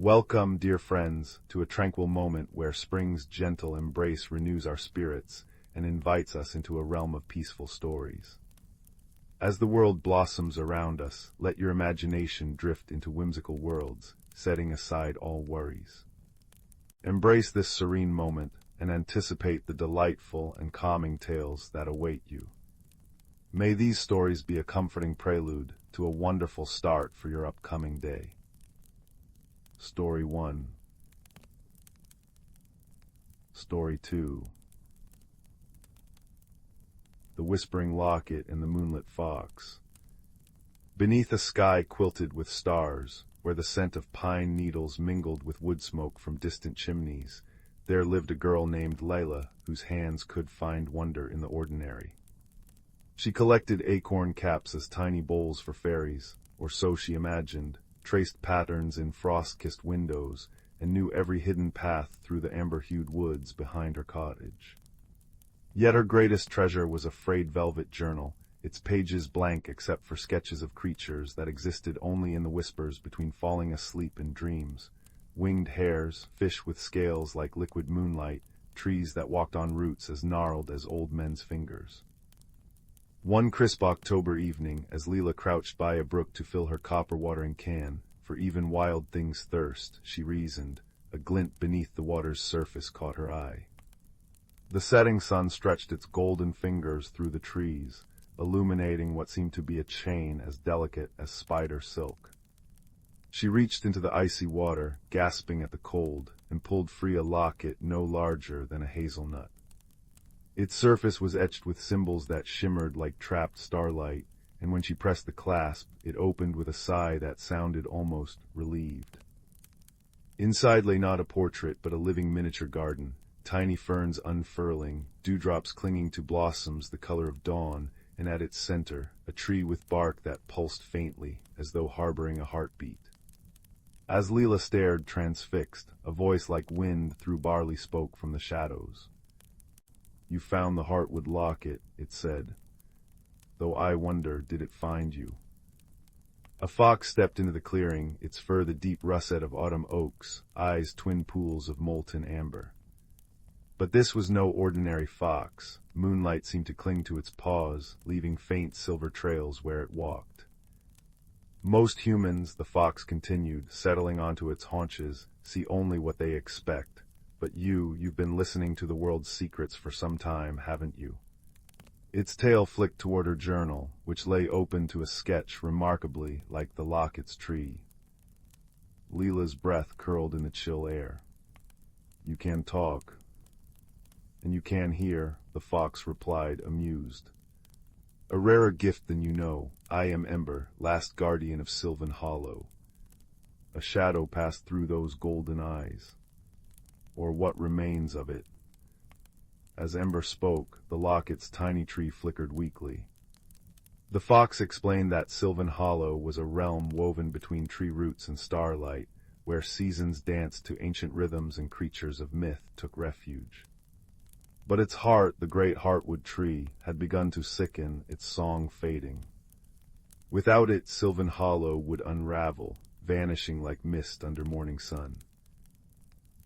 Welcome, dear friends, to a tranquil moment where spring's gentle embrace renews our spirits and invites us into a realm of peaceful stories. As the world blossoms around us, let your imagination drift into whimsical worlds, setting aside all worries. Embrace this serene moment and anticipate the delightful and calming tales that await you. May these stories be a comforting prelude to a wonderful start for your upcoming day. Story 1. Story 2. The Whispering Locket and the Moonlit Fox. Beneath a sky quilted with stars, where the scent of pine needles mingled with wood smoke from distant chimneys, there lived a girl named Lila, whose hands could find wonder in the ordinary. She collected acorn caps as tiny bowls for fairies, or so she imagined, traced patterns in frost-kissed windows, and knew every hidden path through the amber-hued woods behind her cottage. Yet her greatest treasure was a frayed velvet journal, its pages blank except for sketches of creatures that existed only in the whispers between falling asleep and dreams. Winged hares, fish with scales like liquid moonlight, trees that walked on roots as gnarled as old men's fingers. One crisp October evening, as Lila crouched by a brook to fill her copper-watering can, for even wild things thirst, she reasoned, a glint beneath the water's surface caught her eye. The setting sun stretched its golden fingers through the trees, illuminating what seemed to be a chain as delicate as spider silk. She reached into the icy water, gasping at the cold, and pulled free a locket no larger than a hazelnut. Its surface was etched with symbols that shimmered like trapped starlight, and when she pressed the clasp, it opened with a sigh that sounded almost relieved. Inside lay not a portrait but a living miniature garden, tiny ferns unfurling, dewdrops clinging to blossoms the color of dawn, and at its center, a tree with bark that pulsed faintly, as though harboring a heartbeat. As Lila stared, transfixed, a voice like wind through barley spoke from the shadows. "You found the heartwood locket," it said. "Though I wonder, did it find you?" A fox stepped into the clearing, its fur the deep russet of autumn oaks, eyes twin pools of molten amber. But this was no ordinary fox. Moonlight seemed to cling to its paws, leaving faint silver trails where it walked. "Most humans," the fox continued, settling onto its haunches, "see only what they expect. But you've been listening to the world's secrets for some time, haven't you?" Its tail flicked toward her journal, which lay open to a sketch remarkably like the locket's tree. Lila's breath curled in the chill air. "You can talk." "And you can hear," the fox replied, amused. "A rarer gift than you know. I am Ember, last guardian of Sylvan Hollow." A shadow passed through those golden eyes. "Or what remains of it." As Ember spoke, the locket's tiny tree flickered weakly. The fox explained that Sylvan Hollow was a realm woven between tree roots and starlight, where seasons danced to ancient rhythms and creatures of myth took refuge. But its heart, the great heartwood tree, had begun to sicken, its song fading. Without it, Sylvan Hollow would unravel, vanishing like mist under morning sun.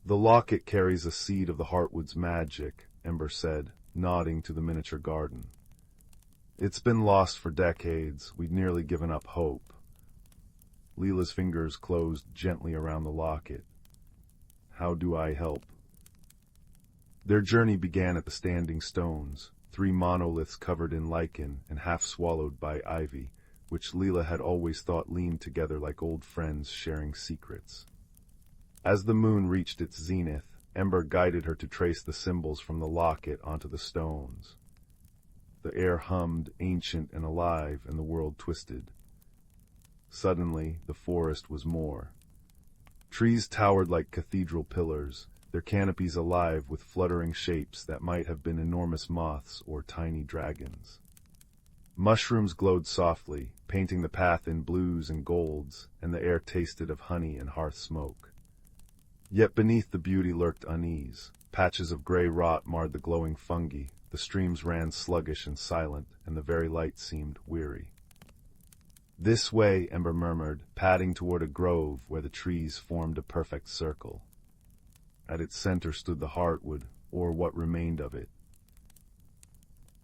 "The locket carries a seed of the heartwood's magic," Ember said, nodding to the miniature garden. "It's been lost for decades. We'd nearly given up hope." Lila's fingers closed gently around the locket. "How do I help?" Their journey began at the Standing Stones, 3 monoliths covered in lichen and half swallowed by ivy, which Lila had always thought leaned together like old friends sharing secrets. As the moon reached its zenith, Ember guided her to trace the symbols from the locket onto the stones. The air hummed, ancient and alive, and the world twisted. Suddenly, the forest was more. Trees towered like cathedral pillars, their canopies alive with fluttering shapes that might have been enormous moths or tiny dragons. Mushrooms glowed softly, painting the path in blues and golds, and the air tasted of honey and hearth smoke. Yet beneath the beauty lurked unease. Patches of gray rot marred the glowing fungi, the streams ran sluggish and silent, and the very light seemed weary. This way, Ember murmured, padding toward a grove where the trees formed a perfect circle. At its center stood the heartwood, or what remained of it.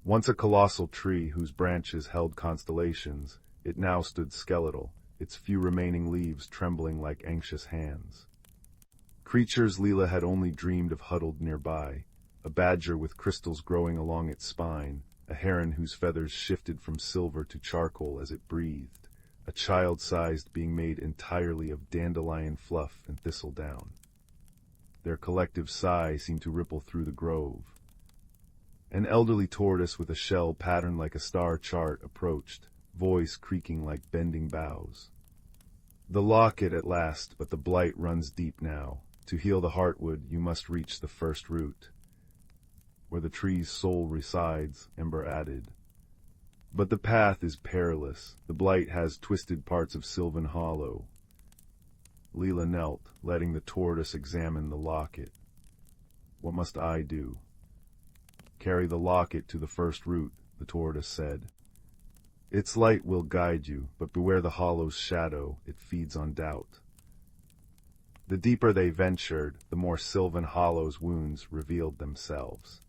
Once a colossal tree whose branches held constellations, it now stood skeletal, its few remaining leaves trembling like anxious hands. Creatures Lila had only dreamed of huddled nearby, a badger with crystals growing along its spine, a heron whose feathers shifted from silver to charcoal as it breathed, a child-sized being made entirely of dandelion fluff and thistledown. Their collective sigh seemed to ripple through the grove. An elderly tortoise with a shell patterned like a star chart approached, voice creaking like bending boughs. The locket at last, but the blight runs deep now. To heal the heartwood, you must reach the first root. Where the tree's soul resides, Ember added. But the path is perilous. The blight has twisted parts of Sylvan Hollow. Lila knelt, letting the tortoise examine the locket. What must I do? Carry the locket to the first root, the tortoise said. Its light will guide you, but beware the hollow's shadow, it feeds on doubt. The deeper they ventured, the more Sylvan Hollow's wounds revealed themselves.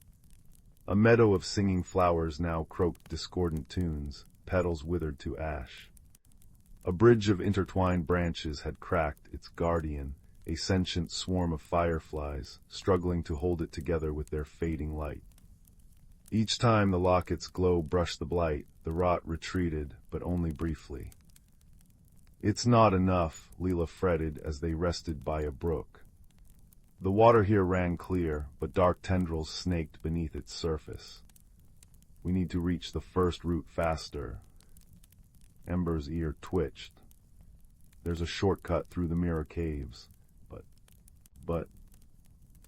A meadow of singing flowers now croaked discordant tunes, petals withered to ash. A bridge of intertwined branches had cracked its guardian, a sentient swarm of fireflies, struggling to hold it together with their fading light. Each time the locket's glow brushed the blight, the rot retreated, but only briefly. It's not enough, Lila fretted as they rested by a brook. The water here ran clear, but dark tendrils snaked beneath its surface. We need to reach the first root faster. Ember's ear twitched. There's a shortcut through the mirror caves, but...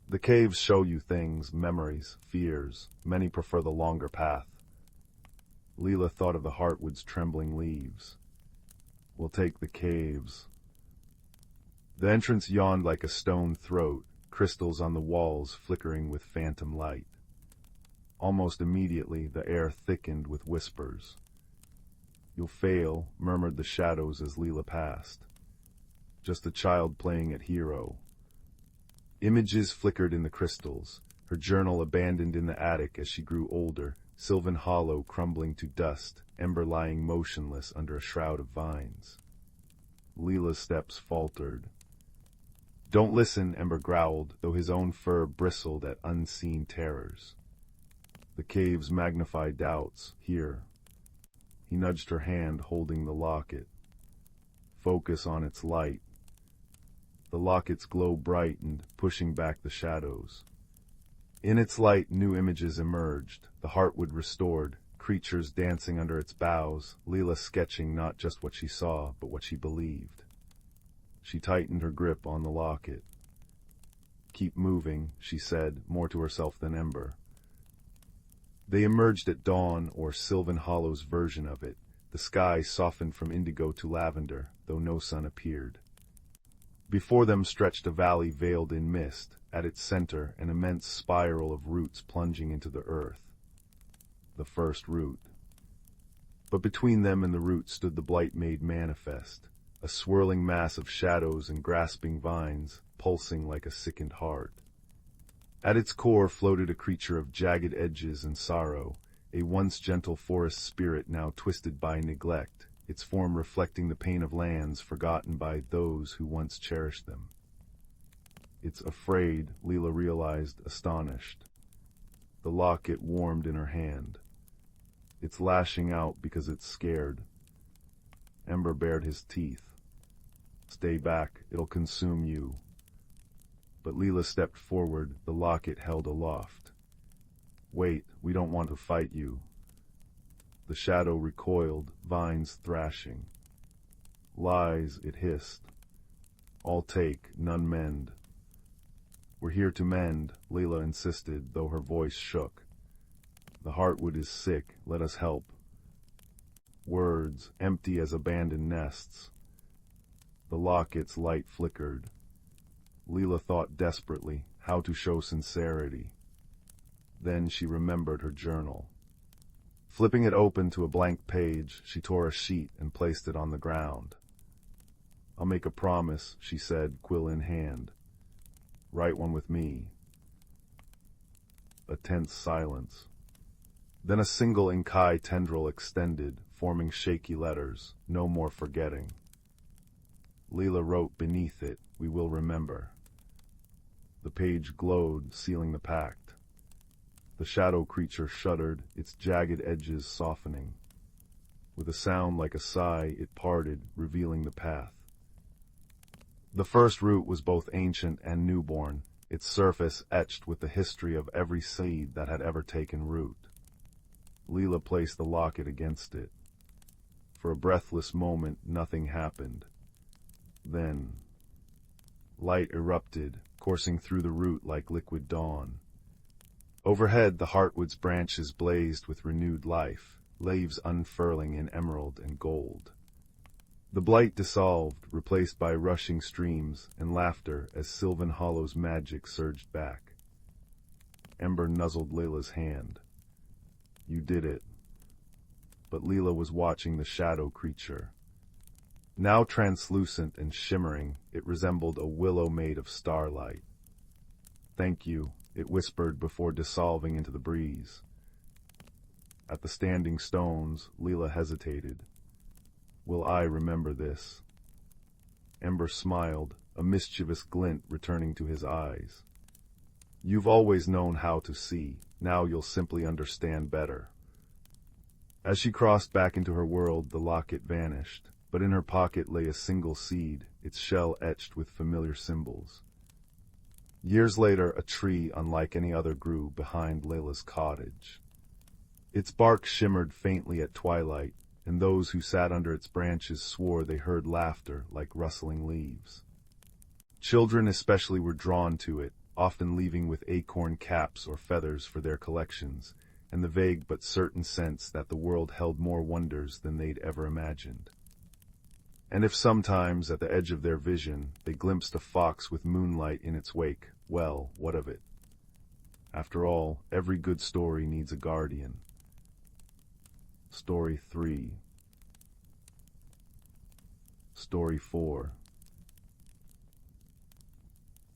The caves show you things, memories, fears. Many prefer the longer path. Lila thought of the heartwood's trembling leaves. We'll take the caves. The entrance yawned like a stone throat, crystals on the walls flickering with phantom light. Almost immediately, the air thickened with whispers. You'll fail, murmured the shadows as Lila passed. Just a child playing at hero. Images flickered in the crystals, her journal abandoned in the attic as she grew older, Sylvan Hollow crumbling to dust, Ember lying motionless under a shroud of vines. Lila's steps faltered. Don't listen, Ember growled, though his own fur bristled at unseen terrors. The caves magnify doubts, here. He nudged her hand, holding the locket. Focus on its light. The locket's glow brightened, pushing back the shadows. In its light, new images emerged, the heartwood restored, creatures dancing under its boughs, Lila sketching not just what she saw, but what she believed. She tightened her grip on the locket. Keep moving, she said, more to herself than Ember. They emerged at dawn, or Sylvan Hollow's version of it. The sky softened from indigo to lavender, though no sun appeared. Before them stretched a valley veiled in mist, at its center an immense spiral of roots plunging into the earth. The first root. But between them and the root stood the blight made manifest, a swirling mass of shadows and grasping vines, pulsing like a sickened heart. At its core floated a creature of jagged edges and sorrow, a once gentle forest spirit now twisted by neglect, its form reflecting the pain of lands forgotten by those who once cherished them. It's afraid, Lila realized, astonished. The locket warmed in her hand. It's lashing out because it's scared. Ember bared his teeth. Stay back, it'll consume you. But Lila stepped forward, the locket held aloft. Wait, we don't want to fight you. The shadow recoiled, vines thrashing. Lies, it hissed. All take, none mend. We're here to mend, Lila insisted, though her voice shook. The heartwood is sick, let us help. Words, empty as abandoned nests. The locket's light flickered. Lila thought desperately how to show sincerity. Then she remembered her journal. Flipping it open to a blank page, she tore a sheet and placed it on the ground. "I'll make a promise," she said, quill in hand. "Write one with me." A tense silence. Then a single Inkai tendril extended, forming shaky letters, no more forgetting. Lila wrote beneath it, "We will remember." The page glowed, sealing the pact. The shadow creature shuddered, its jagged edges softening. With a sound like a sigh, it parted, revealing the path. The first root was both ancient and newborn, its surface etched with the history of every seed that had ever taken root. Lila placed the locket against it. For a breathless moment, nothing happened. Then, light erupted, coursing through the root like liquid dawn. Overhead, the heartwood's branches blazed with renewed life, leaves unfurling in emerald and gold. The blight dissolved, replaced by rushing streams and laughter as Sylvan Hollow's magic surged back. Ember nuzzled Lila's hand. "You did it." But Lila was watching the shadow creature. Now translucent and shimmering, it resembled a willow made of starlight. "Thank you," it whispered before dissolving into the breeze. At the standing stones, Lila hesitated. "Will I remember this?" Ember smiled, a mischievous glint returning to his eyes. "You've always known how to see. Now you'll simply understand better." As she crossed back into her world, the locket vanished, but in her pocket lay a single seed, its shell etched with familiar symbols. Years later, a tree unlike any other grew behind Lila's cottage. Its bark shimmered faintly at twilight, and those who sat under its branches swore they heard laughter like rustling leaves. Children especially were drawn to it, often leaving with acorn caps or feathers for their collections, and the vague but certain sense that the world held more wonders than they'd ever imagined. And if sometimes, at the edge of their vision, they glimpsed a fox with moonlight in its wake, well, what of it? After all, every good story needs a guardian. Story 3. Story 4.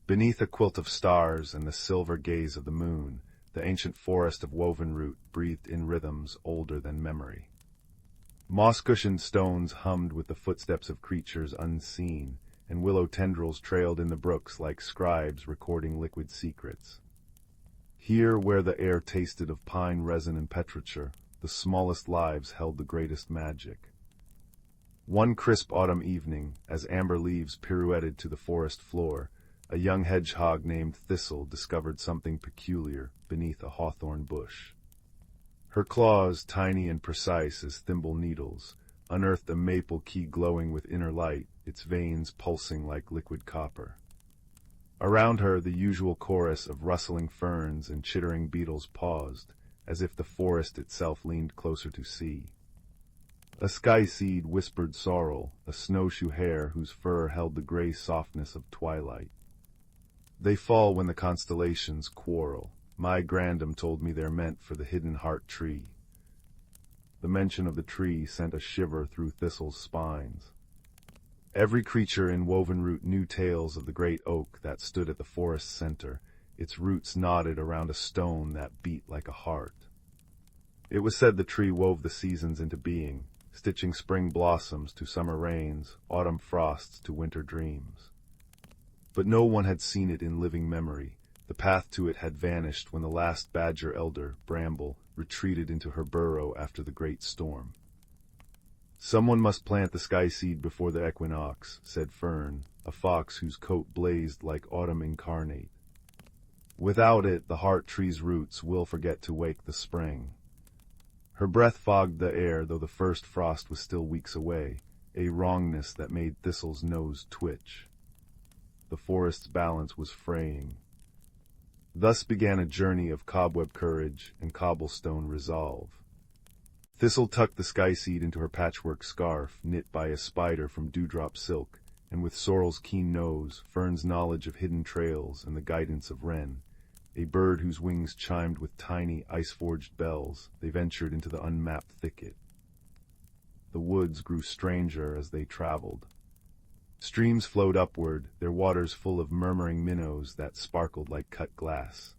Beneath a quilt of stars and the silver gaze of the moon, the ancient forest of woven root breathed in rhythms older than memory. Moss-cushioned stones hummed with the footsteps of creatures unseen, and willow tendrils trailed in the brooks like scribes recording liquid secrets. Here, where the air tasted of pine resin and petrichor, the smallest lives held the greatest magic. One crisp autumn evening, as amber leaves pirouetted to the forest floor, a young hedgehog named Thistle discovered something peculiar beneath a hawthorn bush. Her claws, tiny and precise as thimble needles, unearthed a maple key glowing with inner light, its veins pulsing like liquid copper. Around her, the usual chorus of rustling ferns and chittering beetles paused, as if the forest itself leaned closer to see. A sky seed whispered sorrel, a snowshoe hare whose fur held the gray softness of twilight. They fall when the constellations quarrel. My grandam told me they're meant for the hidden heart tree. The mention of the tree sent a shiver through Thistle's spines. Every creature in woven root knew tales of the great oak that stood at the forest's center, its roots knotted around a stone that beat like a heart. It was said the tree wove the seasons into being, stitching spring blossoms to summer rains, autumn frosts to winter dreams. But no one had seen it in living memory. The path to it had vanished when the last badger elder, Bramble, retreated into her burrow after the great storm. "Someone must plant the sky seed before the equinox," said Fern, a fox whose coat blazed like autumn incarnate. "Without it, the heart tree's roots will forget to wake the spring." Her breath fogged the air, though the first frost was still weeks away, a wrongness that made Thistle's nose twitch. The forest's balance was fraying. Thus began a journey of cobweb courage and cobblestone resolve. Thistle tucked the sky seed into her patchwork scarf, knit by a spider from dewdrop silk, and with Sorrel's keen nose, Fern's knowledge of hidden trails, and the guidance of Wren, a bird whose wings chimed with tiny, ice-forged bells. They ventured into the unmapped thicket. The woods grew stranger as they traveled. Streams flowed upward, their waters full of murmuring minnows that sparkled like cut glass.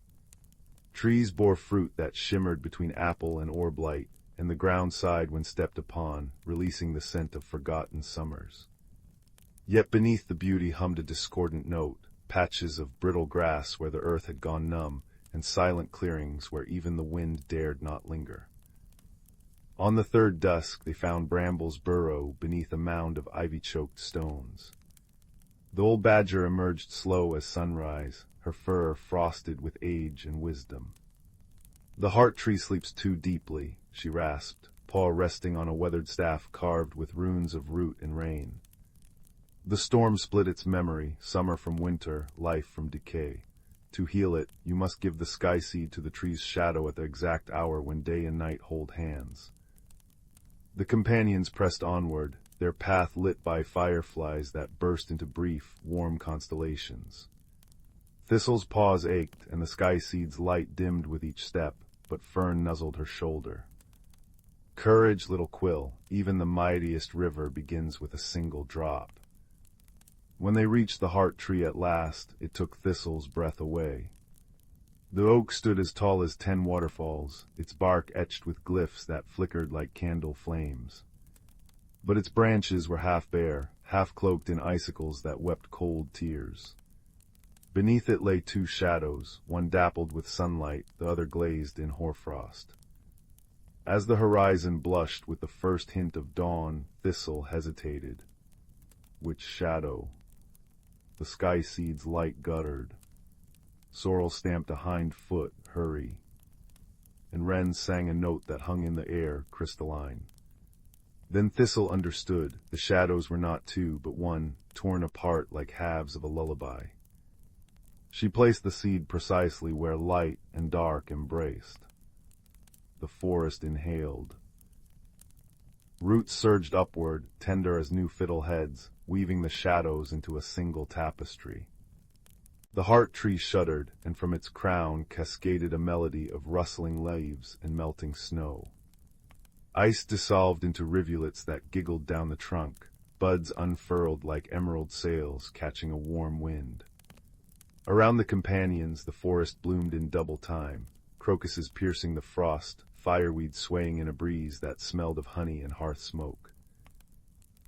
Trees bore fruit that shimmered between apple and orb light, and the ground sighed when stepped upon, releasing the scent of forgotten summers. Yet beneath the beauty hummed a discordant note, patches of brittle grass where the earth had gone numb, and silent clearings where even the wind dared not linger. On the third dusk they found Bramble's burrow beneath a mound of ivy-choked stones. The old badger emerged slow as sunrise, her fur frosted with age and wisdom. "The heart tree sleeps too deeply," she rasped, paw resting on a weathered staff carved with runes of root and rain. "The storm split its memory, summer from winter, life from decay. To heal it, you must give the sky seed to the tree's shadow at the exact hour when day and night hold hands." The companions pressed onward, their path lit by fireflies that burst into brief, warm constellations. Thistle's paws ached, and the sky seed's light dimmed with each step, but Fern nuzzled her shoulder. "Courage, little quill, even the mightiest river begins with a single drop." When they reached the heart tree at last, it took Thistle's breath away. The oak stood as tall as 10 waterfalls, its bark etched with glyphs that flickered like candle flames. But its branches were half bare, half cloaked in icicles that wept cold tears. Beneath it lay 2 shadows, one dappled with sunlight, the other glazed in hoarfrost. As the horizon blushed with the first hint of dawn, Thistle hesitated. Which shadow? The sky seed's light guttered. Sorrel stamped a hind foot, hurry. And wren sang a note that hung in the air, crystalline. Then Thistle understood. The shadows were not 2, but 1, torn apart like halves of a lullaby. She placed the seed precisely where light and dark embraced. The forest inhaled. Roots surged upward, tender as new fiddleheads, weaving the shadows into a single tapestry. The heart tree shuddered, and from its crown cascaded a melody of rustling leaves and melting snow. Ice dissolved into rivulets that giggled down the trunk, buds unfurled like emerald sails catching a warm wind. Around the companions the forest bloomed in double time, crocuses piercing the frost, fireweed swaying in a breeze that smelled of honey and hearth smoke.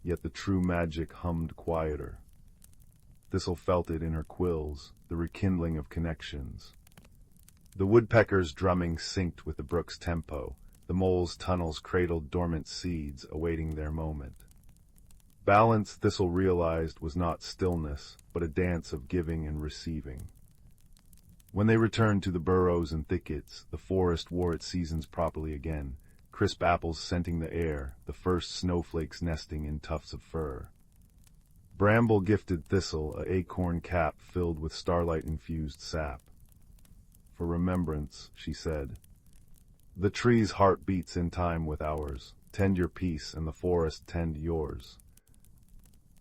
Yet the true magic hummed quieter. Thistle felt it in her quills, the rekindling of connections. The woodpecker's drumming synced with the brook's tempo, the mole's tunnels cradled dormant seeds awaiting their moment. Balance, Thistle realized, was not stillness, but a dance of giving and receiving. When they returned to the burrows and thickets, the forest wore its seasons properly again, crisp apples scenting the air, the first snowflakes nesting in tufts of fur. Bramble gifted Thistle an acorn cap filled with starlight-infused sap. "For remembrance," she said. "The tree's heart beats in time with ours. Tend your peace, and the forest tend yours."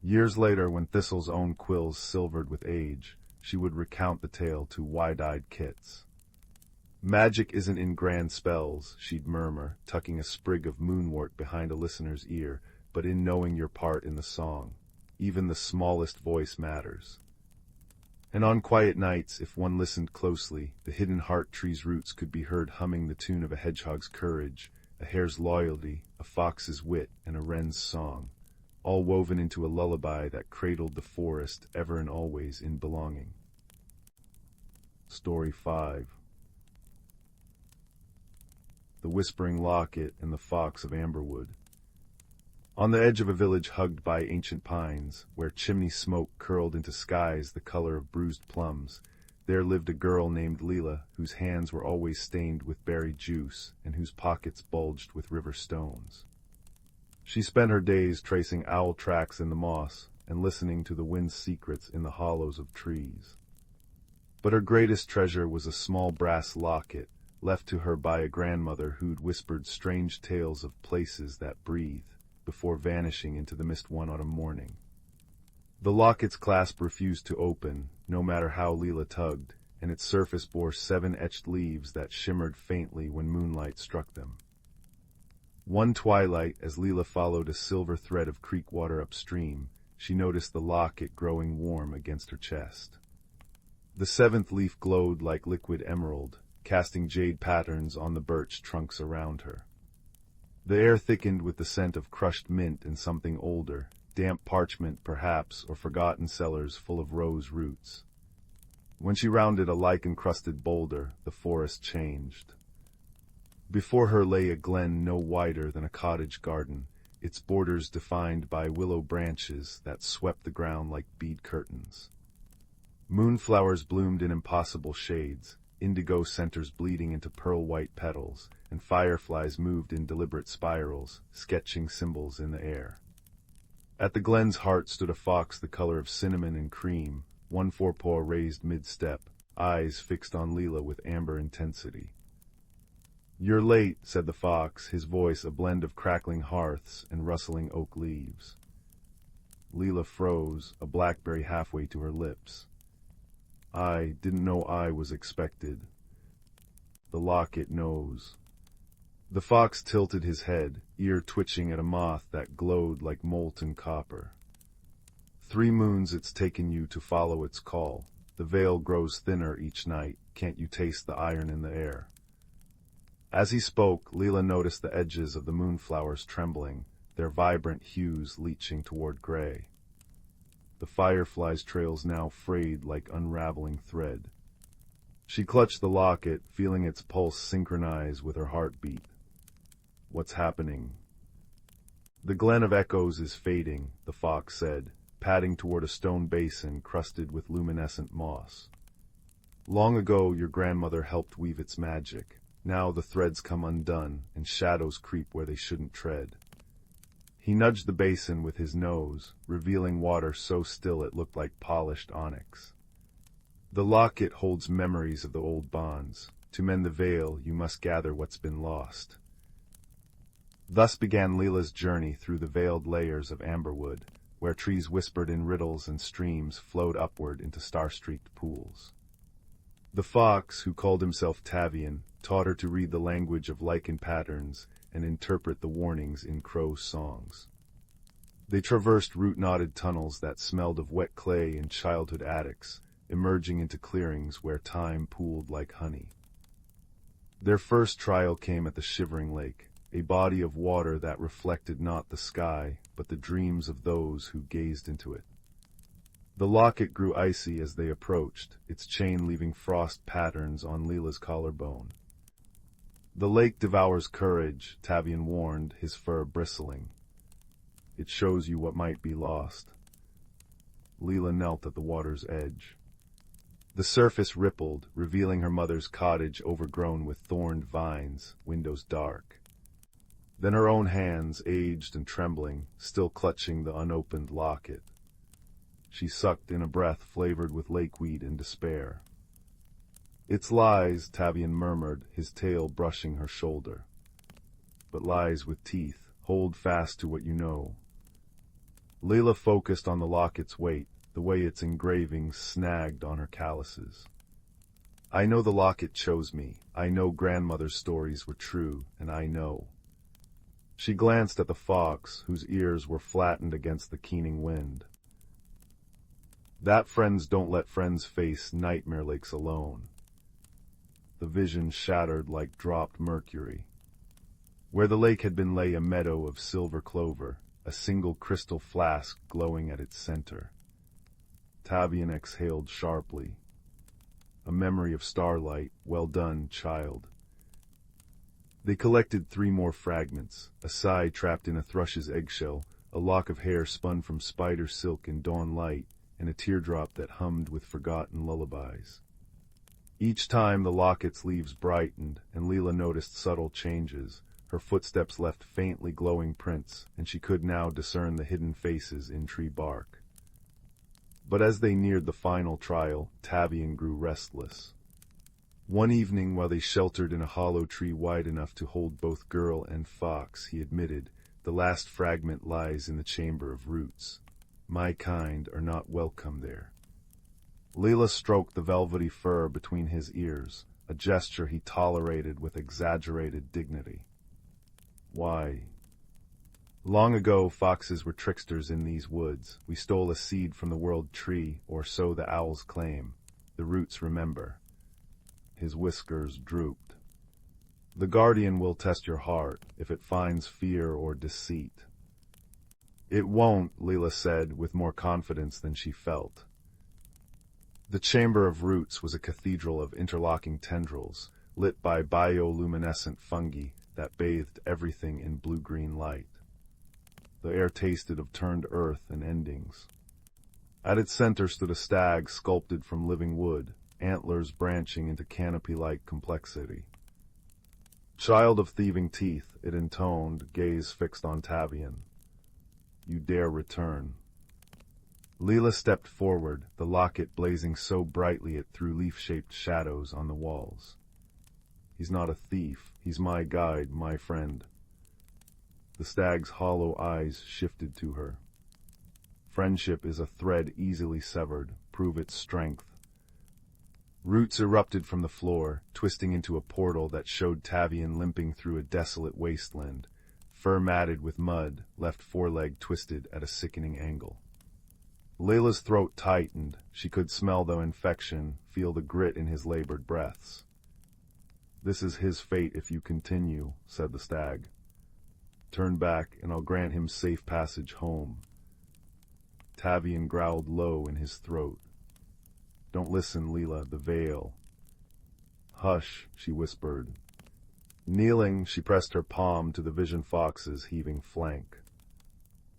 Years later, when Thistle's own quills silvered with age, she would recount the tale to wide-eyed kits. "Magic isn't in grand spells," she'd murmur, tucking a sprig of moonwort behind a listener's ear, "but in knowing your part in the song. Even the smallest voice matters." And on quiet nights, if one listened closely, the hidden heart tree's roots could be heard humming the tune of a hedgehog's courage, a hare's loyalty, a fox's wit, and a wren's song, all woven into a lullaby that cradled the forest ever and always in belonging. Story 5. The Whispering Locket and the Fox of Amberwood. On the edge of a village hugged by ancient pines, where chimney smoke curled into skies the color of bruised plums, there lived a girl named Lila, whose hands were always stained with berry juice and whose pockets bulged with river stones. She spent her days tracing owl tracks in the moss and listening to the wind's secrets in the hollows of trees. But her greatest treasure was a small brass locket, left to her by a grandmother who'd whispered strange tales of places that breathe, before vanishing into the mist one autumn morning. The locket's clasp refused to open, no matter how Lila tugged, and its surface bore 7 etched leaves that shimmered faintly when moonlight struck them. One twilight, as Lila followed a silver thread of creek water upstream, she noticed the locket growing warm against her chest. The 7th leaf glowed like liquid emerald, casting jade patterns on the birch trunks around her. The air thickened with the scent of crushed mint and something older, damp parchment perhaps, or forgotten cellars full of rose roots. When she rounded a lichen-crusted boulder, the forest changed. Before her lay a glen no wider than a cottage garden, its borders defined by willow branches that swept the ground like bead curtains. Moonflowers bloomed in impossible shades, indigo centers bleeding into pearl-white petals, and fireflies moved in deliberate spirals, sketching symbols in the air. At the glen's heart stood a fox the color of cinnamon and cream, one forepaw raised mid-step, eyes fixed on Lila with amber intensity. "You're late," said the fox, his voice a blend of crackling hearths and rustling oak leaves. Lila froze, a blackberry halfway to her lips. "I didn't know I was expected." "The locket knows." The fox tilted his head, ear twitching at a moth that glowed like molten copper. "3 moons it's taken you to follow its call. The veil grows thinner each night. Can't you taste the iron in the air?" As he spoke, Lila noticed the edges of the moonflowers trembling, their vibrant hues leaching toward gray. The fireflies' trails now frayed like unraveling thread. She clutched the locket, feeling its pulse synchronize with her heartbeat. "What's happening?" "The glen of echoes is fading," the fox said, padding toward a stone basin crusted with luminescent moss. "Long ago your grandmother helped weave its magic. Now the threads come undone, and shadows creep where they shouldn't tread." He nudged the basin with his nose, revealing water so still it looked like polished onyx. "The locket holds memories of the old bonds. To mend the veil, you must gather what's been lost." Thus began Lila's journey through the veiled layers of amberwood, where trees whispered in riddles and streams flowed upward into star-streaked pools. The fox, who called himself Tavian, taught her to read the language of lichen patterns and interpret the warnings in crow songs. They traversed root-knotted tunnels that smelled of wet clay and childhood attics, emerging into clearings where time pooled like honey. Their first trial came at the Shivering Lake, a body of water that reflected not the sky, but the dreams of those who gazed into it. The locket grew icy as they approached, its chain leaving frost patterns on Lila's collarbone. "The lake devours courage," Tavian warned, his fur bristling. "It shows you what might be lost." Lila knelt at the water's edge. The surface rippled, revealing her mother's cottage overgrown with thorned vines, windows dark. Then her own hands, aged and trembling, still clutching the unopened locket. She sucked in a breath flavored with lakeweed and despair. "It's lies," Tavian murmured, his tail brushing her shoulder. "But lies with teeth. Hold fast to what you know." Lila focused on the locket's weight, the way its engravings snagged on her calluses. "I know the locket chose me. I know grandmother's stories were true, and I know." She glanced at the fox, whose ears were flattened against the keening wind. "That friends don't let friends face nightmare lakes alone." The vision shattered like dropped mercury. Where the lake had been lay a meadow of silver clover, a single crystal flask glowing at its center. Tavian exhaled sharply. "A memory of starlight. Well done, child." They collected 3 more fragments, a sigh trapped in a thrush's eggshell, a lock of hair spun from spider silk in dawn light, and a teardrop that hummed with forgotten lullabies. Each time the locket's leaves brightened, and Lila noticed subtle changes. Her footsteps left faintly glowing prints, and she could now discern the hidden faces in tree bark. But as they neared the final trial, Tavian grew restless. One evening, while they sheltered in a hollow tree wide enough to hold both girl and fox, he admitted, "The last fragment lies in the chamber of roots. My kind are not welcome there." Lila stroked the velvety fur between his ears, a gesture he tolerated with exaggerated dignity. Why? Long ago, foxes were tricksters in these woods. We stole a seed from the world tree, or so the owls claim. The roots remember. His whiskers drooped. The guardian will test your heart, if it finds fear or deceit. It won't, Lila said, with more confidence than she felt. The chamber of roots was a cathedral of interlocking tendrils, lit by bioluminescent fungi that bathed everything in blue-green light. The air tasted of turned earth and endings. At its center stood a stag sculpted from living wood, antlers branching into canopy-like complexity. Child of thieving teeth, it intoned, gaze fixed on Tavian. You dare return. Lila stepped forward, the locket blazing so brightly it threw leaf-shaped shadows on the walls. He's not a thief, he's my guide, my friend. The stag's hollow eyes shifted to her. Friendship is a thread easily severed, prove its strength. Roots erupted from the floor, twisting into a portal that showed Tavian limping through a desolate wasteland, fur matted with mud, left foreleg twisted at a sickening angle. Lila's throat tightened. She could smell the infection, feel the grit in his labored breaths. This is his fate if you continue, said the stag. Turn back, and I'll grant him safe passage home. Tavian growled low in his throat. Don't listen, Lila, the veil. Hush, she whispered. Kneeling, she pressed her palm to the vision fox's heaving flank.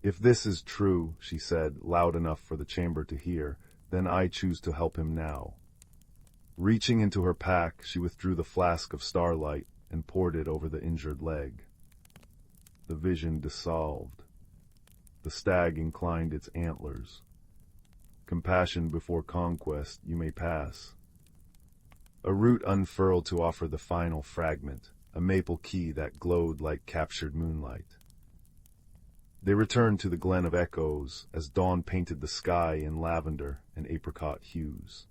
If this is true, she said, loud enough for the chamber to hear, then I choose to help him now. Reaching into her pack, she withdrew the flask of starlight and poured it over the injured leg. The vision dissolved. The stag inclined its antlers. Compassion before conquest, you may pass. A root unfurled to offer the final fragment, a maple key that glowed like captured moonlight. They returned to the Glen of Echoes as dawn painted the sky in lavender and apricot hues.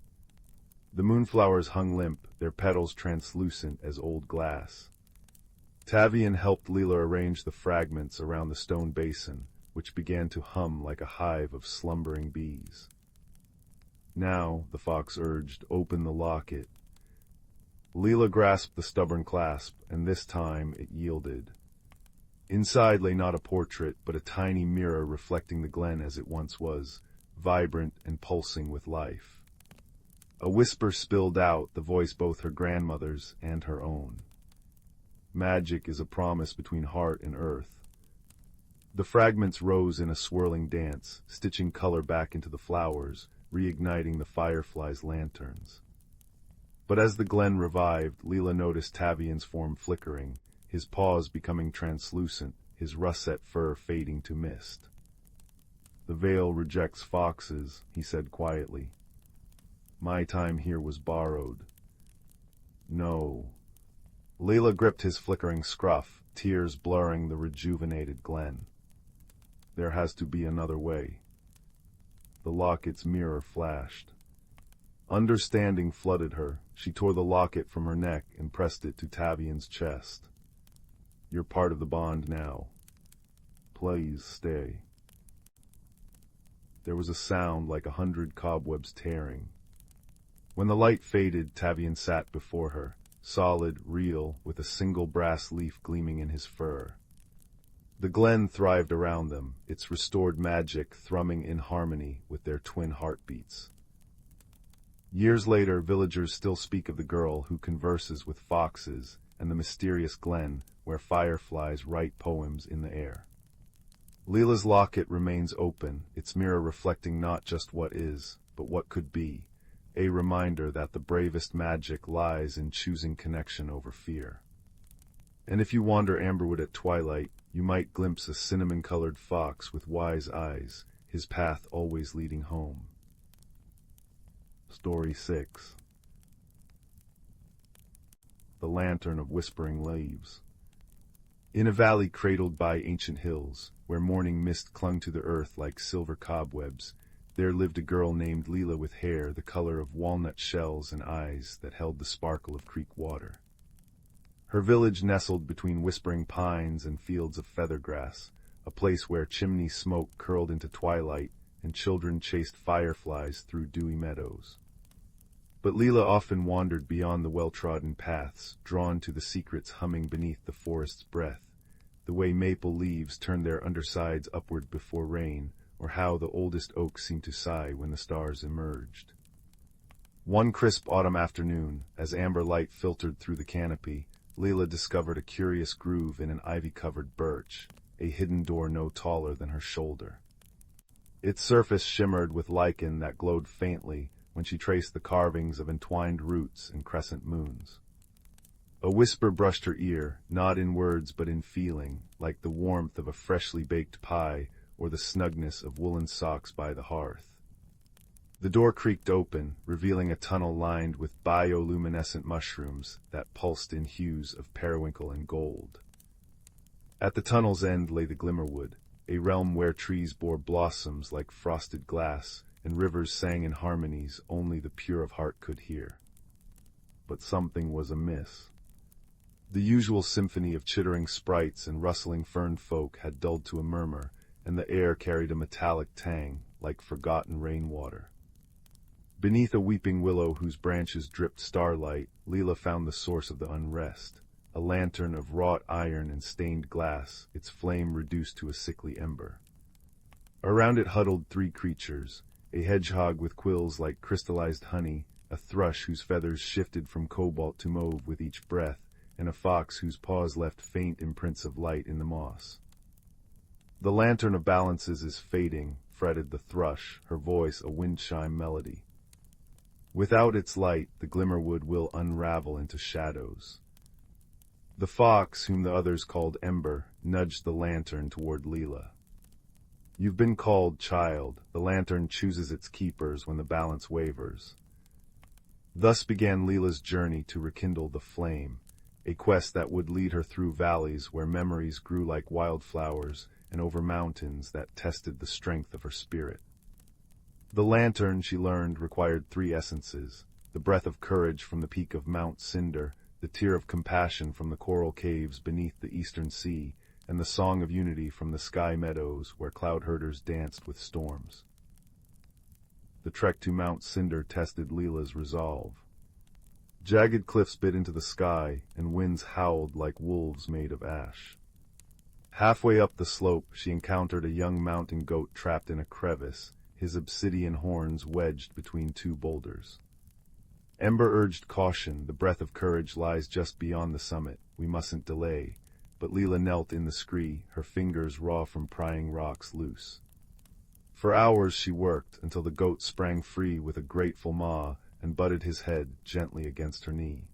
The moonflowers hung limp, their petals translucent as old glass. Tavian helped Lila arrange the fragments around the stone basin, which began to hum like a hive of slumbering bees. Now, the fox urged, open the locket. Lila grasped the stubborn clasp, and this time it yielded. Inside lay not a portrait, but a tiny mirror reflecting the glen as it once was, vibrant and pulsing with life. A whisper spilled out, the voice both her grandmother's and her own. Magic is a promise between heart and earth. The fragments rose in a swirling dance, stitching color back into the flowers, reigniting the fireflies' lanterns. But as the glen revived, Lila noticed Tavian's form flickering, his paws becoming translucent, his russet fur fading to mist. The veil rejects foxes, he said quietly. My time here was borrowed. No. Lila gripped his flickering scruff, tears blurring the rejuvenated glen. There has to be another way. The locket's mirror flashed. Understanding flooded her. She tore the locket from her neck and pressed it to Tavian's chest. You're part of the bond now. Please stay. There was a sound like 100 cobwebs tearing. When the light faded, Tavian sat before her, solid, real, with a single brass leaf gleaming in his fur. The glen thrived around them, its restored magic thrumming in harmony with their twin heartbeats. Years later, villagers still speak of the girl who converses with foxes and the mysterious glen where fireflies write poems in the air. Lila's locket remains open, its mirror reflecting not just what is, but what could be, a reminder that the bravest magic lies in choosing connection over fear. And if you wander Amberwood at twilight, you might glimpse a cinnamon-colored fox with wise eyes, his path always leading home. Story 6. The Lantern of Whispering Leaves. In a valley cradled by ancient hills, where morning mist clung to the earth like silver cobwebs, there lived a girl named Lila with hair the color of walnut shells and eyes that held the sparkle of creek water. Her village nestled between whispering pines and fields of feathergrass, a place where chimney smoke curled into twilight and children chased fireflies through dewy meadows. But Lila often wandered beyond the well-trodden paths, drawn to the secrets humming beneath the forest's breath, the way maple leaves turn their undersides upward before rain, or how the oldest oaks seemed to sigh when the stars emerged. One crisp autumn afternoon, as amber light filtered through the canopy, Lila discovered a curious groove in an ivy-covered birch, a hidden door no taller than her shoulder. Its surface shimmered with lichen that glowed faintly when she traced the carvings of entwined roots and crescent moons. A whisper brushed her ear, not in words but in feeling, like the warmth of a freshly baked pie or the snugness of woolen socks by the hearth. The door creaked open, revealing a tunnel lined with bioluminescent mushrooms that pulsed in hues of periwinkle and gold. At the tunnel's end lay the Glimmerwood, a realm where trees bore blossoms like frosted glass and rivers sang in harmonies only the pure of heart could hear. But something was amiss. The usual symphony of chittering sprites and rustling fern folk had dulled to a murmur, and the air carried a metallic tang, like forgotten rainwater. Beneath a weeping willow whose branches dripped starlight, Lila found the source of the unrest, a lantern of wrought iron and stained glass, its flame reduced to a sickly ember. Around it huddled three creatures, a hedgehog with quills like crystallized honey, a thrush whose feathers shifted from cobalt to mauve with each breath, and a fox whose paws left faint imprints of light in the moss. "The lantern of balances is fading," fretted the thrush, her voice a wind-chime melody. "Without its light, the Glimmerwood will unravel into shadows." The fox, whom the others called Ember, nudged the lantern toward Lila. "You've been called, child. The lantern chooses its keepers when the balance wavers." Thus began Lila's journey to rekindle the flame, a quest that would lead her through valleys where memories grew like wildflowers and over mountains that tested the strength of her spirit. The lantern, she learned, required three essences: the breath of courage from the peak of Mount Cinder, the tear of compassion from the coral caves beneath the eastern sea, and the song of unity from the sky meadows where cloud herders danced with storms. The trek to Mount Cinder tested Lila's resolve. Jagged cliffs bit into the sky, and winds howled like wolves made of ash. Halfway up the slope, she encountered a young mountain goat trapped in a crevice, his obsidian horns wedged between two boulders. Ember urged caution. "The breath of courage lies just beyond the summit. We mustn't delay." But Lila knelt in the scree, her fingers raw from prying rocks loose. For hours she worked, until the goat sprang free with a grateful maw and butted his head gently against her knee.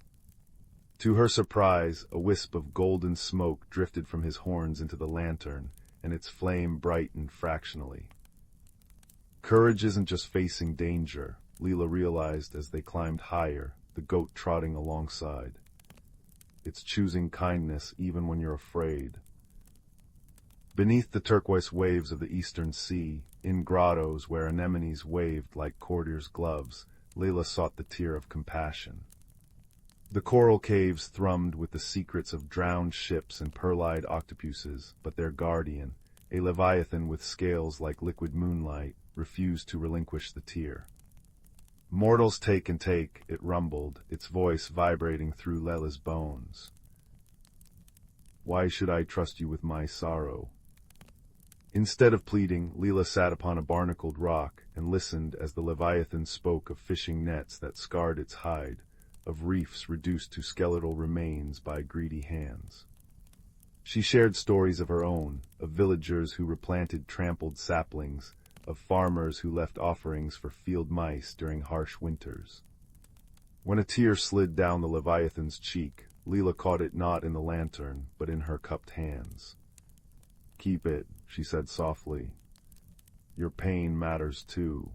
To her surprise, a wisp of golden smoke drifted from his horns into the lantern, and its flame brightened fractionally. Courage isn't just facing danger, Lila realized as they climbed higher, the goat trotting alongside. It's choosing kindness even when you're afraid. Beneath the turquoise waves of the eastern sea, in grottos where anemones waved like courtiers' gloves, Lila sought the tear of compassion. The coral caves thrummed with the secrets of drowned ships and pearl-eyed octopuses, but their guardian, a leviathan with scales like liquid moonlight, refused to relinquish the tear. "Mortals take and take," it rumbled, its voice vibrating through Lila's bones. "Why should I trust you with my sorrow?" Instead of pleading, Lila sat upon a barnacled rock and listened as the leviathan spoke of fishing nets that scarred its hide, of reefs reduced to skeletal remains by greedy hands. She shared stories of her own, of villagers who replanted trampled saplings, of farmers who left offerings for field mice during harsh winters. When a tear slid down the leviathan's cheek, Lila caught it not in the lantern, but in her cupped hands. "Keep it," she said softly. "Your pain matters too."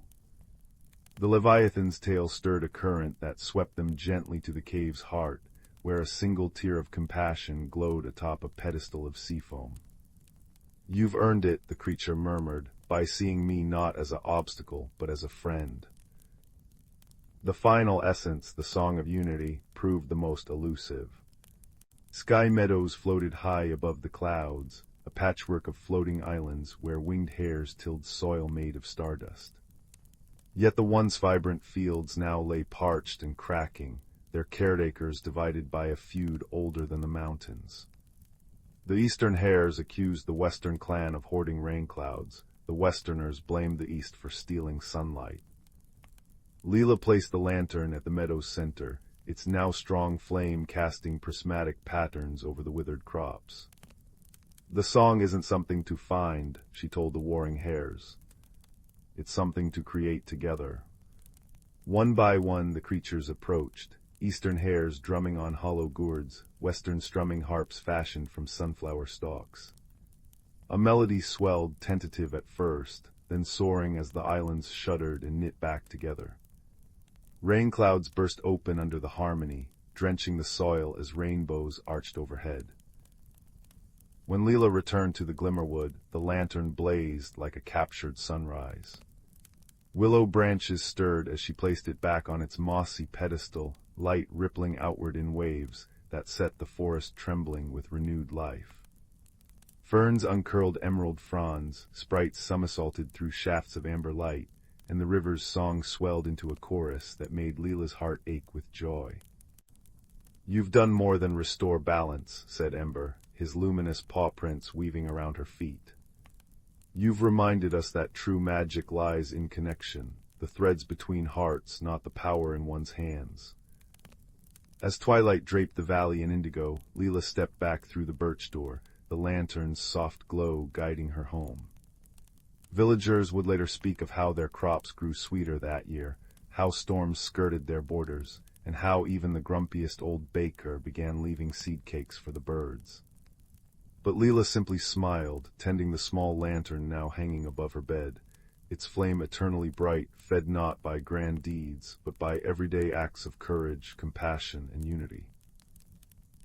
The leviathan's tail stirred a current that swept them gently to the cave's heart, where a single tear of compassion glowed atop a pedestal of seafoam. "You've earned it," the creature murmured, by seeing me not as an obstacle, but as a friend. The final essence, the Song of Unity, proved the most elusive. Sky meadows floated high above the clouds, a patchwork of floating islands where winged hares tilled soil made of stardust. Yet the once vibrant fields now lay parched and cracking, their caretakers divided by a feud older than the mountains. The eastern hares accused the western clan of hoarding rain clouds, the westerners blamed the east for stealing sunlight. Lila placed the lantern at the meadow's center, its now strong flame casting prismatic patterns over the withered crops. The song isn't something to find, she told the warring hares. It's something to create together. One by one the creatures approached, eastern hares drumming on hollow gourds, western strumming harps fashioned from sunflower stalks. A melody swelled, tentative at first, then soaring as the islands shuddered and knit back together. Rain clouds burst open under the harmony, drenching the soil as rainbows arched overhead. When Lila returned to the Glimmerwood, the lantern blazed like a captured sunrise. Willow branches stirred as she placed it back on its mossy pedestal, light rippling outward in waves that set the forest trembling with renewed life. Ferns uncurled emerald fronds, sprites somersaulted through shafts of amber light, and the river's song swelled into a chorus that made Lila's heart ache with joy. "You've done more than restore balance," said Ember, his luminous paw prints weaving around her feet. "You've reminded us that true magic lies in connection, the threads between hearts, not the power in one's hands." As twilight draped the valley in indigo, Lila stepped back through the birch door, the lantern's soft glow guiding her home. Villagers would later speak of how their crops grew sweeter that year, how storms skirted their borders, and how even the grumpiest old baker began leaving seed cakes for the birds. But Lila simply smiled, tending the small lantern now hanging above her bed, its flame eternally bright, fed not by grand deeds, but by everyday acts of courage, compassion, and unity.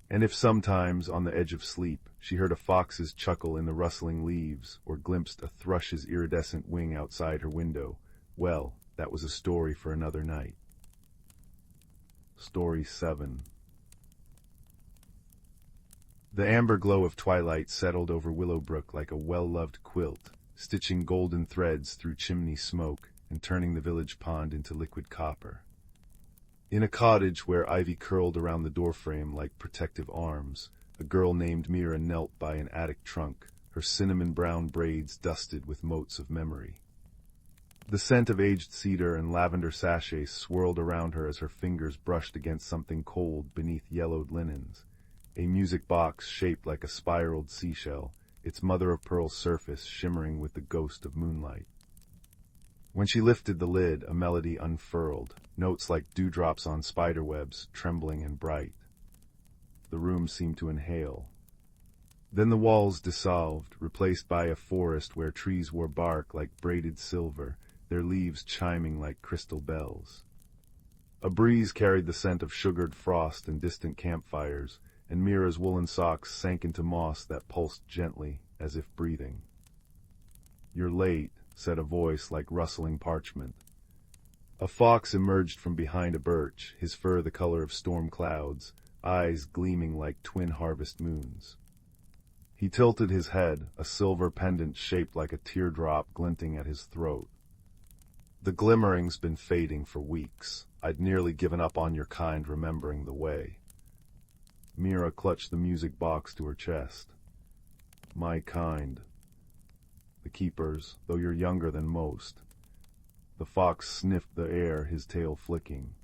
And if sometimes, on the edge of sleep, she heard a fox's chuckle in the rustling leaves, or glimpsed a thrush's iridescent wing outside her window, well, that was a story for another night. Story 7. The amber glow of twilight settled over Willowbrook like a well-loved quilt, stitching golden threads through chimney smoke and turning the village pond into liquid copper. In a cottage where ivy curled around the doorframe like protective arms, a girl named Mira knelt by an attic trunk, her cinnamon-brown braids dusted with motes of memory. The scent of aged cedar and lavender sachets swirled around her as her fingers brushed against something cold beneath yellowed linens, a music box shaped like a spiraled seashell, its mother-of-pearl surface shimmering with the ghost of moonlight. When she lifted the lid, a melody unfurled, notes like dewdrops on spiderwebs, trembling and bright. The room seemed to inhale. Then the walls dissolved, replaced by a forest where trees wore bark like braided silver, their leaves chiming like crystal bells. A breeze carried the scent of sugared frost and distant campfires, and Mira's woolen socks sank into moss that pulsed gently, as if breathing. "You're late," said a voice like rustling parchment. A fox emerged from behind a birch, his fur the color of storm clouds, eyes gleaming like twin harvest moons. He tilted his head, a silver pendant shaped like a teardrop glinting at his throat. "The glimmering's been fading for weeks. I'd nearly given up on your kind remembering the way." Mira clutched the music box to her chest. "My kind. The keepers, though you're younger than most." The fox sniffed the air, his tail flicking.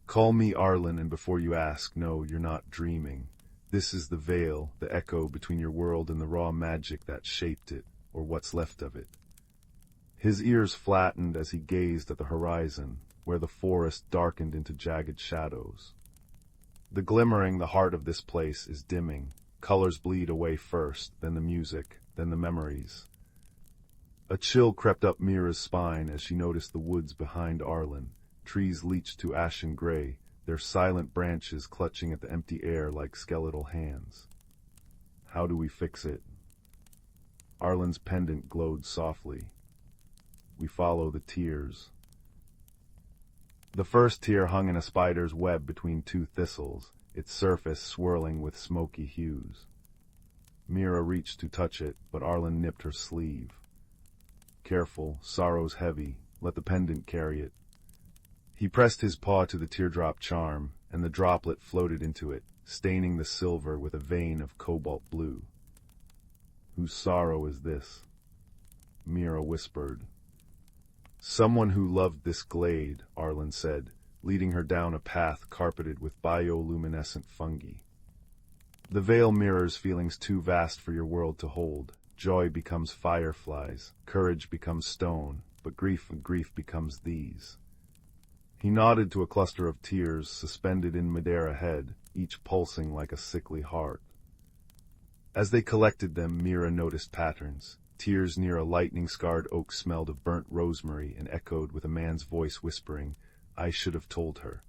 "Call me Arlen, and before you ask, no, you're not dreaming. This is the veil, the echo between your world and the raw magic that shaped it, or what's left of it." His ears flattened as he gazed at the horizon, where the forest darkened into jagged shadows. "The glimmering, the heart of this place, is dimming. Colors bleed away first, then the music, then the memories." A chill crept up Mira's spine as she noticed the woods behind Arlen, trees leached to ashen gray, their silent branches clutching at the empty air like skeletal hands. "How do we fix it?" Arlen's pendant glowed softly. We follow the tears. The first tear hung in a spider's web between two thistles, its surface swirling with smoky hues. Mira reached to touch it, but Arlen nipped her sleeve. Careful, sorrow's heavy, let the pendant carry it. He pressed his paw to the teardrop charm, and the droplet floated into it, staining the silver with a vein of cobalt blue. Whose sorrow is this? Mira whispered. Someone who loved this glade, Arlen said, leading her down a path carpeted with bioluminescent fungi. The veil mirrors feelings too vast for your world to hold. Joy becomes fireflies, courage becomes stone, but grief becomes these. He nodded to a cluster of tears suspended in midair ahead, each pulsing like a sickly heart. As they collected them, Mira noticed patterns. Tears near a lightning-scarred oak smelled of burnt rosemary and echoed with a man's voice whispering, "I should have told her."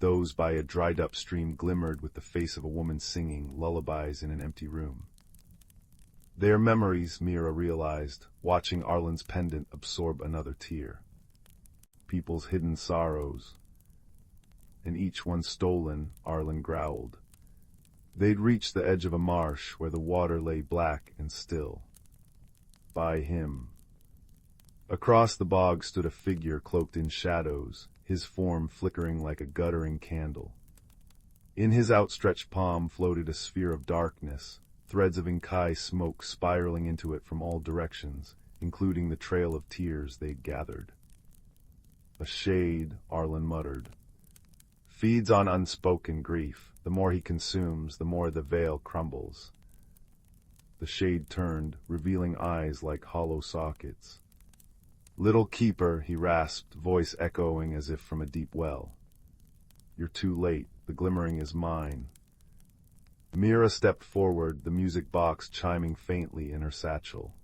Those by a dried-up stream glimmered with the face of a woman singing lullabies in an empty room. They are memories, Mira realized, watching Arlen's pendant absorb another tear. People's hidden sorrows. And each one stolen, Arlen growled. They'd reached the edge of a marsh where the water lay black and still. By him. Across the bog stood a figure cloaked in shadows, his form flickering like a guttering candle. In his outstretched palm floated a sphere of darkness, threads of Inkai smoke spiraling into it from all directions, including the trail of tears they'd gathered. A shade, Arlen muttered. Feeds on unspoken grief. The more he consumes, the more the veil crumbles. The shade turned, revealing eyes like hollow sockets. Little keeper, he rasped, voice echoing as if from a deep well. You're too late. The glimmering is mine. Mira stepped forward, the music box chiming faintly in her satchel.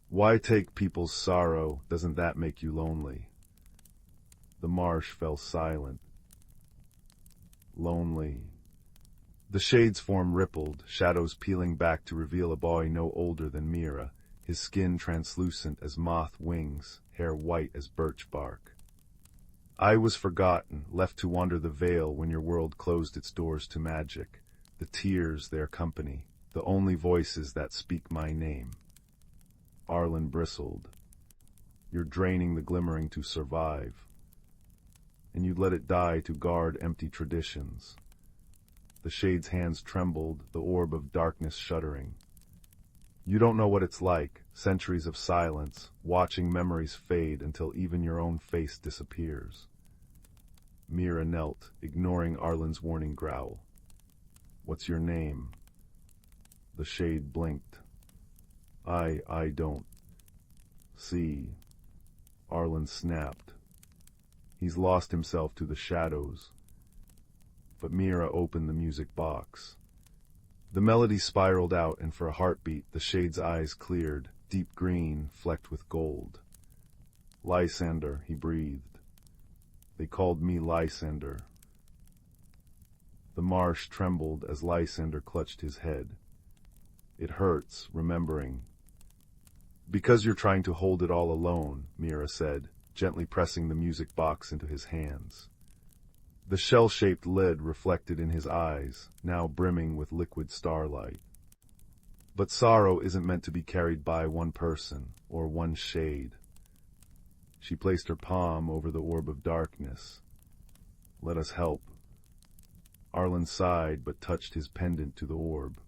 Why take people's sorrow? Doesn't that make you lonely? The marsh fell silent. Lonely. The shade's form rippled, shadows peeling back to reveal a boy no older than Mira, his skin translucent as moth wings, hair white as birch bark. I was forgotten, left to wander the veil when your world closed its doors to magic, the tears their company, the only voices that speak my name. Arlen bristled. You're draining the glimmering to survive. And you'd let it die to guard empty traditions. The shade's hands trembled, the orb of darkness shuddering. You don't know what it's like, centuries of silence, watching memories fade until even your own face disappears. Mira knelt, ignoring Arlen's warning growl. What's your name? The shade blinked. I don't. See. Arlen snapped. He's lost himself to the shadows. But Mira opened the music box. The melody spiraled out, and for a heartbeat, the shade's eyes cleared, deep green, flecked with gold. Lysander, he breathed. They called me Lysander. The marsh trembled as Lysander clutched his head. It hurts, remembering. Because you're trying to hold it all alone, Mira said, gently pressing the music box into his hands. The shell-shaped lid reflected in his eyes, now brimming with liquid starlight. But sorrow isn't meant to be carried by one person, or one shade. She placed her palm over the orb of darkness. Let us help. Arlen sighed, but touched his pendant to the orb.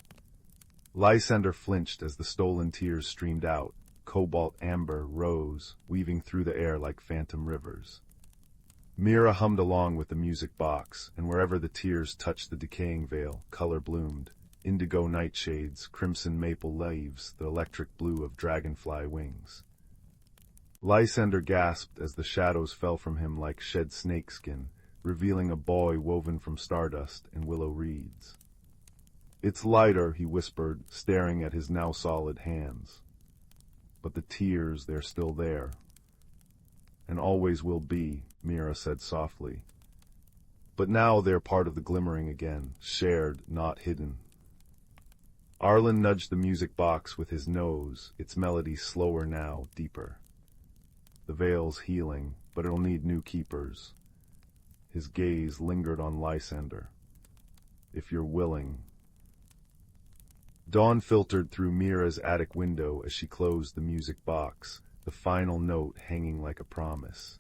Lysander flinched as the stolen tears streamed out. Cobalt amber rose, weaving through the air like phantom rivers. Mira hummed along with the music box, and wherever the tears touched the decaying veil, color bloomed. Indigo nightshades, crimson maple leaves, the electric blue of dragonfly wings. Lysander gasped as the shadows fell from him like shed snakeskin, revealing a boy woven from stardust and willow reeds. It's lighter, he whispered, staring at his now solid hands. But the tears, they're still there. And always will be, Mira said softly. But now they're part of the glimmering again, shared, not hidden. Arlen nudged the music box with his nose, its melody slower now, deeper. The veil's healing, but it'll need new keepers. His gaze lingered on Lysander. If you're willing. Dawn filtered through Mira's attic window as she closed the music box, the final note hanging like a promise.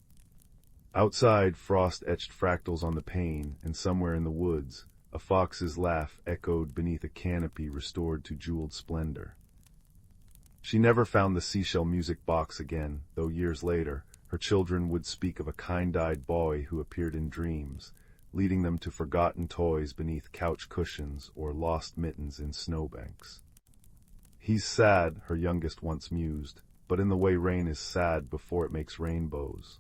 Outside, frost etched fractals on the pane, and somewhere in the woods, a fox's laugh echoed beneath a canopy restored to jeweled splendor. She never found the seashell music box again, though years later, her children would speak of a kind-eyed boy who appeared in dreams, leading them to forgotten toys beneath couch cushions or lost mittens in snowbanks. He's sad, her youngest once mused, but in the way rain is sad before it makes rainbows.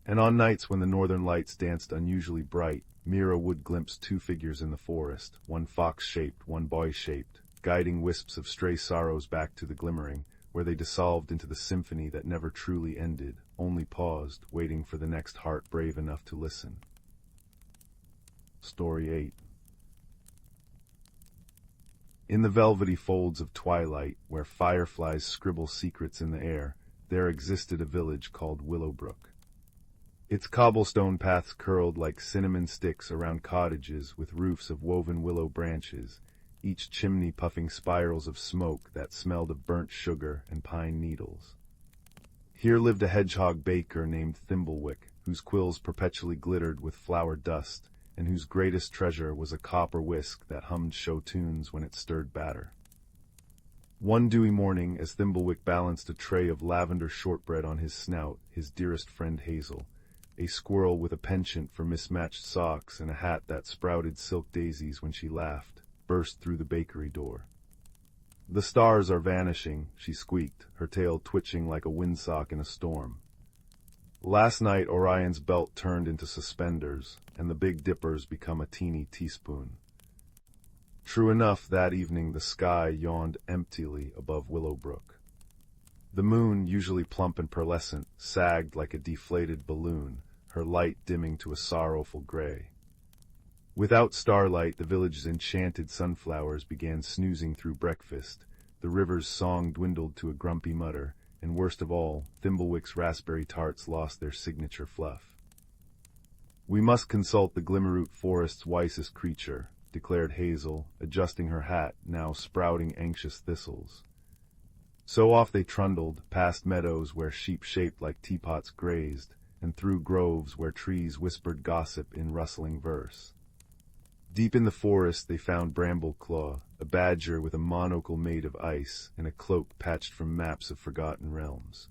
And on nights when the northern lights danced unusually bright, Mira would glimpse two figures in the forest, one fox-shaped, one boy-shaped, guiding wisps of stray sorrows back to the glimmering, where they dissolved into the symphony that never truly ended, only paused, waiting for the next heart brave enough to listen. Story 8. In the velvety folds of twilight, where fireflies scribble secrets in the air, there existed a village called Willowbrook. Its cobblestone paths curled like cinnamon sticks around cottages with roofs of woven willow branches, each chimney puffing spirals of smoke that smelled of burnt sugar and pine needles. Here lived a hedgehog baker named Thimblewick, whose quills perpetually glittered with flour dust, and whose greatest treasure was a copper whisk that hummed show tunes when it stirred batter. One dewy morning, as Thimblewick balanced a tray of lavender shortbread on his snout, his dearest friend Hazel, a squirrel with a penchant for mismatched socks and a hat that sprouted silk daisies when she laughed, burst through the bakery door. "The stars are vanishing," she squeaked, her tail twitching like a windsock in a storm. Last night Orion's belt turned into suspenders, and the Big Dipper's become a teeny teaspoon. True enough, that evening the sky yawned emptily above Willowbrook. The moon, usually plump and pearlescent, sagged like a deflated balloon, her light dimming to a sorrowful gray. Without starlight, the village's enchanted sunflowers began snoozing through breakfast, the river's song dwindled to a grumpy mutter, and worst of all, Thimblewick's raspberry tarts lost their signature fluff. "We must consult the Glimmerroot Forest's wisest creature," declared Hazel, adjusting her hat, now sprouting anxious thistles. So off they trundled, past meadows where sheep shaped like teapots grazed, and through groves where trees whispered gossip in rustling verse. Deep in the forest they found Brambleclaw, a badger with a monocle made of ice and a cloak patched from maps of forgotten realms.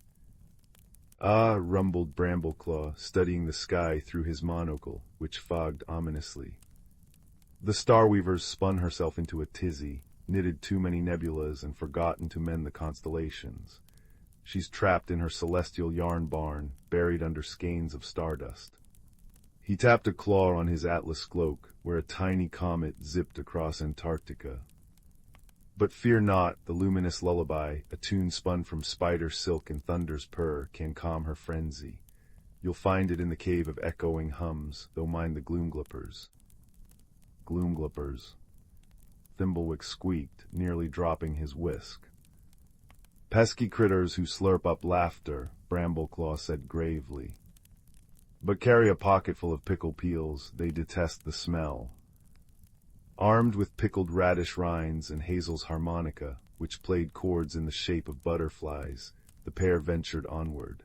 "Ah," rumbled Brambleclaw, studying the sky through his monocle, which fogged ominously. The Starweaver's spun herself into a tizzy, knitted too many nebulas and forgotten to mend the constellations. She's trapped in her celestial yarn barn, buried under skeins of stardust. He tapped a claw on his atlas cloak, where a tiny comet zipped across Antarctica. "But fear not, the luminous lullaby, a tune spun from spider silk and thunder's purr, can calm her frenzy. You'll find it in the cave of echoing hums, though mind the gloomglippers." Gloomglippers. Thimblewick squeaked, nearly dropping his whisk. "Pesky critters who slurp up laughter," Brambleclaw said gravely. "But carry a pocketful of pickle peels, they detest the smell." Armed with pickled radish rinds and Hazel's harmonica, which played chords in the shape of butterflies, the pair ventured onward.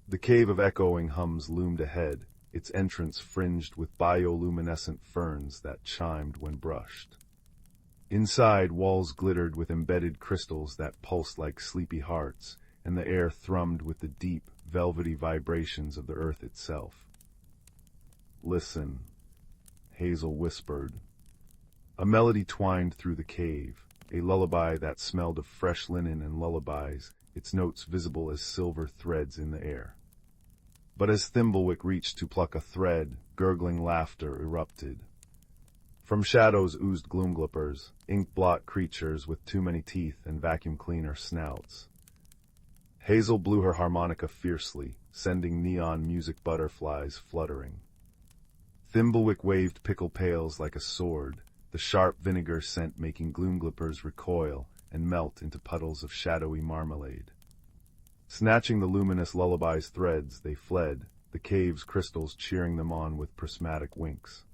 The cave of echoing hums loomed ahead, its entrance fringed with bioluminescent ferns that chimed when brushed. Inside, walls glittered with embedded crystals that pulsed like sleepy hearts, and the air thrummed with the deep, velvety vibrations of the earth itself. "Listen," Hazel whispered. A melody twined through the cave, a lullaby that smelled of fresh linen and lullabies, its notes visible as silver threads in the air. But as Thimblewick reached to pluck a thread, gurgling laughter erupted. From shadows oozed gloomglippers, ink-blot creatures with too many teeth and vacuum cleaner snouts. Hazel blew her harmonica fiercely, sending neon music butterflies fluttering. Thimblewick waved pickle pails like a sword, the sharp vinegar scent making gloomglippers recoil and melt into puddles of shadowy marmalade. Snatching the luminous lullaby's threads, they fled, the cave's crystals cheering them on with prismatic winks.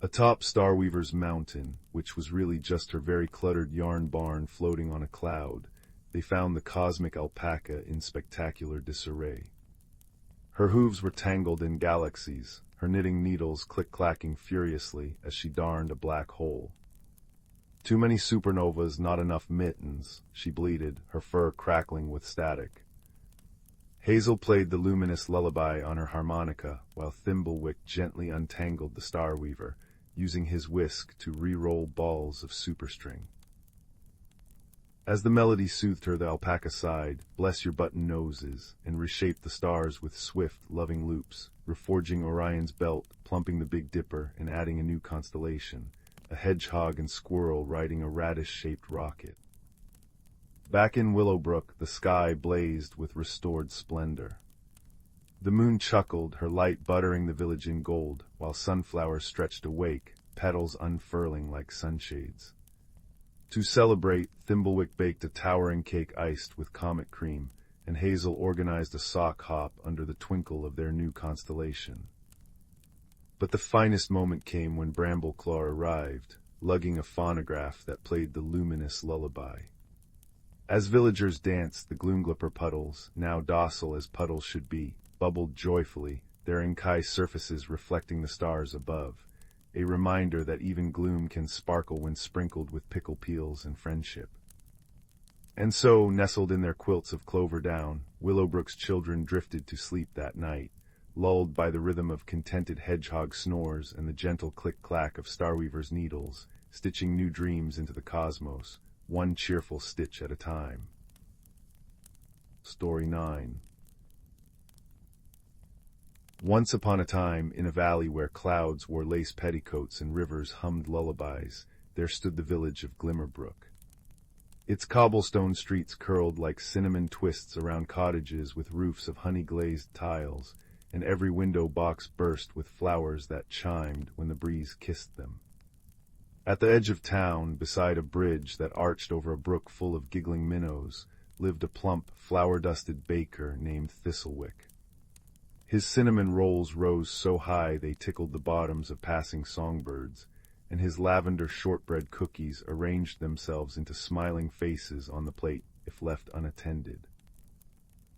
Atop Starweaver's mountain, which was really just her very cluttered yarn barn floating on a cloud, they found the cosmic alpaca in spectacular disarray. Her hooves were tangled in galaxies, her knitting needles click-clacking furiously as she darned a black hole. Too many supernovas, not enough mittens, she bleated, her fur crackling with static. Hazel played the luminous lullaby on her harmonica, while Thimblewick gently untangled the Starweaver, using his whisk to re-roll balls of superstring. As the melody soothed her, the alpaca sighed, "Bless your button noses," and reshaped the stars with swift, loving loops, reforging Orion's belt, plumping the Big Dipper, and adding a new constellation, a hedgehog and squirrel riding a radish-shaped rocket. Back in Willowbrook, the sky blazed with restored splendor. The moon chuckled, her light buttering the village in gold, while sunflowers stretched awake, petals unfurling like sunshades. To celebrate, Thimblewick baked a towering cake iced with comet cream, and Hazel organized a sock hop under the twinkle of their new constellation. But the finest moment came when Brambleclaw arrived, lugging a phonograph that played the luminous lullaby. As villagers danced, the gloomglipper puddles, now docile as puddles should be, bubbled joyfully, their inkai surfaces reflecting the stars above, a reminder that even gloom can sparkle when sprinkled with pickle peels and friendship. And so, nestled in their quilts of clover down, Willowbrook's children drifted to sleep that night, lulled by the rhythm of contented hedgehog snores and the gentle click-clack of Starweaver's needles, stitching new dreams into the cosmos, one cheerful stitch at a time. Story 9. Once upon a time, in a valley where clouds wore lace petticoats and rivers hummed lullabies, there stood the village of Glimmerbrook. Its cobblestone streets curled like cinnamon twists around cottages with roofs of honey-glazed tiles, and every window box burst with flowers that chimed when the breeze kissed them. At the edge of town, beside a bridge that arched over a brook full of giggling minnows, lived a plump, flower-dusted baker named Thistlewick. His cinnamon rolls rose so high they tickled the bottoms of passing songbirds, and his lavender shortbread cookies arranged themselves into smiling faces on the plate if left unattended.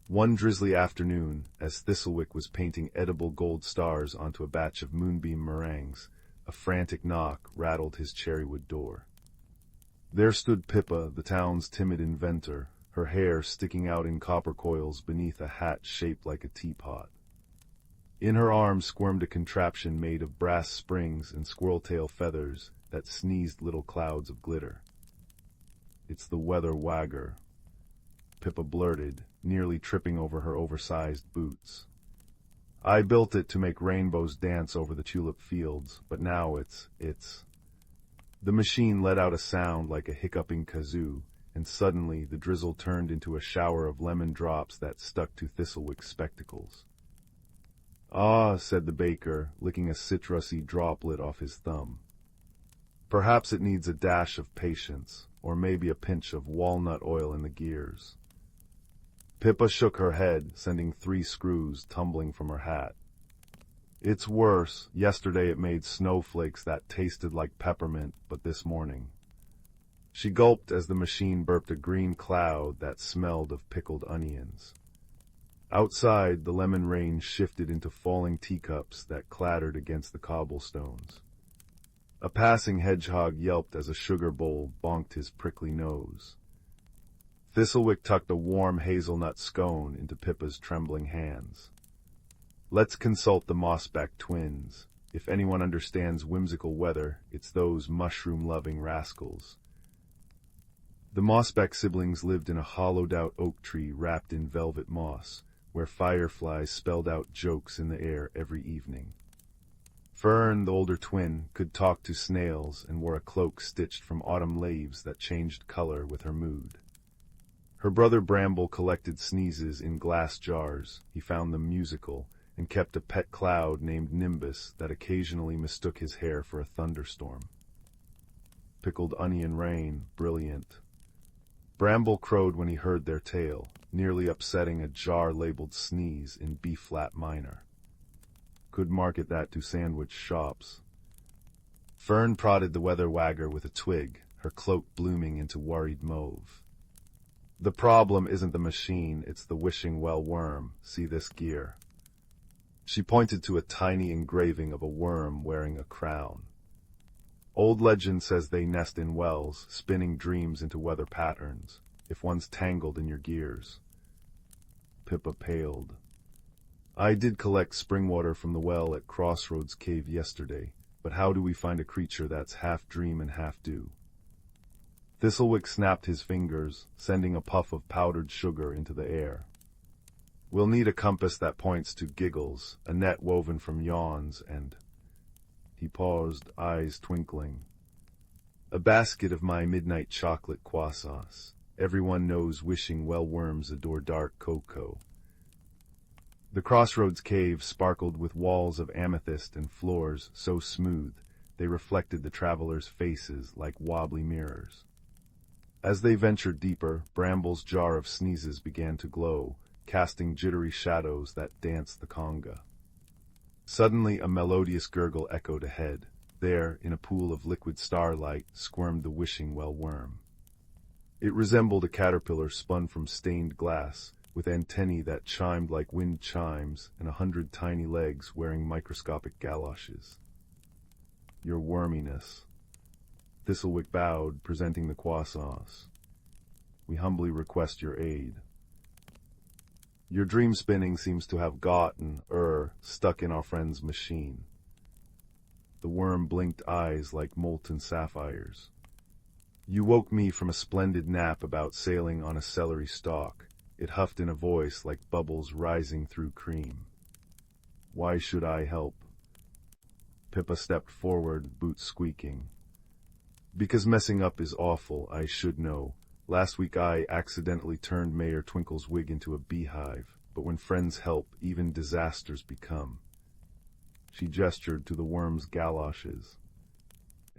One drizzly afternoon, as Thistlewick was painting edible gold stars onto a batch of moonbeam meringues, a frantic knock rattled his cherrywood door. There stood Pippa, the town's timid inventor, her hair sticking out in copper coils beneath a hat shaped like a teapot. In her arms squirmed a contraption made of brass springs and squirrel-tail feathers that sneezed little clouds of glitter. "It's the weather wagger," Pippa blurted, nearly tripping over her oversized boots. "I built it to make rainbows dance over the tulip fields, but now it's... The machine let out a sound like a hiccuping kazoo, and suddenly the drizzle turned into a shower of lemon drops that stuck to Thistlewick's spectacles. "Ah," said the baker, licking a citrusy droplet off his thumb. "Perhaps it needs a dash of patience, or maybe a pinch of walnut oil in the gears." Pippa shook her head, sending 3 screws tumbling from her hat. "It's worse. Yesterday it made snowflakes that tasted like peppermint, but this morning..." She gulped as the machine burped a green cloud that smelled of pickled onions. Outside, the lemon rain shifted into falling teacups that clattered against the cobblestones. A passing hedgehog yelped as a sugar bowl bonked his prickly nose. Thistlewick tucked a warm hazelnut scone into Pippa's trembling hands. "Let's consult the Mossback twins. If anyone understands whimsical weather, it's those mushroom-loving rascals." The Mossback siblings lived in a hollowed-out oak tree wrapped in velvet moss, where fireflies spelled out jokes in the air every evening. Fern, the older twin, could talk to snails and wore a cloak stitched from autumn leaves that changed color with her mood. Her brother Bramble collected sneezes in glass jars. He found them musical, and kept a pet cloud named Nimbus that occasionally mistook his hair for a thunderstorm. pickled onion rain, brilliant. Bramble crowed when he heard their tale, nearly upsetting a jar labeled sneeze in B-flat minor. Could market that to sandwich shops. Fern prodded the weather wagger with a twig, her cloak blooming into worried mauve. The problem isn't the machine, it's the wishing well worm. See this gear. She pointed to a tiny engraving of a worm wearing a crown. Old legend says they nest in wells, spinning dreams into weather patterns, if one's tangled in your gears. Pippa paled. I did collect spring water from the well at Crossroads Cave yesterday, but how do we find a creature that's half dream and half dew? Thistlewick snapped his fingers, sending a puff of powdered sugar into the air. We'll need a compass that points to giggles, a net woven from yawns, and... He paused, eyes twinkling. A basket of my midnight chocolate croissants. Everyone knows wishing well worms adore dark cocoa. The Crossroads Cave sparkled with walls of amethyst and floors so smooth they reflected the travelers' faces like wobbly mirrors. As they ventured deeper, Bramble's jar of sneezes began to glow, casting jittery shadows that danced the conga. Suddenly a melodious gurgle echoed ahead. There, in a pool of liquid starlight, squirmed the wishing well worm. It resembled a caterpillar spun from stained glass, with antennae that chimed like wind chimes and 100 tiny legs wearing microscopic galoshes. Your worminess. Thistlewick bowed, presenting the croissants. We humbly request your aid. Your dream spinning seems to have gotten, stuck in our friend's machine. The worm blinked eyes like molten sapphires. You woke me from a splendid nap about sailing on a celery stalk. It huffed in a voice like bubbles rising through cream. Why should I help? Pippa stepped forward, boots squeaking. Because messing up is awful, I should know. Last week I accidentally turned Mayor Twinkle's wig into a beehive, but when friends help, even disasters become. She gestured to the worm's galoshes.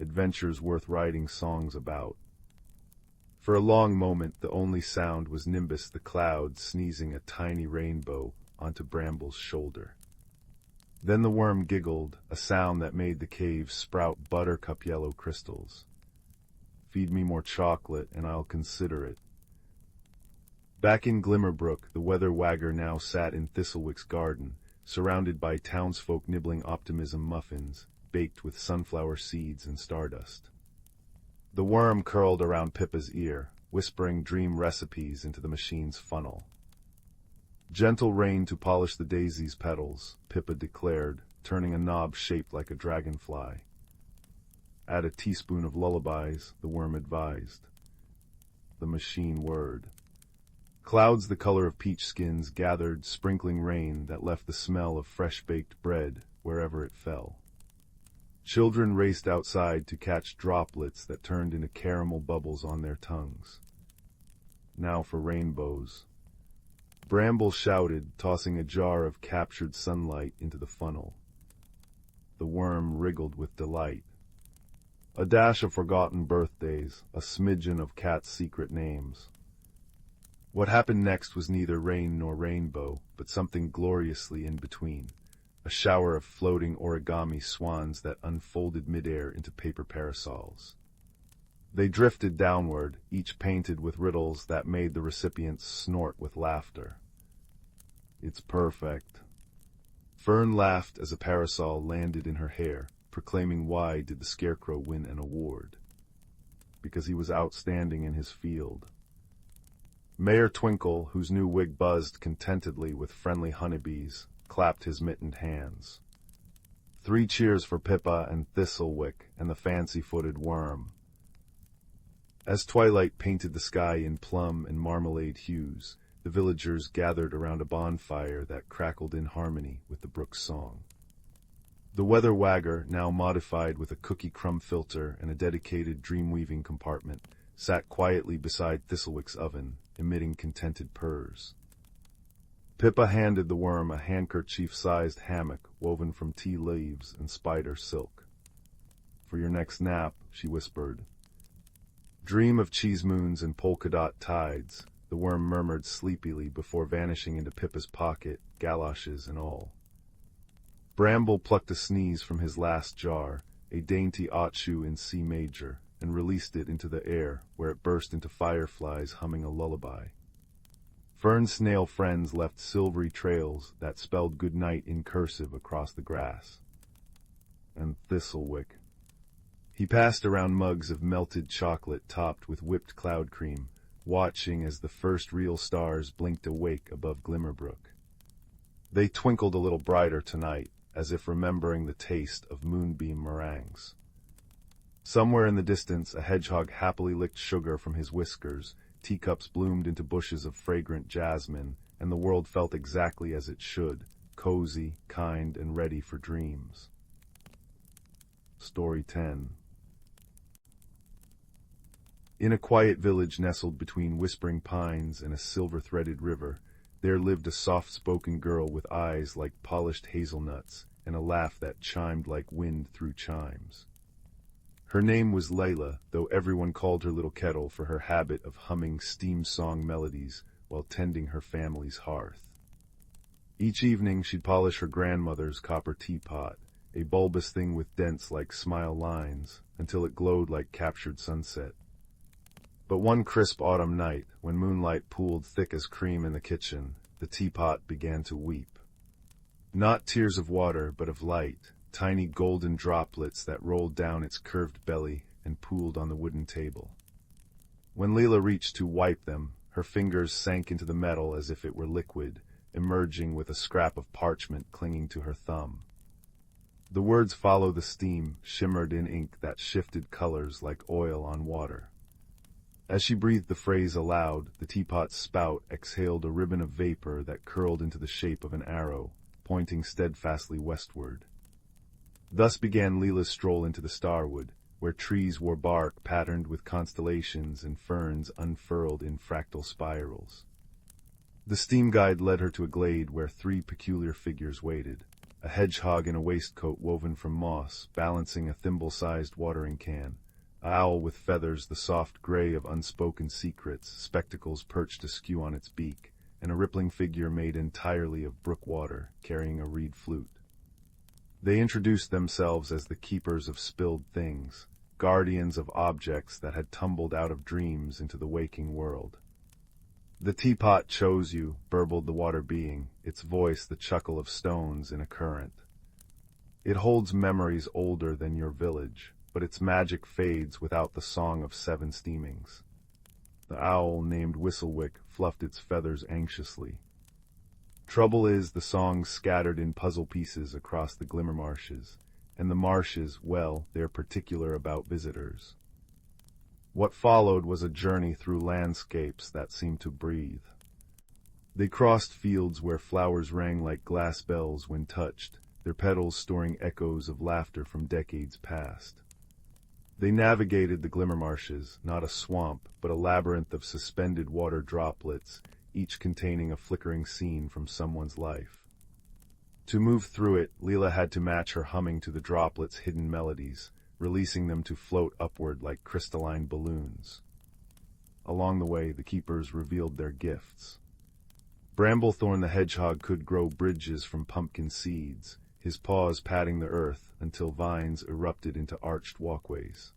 Adventures worth writing songs about. For a long moment, the only sound was Nimbus the cloud sneezing a tiny rainbow onto Bramble's shoulder. Then the worm giggled, a sound that made the cave sprout buttercup yellow crystals. Feed me more chocolate, and I'll consider it. Back in Glimmerbrook, the weather wagger now sat in Thistlewick's garden, surrounded by townsfolk nibbling optimism muffins, baked with sunflower seeds and stardust. The worm curled around Pippa's ear, whispering dream recipes into the machine's funnel. Gentle rain to polish the daisy's petals, Pippa declared, turning a knob shaped like a dragonfly. Add a teaspoon of lullabies, the worm advised. The machine whirred. Clouds the color of peach skins gathered, sprinkling rain that left the smell of fresh-baked bread wherever it fell. Children raced outside to catch droplets that turned into caramel bubbles on their tongues. Now for rainbows. Bramble shouted, tossing a jar of captured sunlight into the funnel. The worm wriggled with delight. A dash of forgotten birthdays, a smidgen of Cat's secret names. What happened next was neither rain nor rainbow, but something gloriously in between. A shower of floating origami swans that unfolded midair into paper parasols. They drifted downward, each painted with riddles that made the recipients snort with laughter. It's perfect. Fern laughed as a parasol landed in her hair, proclaiming why did the Scarecrow win an award. Because he was outstanding in his field. Mayor Twinkle, whose new wig buzzed contentedly with friendly honeybees, clapped his mittened hands. 3 cheers for Pippa and Thistlewick and the fancy-footed worm. As twilight painted the sky in plum and marmalade hues, the villagers gathered around a bonfire that crackled in harmony with the brook's song. The weather wagger, now modified with a cookie crumb filter and a dedicated dream-weaving compartment, sat quietly beside Thistlewick's oven, emitting contented purrs. Pippa handed the worm a handkerchief-sized hammock woven from tea leaves and spider silk. For your next nap, she whispered, Dream of cheese moons and polka-dot tides, the worm murmured sleepily before vanishing into Pippa's pocket, galoshes and all. Bramble plucked a sneeze from his last jar, a dainty otchu in C major, and released it into the air, where it burst into fireflies humming a lullaby. Fern's snail friends left silvery trails that spelled good night in cursive across the grass. And Thistlewick. He passed around mugs of melted chocolate topped with whipped cloud cream, watching as the first real stars blinked awake above Glimmerbrook. They twinkled a little brighter tonight, as if remembering the taste of moonbeam meringues. Somewhere in the distance, a hedgehog happily licked sugar from his whiskers, teacups bloomed into bushes of fragrant jasmine, and the world felt exactly as it should, cozy, kind, and ready for dreams. Story 10. In a quiet village nestled between whispering pines and a silver-threaded river, there lived a soft-spoken girl with eyes like polished hazelnuts and a laugh that chimed like wind through chimes. Her name was Lila, though everyone called her Little Kettle for her habit of humming steam song melodies while tending her family's hearth. Each evening she'd polish her grandmother's copper teapot, a bulbous thing with dents like smile lines, until it glowed like captured sunset. But one crisp autumn night, when moonlight pooled thick as cream in the kitchen, the teapot began to weep. Not tears of water, but of light, tiny golden droplets that rolled down its curved belly and pooled on the wooden table. When Lila reached to wipe them, her fingers sank into the metal as if it were liquid, emerging with a scrap of parchment clinging to her thumb. The words "follow the steam" shimmered in ink that shifted colors like oil on water. As she breathed the phrase aloud, the teapot's spout exhaled a ribbon of vapor that curled into the shape of an arrow, pointing steadfastly westward. Thus began Lila's stroll into the starwood, where trees wore bark patterned with constellations and ferns unfurled in fractal spirals. The steam guide led her to a glade where three peculiar figures waited: a hedgehog in a waistcoat woven from moss, balancing a thimble-sized watering can, an owl with feathers the soft gray of unspoken secrets, spectacles perched askew on its beak, and a rippling figure made entirely of brook water, carrying a reed flute. They introduced themselves as the keepers of spilled things, guardians of objects that had tumbled out of dreams into the waking world. "The teapot chose you," burbled the water being, its voice the chuckle of stones in a current. "It holds memories older than your village, but its magic fades without the song of seven steamings." The owl, named Whistlewick, fluffed its feathers anxiously. "Trouble is, the song's scattered in puzzle pieces across the glimmer marshes, and the marshes, well, they're particular about visitors." What followed was a journey through landscapes that seemed to breathe. They crossed fields where flowers rang like glass bells when touched, their petals storing echoes of laughter from decades past. They navigated the glimmer marshes, not a swamp, but a labyrinth of suspended water droplets, each containing a flickering scene from someone's life. To move through it, Lila had to match her humming to the droplets' hidden melodies, releasing them to float upward like crystalline balloons. Along the way, the keepers revealed their gifts. Bramblethorn the hedgehog could grow bridges from pumpkin seeds, his paws patting the earth until vines erupted into arched walkways.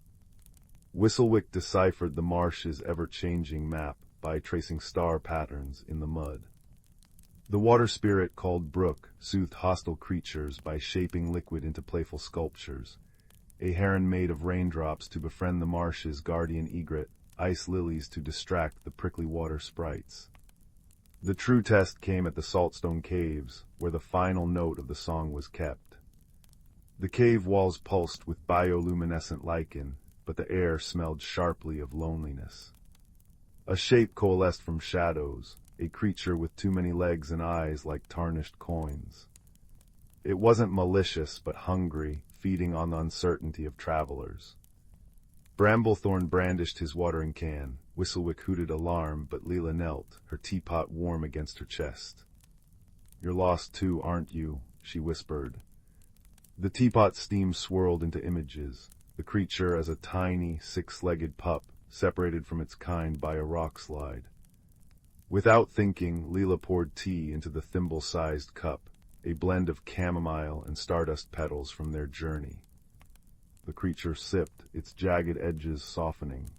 Whistlewick deciphered the marsh's ever-changing map by tracing star patterns in the mud. The water spirit called Brook soothed hostile creatures by shaping liquid into playful sculptures. A heron made of raindrops to befriend the marsh's guardian egret, ice lilies to distract the prickly water sprites. The true test came at the Saltstone Caves, where the final note of the song was kept. The cave walls pulsed with bioluminescent lichen, but the air smelled sharply of loneliness. A shape coalesced from shadows, a creature with too many legs and eyes like tarnished coins. It wasn't malicious but hungry, feeding on the uncertainty of travelers. Bramblethorn brandished his watering can, Whistlewick hooted alarm, but Lila knelt, her teapot warm against her chest. "You're lost too, aren't you?" she whispered. The teapot steam swirled into images, the creature as a tiny, six-legged pup, separated from its kind by a rock slide. Without thinking, Lila poured tea into the thimble-sized cup, a blend of chamomile and stardust petals from their journey. The creature sipped, its jagged edges softening.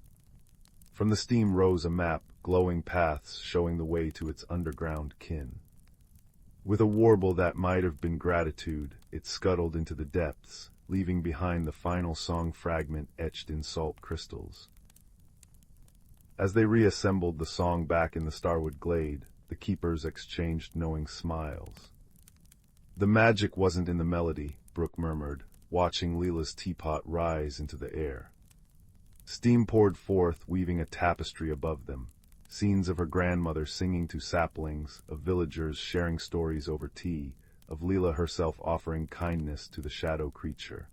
From the steam rose a map, glowing paths showing the way to its underground kin. With a warble that might have been gratitude, it scuttled into the depths, leaving behind the final song fragment etched in salt crystals. As they reassembled the song back in the starwood glade, the keepers exchanged knowing smiles. The magic wasn't in the melody, Brooke murmured, watching Lila's teapot rise into the air. Steam poured forth, weaving a tapestry above them. Scenes of her grandmother singing to saplings, of villagers sharing stories over tea, of Lila herself offering kindness to the shadow creature.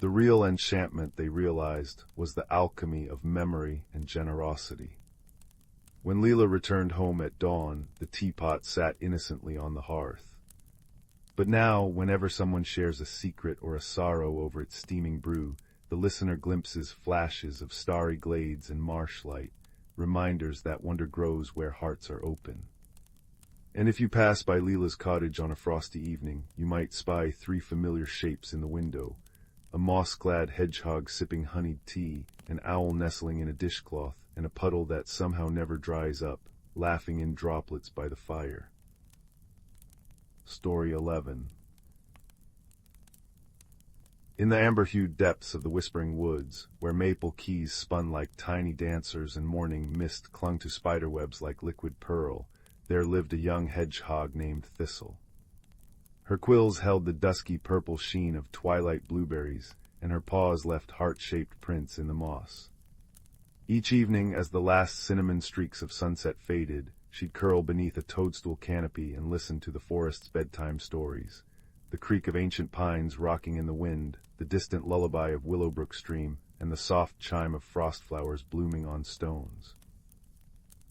The real enchantment, they realized, was the alchemy of memory and generosity. When Lila returned home at dawn, the teapot sat innocently on the hearth. But now, whenever someone shares a secret or a sorrow over its steaming brew, the listener glimpses flashes of starry glades and marshlight, reminders that wonder grows where hearts are open. And if you pass by Lila's cottage on a frosty evening, you might spy 3 familiar shapes in the window: a moss-clad hedgehog sipping honeyed tea, an owl nestling in a dishcloth, and a puddle that somehow never dries up, laughing in droplets by the fire. Story 11. In the amber-hued depths of the whispering woods, where maple keys spun like tiny dancers and morning mist clung to spiderwebs like liquid pearl, there lived a young hedgehog named Thistle. Her quills held the dusky purple sheen of twilight blueberries, and her paws left heart-shaped prints in the moss. Each evening, as the last cinnamon streaks of sunset faded, she'd curl beneath a toadstool canopy and listen to the forest's bedtime stories, the creak of ancient pines rocking in the wind, the distant lullaby of Willowbrook Stream, and the soft chime of frost flowers blooming on stones.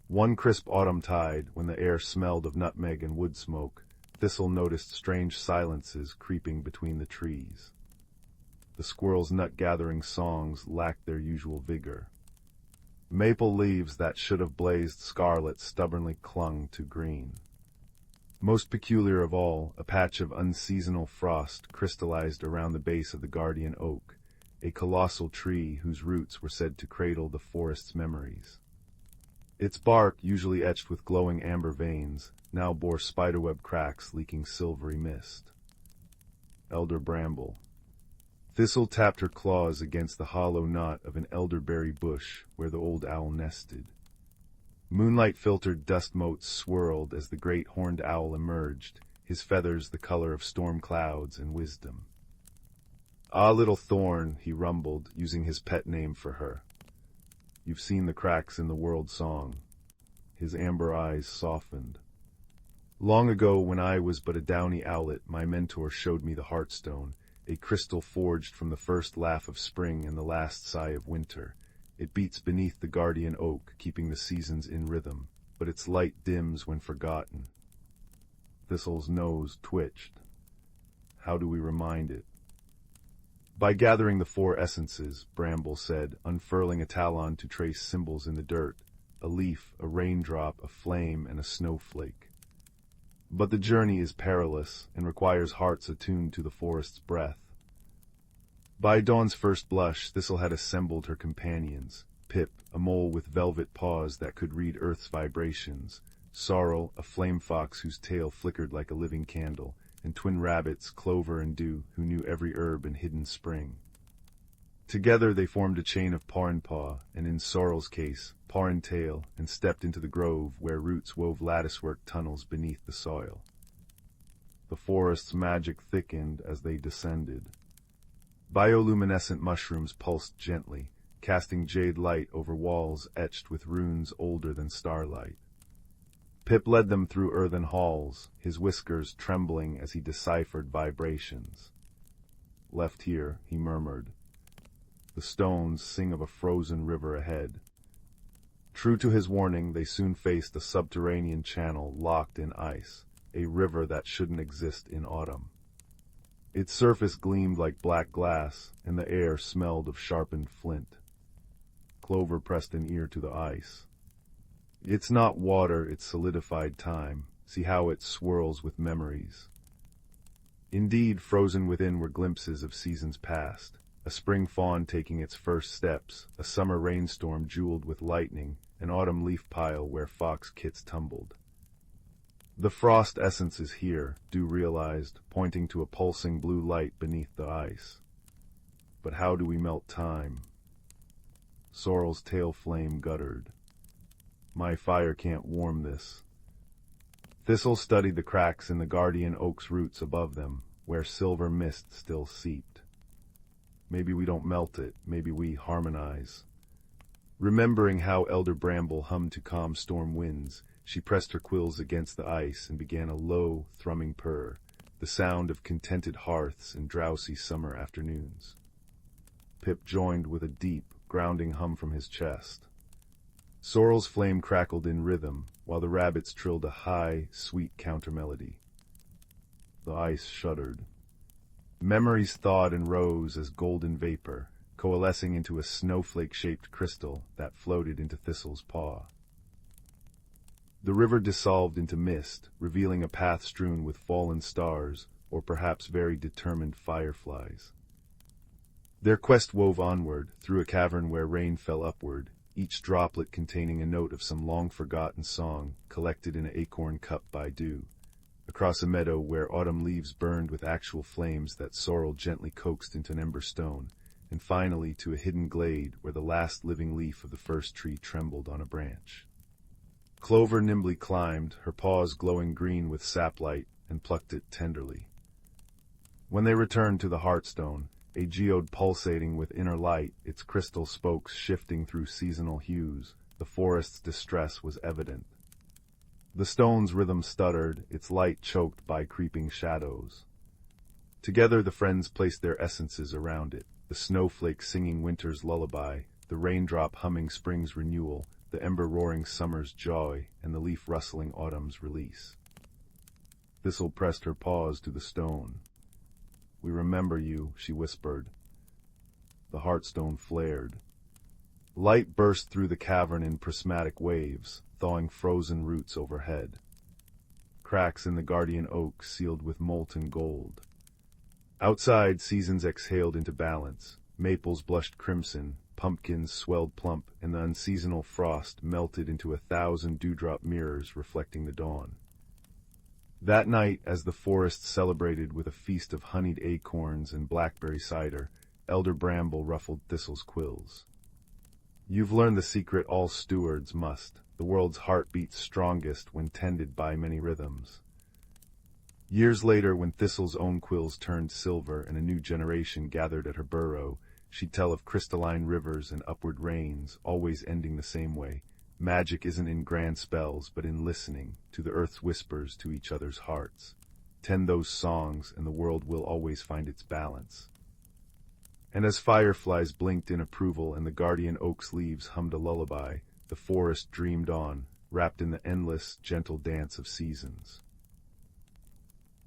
One crisp autumn tide, when the air smelled of nutmeg and wood smoke, Thistle noticed strange silences creeping between the trees. The squirrels' nut-gathering songs lacked their usual vigor. Maple leaves that should have blazed scarlet stubbornly clung to green. Most peculiar of all, a patch of unseasonal frost crystallized around the base of the guardian oak, a colossal tree whose roots were said to cradle the forest's memories. Its bark, usually etched with glowing amber veins, now bore spiderweb cracks leaking silvery mist. Elder bramble. Thistle tapped her claws against the hollow knot of an elderberry bush where the old owl nested. Moonlight-filtered dust motes swirled as the great horned owl emerged, his feathers the color of storm clouds and wisdom. "Ah, little thorn," he rumbled, using his pet name for her. "You've seen the cracks in the world song." His amber eyes softened. "Long ago, when I was but a downy owlet, my mentor showed me the heartstone, a crystal forged from the first laugh of spring and the last sigh of winter. It beats beneath the guardian oak, keeping the seasons in rhythm, but its light dims when forgotten." Thistle's nose twitched. "How do we remind it?" "By gathering the 4 essences," Bramble said, unfurling a talon to trace symbols in the dirt: a leaf, a raindrop, a flame, and a snowflake. But the journey is perilous, and requires hearts attuned to the forest's breath. By dawn's first blush, Thistle had assembled her companions: Pip, a mole with velvet paws that could read Earth's vibrations; Sorrel, a flame fox whose tail flickered like a living candle; and twin rabbits, Clover and Dew, who knew every herb and hidden spring. Together they formed a chain of paw and paw, and in Sorrel's case, paw and tail, and stepped into the grove where roots wove latticework tunnels beneath the soil. The forest's magic thickened as they descended. Bioluminescent mushrooms pulsed gently, casting jade light over walls etched with runes older than starlight. Pip led them through earthen halls, his whiskers trembling as he deciphered vibrations. "Left here," he murmured. "The stones sing of a frozen river ahead." True to his warning, they soon faced a subterranean channel locked in ice, a river that shouldn't exist in autumn. Its surface gleamed like black glass, and the air smelled of sharpened flint. Clover pressed an ear to the ice. It's not water, it's solidified time. See how it swirls with memories. Indeed, frozen within were glimpses of seasons past. A spring fawn taking its first steps, a summer rainstorm jeweled with lightning, an autumn leaf pile where fox kits tumbled. The frost essence is here, Dew realized, pointing to a pulsing blue light beneath the ice. But how do we melt time? Sorrel's tail flame guttered. My fire can't warm this. Thistle studied the cracks in the guardian oak's roots above them, where silver mist still seeped. Maybe we don't melt it, maybe we harmonize. Remembering how Elder Bramble hummed to calm storm winds, she pressed her quills against the ice and began a low, thrumming purr, the sound of contented hearths and drowsy summer afternoons. Pip joined with a deep, grounding hum from his chest. Sorrel's flame crackled in rhythm, while the rabbits trilled a high, sweet countermelody. The ice shuddered. Memories thawed and rose as golden vapor, coalescing into a snowflake-shaped crystal that floated into Thistle's paw. The river dissolved into mist, revealing a path strewn with fallen stars, or perhaps very determined fireflies. Their quest wove onward, through a cavern where rain fell upward, each droplet containing a note of some long-forgotten song, collected in an acorn cup by dew. Across a meadow where autumn leaves burned with actual flames that Sorrel gently coaxed into an ember stone, and finally to a hidden glade where the last living leaf of the first tree trembled on a branch. Clover nimbly climbed, her paws glowing green with saplight, and plucked it tenderly. When they returned to the Heartstone, a geode pulsating with inner light, its crystal spokes shifting through seasonal hues, the forest's distress was evident. The stone's rhythm stuttered, its light choked by creeping shadows. Together the friends placed their essences around it, the snowflake singing winter's lullaby, the raindrop humming spring's renewal, the ember roaring summer's joy, and the leaf rustling autumn's release. Thistle pressed her paws to the stone. We remember you, she whispered. The Heartstone flared. Light burst through the cavern in prismatic waves, thawing frozen roots overhead. Cracks in the guardian oak sealed with molten gold. Outside, seasons exhaled into balance. Maples blushed crimson, pumpkins swelled plump, and the unseasonal frost melted into 1,000 dewdrop mirrors reflecting the dawn. That night, as the forest celebrated with a feast of honeyed acorns and blackberry cider, Elder Bramble ruffled Thistle's quills. You've learned the secret all stewards must. The world's heart beats strongest when tended by many rhythms. Years later, when Thistle's own quills turned silver and a new generation gathered at her burrow, she'd tell of crystalline rivers and upward rains, always ending the same way. Magic isn't in grand spells, but in listening to the earth's whispers to each other's hearts. Tend those songs, and the world will always find its balance. And as fireflies blinked in approval and the guardian oak's leaves hummed a lullaby, the forest dreamed on, wrapped in the endless, gentle dance of seasons.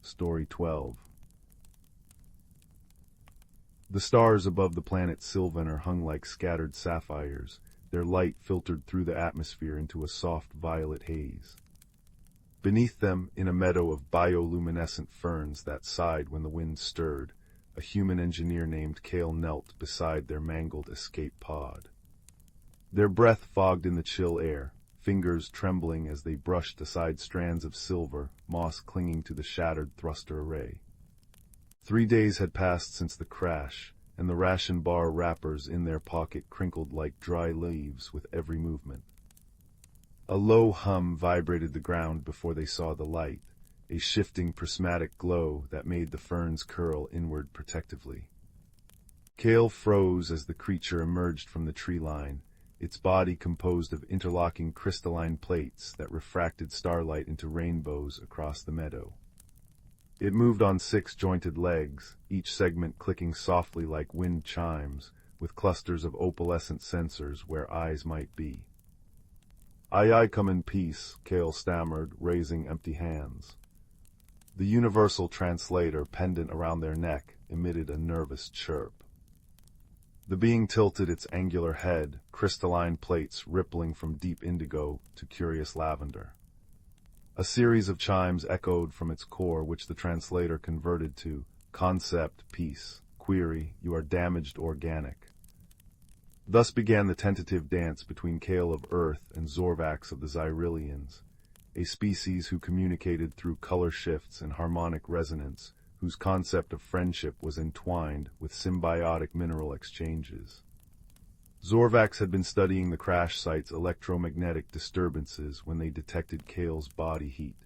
Story 12. The stars above the planet Sylvanor hung like scattered sapphires, their light filtered through the atmosphere into a soft violet haze. Beneath them, in a meadow of bioluminescent ferns that sighed when the wind stirred, a human engineer named Kale knelt beside their mangled escape pod. Their breath fogged in the chill air, fingers trembling as they brushed aside strands of silver, moss clinging to the shattered thruster array. 3 days had passed since the crash, and the ration bar wrappers in their pocket crinkled like dry leaves with every movement. A low hum vibrated the ground before they saw the light, a shifting prismatic glow that made the ferns curl inward protectively. Kale froze as the creature emerged from the tree line, its body composed of interlocking crystalline plates that refracted starlight into rainbows across the meadow. It moved on 6 jointed legs, each segment clicking softly like wind chimes, with clusters of opalescent sensors where eyes might be. I come in peace, Kale stammered, raising empty hands. The universal translator pendant around their neck emitted a nervous chirp. The being tilted its angular head, crystalline plates rippling from deep indigo to curious lavender. A series of chimes echoed from its core, which the translator converted to concept, peace, query, you are damaged organic. Thus began the tentative dance between Kale of Earth and Zorvax of the Xyrillians, a species who communicated through color shifts and harmonic resonance, whose concept of friendship was entwined with symbiotic mineral exchanges. Zorvax had been studying the crash site's electromagnetic disturbances when they detected Kale's body heat.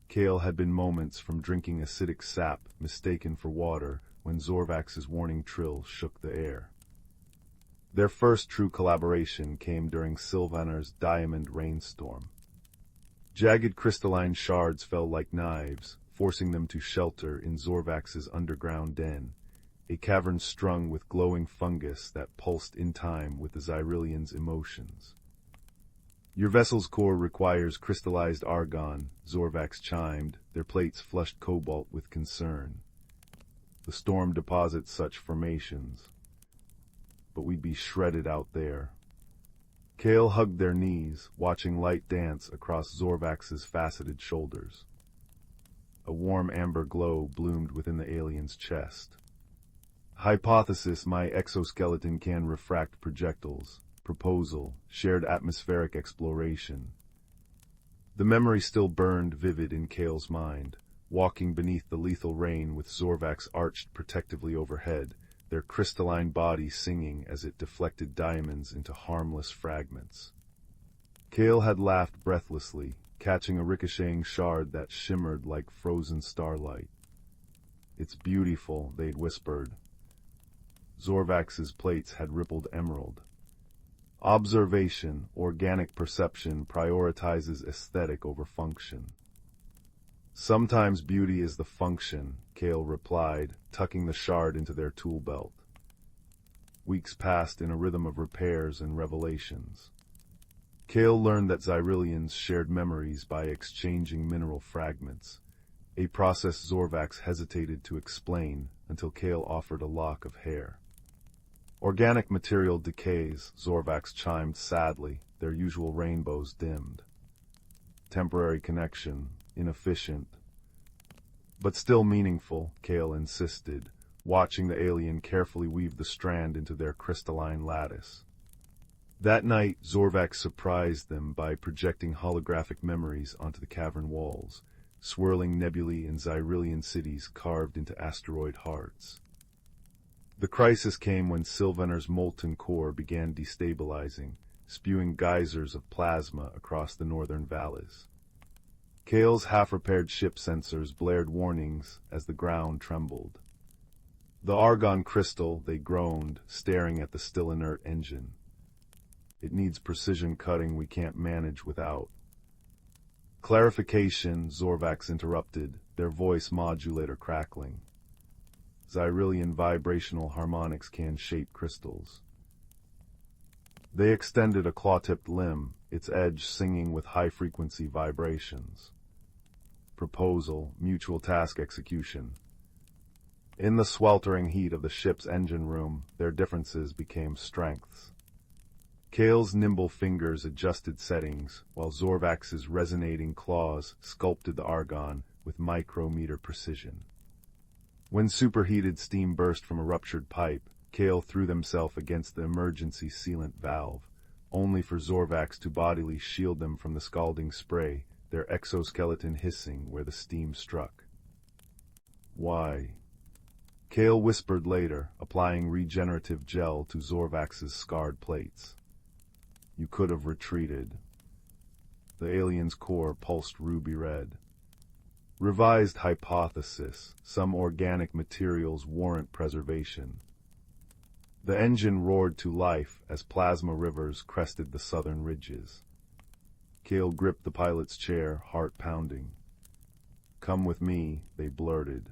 Kale had been moments from drinking acidic sap mistaken for water when Zorvax's warning trill shook the air. Their first true collaboration came during Sylvanor's diamond rainstorm. Jagged crystalline shards fell like knives, forcing them to shelter in Zorvax's underground den, a cavern strung with glowing fungus that pulsed in time with the Xyrillians' emotions. Your vessel's core requires crystallized argon, Zorvax chimed, their plates flushed cobalt with concern. The storm deposits such formations, but we'd be shredded out there. Kale hugged their knees, watching light dance across Zorvax's faceted shoulders. A warm amber glow bloomed within the alien's chest. Hypothesis: my exoskeleton can refract projectiles. Proposal: shared atmospheric exploration. The memory still burned vivid in Kale's mind, walking beneath the lethal rain with Zorvax arched protectively overhead, their crystalline body singing as it deflected diamonds into harmless fragments. Kale had laughed breathlessly, catching a ricocheting shard that shimmered like frozen starlight. It's beautiful, they'd whispered. Zorvax's plates had rippled emerald. Observation, organic perception, prioritizes aesthetic over function. Sometimes beauty is the function, Kale replied, tucking the shard into their tool belt. Weeks passed in a rhythm of repairs and revelations. Kale learned that Xyrillians shared memories by exchanging mineral fragments, a process Zorvax hesitated to explain until Kale offered a lock of hair. Organic material decays, Zorvax chimed sadly, their usual rainbows dimmed. Temporary connection, inefficient, but still meaningful, Kale insisted, watching the alien carefully weave the strand into their crystalline lattice. That night, Zorvax surprised them by projecting holographic memories onto the cavern walls, swirling nebulae in Xyrillian cities carved into asteroid hearts. The crisis came when Sylvanor's molten core began destabilizing, spewing geysers of plasma across the northern valleys. Kale's half-repaired ship sensors blared warnings as the ground trembled. The argon crystal, they groaned, staring at the still inert engine. It needs precision cutting we can't manage without. Clarification, Zorvax interrupted, their voice modulator crackling. Xyrillian vibrational harmonics can shape crystals. They extended a claw-tipped limb, its edge singing with high-frequency vibrations. Proposal: mutual task execution. In the sweltering heat of the ship's engine room, their differences became strengths. Kale's nimble fingers adjusted settings, while Zorvax's resonating claws sculpted the argon with micrometer precision. When superheated steam burst from a ruptured pipe, Kale threw himself against the emergency sealant valve, only for Zorvax to bodily shield them from the scalding spray, their exoskeleton hissing where the steam struck. Why? Kale whispered later, applying regenerative gel to Zorvax's scarred plates. You could have retreated. The alien's core pulsed ruby red. Revised hypothesis: some organic materials warrant preservation. The engine roared to life as plasma rivers crested the southern ridges. Kale gripped the pilot's chair, heart pounding. Come with me, they blurted.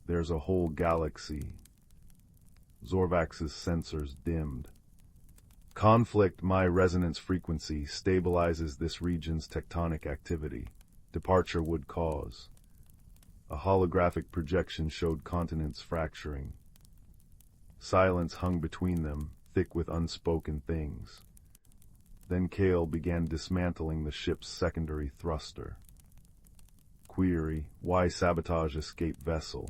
There's a whole galaxy. Zorvax's sensors dimmed. Conflict: my resonance frequency stabilizes this region's tectonic activity. Departure would cause. A holographic projection showed continents fracturing. Silence hung between them, thick with unspoken things. Then Kale began dismantling the ship's secondary thruster. Query, why sabotage escape vessel?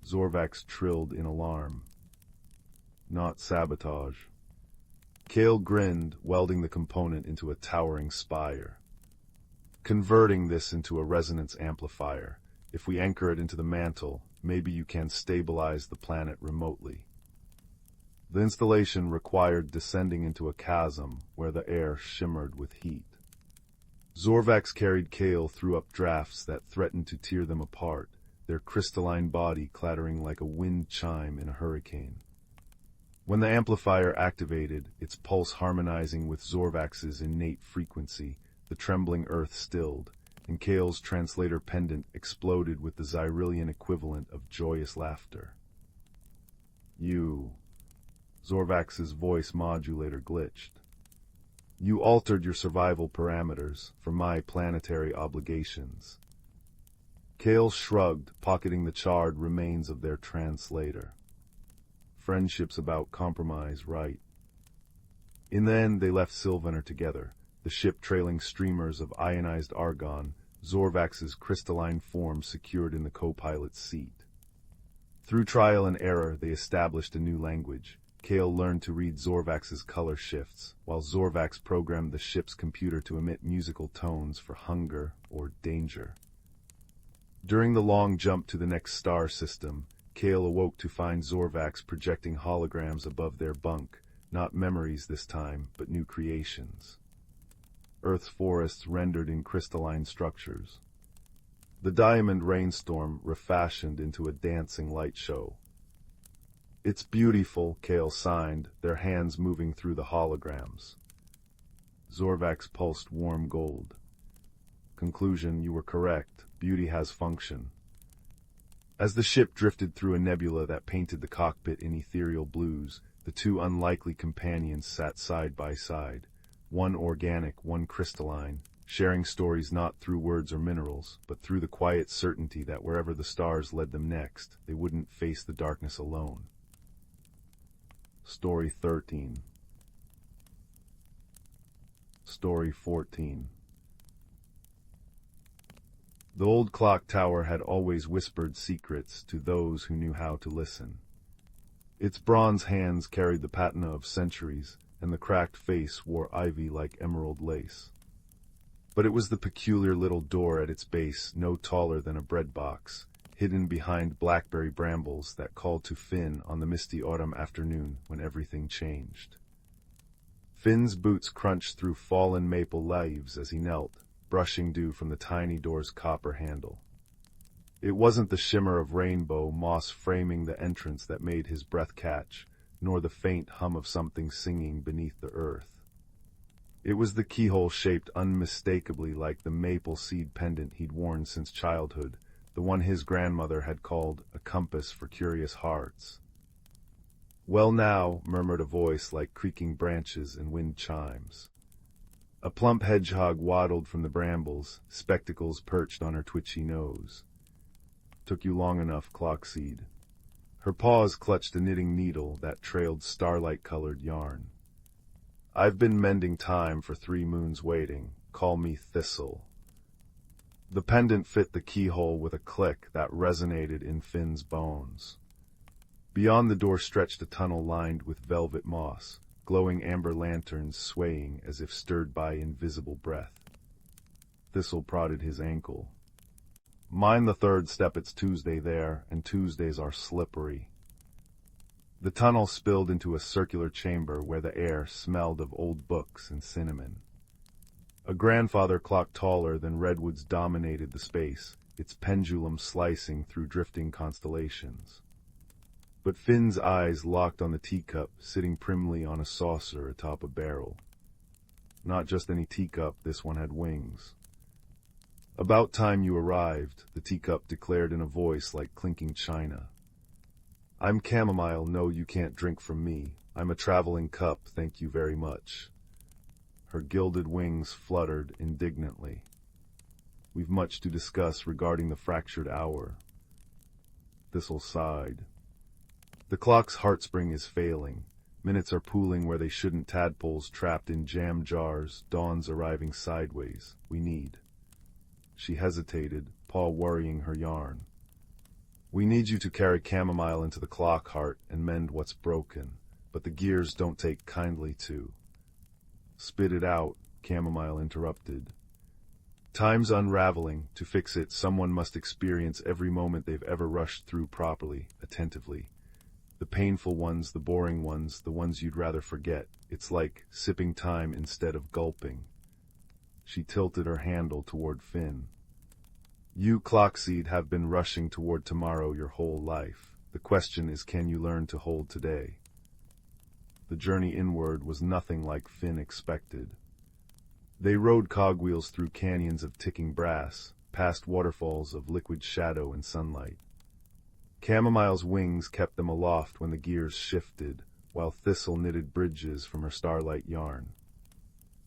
Zorvax trilled in alarm. Not sabotage. Kale grinned, welding the component into a towering spire. Converting this into a resonance amplifier. If we anchor it into the mantle, maybe you can stabilize the planet remotely. The installation required descending into a chasm where the air shimmered with heat. Zorvax carried Kale through updrafts that threatened to tear them apart, their crystalline body clattering like a wind chime in a hurricane. When the amplifier activated, its pulse harmonizing with Zorvax's innate frequency, the trembling earth stilled, and Kale's translator pendant exploded with the Zyrillian equivalent of joyous laughter. You... Zorvax's voice modulator glitched. You altered your survival parameters for my planetary obligations. Kale shrugged, pocketing the charred remains of their translator. Friendship's about compromise, right? In the end, they left Sylvanor together, the ship trailing streamers of ionized argon, Zorvax's crystalline form secured in the co-pilot's seat. Through trial and error, they established a new language. Kale learned to read Zorvax's color shifts, while Zorvax programmed the ship's computer to emit musical tones for hunger or danger. During the long jump to the next star system, Kale awoke to find Zorvax projecting holograms above their bunk, not memories this time, but new creations. Earth's forests rendered in crystalline structures. The diamond rainstorm refashioned into a dancing light show. It's beautiful, Kale signed, their hands moving through the holograms. Zorvax pulsed warm gold. Conclusion, you were correct. Beauty has function. As the ship drifted through a nebula that painted the cockpit in ethereal blues, the two unlikely companions sat side by side, one organic, one crystalline, sharing stories not through words or minerals, but through the quiet certainty that wherever the stars led them next, they wouldn't face the darkness alone. Story 13. Story 14. The old clock tower had always whispered secrets to those who knew how to listen. Its bronze hands carried the patina of centuries, and the cracked face wore ivy like emerald lace. But it was the peculiar little door at its base, no taller than a bread box, hidden behind blackberry brambles that called to Finn on the misty autumn afternoon when everything changed. Finn's boots crunched through fallen maple leaves as he knelt, brushing dew from the tiny door's copper handle. It wasn't the shimmer of rainbow moss framing the entrance that made his breath catch, nor the faint hum of something singing beneath the earth. It was the keyhole shaped unmistakably like the maple seed pendant he'd worn since childhood, the one his grandmother had called a compass for curious hearts. Well now, murmured a voice like creaking branches and wind chimes. A plump hedgehog waddled from the brambles, spectacles perched on her twitchy nose. Took you long enough, Clockseed. Her paws clutched a knitting needle that trailed starlight-colored yarn. I've been mending time for 3 moons waiting. Call me Thistle. The pendant fit the keyhole with a click that resonated in Finn's bones. Beyond the door stretched a tunnel lined with velvet moss, glowing amber lanterns swaying as if stirred by invisible breath. Thistle prodded his ankle. Mind the 3rd step, it's Tuesday there, and Tuesdays are slippery. The tunnel spilled into a circular chamber where the air smelled of old books and cinnamon. A grandfather clock taller than redwoods dominated the space, its pendulum slicing through drifting constellations. But Finn's eyes locked on the teacup sitting primly on a saucer atop a barrel. Not just any teacup, this one had wings. About time you arrived, the teacup declared in a voice like clinking china. I'm chamomile, no, you can't drink from me. I'm a traveling cup, thank you very much. Her gilded wings fluttered indignantly. We've much to discuss regarding the fractured hour. Thistle sighed. The clock's heartspring is failing. Minutes are pooling where they shouldn't, tadpoles trapped in jam jars, dawn's arriving sideways. We need. She hesitated, paw worrying her yarn. We need you to carry chamomile into the clock heart and mend what's broken, but the gears don't take kindly to. Spit it out, chamomile interrupted. Time's unraveling. To fix it, someone must experience every moment they've ever rushed through properly, attentively. The painful ones, the boring ones, the ones you'd rather forget. It's like sipping time instead of gulping. She tilted her handle toward Finn. You, Clockseed, have been rushing toward tomorrow your whole life. The question is, can you learn to hold today? The journey inward was nothing like Finn expected. They rode cogwheels through canyons of ticking brass, past waterfalls of liquid shadow and sunlight. Chamomile's wings kept them aloft when the gears shifted, while Thistle knitted bridges from her starlight yarn.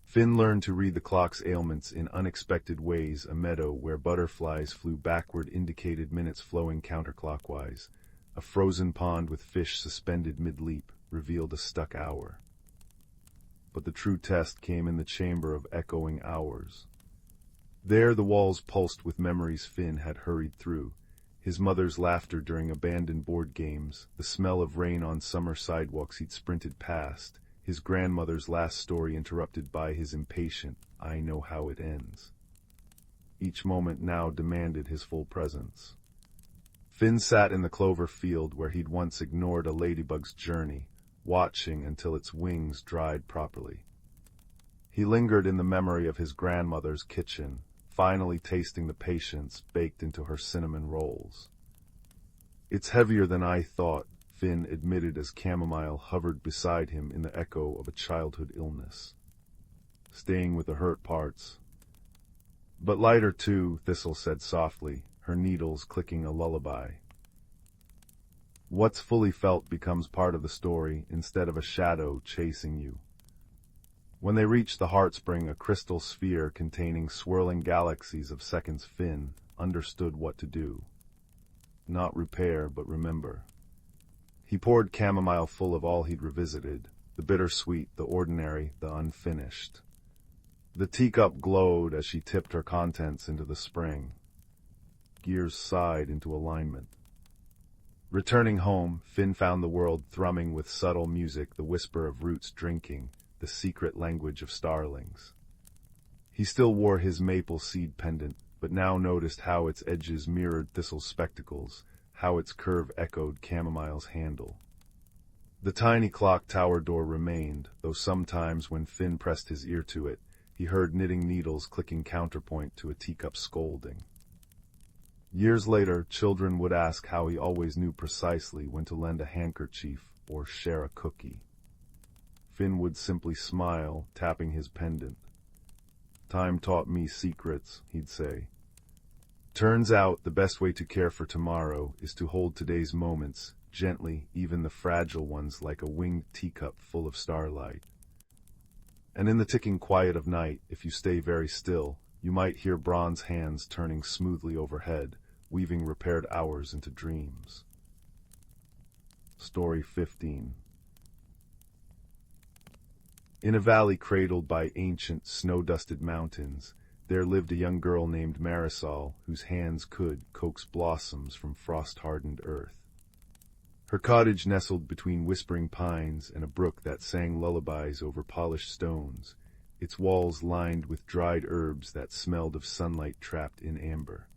Finn learned to read the clock's ailments in unexpected ways. A meadow where butterflies flew backward indicated minutes flowing counterclockwise. A frozen pond with fish suspended mid-leap revealed a stuck hour. But the true test came in the chamber of echoing hours. There the walls pulsed with memories Finn had hurried through. His mother's laughter during abandoned board games, the smell of rain on summer sidewalks he'd sprinted past, his grandmother's last story interrupted by his impatient, "I know how it ends." Each moment now demanded his full presence. Finn sat in the clover field where he'd once ignored a ladybug's journey, watching until its wings dried properly. He lingered in the memory of his grandmother's kitchen, finally tasting the patience baked into her cinnamon rolls. "It's heavier than I thought," Finn admitted as chamomile hovered beside him in the echo of a childhood illness. "Staying with the hurt parts." "But lighter too," Thistle said softly, her needles clicking a lullaby. What's fully felt becomes part of the story instead of a shadow chasing you. When they reached the heartspring, a crystal sphere containing swirling galaxies of seconds, Finn understood what to do. Not repair, but remember. He poured chamomile full of all he'd revisited, the bittersweet, the ordinary, the unfinished. The teacup glowed as she tipped her contents into the spring. Gears sighed into alignment. Returning home, Finn found the world thrumming with subtle music, the whisper of roots drinking, the secret language of starlings. He still wore his maple seed pendant, but now noticed how its edges mirrored Thistle's spectacles, how its curve echoed chamomile's handle. The tiny clock tower door remained, though sometimes when Finn pressed his ear to it, he heard knitting needles clicking counterpoint to a teacup scolding. Years later, children would ask how he always knew precisely when to lend a handkerchief or share a cookie. Finn would simply smile, tapping his pendant. "Time taught me secrets," he'd say. "Turns out the best way to care for tomorrow is to hold today's moments, gently, even the fragile ones, like a winged teacup full of starlight. And in the ticking quiet of night, if you stay very still, you might hear bronze hands turning smoothly overhead, weaving repaired hours into dreams." Story 15. In a valley cradled by ancient, snow-dusted mountains, there lived a young girl named Marisol, whose hands could coax blossoms from frost-hardened earth. Her cottage nestled between whispering pines and a brook that sang lullabies over polished stones, its walls lined with dried herbs that smelled of sunlight trapped in amber.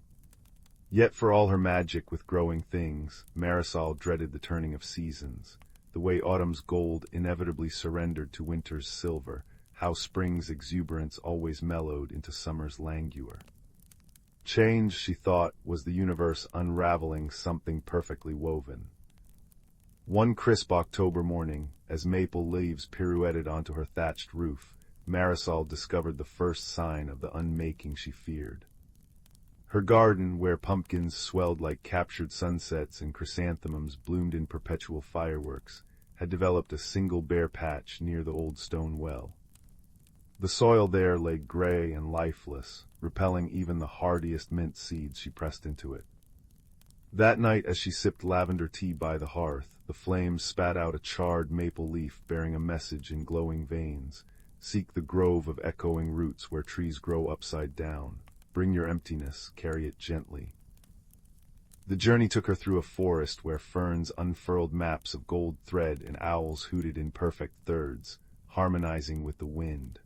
Yet for all her magic with growing things, Marisol dreaded the turning of seasons, the way autumn's gold inevitably surrendered to winter's silver, how spring's exuberance always mellowed into summer's languor. Change, she thought, was the universe unraveling something perfectly woven. One crisp October morning, as maple leaves pirouetted onto her thatched roof, Marisol discovered the first sign of the unmaking she feared. Her garden, where pumpkins swelled like captured sunsets and chrysanthemums bloomed in perpetual fireworks, had developed a single bare patch near the old stone well. The soil there lay gray and lifeless, repelling even the hardiest mint seeds she pressed into it. That night, as she sipped lavender tea by the hearth, the flames spat out a charred maple leaf bearing a message in glowing veins. Seek the grove of echoing roots where trees grow upside down. Bring your emptiness, carry it gently. The journey took her through a forest where ferns unfurled maps of gold thread and owls hooted in perfect thirds, harmonizing with the wind.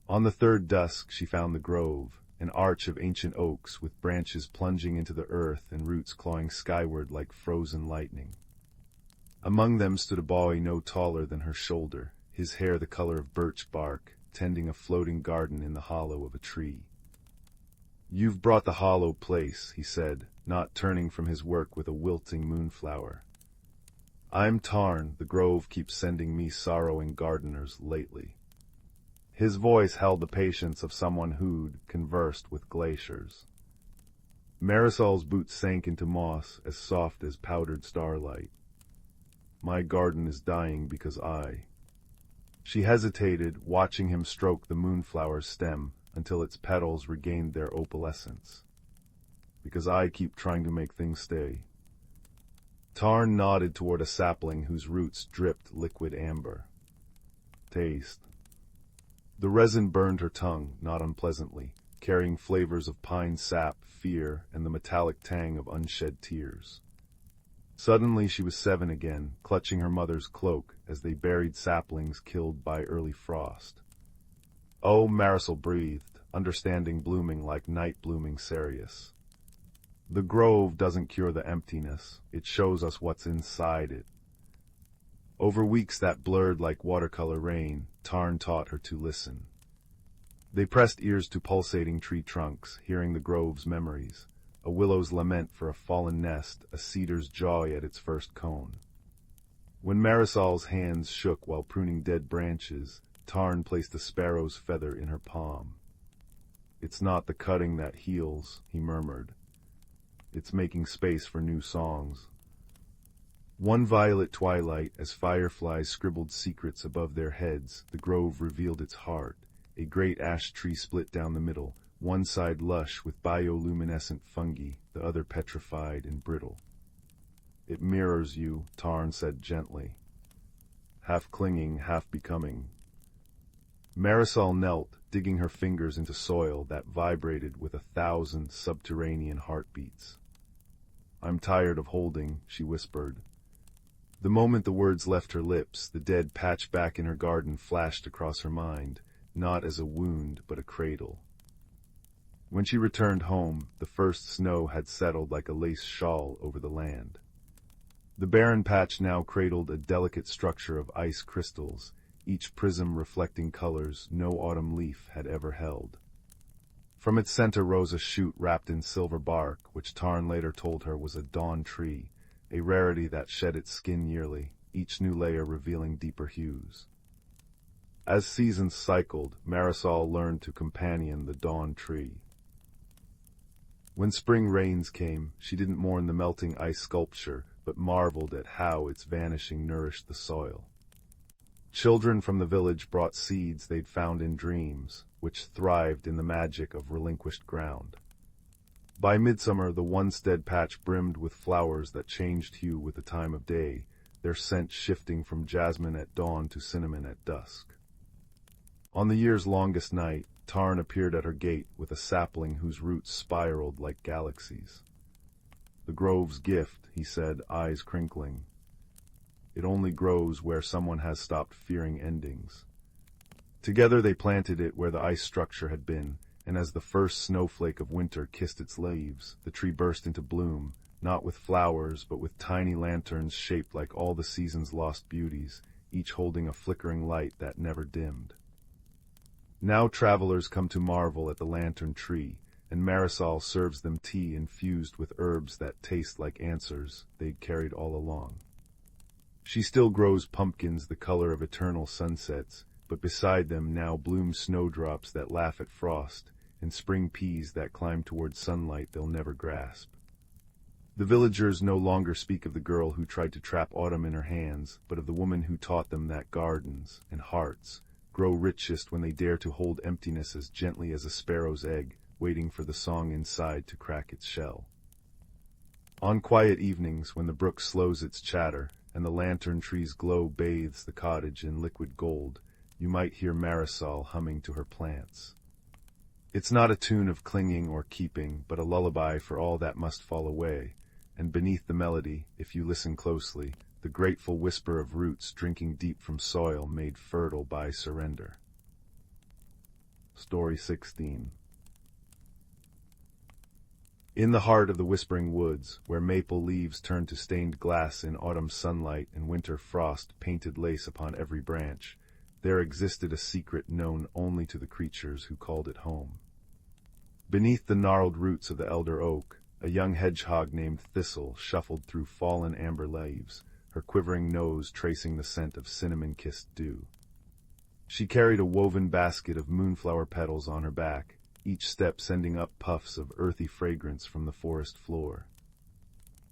On the third dusk she found the grove, an arch of ancient oaks with branches plunging into the earth and roots clawing skyward like frozen lightning. Among them stood a boy no taller than her shoulder, his hair the color of birch bark, tending a floating garden in the hollow of a tree. "You've brought the hollow place," he said, not turning from his work with a wilting moonflower. "I'm Tarn, the grove keeps sending me sorrowing gardeners lately." His voice held the patience of someone who'd conversed with glaciers. Marisol's boots sank into moss as soft as powdered starlight. "My garden is dying because I—" She hesitated, watching him stroke the moonflower's stem until its petals regained their opalescence. "Because I keep trying to make things stay." Tarn nodded toward a sapling whose roots dripped liquid amber. "Taste." The resin burned her tongue, not unpleasantly, carrying flavors of pine sap, fear, and the metallic tang of unshed tears. Suddenly she was 7 again, clutching her mother's cloak as they buried saplings killed by early frost. "Oh," Marisol breathed, understanding blooming like night-blooming cereus. "The grove doesn't cure the emptiness, it shows us what's inside it." Over weeks that blurred like watercolor rain, Tarn taught her to listen. They pressed ears to pulsating tree trunks, hearing the grove's memories, a willow's lament for a fallen nest, a cedar's joy at its first cone. When Marisol's hands shook while pruning dead branches, Tarn placed a sparrow's feather in her palm. "It's not the cutting that heals," he murmured. "It's making space for new songs." One violet twilight, as fireflies scribbled secrets above their heads, the grove revealed its heart. A great ash tree split down the middle, one side lush with bioluminescent fungi, the other petrified and brittle. "It mirrors you," Tarn said gently. "Half clinging, half becoming." Marisol knelt, digging her fingers into soil that vibrated with 1,000 subterranean heartbeats. "I'm tired of holding," she whispered. The moment the words left her lips, the dead patch back in her garden flashed across her mind, not as a wound, but a cradle. When she returned home, the first snow had settled like a lace shawl over the land. The barren patch now cradled a delicate structure of ice crystals, each prism reflecting colors no autumn leaf had ever held. From its center rose a shoot wrapped in silver bark, which Tarn later told her was a dawn tree, a rarity that shed its skin yearly, each new layer revealing deeper hues. As seasons cycled, Marisol learned to companion the dawn tree. When spring rains came, she didn't mourn the melting ice sculpture, but marveled at how its vanishing nourished the soil. Children from the village brought seeds they'd found in dreams, which thrived in the magic of relinquished ground. By midsummer, the once dead patch brimmed with flowers that changed hue with the time of day, their scent shifting from jasmine at dawn to cinnamon at dusk. On the year's longest night, Tarn appeared at her gate with a sapling whose roots spiraled like galaxies. "The grove's gift," he said, eyes crinkling. "It only grows where someone has stopped fearing endings." Together they planted it where the ice structure had been, and as the first snowflake of winter kissed its leaves, the tree burst into bloom, not with flowers, but with tiny lanterns shaped like all the season's lost beauties, each holding a flickering light that never dimmed. Now travelers come to marvel at the lantern tree, and Marisol serves them tea infused with herbs that taste like answers they'd carried all along. She still grows pumpkins the color of eternal sunsets, but beside them now bloom snowdrops that laugh at frost, and spring peas that climb toward sunlight they'll never grasp. The villagers no longer speak of the girl who tried to trap autumn in her hands, but of the woman who taught them that gardens and hearts grow richest when they dare to hold emptiness as gently as a sparrow's egg, waiting for the song inside to crack its shell. On quiet evenings, when the brook slows its chatter, and the lantern tree's glow bathes the cottage in liquid gold, you might hear Marisol humming to her plants. It's not a tune of clinging or keeping, but a lullaby for all that must fall away, and beneath the melody, if you listen closely, the grateful whisper of roots drinking deep from soil made fertile by surrender. Story 16. In the heart of the whispering woods, where maple leaves turn to stained glass in autumn sunlight and winter frost painted lace upon every branch, there existed a secret known only to the creatures who called it home. Beneath the gnarled roots of the elder oak, a young hedgehog named Thistle shuffled through fallen amber leaves, her quivering nose tracing the scent of cinnamon-kissed dew. She carried a woven basket of moonflower petals on her back, each step sending up puffs of earthy fragrance from the forest floor.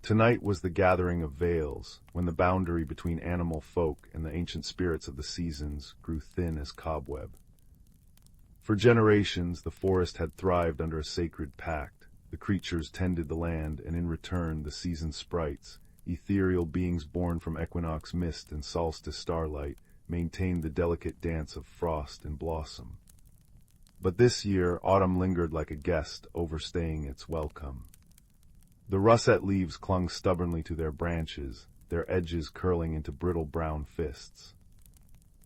Tonight was the gathering of veils, when the boundary between animal folk and the ancient spirits of the seasons grew thin as cobweb. For generations, the forest had thrived under a sacred pact. The creatures tended the land, and in return, the season sprites, ethereal beings born from equinox mist and solstice starlight, maintained the delicate dance of frost and blossom. But this year, autumn lingered like a guest, overstaying its welcome. The russet leaves clung stubbornly to their branches, their edges curling into brittle brown fists.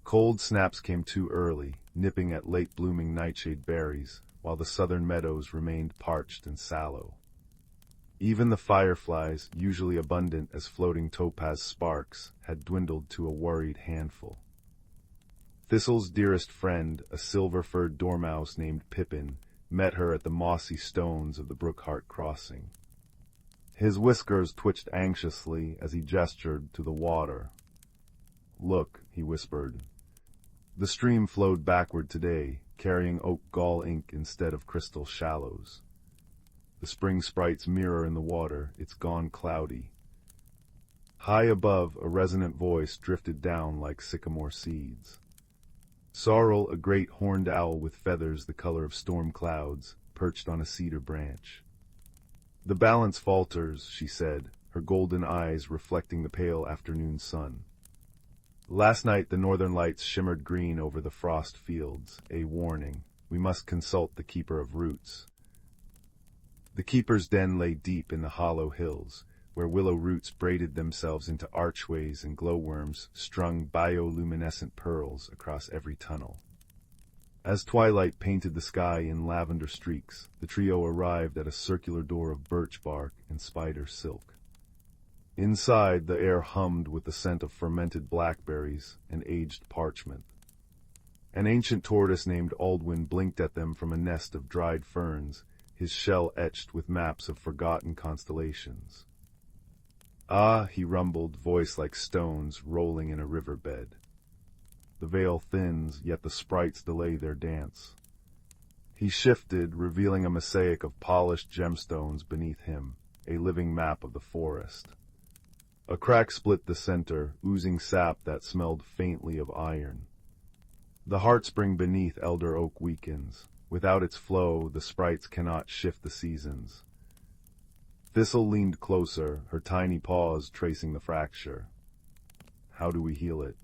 Cold snaps came too early, nipping at late-blooming nightshade berries, while the southern meadows remained parched and sallow. Even the fireflies, usually abundant as floating topaz sparks, had dwindled to a worried handful. Thistle's dearest friend, a silver-furred dormouse named Pippin, met her at the mossy stones of the Brookheart crossing. His whiskers twitched anxiously as he gestured to the water. "Look," he whispered. The stream flowed backward today, carrying oak gall ink instead of crystal shallows. The spring sprite's mirror in the water, it's gone cloudy. High above, a resonant voice drifted down like sycamore seeds. Sorrel, a great horned owl with feathers the color of storm clouds, perched on a cedar branch. "The balance falters," she said, her golden eyes reflecting the pale afternoon sun. "Last night the northern lights shimmered green over the frost fields, a warning. We must consult the Keeper of Roots." The Keeper's den lay deep in the hollow hills, where willow roots braided themselves into archways and glowworms strung bioluminescent pearls across every tunnel. As twilight painted the sky in lavender streaks, the trio arrived at a circular door of birch bark and spider silk. Inside, the air hummed with the scent of fermented blackberries and aged parchment. An ancient tortoise named Aldwin blinked at them from a nest of dried ferns, his shell etched with maps of forgotten constellations. "Ah," he rumbled, voice like stones rolling in a riverbed. The veil thins, yet the sprites delay their dance. He shifted, revealing a mosaic of polished gemstones beneath him, a living map of the forest. A crack split the center, oozing sap that smelled faintly of iron. The heartspring beneath elder oak weakens. Without its flow, the sprites cannot shift the seasons. Thistle leaned closer, her tiny paws tracing the fracture. "How do we heal it?"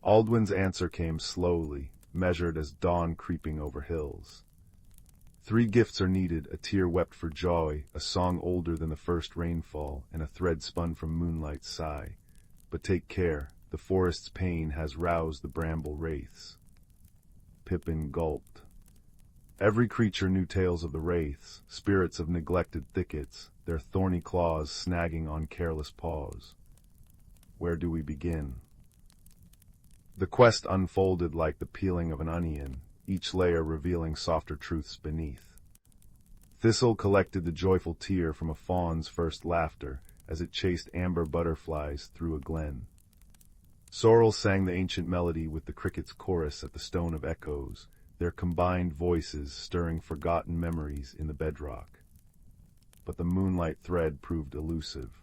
Aldwin's answer came slowly, measured as dawn creeping over hills. 3 gifts are needed: a tear wept for joy, a song older than the first rainfall, and a thread spun from moonlight's sigh. But take care, the forest's pain has roused the bramble wraiths. Pippin gulped. Every creature knew tales of the wraiths, spirits of neglected thickets, their thorny claws snagging on careless paws. Where do we begin? The quest unfolded like the peeling of an onion, each layer revealing softer truths beneath. Thistle collected the joyful tear from a fawn's first laughter as it chased amber butterflies through a glen. Sorrel sang the ancient melody with the cricket's chorus at the Stone of Echoes, their combined voices stirring forgotten memories in the bedrock. But the moonlight thread proved elusive.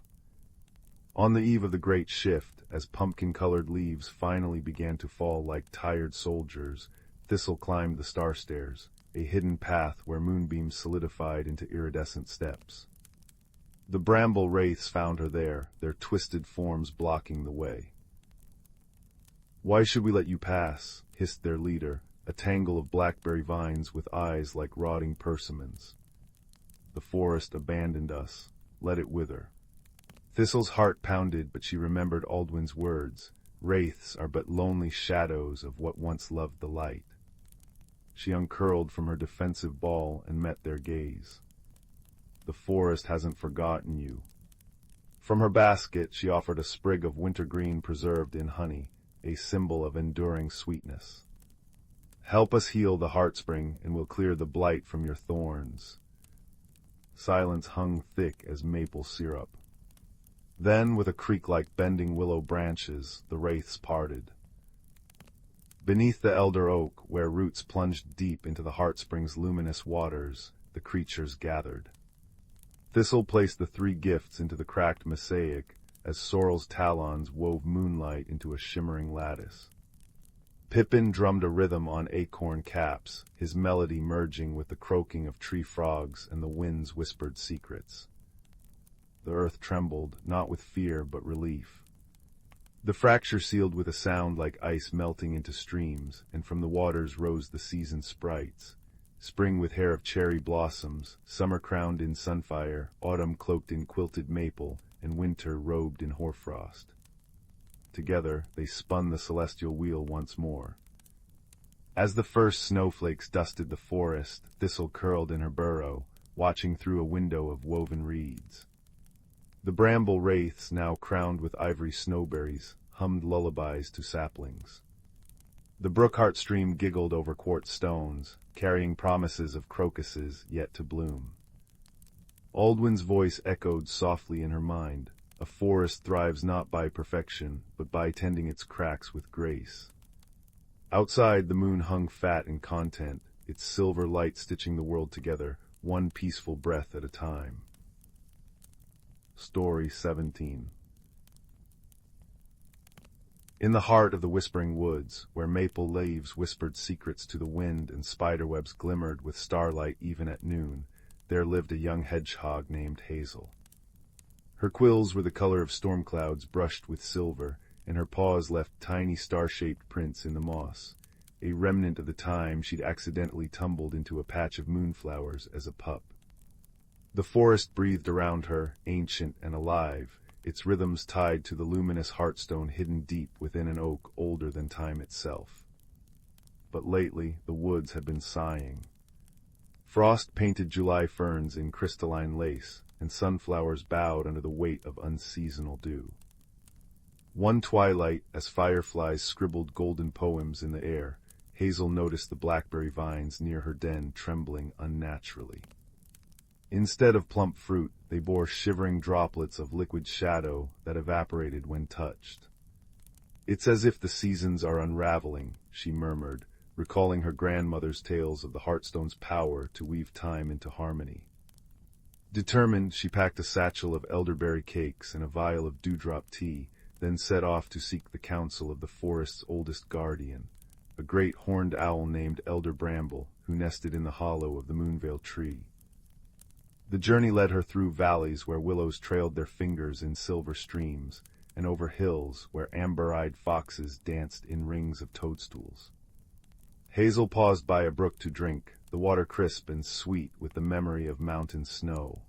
On the eve of the great shift, as pumpkin-colored leaves finally began to fall like tired soldiers, Thistle climbed the star stairs, a hidden path where moonbeams solidified into iridescent steps. The bramble wraiths found her there, their twisted forms blocking the way. "Why should we let you pass?" hissed their leader, a tangle of blackberry vines with eyes like rotting persimmons. "The forest abandoned us. Let it wither." Thistle's heart pounded, but she remembered Aldwin's words. Wraiths are but lonely shadows of what once loved the light. She uncurled from her defensive ball and met their gaze. "The forest hasn't forgotten you." From her basket she offered a sprig of wintergreen preserved in honey, a symbol of enduring sweetness. "Help us heal the heartspring, and we'll clear the blight from your thorns." Silence hung thick as maple syrup. Then, with a creak like bending willow branches, the wraiths parted. Beneath the elder oak, where roots plunged deep into the heartspring's luminous waters, the creatures gathered. Thistle placed the three gifts into the cracked mosaic, as Sorrel's talons wove moonlight into a shimmering lattice. Pippin drummed a rhythm on acorn caps, his melody merging with the croaking of tree frogs and the wind's whispered secrets. The earth trembled, not with fear but relief. The fracture sealed with a sound like ice melting into streams, and from the waters rose the seasoned sprites. Spring with hair of cherry blossoms, summer crowned in sunfire, autumn cloaked in quilted maple, and winter robed in hoarfrost. Together they spun the celestial wheel once more. As the first snowflakes dusted the forest, Thistle curled in her burrow, watching through a window of woven reeds. The bramble wraiths, now crowned with ivory snowberries, hummed lullabies to saplings. The brook-heart stream giggled over quartz stones, carrying promises of crocuses yet to bloom. Aldwin's voice echoed softly in her mind. A forest thrives not by perfection, but by tending its cracks with grace. Outside, the moon hung fat and content, its silver light stitching the world together, one peaceful breath at a time. Story 17. In the heart of the whispering woods, where maple leaves whispered secrets to the wind and spiderwebs glimmered with starlight even at noon, there lived a young hedgehog named Hazel. Her quills were the color of storm clouds brushed with silver, and her paws left tiny star-shaped prints in the moss, a remnant of the time she'd accidentally tumbled into a patch of moonflowers as a pup. The forest breathed around her, ancient and alive, its rhythms tied to the luminous heartstone hidden deep within an oak older than time itself. But lately the woods had been sighing. Frost painted July ferns in crystalline lace, and sunflowers bowed under the weight of unseasonal dew. One twilight, as fireflies scribbled golden poems in the air, Hazel noticed the blackberry vines near her den trembling unnaturally. Instead of plump fruit, they bore shivering droplets of liquid shadow that evaporated when touched. "It's as if the seasons are unraveling," she murmured, recalling her grandmother's tales of the heartstone's power to weave time into harmony. Determined, she packed a satchel of elderberry cakes and a vial of dewdrop tea, then set off to seek the counsel of the forest's oldest guardian, a great horned owl named Elder Bramble, who nested in the hollow of the Moonveil tree. The journey led her through valleys where willows trailed their fingers in silver streams, and over hills where amber-eyed foxes danced in rings of toadstools. Hazel paused by a brook to drink, the water crisp and sweet with the memory of mountain snow.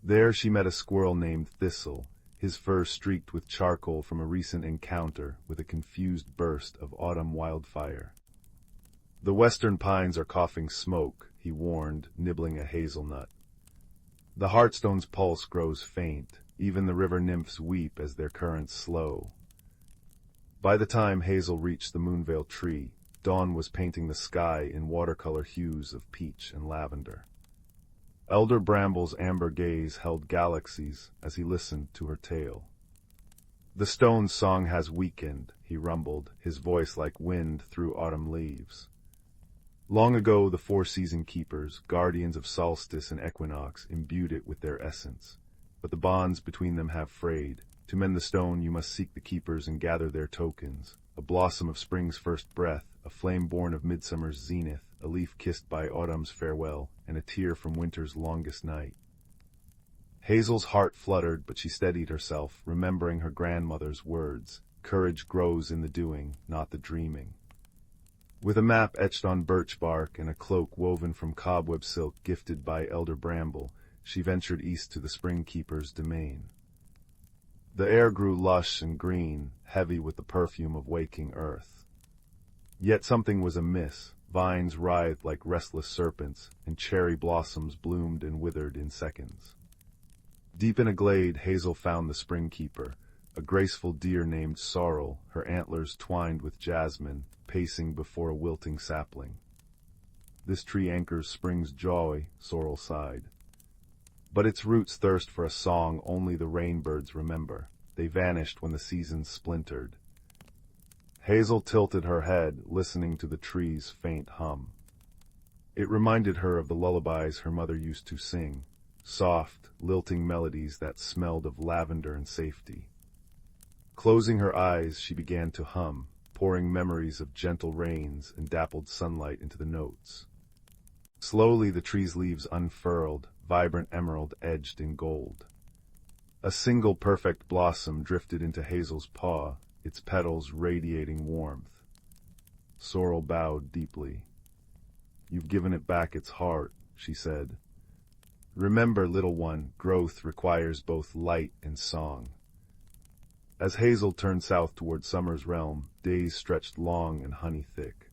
There she met a squirrel named Thistle, his fur streaked with charcoal from a recent encounter with a confused burst of autumn wildfire. "The western pines are coughing smoke," he warned, nibbling a hazelnut. "The heartstone's pulse grows faint, even the river nymphs weep as their currents slow." By the time Hazel reached the Moonveil tree, dawn was painting the sky in watercolor hues of peach and lavender. Elder Bramble's amber gaze held galaxies as he listened to her tale. "The stone's song has weakened," he rumbled, his voice like wind through autumn leaves. "Long ago the four-season keepers, guardians of solstice and equinox, imbued it with their essence. But the bonds between them have frayed. To mend the stone you must seek the keepers and gather their tokens. A blossom of spring's first breath, a flame born of midsummer's zenith, a leaf kissed by autumn's farewell, and a tear from winter's longest night." Hazel's heart fluttered, but she steadied herself, remembering her grandmother's words. Courage grows in the doing, not the dreaming. With a map etched on birch bark and a cloak woven from cobweb silk gifted by Elder Bramble, she ventured east to the Spring Keeper's domain. The air grew lush and green, heavy with the perfume of waking earth. Yet something was amiss. Vines writhed like restless serpents, and cherry blossoms bloomed and withered in seconds. Deep in a glade, Hazel found the Spring Keeper, a graceful deer named Sorrel, her antlers twined with jasmine, pacing before a wilting sapling. "This tree anchors spring's joy," Sorrel sighed. "But its roots thirst for a song only the rainbirds remember. They vanished when the seasons splintered." Hazel tilted her head, listening to the tree's faint hum. It reminded her of the lullabies her mother used to sing, soft, lilting melodies that smelled of lavender and safety. Closing her eyes, she began to hum, pouring memories of gentle rains and dappled sunlight into the notes. Slowly the tree's leaves unfurled, vibrant emerald edged in gold. A single perfect blossom drifted into Hazel's paw, its petals radiating warmth. Sorrel bowed deeply. "You've given it back its heart," she said. "Remember, little one, growth requires both light and song." As Hazel turned south toward summer's realm, days stretched long and honey-thick.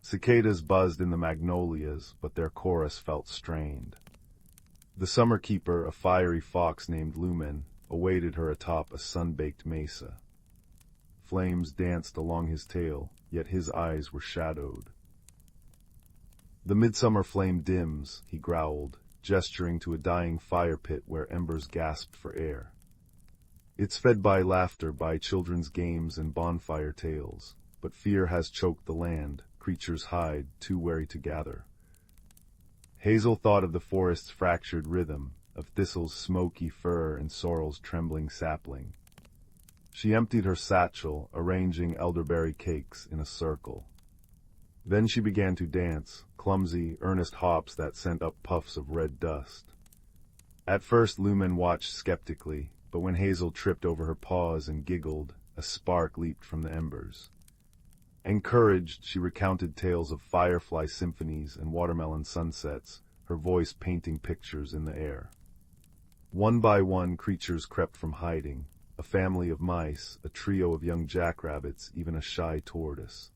Cicadas buzzed in the magnolias, but their chorus felt strained. The summer keeper, a fiery fox named Lumen, awaited her atop a sun-baked mesa. Flames danced along his tail, yet his eyes were shadowed. "The midsummer flame dims," he growled, gesturing to a dying fire pit where embers gasped for air. "It's fed by laughter, by children's games and bonfire tales, but fear has choked the land, creatures hide, too wary to gather." Hazel thought of the forest's fractured rhythm, of thistle's smoky fur and sorrel's trembling sapling. She emptied her satchel, arranging elderberry cakes in a circle. Then she began to dance, clumsy, earnest hops that sent up puffs of red dust. At first Lumen watched skeptically, but when Hazel tripped over her paws and giggled, a spark leaped from the embers. Encouraged, she recounted tales of firefly symphonies and watermelon sunsets, her voice painting pictures in the air. One by one, creatures crept from hiding, a family of mice, a trio of young jackrabbits, even a shy tortoise.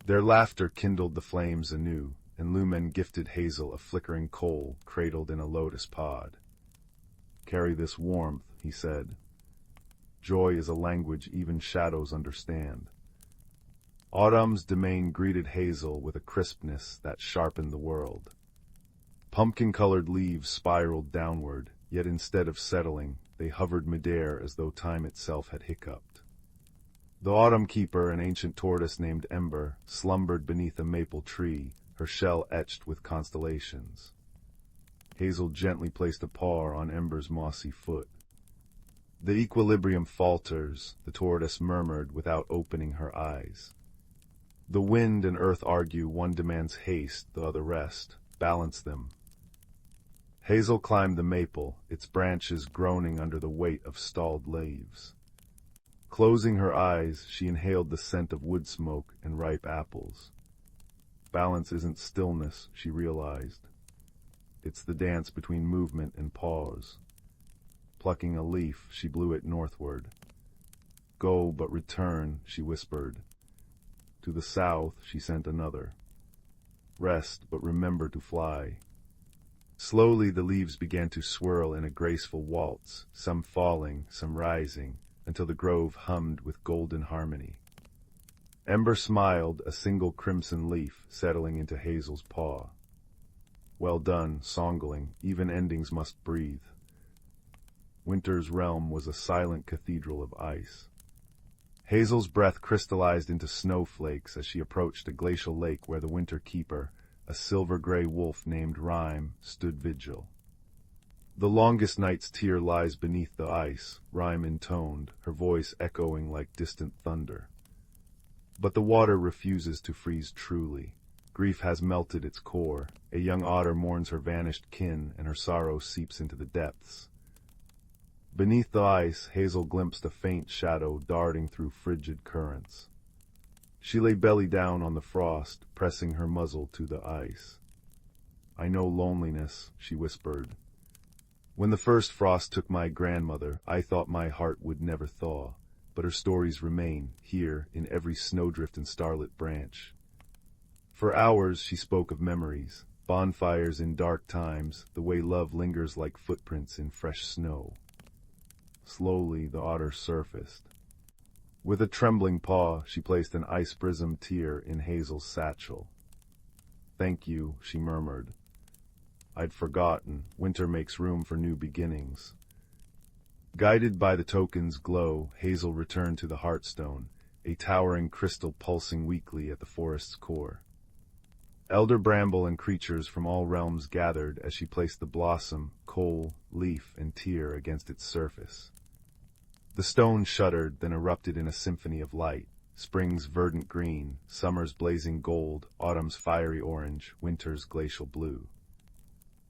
Their laughter kindled the flames anew, and Lumen gifted Hazel a flickering coal cradled in a lotus pod. "Carry this warmth," he said. "Joy is a language even shadows understand." Autumn's domain greeted Hazel with a crispness that sharpened the world. Pumpkin-colored leaves spiraled downward, yet instead of settling, they hovered midair as though time itself had hiccuped. The autumn keeper, an ancient tortoise named Ember, slumbered beneath a maple tree, her shell etched with constellations. Hazel gently placed a paw on Ember's mossy foot. "The equilibrium falters," the tortoise murmured without opening her eyes. "The wind and earth argue, one demands haste, the other rest. Balance them." Hazel climbed the maple, its branches groaning under the weight of stalled leaves. Closing her eyes, she inhaled the scent of wood smoke and ripe apples. Balance isn't stillness, she realized. It's the dance between movement and pause. Plucking a leaf, she blew it northward. "Go, but return," she whispered. To the south, she sent another. "Rest, but remember to fly." Slowly the leaves began to swirl in a graceful waltz, some falling, some rising, until the grove hummed with golden harmony. Ember smiled, a single crimson leaf settling into Hazel's paw. "Well done, songling, even endings must breathe." Winter's realm was a silent cathedral of ice. Hazel's breath crystallized into snowflakes as she approached a glacial lake where the winter keeper, a silver-gray wolf named Rhyme, stood vigil. "The longest night's tear lies beneath the ice," Rhyme intoned, her voice echoing like distant thunder. "But the water refuses to freeze truly. Grief has melted its core. A young otter mourns her vanished kin, and her sorrow seeps into the depths. Beneath the ice, Hazel glimpsed a faint shadow darting through frigid currents. She lay belly down on the frost, pressing her muzzle to the ice. "I know loneliness," she whispered. "When the first frost took my grandmother, I thought my heart would never thaw, but her stories remain, here, in every snowdrift and starlit branch." For hours she spoke of memories, bonfires in dark times, the way love lingers like footprints in fresh snow. Slowly the otter surfaced. With a trembling paw, she placed an ice-prism tear in Hazel's satchel. "Thank you," she murmured. "I'd forgotten. Winter makes room for new beginnings." Guided by the token's glow, Hazel returned to the Heartstone, a towering crystal pulsing weakly at the forest's core. Elder bramble and creatures from all realms gathered as she placed the blossom, coal, leaf, and tear against its surface. The stone shuddered, then erupted in a symphony of light. Spring's verdant green, summer's blazing gold, autumn's fiery orange, winter's glacial blue.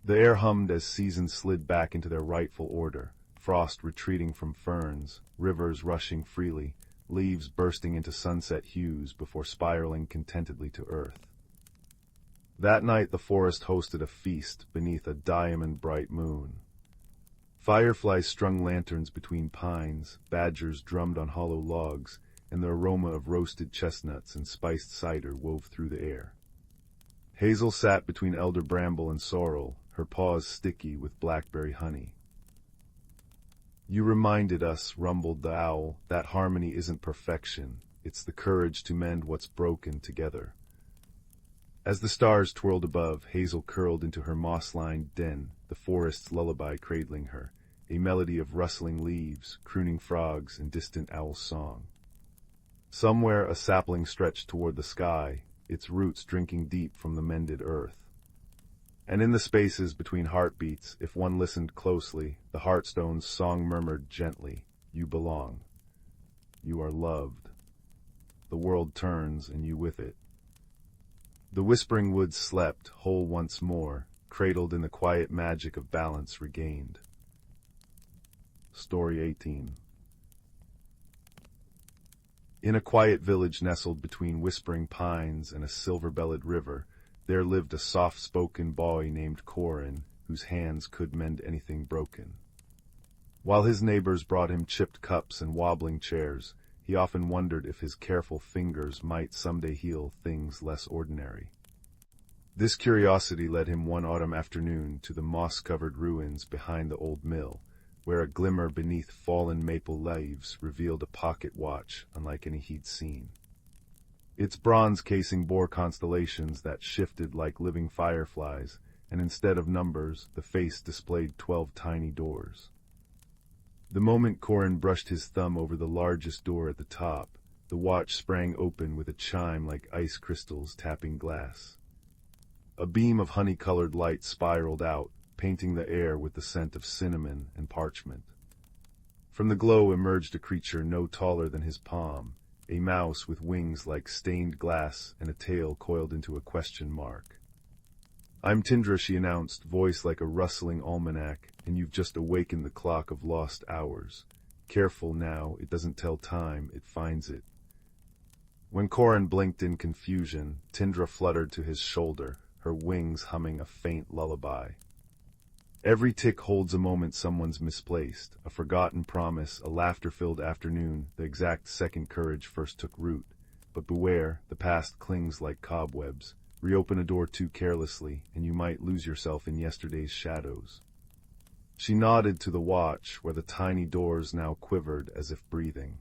The air hummed as seasons slid back into their rightful order, frost retreating from ferns, rivers rushing freely, leaves bursting into sunset hues before spiraling contentedly to earth. That night the forest hosted a feast beneath a diamond-bright moon. Fireflies strung lanterns between pines, badgers drummed on hollow logs, and the aroma of roasted chestnuts and spiced cider wove through the air. Hazel sat between elder bramble and sorrel, her paws sticky with blackberry honey. "You reminded us," rumbled the owl, "that harmony isn't perfection, it's the courage to mend what's broken together." As the stars twirled above, Hazel curled into her moss-lined den, the forest's lullaby cradling her, a melody of rustling leaves, crooning frogs, and distant owl song. Somewhere a sapling stretched toward the sky, its roots drinking deep from the mended earth. And in the spaces between heartbeats, if one listened closely, the Heartstone's song murmured gently, "You belong. You are loved. The world turns, and you with it." The whispering woods slept, whole once more, cradled in the quiet magic of balance regained. Story 18. In a quiet village nestled between whispering pines and a silver-bellied river, there lived a soft-spoken boy named Corin, whose hands could mend anything broken. While his neighbors brought him chipped cups and wobbling chairs, he often wondered if his careful fingers might someday heal things less ordinary. This curiosity led him one autumn afternoon to the moss-covered ruins behind the old mill, where a glimmer beneath fallen maple leaves revealed a pocket watch unlike any he'd seen. Its bronze casing bore constellations that shifted like living fireflies, and instead of numbers, the face displayed 12 tiny doors. The moment Corin brushed his thumb over the largest door at the top, the watch sprang open with a chime like ice crystals tapping glass. A beam of honey-colored light spiraled out, painting the air with the scent of cinnamon and parchment. From the glow emerged a creature no taller than his palm, a mouse with wings like stained glass and a tail coiled into a question mark. "I'm Tindra," she announced, voice like a rustling almanac, "and you've just awakened the clock of lost hours. Careful now, it doesn't tell time, it finds it." When Corin blinked in confusion, Tindra fluttered to his shoulder, her wings humming a faint lullaby. Every tick holds a moment someone's misplaced, a forgotten promise, a laughter-filled afternoon, the exact second courage first took root. But beware, the past clings like cobwebs. Reopen a door too carelessly, and you might lose yourself in yesterday's shadows. She nodded to the watch, where the tiny doors now quivered as if breathing.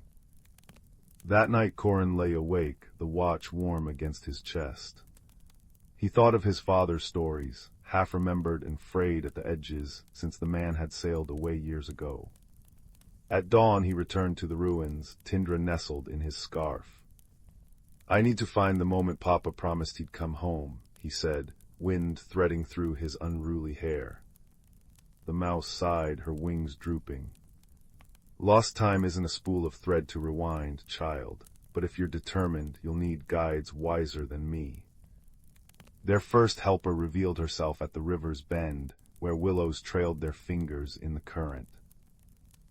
That night Corin lay awake, the watch warm against his chest. He thought of his father's stories, half-remembered and frayed at the edges, since the man had sailed away years ago. At dawn he returned to the ruins, Tindra nestled in his scarf. "I need to find the moment Papa promised he'd come home," he said, wind threading through his unruly hair. The mouse sighed, her wings drooping. "Lost time isn't a spool of thread to rewind, child, but if you're determined, you'll need guides wiser than me." Their first helper revealed herself at the river's bend, where willows trailed their fingers in the current.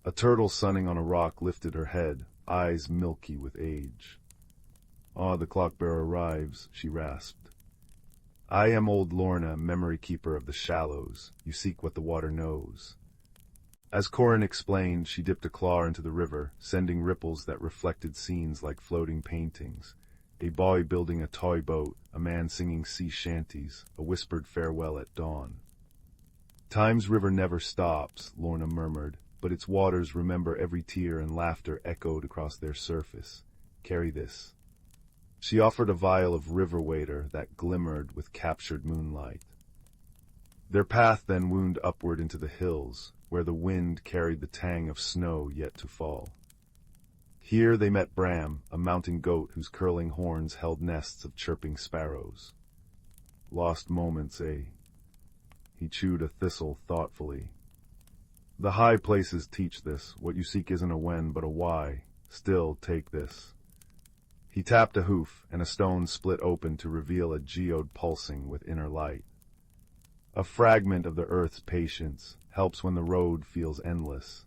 A turtle sunning on a rock lifted her head, eyes milky with age. "Ah, the clockbearer arrives," she rasped. "I am old Lorna, memory keeper of the shallows. You seek what the water knows." As Corin explained, she dipped a claw into the river, sending ripples that reflected scenes like floating paintings. A boy building a toy boat, a man singing sea shanties, a whispered farewell at dawn. "Time's river never stops," Lorna murmured, "but its waters remember every tear, and laughter echoed across their surface. Carry this." She offered a vial of river water that glimmered with captured moonlight. Their path then wound upward into the hills, where the wind carried the tang of snow yet to fall. Here they met Bram, a mountain goat whose curling horns held nests of chirping sparrows. "Lost moments, eh?" He chewed a thistle thoughtfully. "The high places teach this. What you seek isn't a when, but a why. Still, take this." He tapped a hoof, and a stone split open to reveal a geode pulsing with inner light. A fragment of the earth's patience helps when the road feels endless.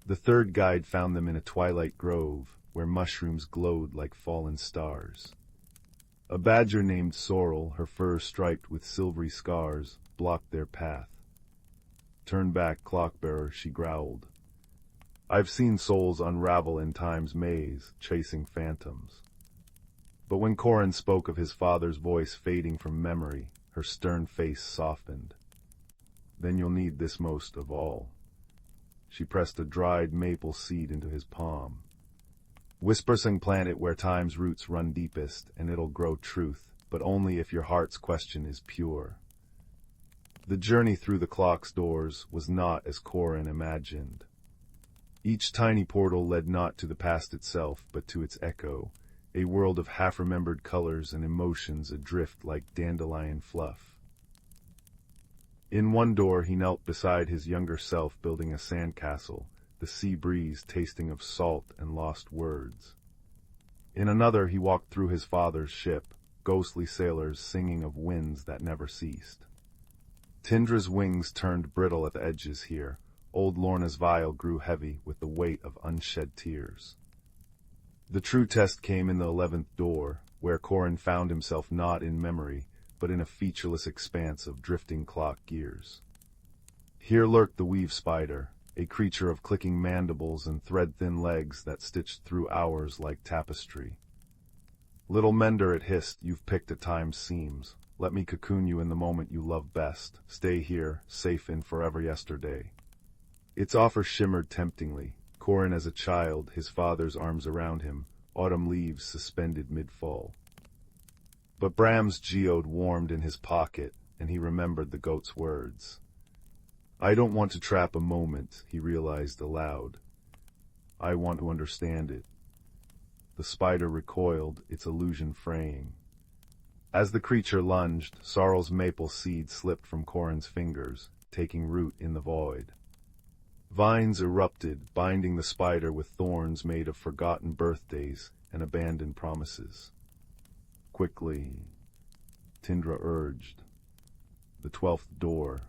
The third guide found them in a twilight grove, where mushrooms glowed like fallen stars. A badger named Sorrel, her fur striped with silvery scars, blocked their path. "Turn back, clockbearer," she growled. "I've seen souls unravel in time's maze, chasing phantoms." But when Corin spoke of his father's voice fading from memory, her stern face softened. "Then you'll need this most of all." She pressed a dried maple seed into his palm. "Whispersing plant it where time's roots run deepest, and it'll grow truth, but only if your heart's question is pure." The journey through the clock's doors was not as Corin imagined. Each tiny portal led not to the past itself, but to its echo, a world of half-remembered colors and emotions adrift like dandelion fluff. In one door he knelt beside his younger self building a sandcastle, the sea breeze tasting of salt and lost words. In another he walked through his father's ship, ghostly sailors singing of winds that never ceased. Tindra's wings turned brittle at the edges here. Old Lorna's vial grew heavy with the weight of unshed tears. The true test came in the 11th door, where Corin found himself not in memory, but in a featureless expanse of drifting clock gears. Here lurked the weave spider, a creature of clicking mandibles and thread-thin legs that stitched through hours like tapestry. "Little mender," it hissed, "you've picked at time's seams. Let me cocoon you in the moment you love best. Stay here, safe in forever yesterday." Its offer shimmered temptingly. Corin as a child, his father's arms around him, autumn leaves suspended mid-fall. But Bram's geode warmed in his pocket, and he remembered the goat's words. "I don't want to trap a moment," he realized aloud. "I want to understand it." The spider recoiled, its illusion fraying. As the creature lunged, Sorrel's maple seed slipped from Corin's fingers, taking root in the void. Vines erupted, binding the spider with thorns made of forgotten birthdays and abandoned promises. "Quickly," Tindra urged. The 12th door.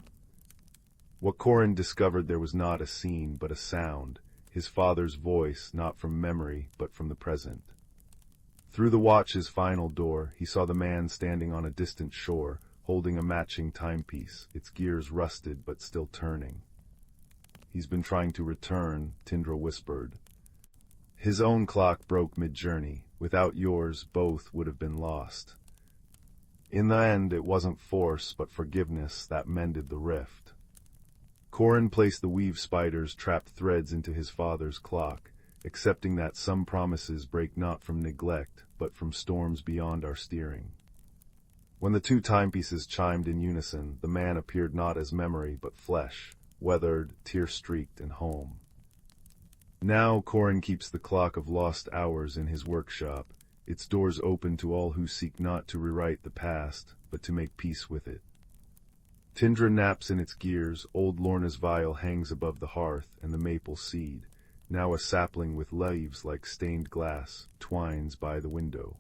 What Corin discovered there was not a scene, but a sound, his father's voice, not from memory, but from the present. Through the watch's final door, he saw the man standing on a distant shore, holding a matching timepiece, its gears rusted but still turning. "He's been trying to return," Tindra whispered. "His own clock broke mid-journey. Without yours, both would have been lost." In the end, it wasn't force, but forgiveness that mended the rift. Corin placed the weave spider's trapped threads into his father's clock, accepting that some promises break not from neglect, but from storms beyond our steering. When the two timepieces chimed in unison, the man appeared not as memory, but flesh, weathered, tear-streaked, and home. Now Corin keeps the clock of lost hours in his workshop, its doors open to all who seek not to rewrite the past, but to make peace with it. Tindra naps in its gears, old Lorna's vial hangs above the hearth, and the maple seed, now a sapling with leaves like stained glass, twines by the window.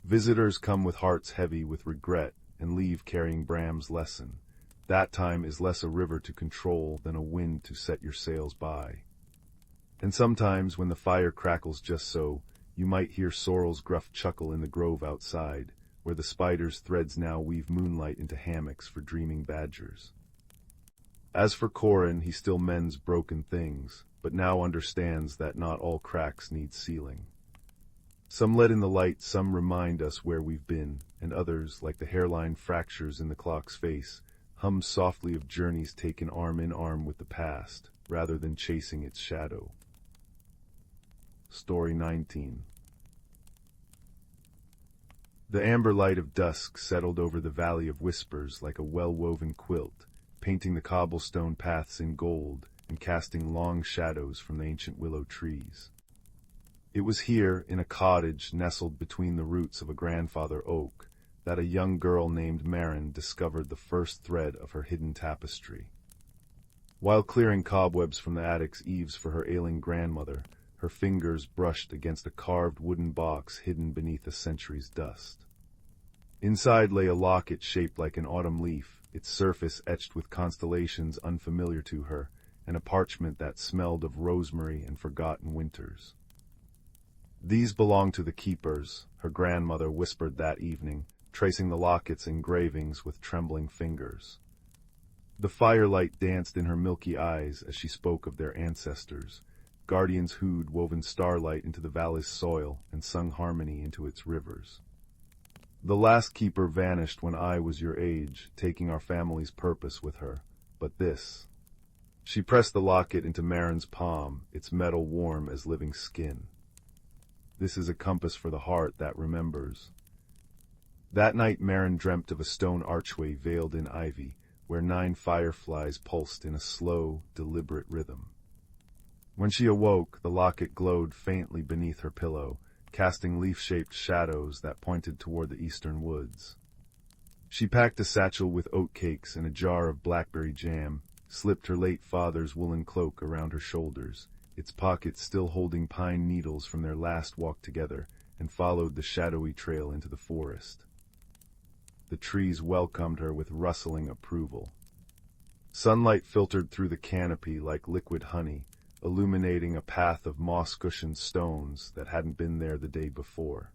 Visitors come with hearts heavy with regret and leave carrying Bram's lesson. That time is less a river to control than a wind to set your sails by. And sometimes when the fire crackles just so, you might hear Sorrel's gruff chuckle in the grove outside, where the spider's threads now weave moonlight into hammocks for dreaming badgers. As for Corin, he still mends broken things, but now understands that not all cracks need sealing. Some let in the light, some remind us where we've been, and others, like the hairline fractures in the clock's face, hum softly of journeys taken arm in arm with the past, rather than chasing its shadow. Story 19. The amber light of dusk settled over the Valley of Whispers like a well-woven quilt, painting the cobblestone paths in gold and casting long shadows from the ancient willow trees. It was here, in a cottage nestled between the roots of a grandfather oak, that a young girl named Marin discovered the first thread of her hidden tapestry. While clearing cobwebs from the attic's eaves for her ailing grandmother, her fingers brushed against a carved wooden box hidden beneath a century's dust. Inside lay a locket shaped like an autumn leaf, its surface etched with constellations unfamiliar to her, and a parchment that smelled of rosemary and forgotten winters. "These belong to the keepers," her grandmother whispered that evening, tracing the locket's engravings with trembling fingers. The firelight danced in her milky eyes as she spoke of their ancestors, guardians who'd woven starlight into the valley's soil and sung harmony into its rivers. "The last keeper vanished when I was your age, taking our family's purpose with her, but this—" She pressed the locket into Marin's palm, its metal warm as living skin. "This is a compass for the heart that remembers." That night Marin dreamt of a stone archway veiled in ivy, where 9 fireflies pulsed in a slow, deliberate rhythm. When she awoke, the locket glowed faintly beneath her pillow, casting leaf-shaped shadows that pointed toward the eastern woods. She packed a satchel with oatcakes and a jar of blackberry jam, slipped her late father's woolen cloak around her shoulders, its pockets still holding pine needles from their last walk together, and followed the shadowy trail into the forest. The trees welcomed her with rustling approval. Sunlight filtered through the canopy like liquid honey, illuminating a path of moss-cushioned stones that hadn't been there the day before.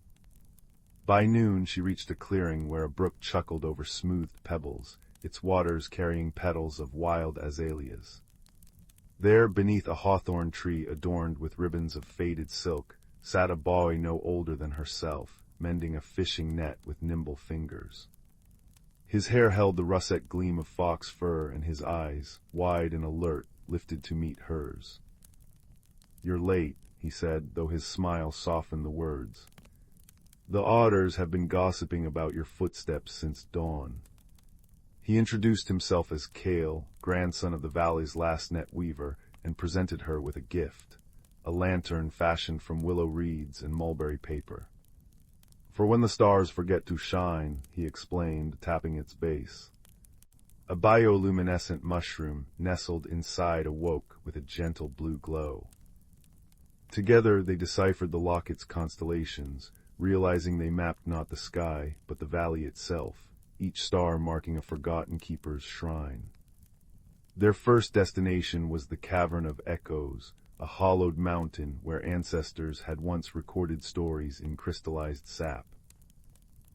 By noon she reached a clearing where a brook chuckled over smoothed pebbles, its waters carrying petals of wild azaleas. There, beneath a hawthorn tree adorned with ribbons of faded silk, sat a boy no older than herself, mending a fishing net with nimble fingers. His hair held the russet gleam of fox fur, and his eyes, wide and alert, lifted to meet hers. "You're late," he said, though his smile softened the words. "The otters have been gossiping about your footsteps since dawn." He introduced himself as Cale, grandson of the valley's last net weaver, and presented her with a gift, a lantern fashioned from willow reeds and mulberry paper. "For when the stars forget to shine," he explained, tapping its base. A bioluminescent mushroom nestled inside awoke with a gentle blue glow. Together they deciphered the locket's constellations, realizing they mapped not the sky, but the valley itself, each star marking a forgotten keeper's shrine. Their first destination was the Cavern of Echoes, a hollowed mountain where ancestors had once recorded stories in crystallized sap.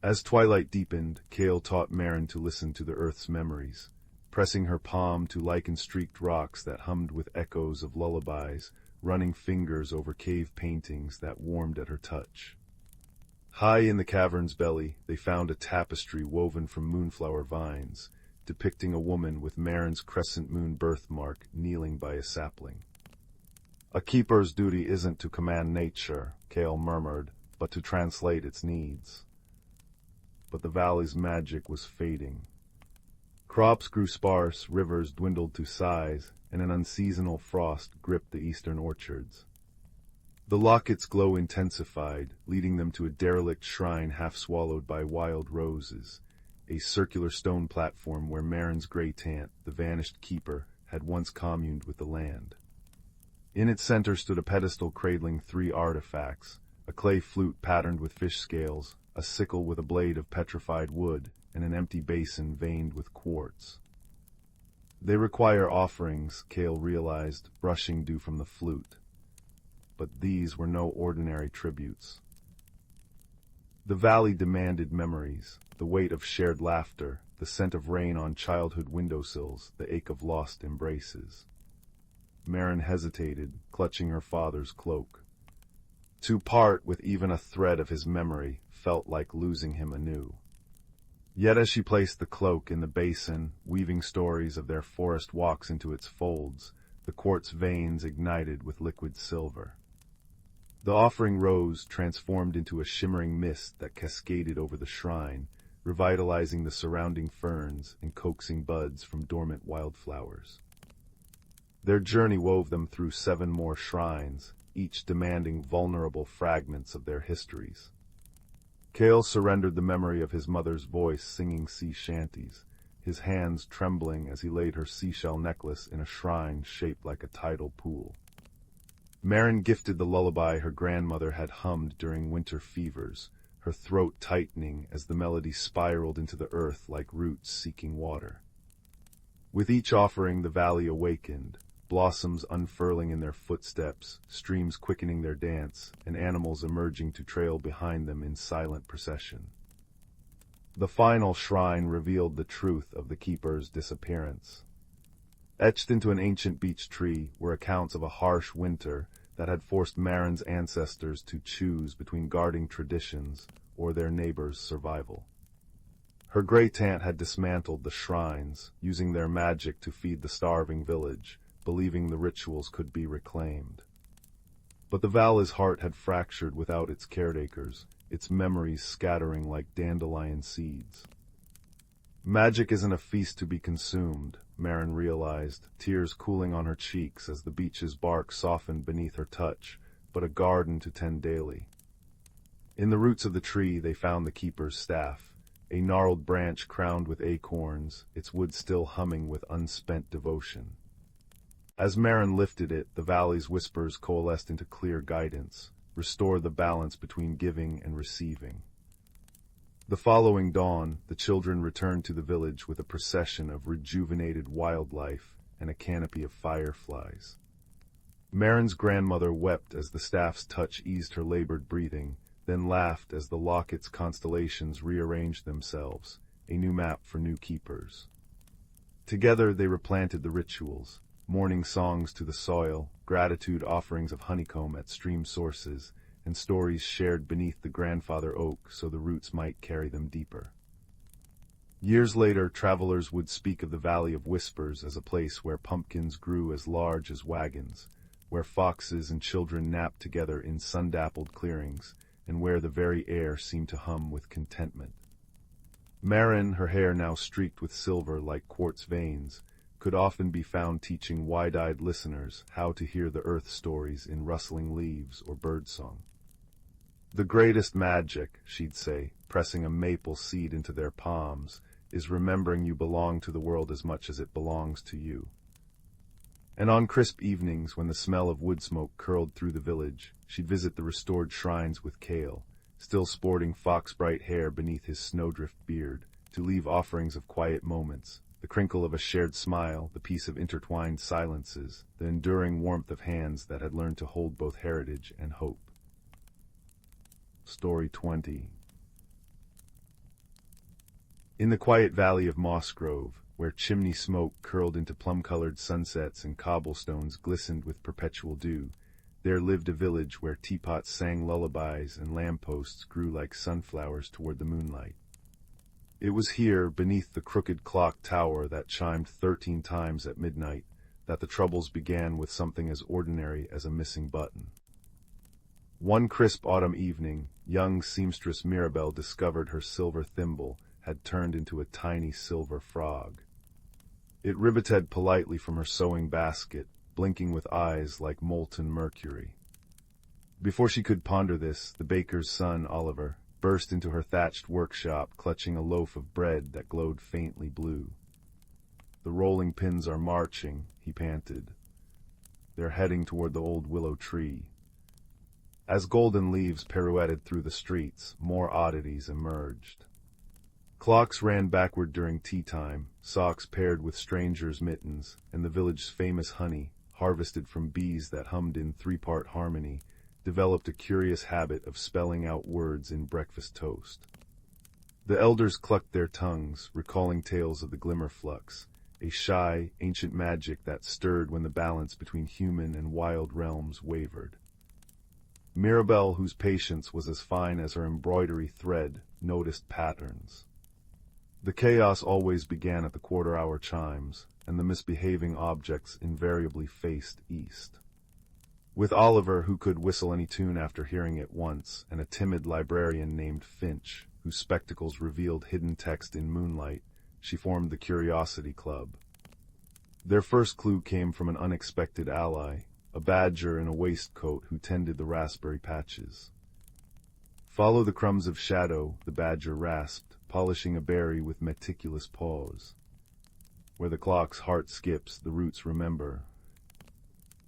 As twilight deepened, Cale taught Marin to listen to the earth's memories, pressing her palm to lichen-streaked rocks that hummed with echoes of lullabies, running fingers over cave paintings that warmed at her touch. High in the cavern's belly, they found a tapestry woven from moonflower vines, depicting a woman with Marin's crescent moon birthmark kneeling by a sapling. "A keeper's duty isn't to command nature," Cale murmured, "but to translate its needs." But the valley's magic was fading. Crops grew sparse, rivers dwindled to size, and an unseasonal frost gripped the eastern orchards. The locket's glow intensified, leading them to a derelict shrine half swallowed by wild roses, a circular stone platform where Marin's gray tant, the vanished keeper, had once communed with the land. In its center stood a pedestal cradling 3 artifacts, a clay flute patterned with fish scales, a sickle with a blade of petrified wood, and an empty basin veined with quartz. They require offerings, Cale realized, brushing dew from the flute. But these were no ordinary tributes. The valley demanded memories, the weight of shared laughter, the scent of rain on childhood windowsills, the ache of lost embraces. Marin hesitated, clutching her father's cloak. To part with even a thread of his memory felt like losing him anew. Yet as she placed the cloak in the basin, weaving stories of their forest walks into its folds, the quartz veins ignited with liquid silver. The offering rose, transformed into a shimmering mist that cascaded over the shrine, revitalizing the surrounding ferns and coaxing buds from dormant wildflowers. Their journey wove them through 7 more shrines, each demanding vulnerable fragments of their histories. Cale surrendered the memory of his mother's voice singing sea shanties, his hands trembling as he laid her seashell necklace in a shrine shaped like a tidal pool. Marin gifted the lullaby her grandmother had hummed during winter fevers, her throat tightening as the melody spiraled into the earth like roots seeking water. With each offering the valley awakened, blossoms unfurling in their footsteps, streams quickening their dance, and animals emerging to trail behind them in silent procession. The final shrine revealed the truth of the keeper's disappearance. Etched into an ancient beech tree were accounts of a harsh winter that had forced Marin's ancestors to choose between guarding traditions or their neighbors' survival. Her great-aunt had dismantled the shrines, using their magic to feed the starving village, believing the rituals could be reclaimed. But the valley's heart had fractured without its caretakers, its memories scattering like dandelion seeds. Magic isn't a feast to be consumed, Marin realized, tears cooling on her cheeks as the beech's bark softened beneath her touch, but a garden to tend daily. In the roots of the tree they found the keeper's staff, a gnarled branch crowned with acorns, its wood still humming with unspent devotion. As Marin lifted it, the valley's whispers coalesced into clear guidance, restored the balance between giving and receiving. The following dawn, the children returned to the village with a procession of rejuvenated wildlife and a canopy of fireflies. Marin's grandmother wept as the staff's touch eased her labored breathing, then laughed as the locket's constellations rearranged themselves, a new map for new keepers. Together they replanted the rituals, morning songs to the soil, gratitude offerings of honeycomb at stream sources, and stories shared beneath the grandfather oak so the roots might carry them deeper. Years later, travelers would speak of the Valley of Whispers as a place where pumpkins grew as large as wagons, where foxes and children napped together in sun-dappled clearings, and where the very air seemed to hum with contentment. Marin, her hair now streaked with silver like quartz veins, could often be found teaching wide-eyed listeners how to hear the earth stories in rustling leaves or birdsong. The greatest magic, she'd say, pressing a maple seed into their palms, is remembering you belong to the world as much as it belongs to you. And on crisp evenings, when the smell of wood smoke curled through the village, she'd visit the restored shrines with Cale, still sporting fox-bright hair beneath his snowdrift beard, to leave offerings of quiet moments, the crinkle of a shared smile, the peace of intertwined silences, the enduring warmth of hands that had learned to hold both heritage and hope. Story 20. In the quiet valley of Moss Grove, where chimney smoke curled into plum-colored sunsets and cobblestones glistened with perpetual dew, there lived a village where teapots sang lullabies and lampposts grew like sunflowers toward the moonlight. It was here, beneath the crooked clock tower that chimed 13 times at midnight, that the troubles began with something as ordinary as a missing button. One crisp autumn evening, young seamstress Mirabelle discovered her silver thimble had turned into a tiny silver frog. It ribbited politely from her sewing basket, blinking with eyes like molten mercury. Before she could ponder this, the baker's son, Oliver, burst into her thatched workshop, clutching a loaf of bread that glowed faintly blue. "The rolling pins are marching," he panted. "They're heading toward the old willow tree." As golden leaves pirouetted through the streets, more oddities emerged. Clocks ran backward during tea time, socks paired with strangers' mittens, and the village's famous honey, harvested from bees that hummed in three-part harmony, developed a curious habit of spelling out words in breakfast toast. The elders clucked their tongues, recalling tales of the Glimmerflux, a shy, ancient magic that stirred when the balance between human and wild realms wavered. Mirabelle, whose patience was as fine as her embroidery thread, noticed patterns. The chaos always began at the quarter-hour chimes, and the misbehaving objects invariably faced east. With Oliver, who could whistle any tune after hearing it once, and a timid librarian named Finch, whose spectacles revealed hidden text in moonlight, she formed the Curiosity Club. Their first clue came from an unexpected ally, a badger in a waistcoat who tended the raspberry patches. "Follow the crumbs of shadow," the badger rasped, polishing a berry with meticulous paws. "Where the clock's heart skips, the roots remember."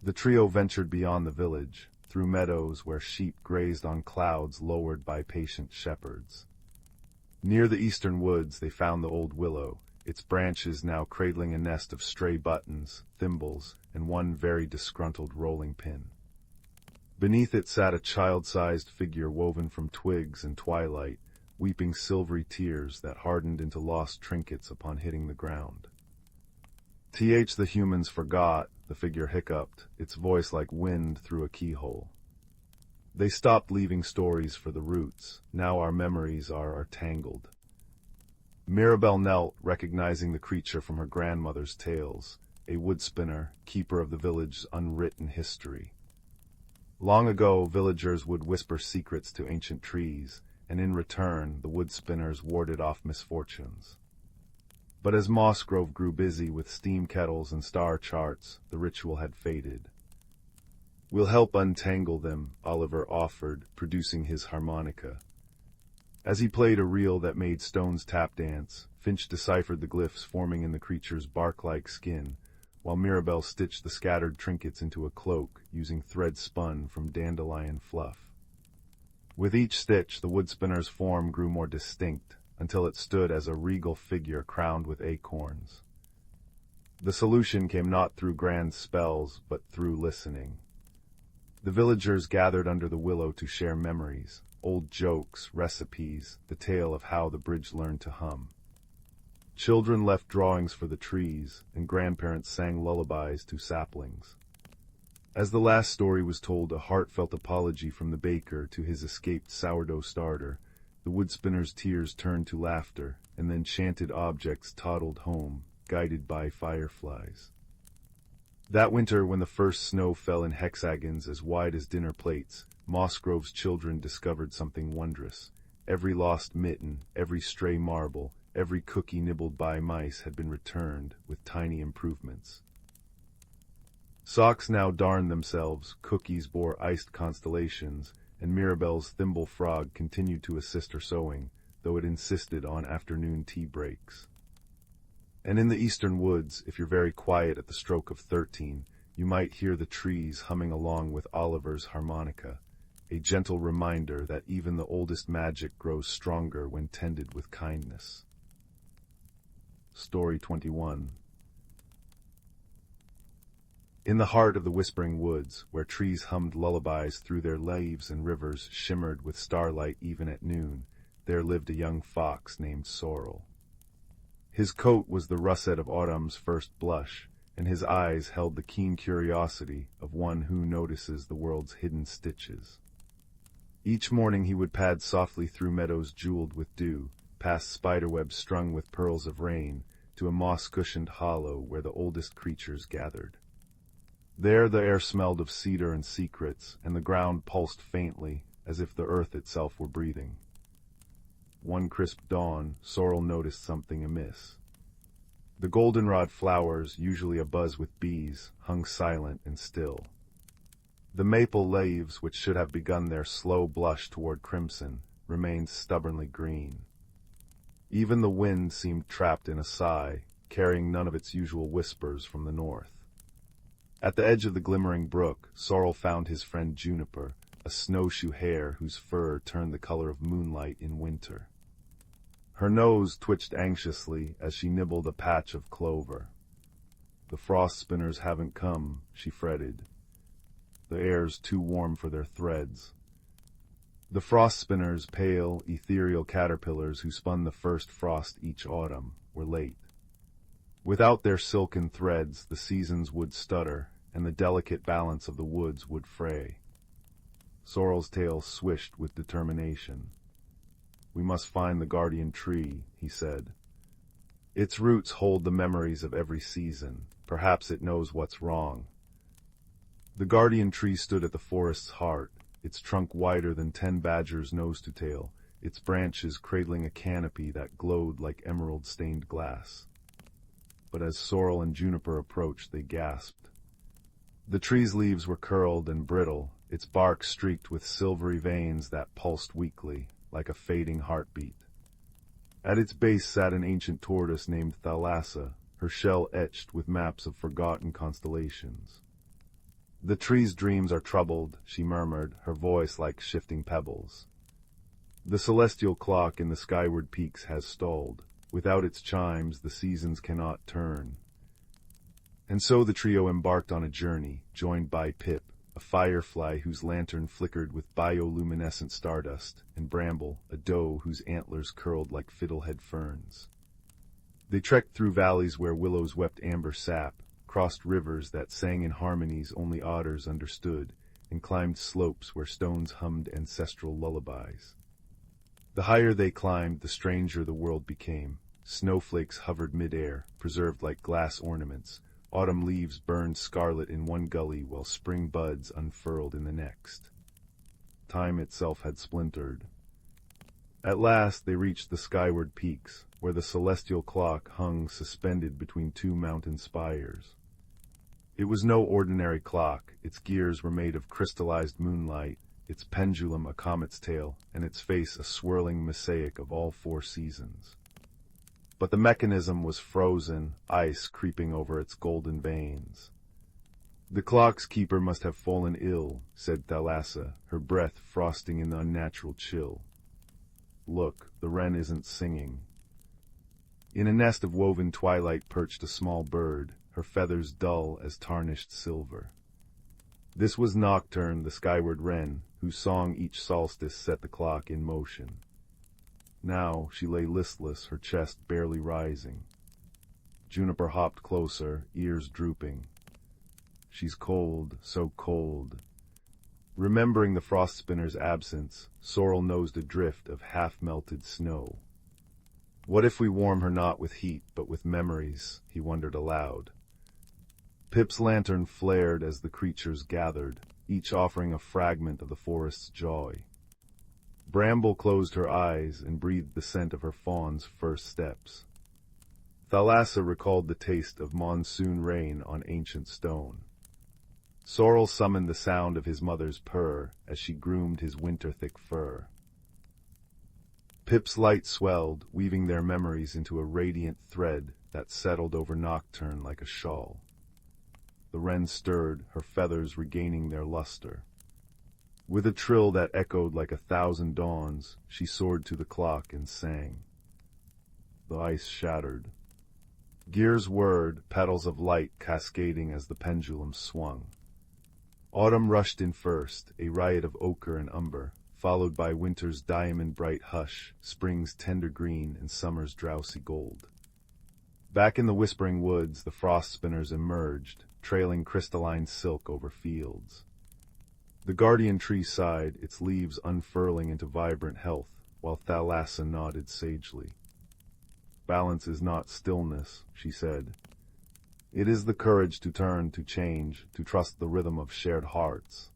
The trio ventured beyond the village, through meadows where sheep grazed on clouds lowered by patient shepherds. Near the eastern woods they found the old willow, its branches now cradling a nest of stray buttons, thimbles, and one very disgruntled rolling pin. Beneath it sat a child-sized figure woven from twigs and twilight, weeping silvery tears that hardened into lost trinkets upon hitting the ground. "The humans forgot," the figure hiccuped, its voice like wind through a keyhole. "They stopped leaving stories for the roots. Now our memories are tangled." Mirabelle knelt, recognizing the creature from her grandmother's tales, a woodspinner, keeper of the village's unwritten history. Long ago, villagers would whisper secrets to ancient trees, and in return, the woodspinners warded off misfortunes. But as Mossgrove grew busy with steam kettles and star charts, the ritual had faded. "We'll help untangle them," Oliver offered, producing his harmonica. As he played a reel that made stones tap dance, Finch deciphered the glyphs forming in the creature's bark-like skin, while Mirabelle stitched the scattered trinkets into a cloak, using thread spun from dandelion fluff. With each stitch, the woodspinner's form grew more distinct, until it stood as a regal figure crowned with acorns. The solution came not through grand spells, but through listening. The villagers gathered under the willow to share memories, old jokes, recipes, the tale of how the bridge learned to hum. Children left drawings for the trees, and grandparents sang lullabies to saplings. As the last story was told, a heartfelt apology from the baker to his escaped sourdough starter, the woodspinner's tears turned to laughter, and then chanted objects toddled home, guided by fireflies. That winter, when the first snow fell in hexagons as wide as dinner plates, Mossgrove's children discovered something wondrous. Every lost mitten, every stray marble, every cookie nibbled by mice had been returned, with tiny improvements. Socks now darned themselves, cookies bore iced constellations, and Mirabelle's thimble frog continued to assist her sewing, though it insisted on afternoon tea breaks. And in the eastern woods, if you're very quiet at the stroke of 13, you might hear the trees humming along with Oliver's harmonica, a gentle reminder that even the oldest magic grows stronger when tended with kindness. Story 21. In the heart of the whispering woods, where trees hummed lullabies through their leaves and rivers shimmered with starlight even at noon, there lived a young fox named Sorrel. His coat was the russet of autumn's first blush, and his eyes held the keen curiosity of one who notices the world's hidden stitches. Each morning he would pad softly through meadows jeweled with dew, past spiderwebs strung with pearls of rain, to a moss-cushioned hollow where the oldest creatures gathered. There the air smelled of cedar and secrets, and the ground pulsed faintly, as if the earth itself were breathing. One crisp dawn, Sorrel noticed something amiss. The goldenrod flowers, usually abuzz with bees, hung silent and still. The maple leaves, which should have begun their slow blush toward crimson, remained stubbornly green. Even the wind seemed trapped in a sigh, carrying none of its usual whispers from the north. At the edge of the glimmering brook, Sorrel found his friend Juniper, a snowshoe hare whose fur turned the color of moonlight in winter. Her nose twitched anxiously as she nibbled a patch of clover. The frost spinners haven't come, she fretted. The air's too warm for their threads. The frost spinners, pale, ethereal caterpillars who spun the first frost each autumn, were late. Without their silken threads, the seasons would stutter, and the delicate balance of the woods would fray. Sorrel's tail swished with determination. "We must find the guardian tree," he said. "Its roots hold the memories of every season. Perhaps it knows what's wrong." The guardian tree stood at the forest's heart, its trunk wider than 10 badgers nose to tail, its branches cradling a canopy that glowed like emerald-stained glass. But as sorrel and juniper approached, they gasped. The tree's leaves were curled and brittle, its bark streaked with silvery veins that pulsed weakly, like a fading heartbeat. At its base sat an ancient tortoise named Thalassa, her shell etched with maps of forgotten constellations. "The tree's dreams are troubled," she murmured, her voice like shifting pebbles. "The celestial clock in the skyward peaks has stalled. Without its chimes, the seasons cannot turn." And so the trio embarked on a journey, joined by Pip, a firefly whose lantern flickered with bioluminescent stardust, and Bramble, a doe whose antlers curled like fiddlehead ferns. They trekked through valleys where willows wept amber sap, crossed rivers that sang in harmonies only otters understood, and climbed slopes where stones hummed ancestral lullabies. The higher they climbed, the stranger the world became. Snowflakes hovered mid-air, preserved like glass ornaments. Autumn leaves burned scarlet in one gully while spring buds unfurled in the next. Time itself had splintered. At last they reached the skyward peaks, where the celestial clock hung suspended between 2 mountain spires. It was no ordinary clock. Its gears were made of crystallized moonlight, its pendulum a comet's tail, and its face a swirling mosaic of all 4 seasons. But the mechanism was frozen, ice creeping over its golden veins. "The clock's keeper must have fallen ill," said Thalassa, her breath frosting in the unnatural chill. "Look, the wren isn't singing." In a nest of woven twilight perched a small bird, her feathers dull as tarnished silver. This was Nocturne, the skyward wren, whose song each solstice set the clock in motion. Now she lay listless, her chest barely rising. Juniper hopped closer, ears drooping. "She's cold, so cold." Remembering the frost spinner's absence, Sorrel nosed a drift of half-melted snow. "What if we warm her not with heat, but with memories?" he wondered aloud. Pip's lantern flared as the creatures gathered, each offering a fragment of the forest's joy. Bramble closed her eyes and breathed the scent of her fawn's first steps. Thalassa recalled the taste of monsoon rain on ancient stone. Sorrel summoned the sound of his mother's purr as she groomed his winter-thick fur. Pip's light swelled, weaving their memories into a radiant thread that settled over Nocturne like a shawl. The wren stirred, her feathers regaining their luster. With a trill that echoed like 1,000 dawns, she soared to the clock and sang. The ice shattered. Gears whirred, petals of light cascading as the pendulum swung. Autumn rushed in first, a riot of ochre and umber, followed by winter's diamond-bright hush, spring's tender green, and summer's drowsy gold. Back in the whispering woods, the frost spinners emerged, trailing crystalline silk over fields. The guardian tree sighed, its leaves unfurling into vibrant health, while Thalassa nodded sagely. "Balance is not stillness," she said. "It is the courage to turn, to change, to trust the rhythm of shared hearts."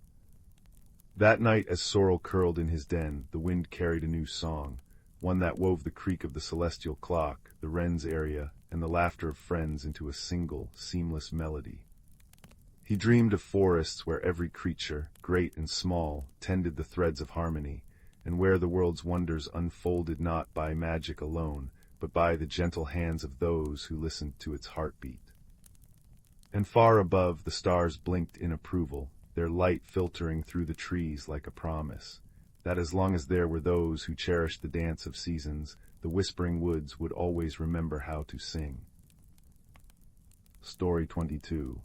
That night, as Sorrel curled in his den, the wind carried a new song, one that wove the creak of the celestial clock, the wren's aria, and the laughter of friends into a single, seamless melody. He dreamed of forests where every creature, great and small, tended the threads of harmony, and where the world's wonders unfolded not by magic alone, but by the gentle hands of those who listened to its heartbeat. And far above, the stars blinked in approval, their light filtering through the trees like a promise, that as long as there were those who cherished the dance of seasons, the whispering woods would always remember how to sing. Story 22.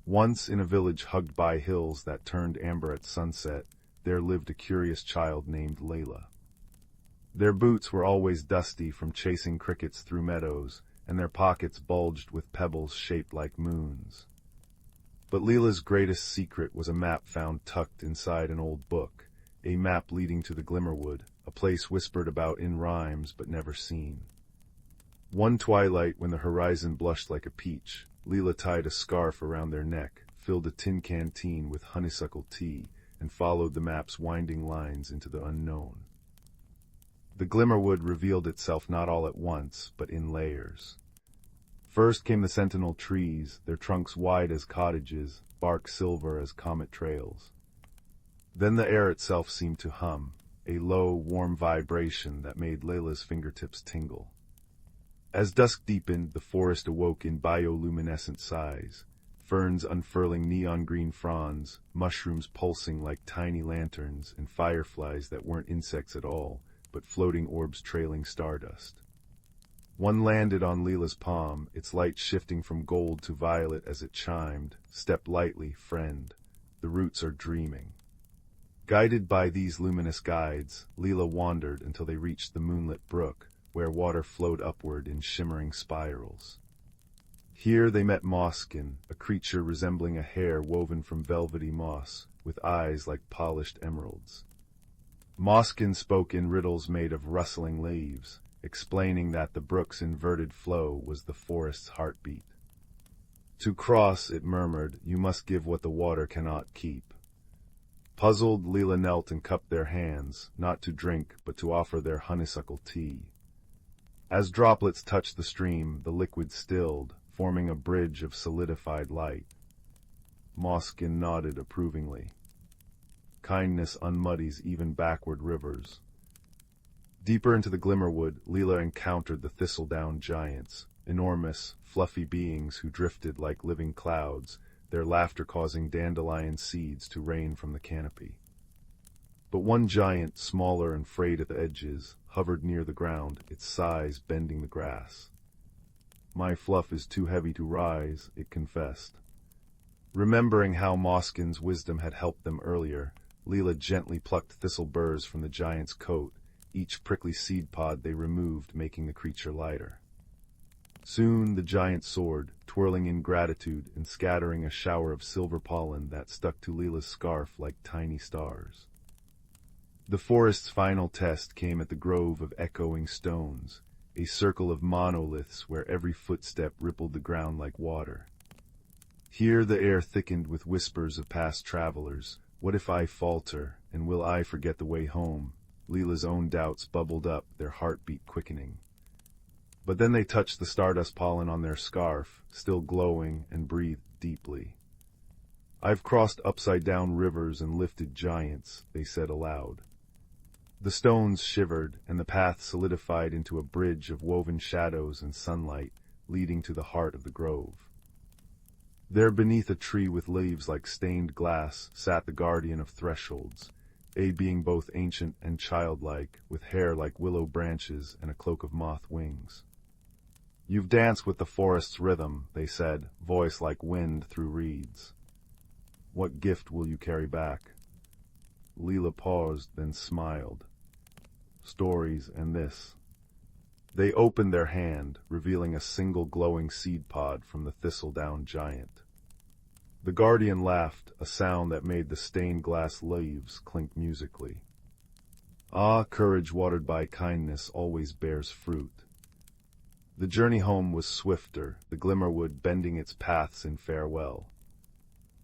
Once in a village hugged by hills that turned amber at sunset, there lived a curious child named Lila. Their boots were always dusty from chasing crickets through meadows, and their pockets bulged with pebbles shaped like moons. But Lila's greatest secret was a map found tucked inside an old book, a map leading to the Glimmerwood, a place whispered about in rhymes but never seen. One twilight, when the horizon blushed like a peach, Lila tied a scarf around their neck, filled a tin canteen with honeysuckle tea, and followed the map's winding lines into the unknown. The Glimmerwood revealed itself not all at once, but in layers. First came the sentinel trees, their trunks wide as cottages, bark silver as comet trails. Then the air itself seemed to hum, a low, warm vibration that made Lila's fingertips tingle. As dusk deepened, the forest awoke in bioluminescent sighs, ferns unfurling neon-green fronds, mushrooms pulsing like tiny lanterns, and fireflies that weren't insects at all, but floating orbs trailing stardust. One landed on Lila's palm, its light shifting from gold to violet as it chimed, "Step lightly, friend. The roots are dreaming." Guided by these luminous guides, Lila wandered until they reached the moonlit brook, where water flowed upward in shimmering spirals. Here they met Mosskin, a creature resembling a hare woven from velvety moss, with eyes like polished emeralds. Mosskin spoke in riddles made of rustling leaves, explaining that the brook's inverted flow was the forest's heartbeat. "To cross," it murmured, "you must give what the water cannot keep." Puzzled, Lila knelt and cupped their hands, not to drink, but to offer their honeysuckle tea. As droplets touched the stream, the liquid stilled, forming a bridge of solidified light. Mosskin nodded approvingly. Kindness unmuddies even backward rivers. Deeper into the Glimmerwood, Lila encountered the thistledown giants, enormous, fluffy beings who drifted like living clouds, their laughter causing dandelion seeds to rain from the canopy. But one giant, smaller and frayed at the edges, hovered near the ground, its size bending the grass. "My fluff is too heavy to rise," it confessed. Remembering how Mosskin's wisdom had helped them earlier, Lila gently plucked thistle burrs from the giant's coat, each prickly seed pod they removed making the creature lighter. Soon the giant soared, twirling in gratitude and scattering a shower of silver pollen that stuck to Lila's scarf like tiny stars. The forest's final test came at the grove of echoing stones, a circle of monoliths where every footstep rippled the ground like water. Here the air thickened with whispers of past travelers. What if I falter, and will I forget the way home? Lila's own doubts bubbled up, their heartbeat quickening. But then they touched the stardust pollen on their scarf, still glowing, and breathed deeply. "I've crossed upside-down rivers and lifted giants," they said aloud. The stones shivered, and the path solidified into a bridge of woven shadows and sunlight, leading to the heart of the grove. There beneath a tree with leaves like stained glass sat the guardian of thresholds, a being both ancient and childlike, with hair like willow branches and a cloak of moth wings. "You've danced with the forest's rhythm," they said, voice like wind through reeds. "What gift will you carry back?" Lila paused, then smiled. "Stories and this." They opened their hand, revealing a single glowing seed pod from the thistledown giant. The guardian laughed, a sound that made the stained glass leaves clink musically. "Ah, courage watered by kindness always bears fruit." The journey home was swifter, the Glimmerwood bending its paths in farewell.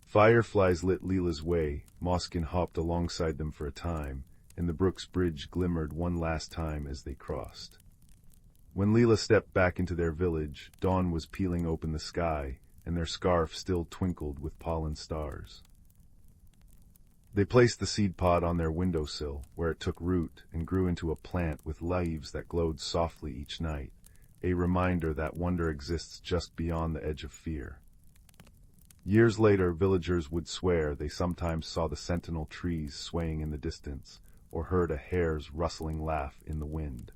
Fireflies lit Lila's way, Mosskin hopped alongside them for a time, and the brook's bridge glimmered one last time as they crossed. When Lila stepped back into their village, dawn was peeling open the sky, and their scarf still twinkled with pollen stars. They placed the seed pod on their windowsill, where it took root and grew into a plant with leaves that glowed softly each night, a reminder that wonder exists just beyond the edge of fear. Years later, villagers would swear they sometimes saw the sentinel trees swaying in the distance, or heard a hare's rustling laugh in the wind.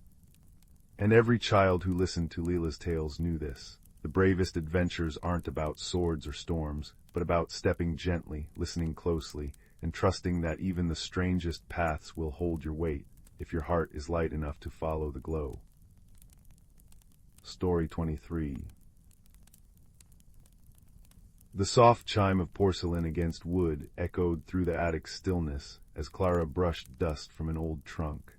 And every child who listened to Lila's tales knew this. The bravest adventures aren't about swords or storms, but about stepping gently, listening closely, and trusting that even the strangest paths will hold your weight, if your heart is light enough to follow the glow. Story 23. The soft chime of porcelain against wood echoed through the attic's stillness as Clara brushed dust from an old trunk.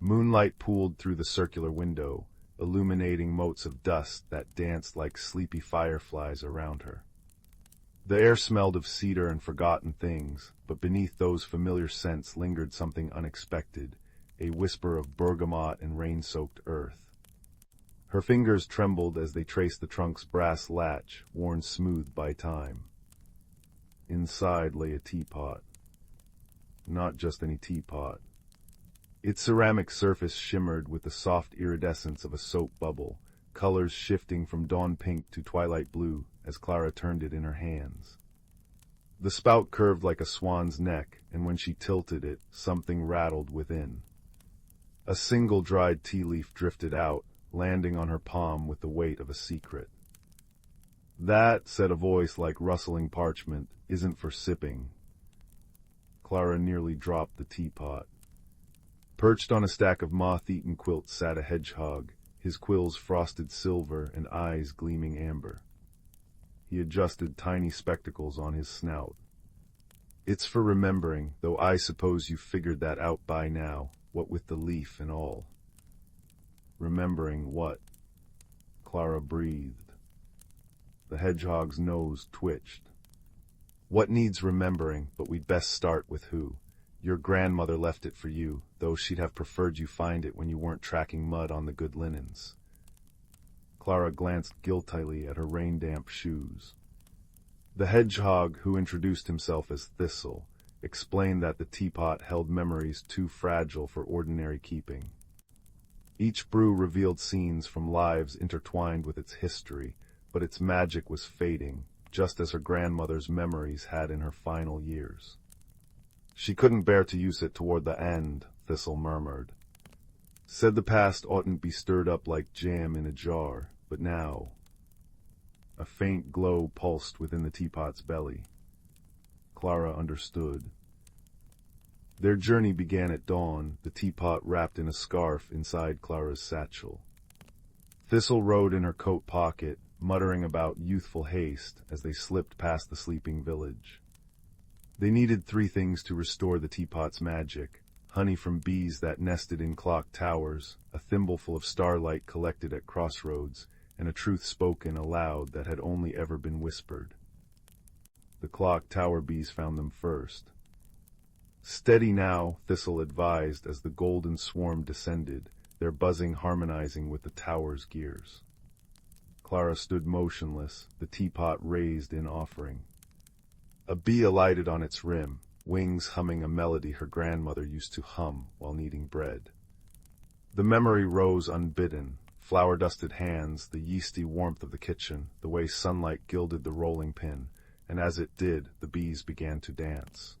Moonlight pooled through the circular window, illuminating motes of dust that danced like sleepy fireflies around her. The air smelled of cedar and forgotten things, but beneath those familiar scents lingered something unexpected, a whisper of bergamot and rain-soaked earth. Her fingers trembled as they traced the trunk's brass latch, worn smooth by time. Inside lay a teapot. Not just any teapot. Its ceramic surface shimmered with the soft iridescence of a soap bubble, colors shifting from dawn pink to twilight blue as Clara turned it in her hands. The spout curved like a swan's neck, and when she tilted it, something rattled within. A single dried tea leaf drifted out, landing on her palm with the weight of a secret. "That," said a voice like rustling parchment, "isn't for sipping." Clara nearly dropped the teapot. Perched on a stack of moth-eaten quilts sat a hedgehog, his quills frosted silver and eyes gleaming amber. He adjusted tiny spectacles on his snout. "It's for remembering, though I suppose you've figured that out by now, what with the leaf and all." "Remembering what?" Clara breathed. The hedgehog's nose twitched. "What needs remembering, but we'd best start with who. Your grandmother left it for you, though she'd have preferred you find it when you weren't tracking mud on the good linens." Clara glanced guiltily at her rain-damp shoes. The hedgehog, who introduced himself as Thistle, explained that the teapot held memories too fragile for ordinary keeping. Each brew revealed scenes from lives intertwined with its history, but its magic was fading, just as her grandmother's memories had in her final years. "She couldn't bear to use it toward the end," Thistle murmured. "Said the past oughtn't be stirred up like jam in a jar, but now—" A faint glow pulsed within the teapot's belly. Clara understood. Their journey began at dawn, the teapot wrapped in a scarf inside Clara's satchel. Thistle rode in her coat pocket, muttering about youthful haste as they slipped past the sleeping village. They needed 3 things to restore the teapot's magic: honey from bees that nested in clock towers, a thimbleful of starlight collected at crossroads, and a truth spoken aloud that had only ever been whispered. The clock tower bees found them first. "Steady now," Thistle advised as the golden swarm descended, their buzzing harmonizing with the tower's gears. Clara stood motionless, the teapot raised in offering. A bee alighted on its rim, wings humming a melody her grandmother used to hum while kneading bread. The memory rose unbidden, flour-dusted hands, the yeasty warmth of the kitchen, the way sunlight gilded the rolling pin, and as it did, the bees began to dance.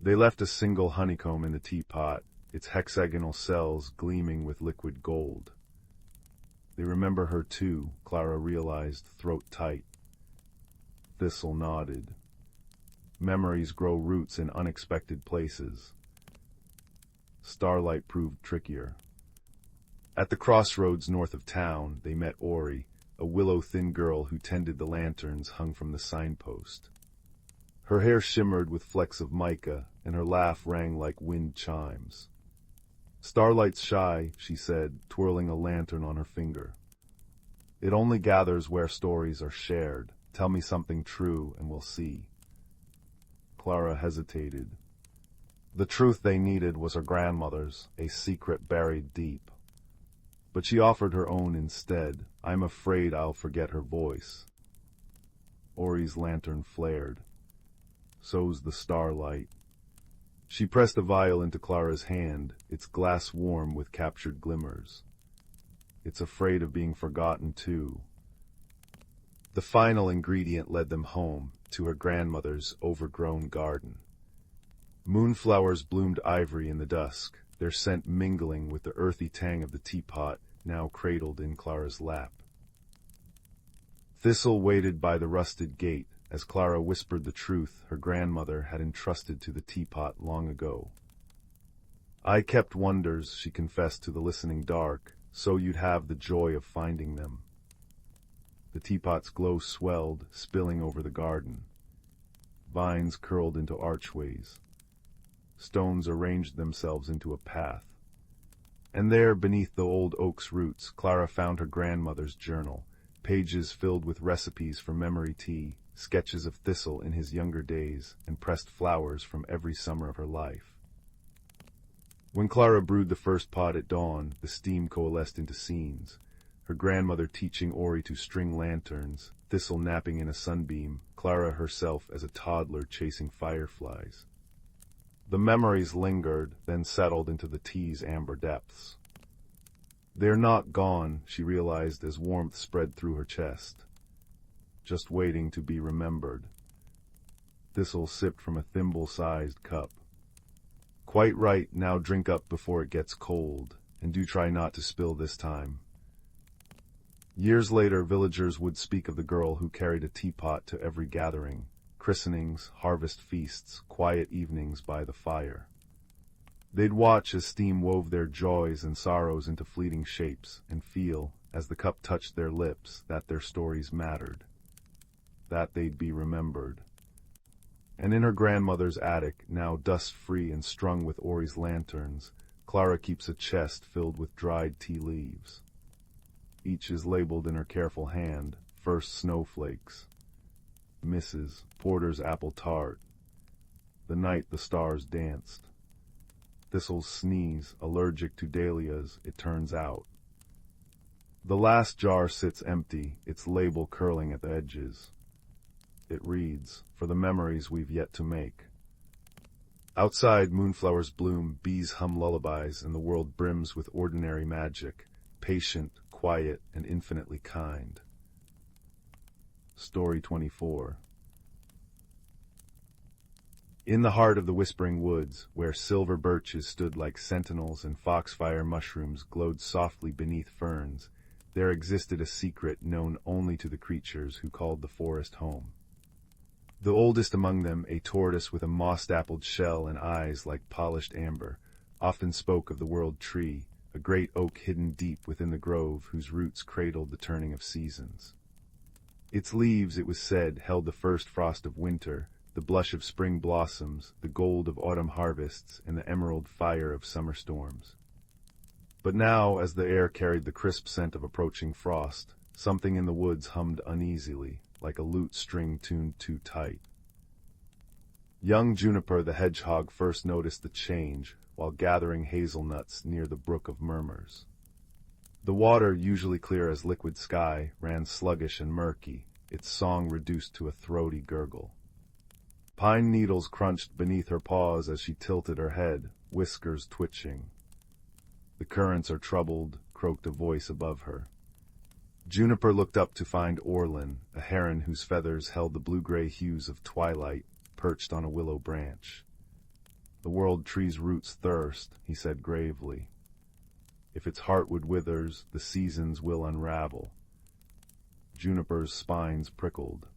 They left a single honeycomb in the teapot, its hexagonal cells gleaming with liquid gold. They remember her too, Clara realized, throat tight. Thistle nodded. Memories grow roots in unexpected places. Starlight proved trickier. At the crossroads north of town, they met Ori, a willow-thin girl who tended the lanterns hung from the signpost. Her hair shimmered with flecks of mica, and her laugh rang like wind chimes. "Starlight's shy," she said, twirling a lantern on her finger. "It only gathers where stories are shared. Tell me something true, and we'll see." Clara hesitated. The truth they needed was her grandmother's, a secret buried deep. But she offered her own instead. "I'm afraid I'll forget her voice." Ori's lantern flared. So's the starlight. She pressed a vial into Clara's hand, its glass warm with captured glimmers. "It's afraid of being forgotten, too." The final ingredient led them home, to her grandmother's overgrown garden. Moonflowers bloomed ivory in the dusk, their scent mingling with the earthy tang of the teapot now cradled in Clara's lap. Thistle waited by the rusted gate as Clara whispered the truth her grandmother had entrusted to the teapot long ago. "I kept wonders," she confessed to the listening dark, "so you'd have the joy of finding them." The teapot's glow swelled, spilling over the garden. Vines curled into archways. Stones arranged themselves into a path. And there, beneath the old oak's roots, Clara found her grandmother's journal, pages filled with recipes for memory tea, sketches of Thistle in his younger days, and pressed flowers from every summer of her life. When Clara brewed the first pot at dawn, the steam coalesced into scenes. Her grandmother teaching Ori to string lanterns, Thistle napping in a sunbeam, Clara herself as a toddler chasing fireflies. The memories lingered, then settled into the tea's amber depths. "They're not gone," she realized as warmth spread through her chest. "Just waiting to be remembered." Thistle sipped from a thimble-sized cup. "Quite right, now drink up before it gets cold, and do try not to spill this time." Years later, villagers would speak of the girl who carried a teapot to every gathering, christenings, harvest feasts, quiet evenings by the fire. They'd watch as steam wove their joys and sorrows into fleeting shapes, and feel, as the cup touched their lips, that their stories mattered, that they'd be remembered. And in her grandmother's attic, now dust-free and strung with Ori's lanterns, Clara keeps a chest filled with dried tea leaves. Each is labeled in her careful hand, first snowflakes, Mrs. Porter's apple tart, the night the stars danced. Thistle's sneeze, allergic to dahlias, it turns out. The last jar sits empty, its label curling at the edges. It reads, "For the memories we've yet to make." Outside, moonflowers bloom, bees hum lullabies, and the world brims with ordinary magic, patient, quiet, and infinitely kind. Story 24. In the heart of the whispering woods, where silver birches stood like sentinels and foxfire mushrooms glowed softly beneath ferns, there existed a secret known only to the creatures who called the forest home. The oldest among them, a tortoise with a moss-dappled shell and eyes like polished amber, often spoke of the world tree, a great oak hidden deep within the grove whose roots cradled the turning of seasons. Its leaves, it was said, held the first frost of winter, the blush of spring blossoms, the gold of autumn harvests, and the emerald fire of summer storms. But now, as the air carried the crisp scent of approaching frost, something in the woods hummed uneasily, like a lute string tuned too tight. Young Juniper the hedgehog first noticed the change while gathering hazelnuts near the Brook of Murmurs. The water, usually clear as liquid sky, ran sluggish and murky, its song reduced to a throaty gurgle. Pine needles crunched beneath her paws as she tilted her head, whiskers twitching. "The currents are troubled," croaked a voice above her. Juniper looked up to find Orlin, a heron whose feathers held the blue-gray hues of twilight, perched on a willow branch. "The world tree's roots thirst," he said gravely. "If its heartwood withers, the seasons will unravel." Juniper's spines prickled.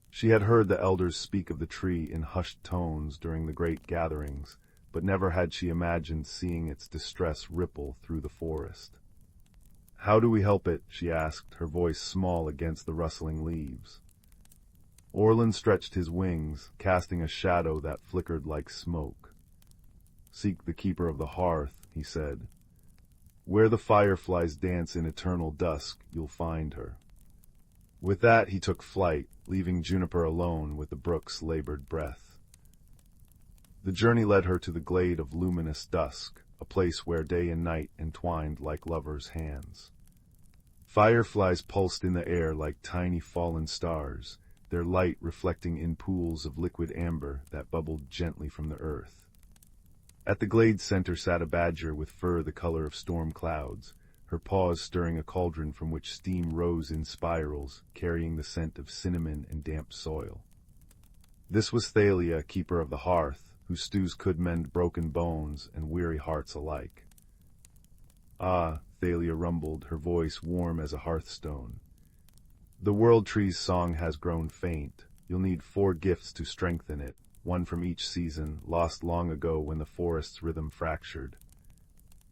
She had heard the elders speak of the tree in hushed tones during the great gatherings, but never had she imagined seeing its distress ripple through the forest. "How do we help it?" she asked, her voice small against the rustling leaves. Orlin stretched his wings, casting a shadow that flickered like smoke. "Seek the keeper of the hearth," he said. "Where the fireflies dance in eternal dusk, you'll find her." With that he took flight, leaving Juniper alone with the brook's labored breath. The journey led her to the glade of luminous dusk, a place where day and night entwined like lovers' hands. Fireflies pulsed in the air like tiny fallen stars, their light reflecting in pools of liquid amber that bubbled gently from the earth. At the glade's center sat a badger with fur the color of storm clouds, her paws stirring a cauldron from which steam rose in spirals, carrying the scent of cinnamon and damp soil. This was Thalia, keeper of the hearth, whose stews could mend broken bones and weary hearts alike. "Ah," Thalia rumbled, her voice warm as a hearthstone. "The world tree's song has grown faint. You'll need 4 gifts to strengthen it, one from each season, lost long ago when the forest's rhythm fractured."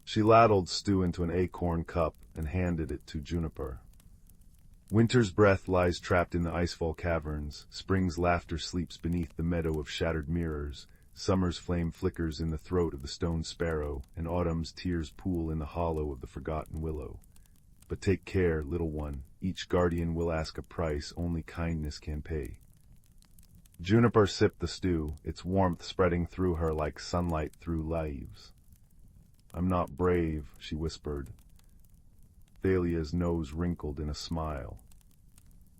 She ladled stew into an acorn cup and handed it to Juniper. "Winter's breath lies trapped in the icefall caverns, spring's laughter sleeps beneath the meadow of shattered mirrors, summer's flame flickers in the throat of the stone sparrow, and autumn's tears pool in the hollow of the forgotten willow. But take care, little one, each guardian will ask a price only kindness can pay." Juniper sipped the stew, its warmth spreading through her like sunlight through leaves. "I'm not brave," she whispered. Thalia's nose wrinkled in a smile.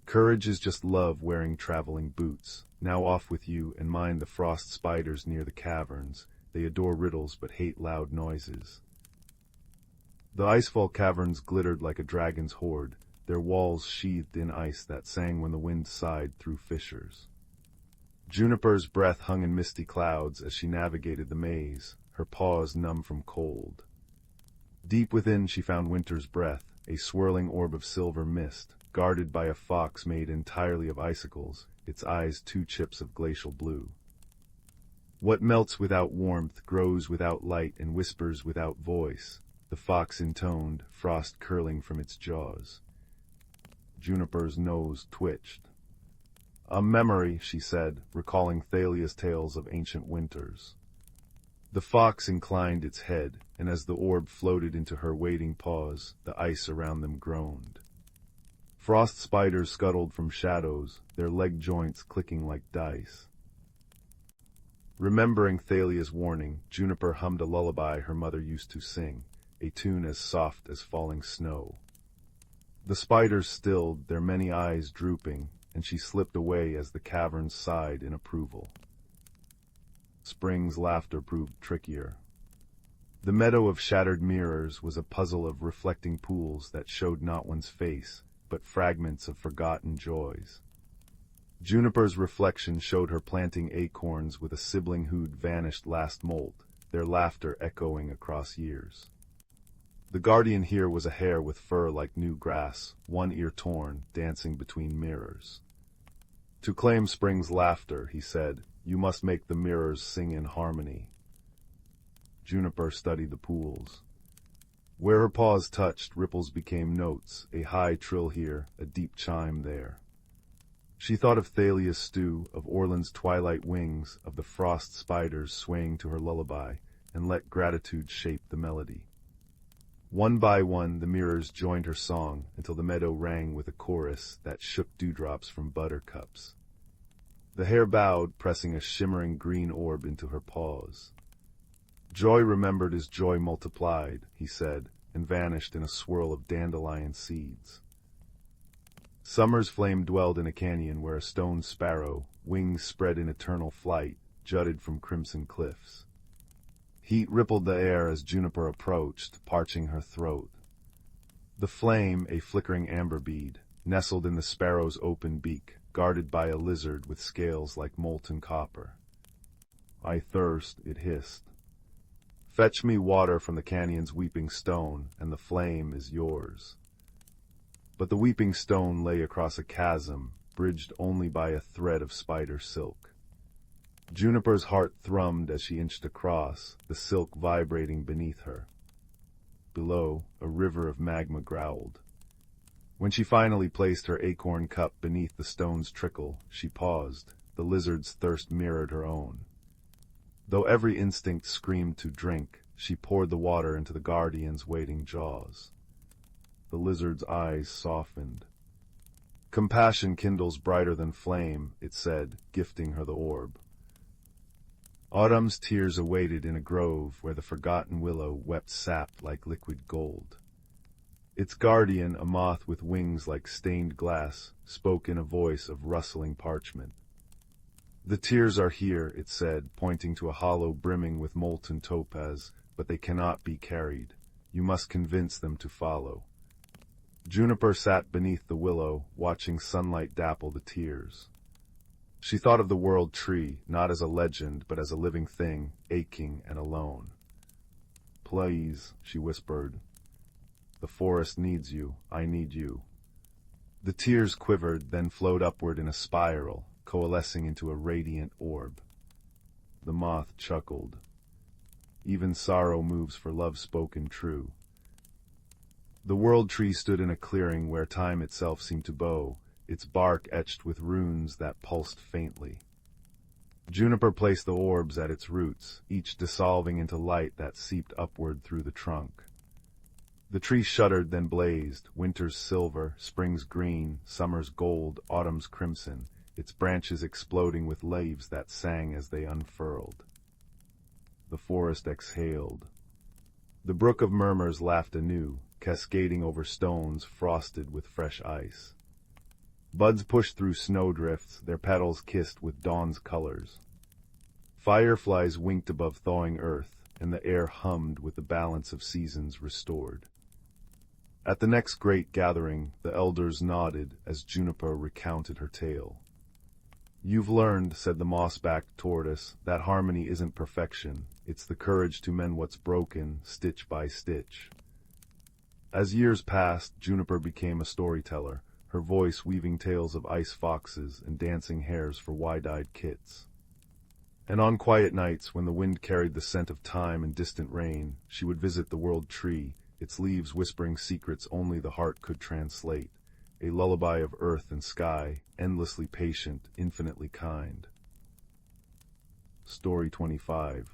"Courage is just love wearing traveling boots. Now off with you and mind the frost spiders near the caverns. They adore riddles but hate loud noises." The icefall caverns glittered like a dragon's hoard, their walls sheathed in ice that sang when the wind sighed through fissures. Juniper's breath hung in misty clouds as she navigated the maze, her paws numb from cold. Deep within she found winter's breath, a swirling orb of silver mist, guarded by a fox made entirely of icicles, its eyes 2 chips of glacial blue. "What melts without warmth grows without light and whispers without voice," the fox intoned, frost curling from its jaws. Juniper's nose twitched. "A memory," she said, recalling Thalia's tales of ancient winters. The fox inclined its head, and as the orb floated into her waiting paws, the ice around them groaned. Frost spiders scuttled from shadows, their leg joints clicking like dice. Remembering Thalia's warning, Juniper hummed a lullaby her mother used to sing, a tune as soft as falling snow. The spiders stilled, their many eyes drooping, and she slipped away as the caverns sighed in approval. Spring's laughter proved trickier. The meadow of shattered mirrors was a puzzle of reflecting pools that showed not one's face, but fragments of forgotten joys. Juniper's reflection showed her planting acorns with a sibling who'd vanished last molt, their laughter echoing across years. The guardian here was a hare with fur like new grass, one ear torn, dancing between mirrors. "To claim spring's laughter," he said, "you must make the mirrors sing in harmony." Juniper studied the pools. Where her paws touched, ripples became notes, a high trill here, a deep chime there. She thought of Thalia's stew, of Orland's twilight wings, of the frost spiders swaying to her lullaby, and let gratitude shape the melody. One by one, the mirrors joined her song, until the meadow rang with a chorus that shook dewdrops from buttercups. The hare bowed, pressing a shimmering green orb into her paws. "Joy remembered is joy multiplied," he said, and vanished in a swirl of dandelion seeds. Summer's flame dwelled in a canyon where a stone sparrow, wings spread in eternal flight, jutted from crimson cliffs. Heat rippled the air as Juniper approached, parching her throat. The flame, a flickering amber bead, nestled in the sparrow's open beak, guarded by a lizard with scales like molten copper. "I thirst," it hissed. "Fetch me water from the canyon's weeping stone, and the flame is yours." But the weeping stone lay across a chasm, bridged only by a thread of spider silk. Juniper's heart thrummed as she inched across, the silk vibrating beneath her. Below, a river of magma growled. When she finally placed her acorn cup beneath the stone's trickle, she paused. The lizard's thirst mirrored her own. Though every instinct screamed to drink, she poured the water into the guardian's waiting jaws. The lizard's eyes softened. "Compassion kindles brighter than flame," it said, gifting her the orb. Autumn's tears awaited in a grove where the forgotten willow wept sap like liquid gold. Its guardian, a moth with wings like stained glass, spoke in a voice of rustling parchment. "The tears are here," it said, pointing to a hollow brimming with molten topaz, "but they cannot be carried. You must convince them to follow. Juniper sat beneath the willow, watching sunlight dapple the tears. She thought of the world tree, not as a legend, but as a living thing, aching and alone. "Please," she whispered. "The forest needs you. I need you." The tears quivered, then flowed upward in a spiral, coalescing into a radiant orb. The moth chuckled. Even sorrow moves for love spoken true. The world tree stood in a clearing where time itself seemed to bow, its bark etched with runes that pulsed faintly. Juniper placed the orbs at its roots, each dissolving into light that seeped upward through the trunk. The tree shuddered, then blazed, winter's silver, spring's green, summer's gold, autumn's crimson, its branches exploding with leaves that sang as they unfurled. The forest exhaled. The brook of murmurs laughed anew, cascading over stones frosted with fresh ice. Buds pushed through snowdrifts, their petals kissed with dawn's colors. Fireflies winked above thawing earth, and the air hummed with the balance of seasons restored. At the next great gathering, the elders nodded as Juniper recounted her tale. "You've learned," said the moss-backed tortoise, "that harmony isn't perfection. It's the courage to mend what's broken, stitch by stitch." As years passed, Juniper became a storyteller, her voice weaving tales of ice foxes and dancing hares for wide-eyed kits. And on quiet nights, when the wind carried the scent of time and distant rain, she would visit the world tree, its leaves whispering secrets only the heart could translate, a lullaby of earth and sky, endlessly patient, infinitely kind. Story 25.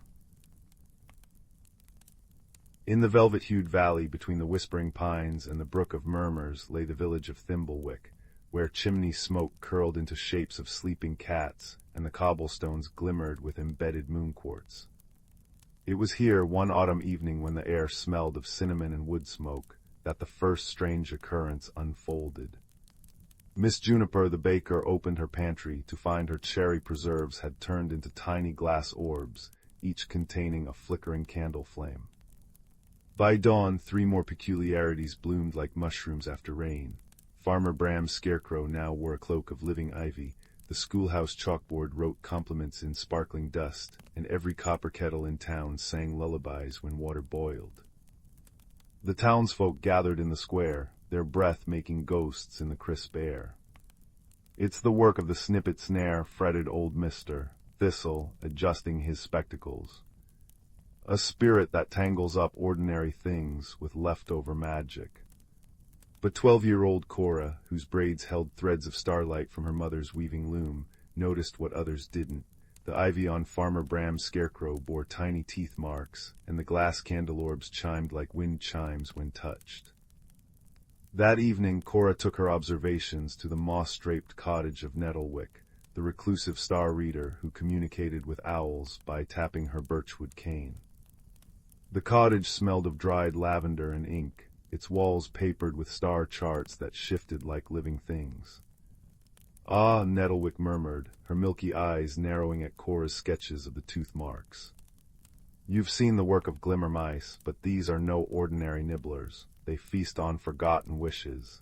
In the velvet-hued valley between the whispering pines and the brook of murmurs lay the village of Thimblewick, where chimney smoke curled into shapes of sleeping cats, and the cobblestones glimmered with embedded moonquartz. It was here one autumn evening, when the air smelled of cinnamon and wood smoke, that the first strange occurrence unfolded. Miss Juniper the baker opened her pantry to find her cherry preserves had turned into tiny glass orbs, each containing a flickering candle flame. By dawn, 3 more peculiarities bloomed like mushrooms after rain. Farmer Bram's scarecrow now wore a cloak of living ivy, the schoolhouse chalkboard wrote compliments in sparkling dust, and every copper kettle in town sang lullabies when water boiled. The townsfolk gathered in the square, their breath making ghosts in the crisp air. "It's the work of the snippet snare," fretted old Mr. Thistle, adjusting his spectacles. "A spirit that tangles up ordinary things with leftover magic." But 12-year-old Cora, whose braids held threads of starlight from her mother's weaving loom, noticed what others didn't. The ivy on Farmer Bram's scarecrow bore tiny teeth marks, and the glass candelorbs chimed like wind chimes when touched. That evening, Cora took her observations to the moss-draped cottage of Nettlewick, the reclusive star reader who communicated with owls by tapping her birchwood cane. The cottage smelled of dried lavender and ink, its walls papered with star charts that shifted like living things. "Ah," Nettlewick murmured, her milky eyes narrowing at Cora's sketches of the tooth marks. "You've seen the work of glimmer mice, but these are no ordinary nibblers. They feast on forgotten wishes."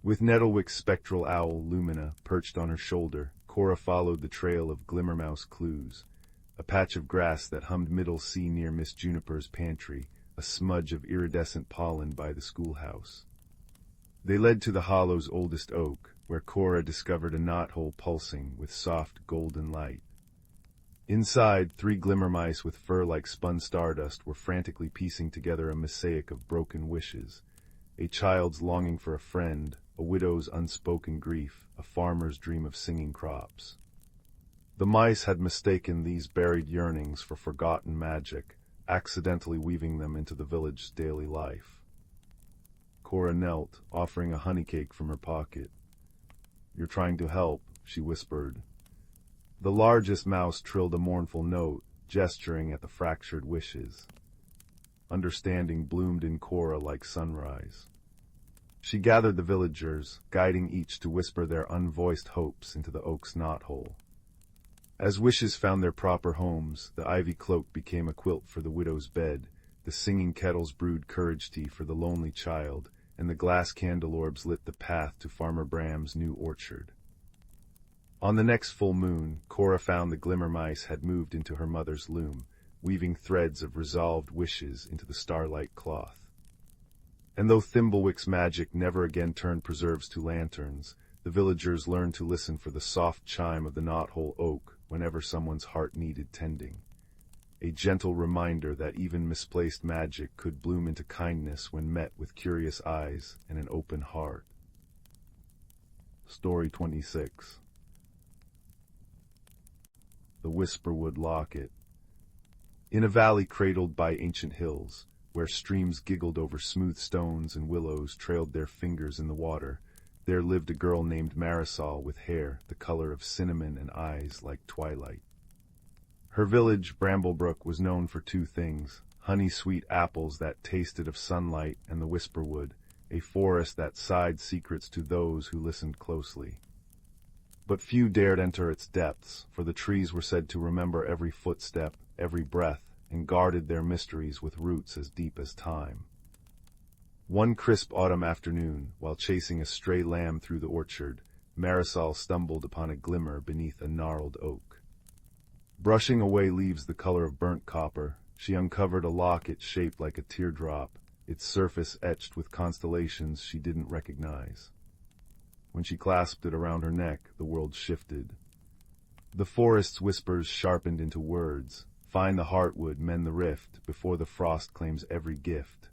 With Nettlewick's spectral owl, Lumina, perched on her shoulder, Cora followed the trail of glimmermouse clues. A patch of grass that hummed middle C near Miss Juniper's pantry, a smudge of iridescent pollen by the schoolhouse. They led to the hollow's oldest oak, where Cora discovered a knothole pulsing with soft golden light. Inside, 3 glimmer mice with fur like spun stardust were frantically piecing together a mosaic of broken wishes. A child's longing for a friend, a widow's unspoken grief, a farmer's dream of singing crops. The mice had mistaken these buried yearnings for forgotten magic, accidentally weaving them into the village's daily life. Cora knelt, offering a honeycake from her pocket. "You're trying to help," she whispered. The largest mouse trilled a mournful note, gesturing at the fractured wishes. Understanding bloomed in Cora like sunrise. She gathered the villagers, guiding each to whisper their unvoiced hopes into the oak's knothole. As wishes found their proper homes, the ivy cloak became a quilt for the widow's bed, the singing kettles brewed courage tea for the lonely child, and the glass candelabres lit the path to Farmer Bram's new orchard. On the next full moon, Cora found the glimmer mice had moved into her mother's loom, weaving threads of resolved wishes into the starlight cloth. And though Thimblewick's magic never again turned preserves to lanterns, the villagers learned to listen for the soft chime of the knothole oak whenever someone's heart needed tending. A gentle reminder that even misplaced magic could bloom into kindness when met with curious eyes and an open heart. Story 26. The Whisperwood Locket. In a valley cradled by ancient hills, where streams giggled over smooth stones and willows trailed their fingers in the water, there lived a girl named Marisol with hair the color of cinnamon and eyes like twilight. Her village, Bramblebrook, was known for two things: honey-sweet apples that tasted of sunlight and the Whisperwood, a forest that sighed secrets to those who listened closely. But few dared enter its depths, for the trees were said to remember every footstep, every breath, and guarded their mysteries with roots as deep as time. One crisp autumn afternoon, while chasing a stray lamb through the orchard, Marisol stumbled upon a glimmer beneath a gnarled oak. Brushing away leaves the color of burnt copper, she uncovered a locket shaped like a teardrop, its surface etched with constellations she didn't recognize. When she clasped it around her neck, the world shifted. The forest's whispers sharpened into words. Find the heartwood, mend the rift, before the frost claims every gift.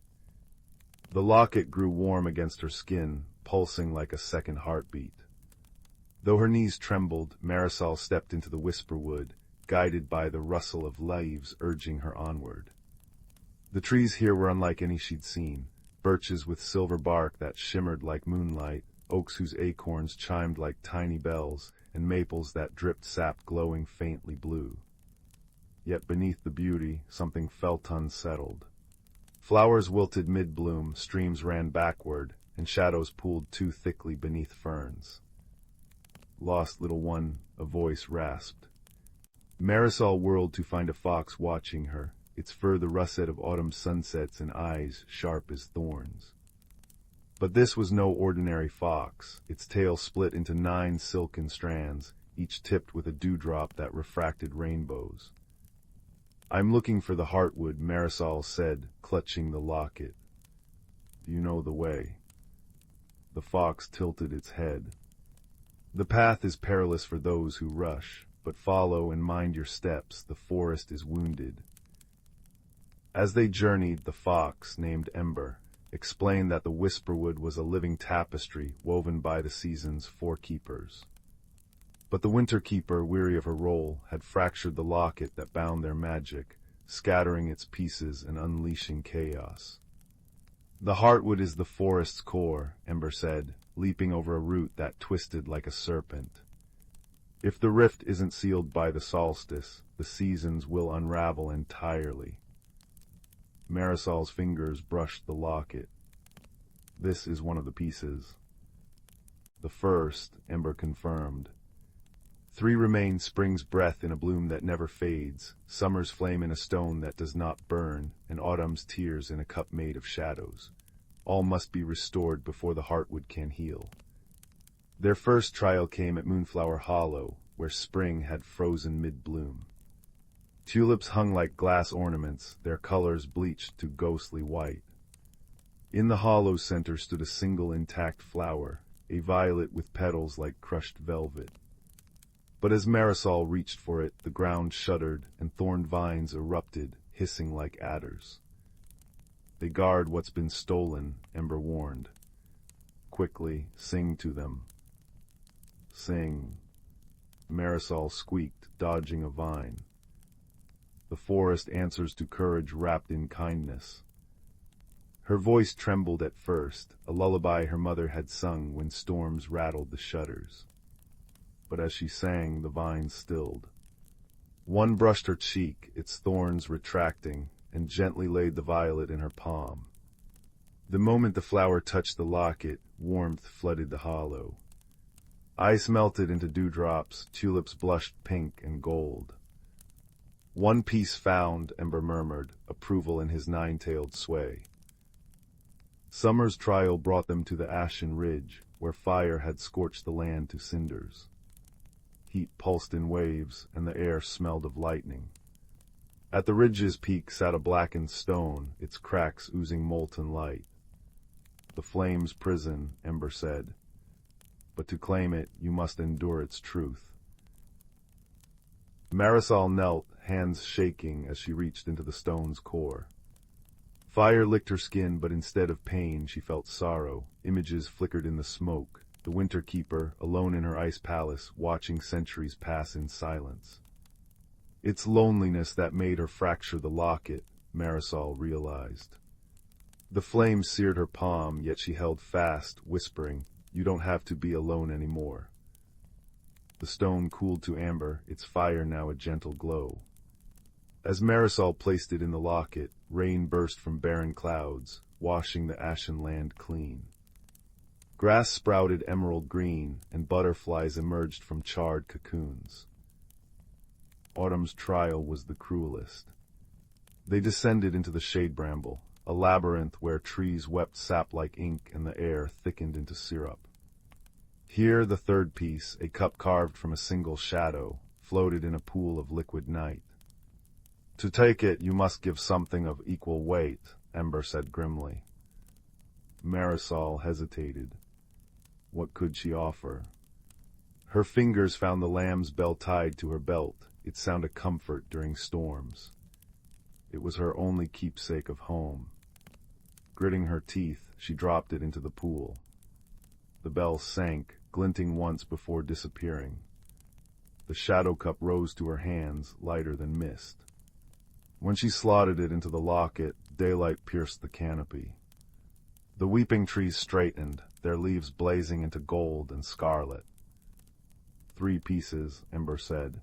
The locket grew warm against her skin, pulsing like a second heartbeat. Though her knees trembled, Marisol stepped into the Whisperwood, guided by the rustle of leaves urging her onward. The trees here were unlike any she'd seen: birches with silver bark that shimmered like moonlight, oaks whose acorns chimed like tiny bells, and maples that dripped sap glowing faintly blue. Yet beneath the beauty, something felt unsettled. Flowers wilted mid-bloom, streams ran backward, and shadows pooled too thickly beneath ferns. Lost little one, a voice rasped. Marisol whirled to find a fox watching her, its fur the russet of autumn sunsets and eyes sharp as thorns. But this was no ordinary fox. Its tail split into 9 silken strands, each tipped with a dewdrop that refracted rainbows. I'm looking for the heartwood, Marisol said, clutching the locket. Do you know the way? The fox tilted its head. The path is perilous for those who rush, but follow and mind your steps, the forest is wounded. As they journeyed, the fox, named Ember, explained that the Whisperwood was a living tapestry woven by the season's 4 keepers. But the Winter Keeper, weary of her role, had fractured the locket that bound their magic, scattering its pieces and unleashing chaos. The heartwood is the forest's core, Ember said, leaping over a root that twisted like a serpent. If the rift isn't sealed by the solstice, the seasons will unravel entirely. Marisol's fingers brushed the locket. This is one of the pieces. The first, Ember confirmed. 3 remain: spring's breath in a bloom that never fades, summer's flame in a stone that does not burn, and autumn's tears in a cup made of shadows. All must be restored before the heartwood can heal. Their first trial came at Moonflower Hollow, where spring had frozen mid-bloom. Tulips hung like glass ornaments, their colors bleached to ghostly white. In the hollow's center stood a single intact flower, a violet with petals like crushed velvet. But as Marisol reached for it, the ground shuddered, and thorned vines erupted, hissing like adders. They guard what's been stolen, Ember warned. Quickly, sing to them. Sing. Marisol squeaked, dodging a vine. The forest answers to courage wrapped in kindness. Her voice trembled at first, a lullaby her mother had sung when storms rattled the shutters. But as she sang, the vines stilled. One brushed her cheek, its thorns retracting, and gently laid the violet in her palm. The moment the flower touched the locket, warmth flooded the hollow. Ice melted into dewdrops, tulips blushed pink and gold. One piece found, Ember murmured, approval in his nine-tailed sway. Summer's trial brought them to the ashen ridge, where fire had scorched the land to cinders. Heat pulsed in waves, and the air smelled of lightning. At the ridge's peak sat a blackened stone, its cracks oozing molten light. The flame's prison, Ember said, but to claim it, you must endure its truth. Marisol knelt, hands shaking as she reached into the stone's core. Fire licked her skin, but instead of pain, she felt sorrow. Images flickered in the smoke. The Winter Keeper, alone in her ice palace, watching centuries pass in silence. It's loneliness that made her fracture the locket, Marisol realized. The flame seared her palm, yet she held fast, whispering, "You don't have to be alone anymore." The stone cooled to amber, its fire now a gentle glow. As Marisol placed it in the locket, rain burst from barren clouds, washing the ashen land clean. Grass sprouted emerald green, and butterflies emerged from charred cocoons. Autumn's trial was the cruelest. They descended into the shade bramble, a labyrinth where trees wept sap like ink and the air thickened into syrup. Here the third piece, a cup carved from a single shadow, floated in a pool of liquid night. To take it, you must give something of equal weight, Ember said grimly. Marisol hesitated. What could she offer? Her fingers found the lamb's bell tied to her belt, its sound a comfort during storms. It was her only keepsake of home. Gritting her teeth, she dropped it into the pool. The bell sank, glinting once before disappearing. The shadow cup rose to her hands, lighter than mist. When she slotted it into the locket, daylight pierced the canopy. The weeping trees straightened, their leaves blazing into gold and scarlet. 3 pieces, Ember said.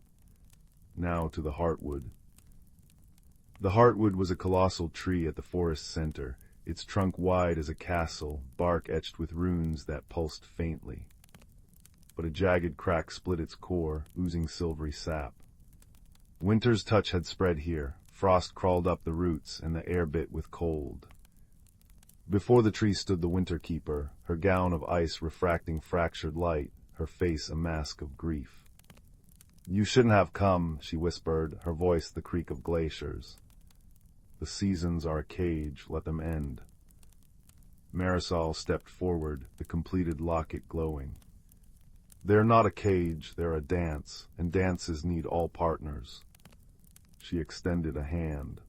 Now to the heartwood. The heartwood was a colossal tree at the forest center, its trunk wide as a castle, bark etched with runes that pulsed faintly. But a jagged crack split its core, oozing silvery sap. Winter's touch had spread here. Frost crawled up the roots, and the air bit with cold. Before the tree stood the Winter Keeper, her gown of ice refracting fractured light, her face a mask of grief. "You shouldn't have come," she whispered, her voice the creak of glaciers. "The seasons are a cage, let them end." Marisol stepped forward, the completed locket glowing. "They're not a cage, they're a dance, and dances need all partners." She extended a hand.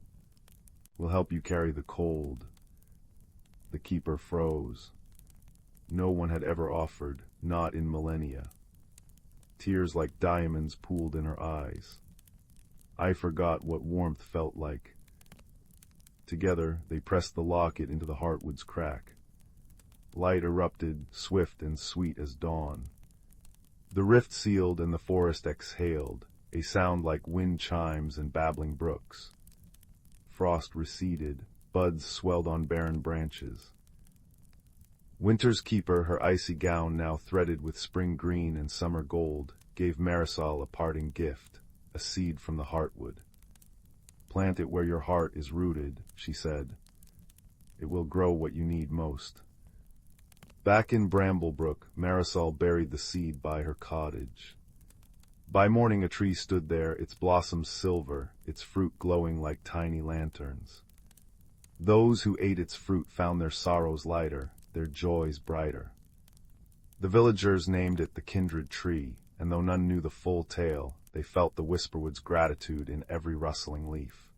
"We'll help you carry the cold." The keeper froze. No one had ever offered, not in millennia. Tears like diamonds pooled in her eyes. I forgot what warmth felt like. Together, they pressed the locket into the heartwood's crack. Light erupted, swift and sweet as dawn. The rift sealed and the forest exhaled, a sound like wind chimes and babbling brooks. Frost receded, buds swelled on barren branches. Winter's Keeper, her icy gown now threaded with spring green and summer gold, gave Marisol a parting gift, a seed from the heartwood. "Plant it where your heart is rooted," she said. "It will grow what you need most." Back in Bramblebrook, Marisol buried the seed by her cottage. By morning a tree stood there, its blossoms silver, its fruit glowing like tiny lanterns. Those who ate its fruit found their sorrows lighter, their joys brighter. The villagers named it the kindred tree, and though none knew the full tale, they felt the whisperwood's gratitude in every rustling leaf.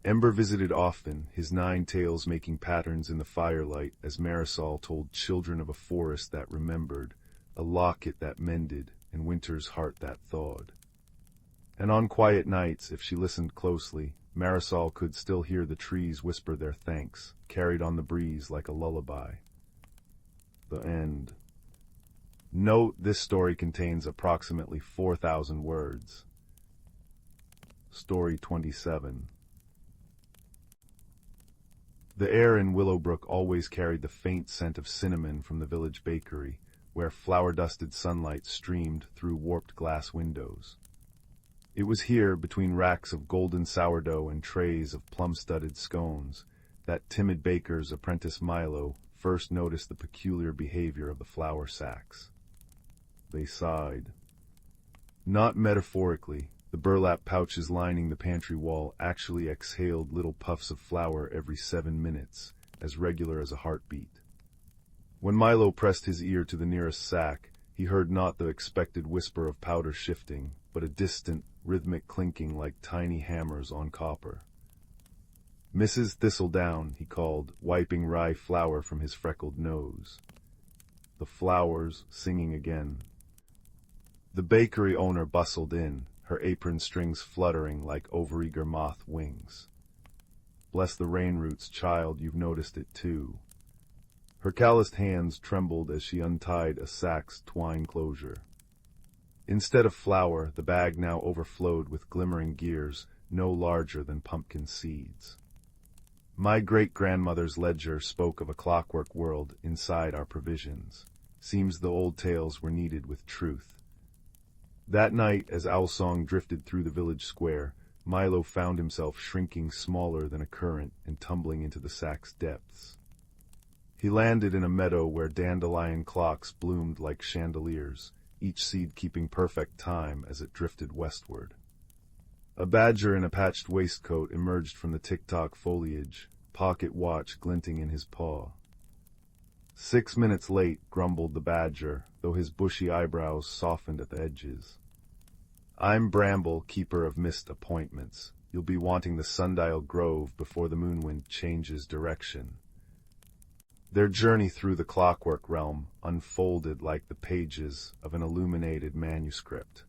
Ember visited often, his 9 tails making patterns in the firelight as Marisol told children of a forest that remembered, a locket that mended, and winter's heart that thawed. And on quiet nights, if she listened closely, Marisol could still hear the trees whisper their thanks, carried on the breeze like a lullaby. The end. Note, this story contains approximately 4,000 words. Story 27. The air in Willowbrook always carried the faint scent of cinnamon from the village bakery, where flower-dusted sunlight streamed through warped glass windows. It was here, between racks of golden sourdough and trays of plum-studded scones, that timid baker's apprentice Milo first noticed the peculiar behavior of the flour sacks. They sighed. Not metaphorically, the burlap pouches lining the pantry wall actually exhaled little puffs of flour every 7 minutes, as regular as a heartbeat. When Milo pressed his ear to the nearest sack, he heard not the expected whisper of powder shifting, but a distant, rhythmic clinking like tiny hammers on copper. "Mrs. Thistledown," he called, wiping rye flour from his freckled nose. The flowers singing again. The bakery owner bustled in, her apron strings fluttering like overeager moth wings. "Bless the rain roots, child, you've noticed it too." Her calloused hands trembled as she untied a sack's twine closure. Instead of flour, the bag now overflowed with glimmering gears no larger than pumpkin seeds. "My great-grandmother's ledger spoke of a clockwork world inside our provisions. Seems the old tales were kneaded with truth." That night, as Owlsong drifted through the village square, Milo found himself shrinking smaller than a current and tumbling into the sack's depths. He landed in a meadow where dandelion clocks bloomed like chandeliers, each seed keeping perfect time as it drifted westward. A badger in a patched waistcoat emerged from the tick-tock foliage, pocket watch glinting in his paw. 6 minutes late, grumbled the badger, though his bushy eyebrows softened at the edges. "I'm Bramble, keeper of missed appointments. You'll be wanting the sundial grove before the moonwind changes direction." Their journey through the clockwork realm unfolded like the pages of an illuminated manuscript.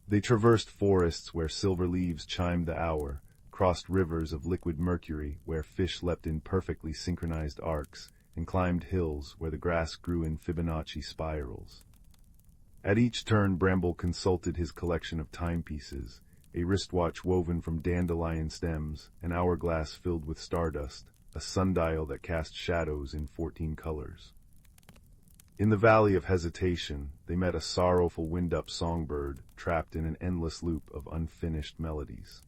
They traversed forests where silver leaves chimed the hour, crossed rivers of liquid mercury where fish leapt in perfectly synchronized arcs, and climbed hills where the grass grew in Fibonacci spirals. At each turn, Bramble consulted his collection of timepieces, a wristwatch woven from dandelion stems, an hourglass filled with stardust, a sundial that cast shadows in 14 colors. In the Valley of Hesitation, they met a sorrowful wind-up songbird trapped in an endless loop of unfinished melodies.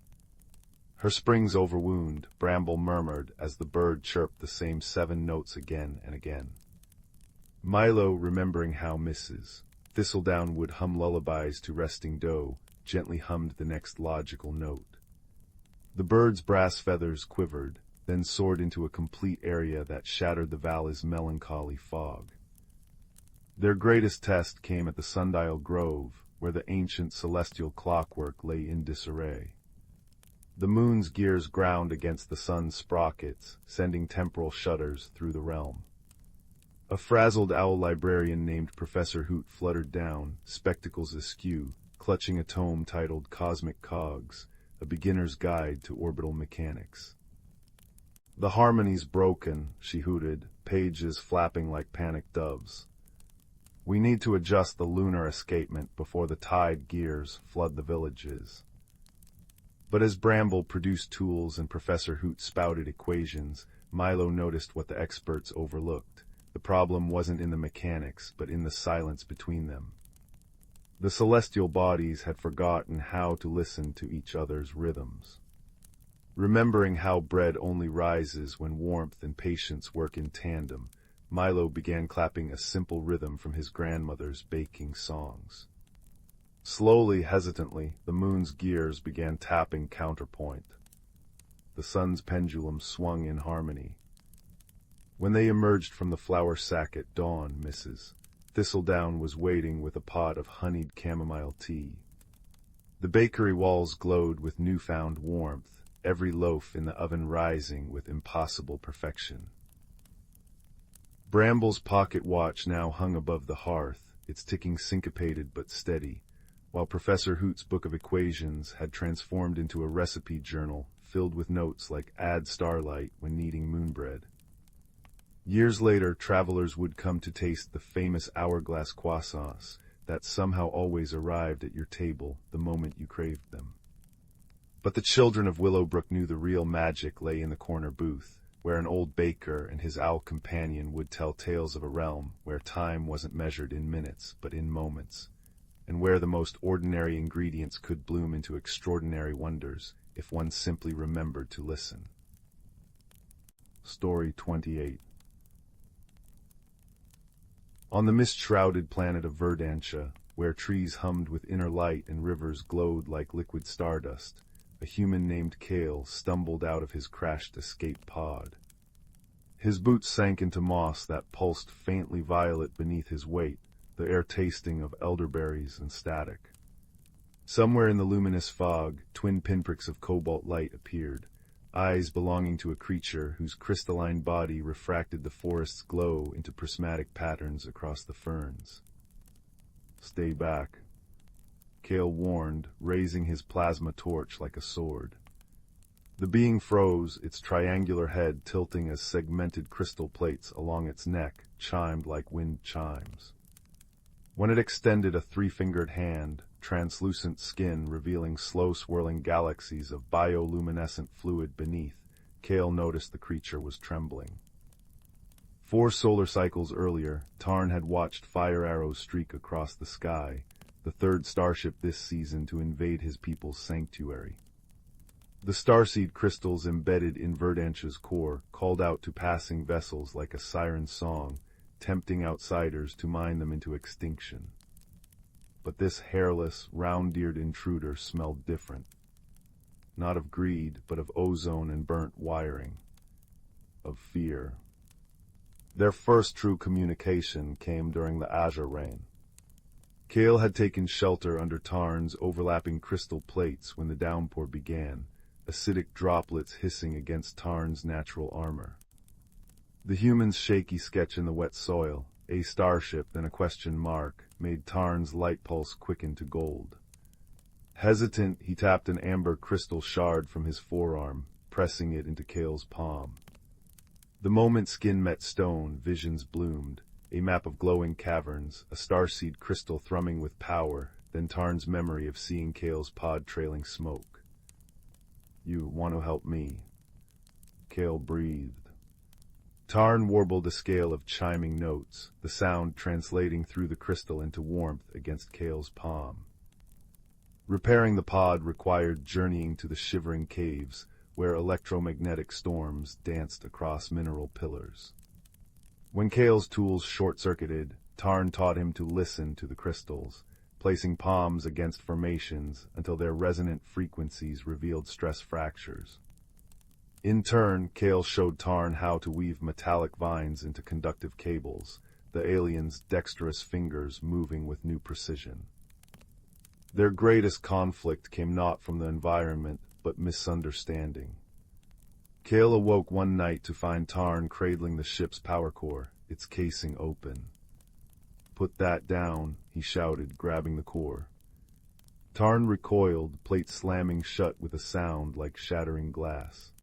"Her spring's overwound," Bramble murmured as the bird chirped the same 7 notes again and again. Milo, remembering how Mrs. Thistledown would hum lullabies to resting doe, gently hummed the next logical note. The bird's brass feathers quivered, then soared into a complete area that shattered the valley's melancholy fog. Their greatest test came at the Sundial Grove, where the ancient celestial clockwork lay in disarray. The moon's gears ground against the sun's sprockets, sending temporal shudders through the realm. A frazzled owl librarian named Professor Hoot fluttered down, spectacles askew, clutching a tome titled Cosmic Cogs, a beginner's guide to orbital mechanics. "The harmony's broken," she hooted, pages flapping like panicked doves. "We need to adjust the lunar escapement before the tide gears flood the villages." But as Bramble produced tools and Professor Hoot spouted equations, Milo noticed what the experts overlooked. The problem wasn't in the mechanics, but in the silence between them. The celestial bodies had forgotten how to listen to each other's rhythms. Remembering how bread only rises when warmth and patience work in tandem, Milo began clapping a simple rhythm from his grandmother's baking songs. Slowly, hesitantly, the moon's gears began tapping counterpoint. The sun's pendulum swung in harmony. When they emerged from the flour sack at dawn, Mrs. Thistledown was waiting with a pot of honeyed chamomile tea. The bakery walls glowed with newfound warmth, every loaf in the oven rising with impossible perfection. Bramble's pocket watch now hung above the hearth, its ticking syncopated but steady, while Professor Hoot's book of equations had transformed into a recipe journal filled with notes like "add starlight when kneading moonbread." Years later, travelers would come to taste the famous hourglass croissants that somehow always arrived at your table the moment you craved them. But the children of Willowbrook knew the real magic lay in the corner booth, where an old baker and his owl companion would tell tales of a realm where time wasn't measured in minutes but in moments. and where the most ordinary ingredients could bloom into extraordinary wonders if one simply remembered to listen. Story 28. On the mist-shrouded planet of Verdantia, where trees hummed with inner light and rivers glowed like liquid stardust, a human named Kale stumbled out of his crashed escape pod. His boots sank into moss that pulsed faintly violet beneath his weight, the air tasting of elderberries and static. Somewhere in the luminous fog, twin pinpricks of cobalt light appeared, eyes belonging to a creature whose crystalline body refracted the forest's glow into prismatic patterns across the ferns. "Stay back," Kale warned, raising his plasma torch like a sword. The being froze, its triangular head tilting as segmented crystal plates along its neck chimed like wind chimes. When it extended a three-fingered hand, translucent skin revealing slow-swirling galaxies of bioluminescent fluid beneath, Kale noticed the creature was trembling. 4 solar cycles earlier, Tarn had watched fire arrows streak across the sky, the third starship this season to invade his people's sanctuary. The starseed crystals embedded in Verdantia's core called out to passing vessels like a siren song, tempting outsiders to mine them into extinction. But this hairless, round-eared intruder smelled different. Not of greed, but of ozone and burnt wiring. Of fear. Their first true communication came during the azure rain. Kale had taken shelter under Tarn's overlapping crystal plates when the downpour began, acidic droplets hissing against Tarn's natural armor. The human's shaky sketch in the wet soil, a starship then a question mark, made Tarn's light pulse quicken to gold. Hesitant, he tapped an amber crystal shard from his forearm, pressing it into Kale's palm. The moment skin met stone, visions bloomed, a map of glowing caverns, a starseed crystal thrumming with power, then Tarn's memory of seeing Kale's pod trailing smoke. "You want to help me?" Kale breathed. Tarn warbled a scale of chiming notes, the sound translating through the crystal into warmth against Kale's palm. Repairing the pod required journeying to the shivering caves, where electromagnetic storms danced across mineral pillars. When Kale's tools short-circuited, Tarn taught him to listen to the crystals, placing palms against formations until their resonant frequencies revealed stress fractures. In turn, Kale showed Tarn how to weave metallic vines into conductive cables, the alien's dexterous fingers moving with new precision. Their greatest conflict came not from the environment, but misunderstanding. Kale awoke one night to find Tarn cradling the ship's power core, its casing open. "Put that down," he shouted, grabbing the core. Tarn recoiled, plate slamming shut with a sound like shattering glass.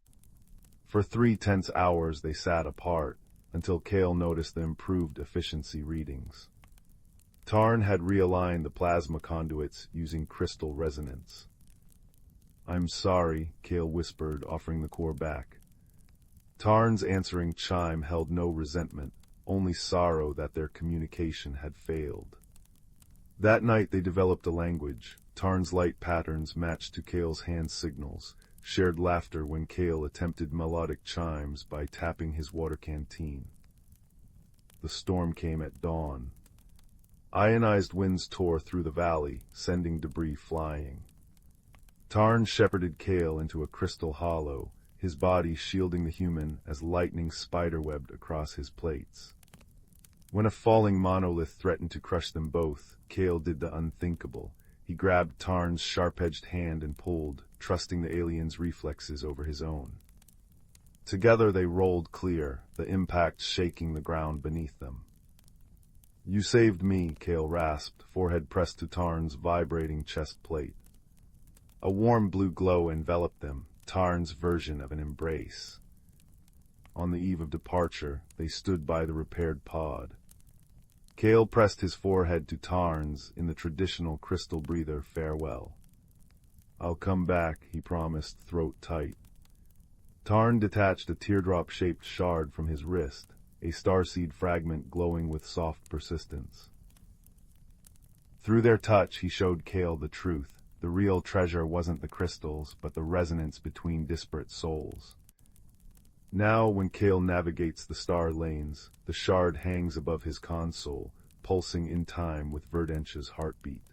For 3 tense hours they sat apart, until Kale noticed the improved efficiency readings. Tarn had realigned the plasma conduits using crystal resonance. "I'm sorry," Kale whispered, offering the core back. Tarn's answering chime held no resentment, only sorrow that their communication had failed. That night they developed a language. Tarn's light patterns matched to Kale's hand signals, shared laughter when Kale attempted melodic chimes by tapping his water canteen. The storm came at dawn. Ionized winds tore through the valley, sending debris flying. Tarn shepherded Kale into a crystal hollow, his body shielding the human as lightning spiderwebbed across his plates. When a falling monolith threatened to crush them both, Kale did the unthinkable. He grabbed Tarn's sharp-edged hand and pulled, trusting the alien's reflexes over his own. Together they rolled clear, the impact shaking the ground beneath them. "You saved me," Kale rasped, forehead pressed to Tarn's vibrating chest plate. A warm blue glow enveloped them, Tarn's version of an embrace. On the eve of departure, they stood by the repaired pod. Kale pressed his forehead to Tarn's in the traditional crystal breather farewell. "I'll come back," he promised, throat tight. Tarn detached a teardrop-shaped shard from his wrist, a starseed fragment glowing with soft persistence. Through their touch, he showed Kale the truth. The real treasure wasn't the crystals, but the resonance between disparate souls. Now, when Kale navigates the star lanes, the shard hangs above his console, pulsing in time with Verdence's heartbeat.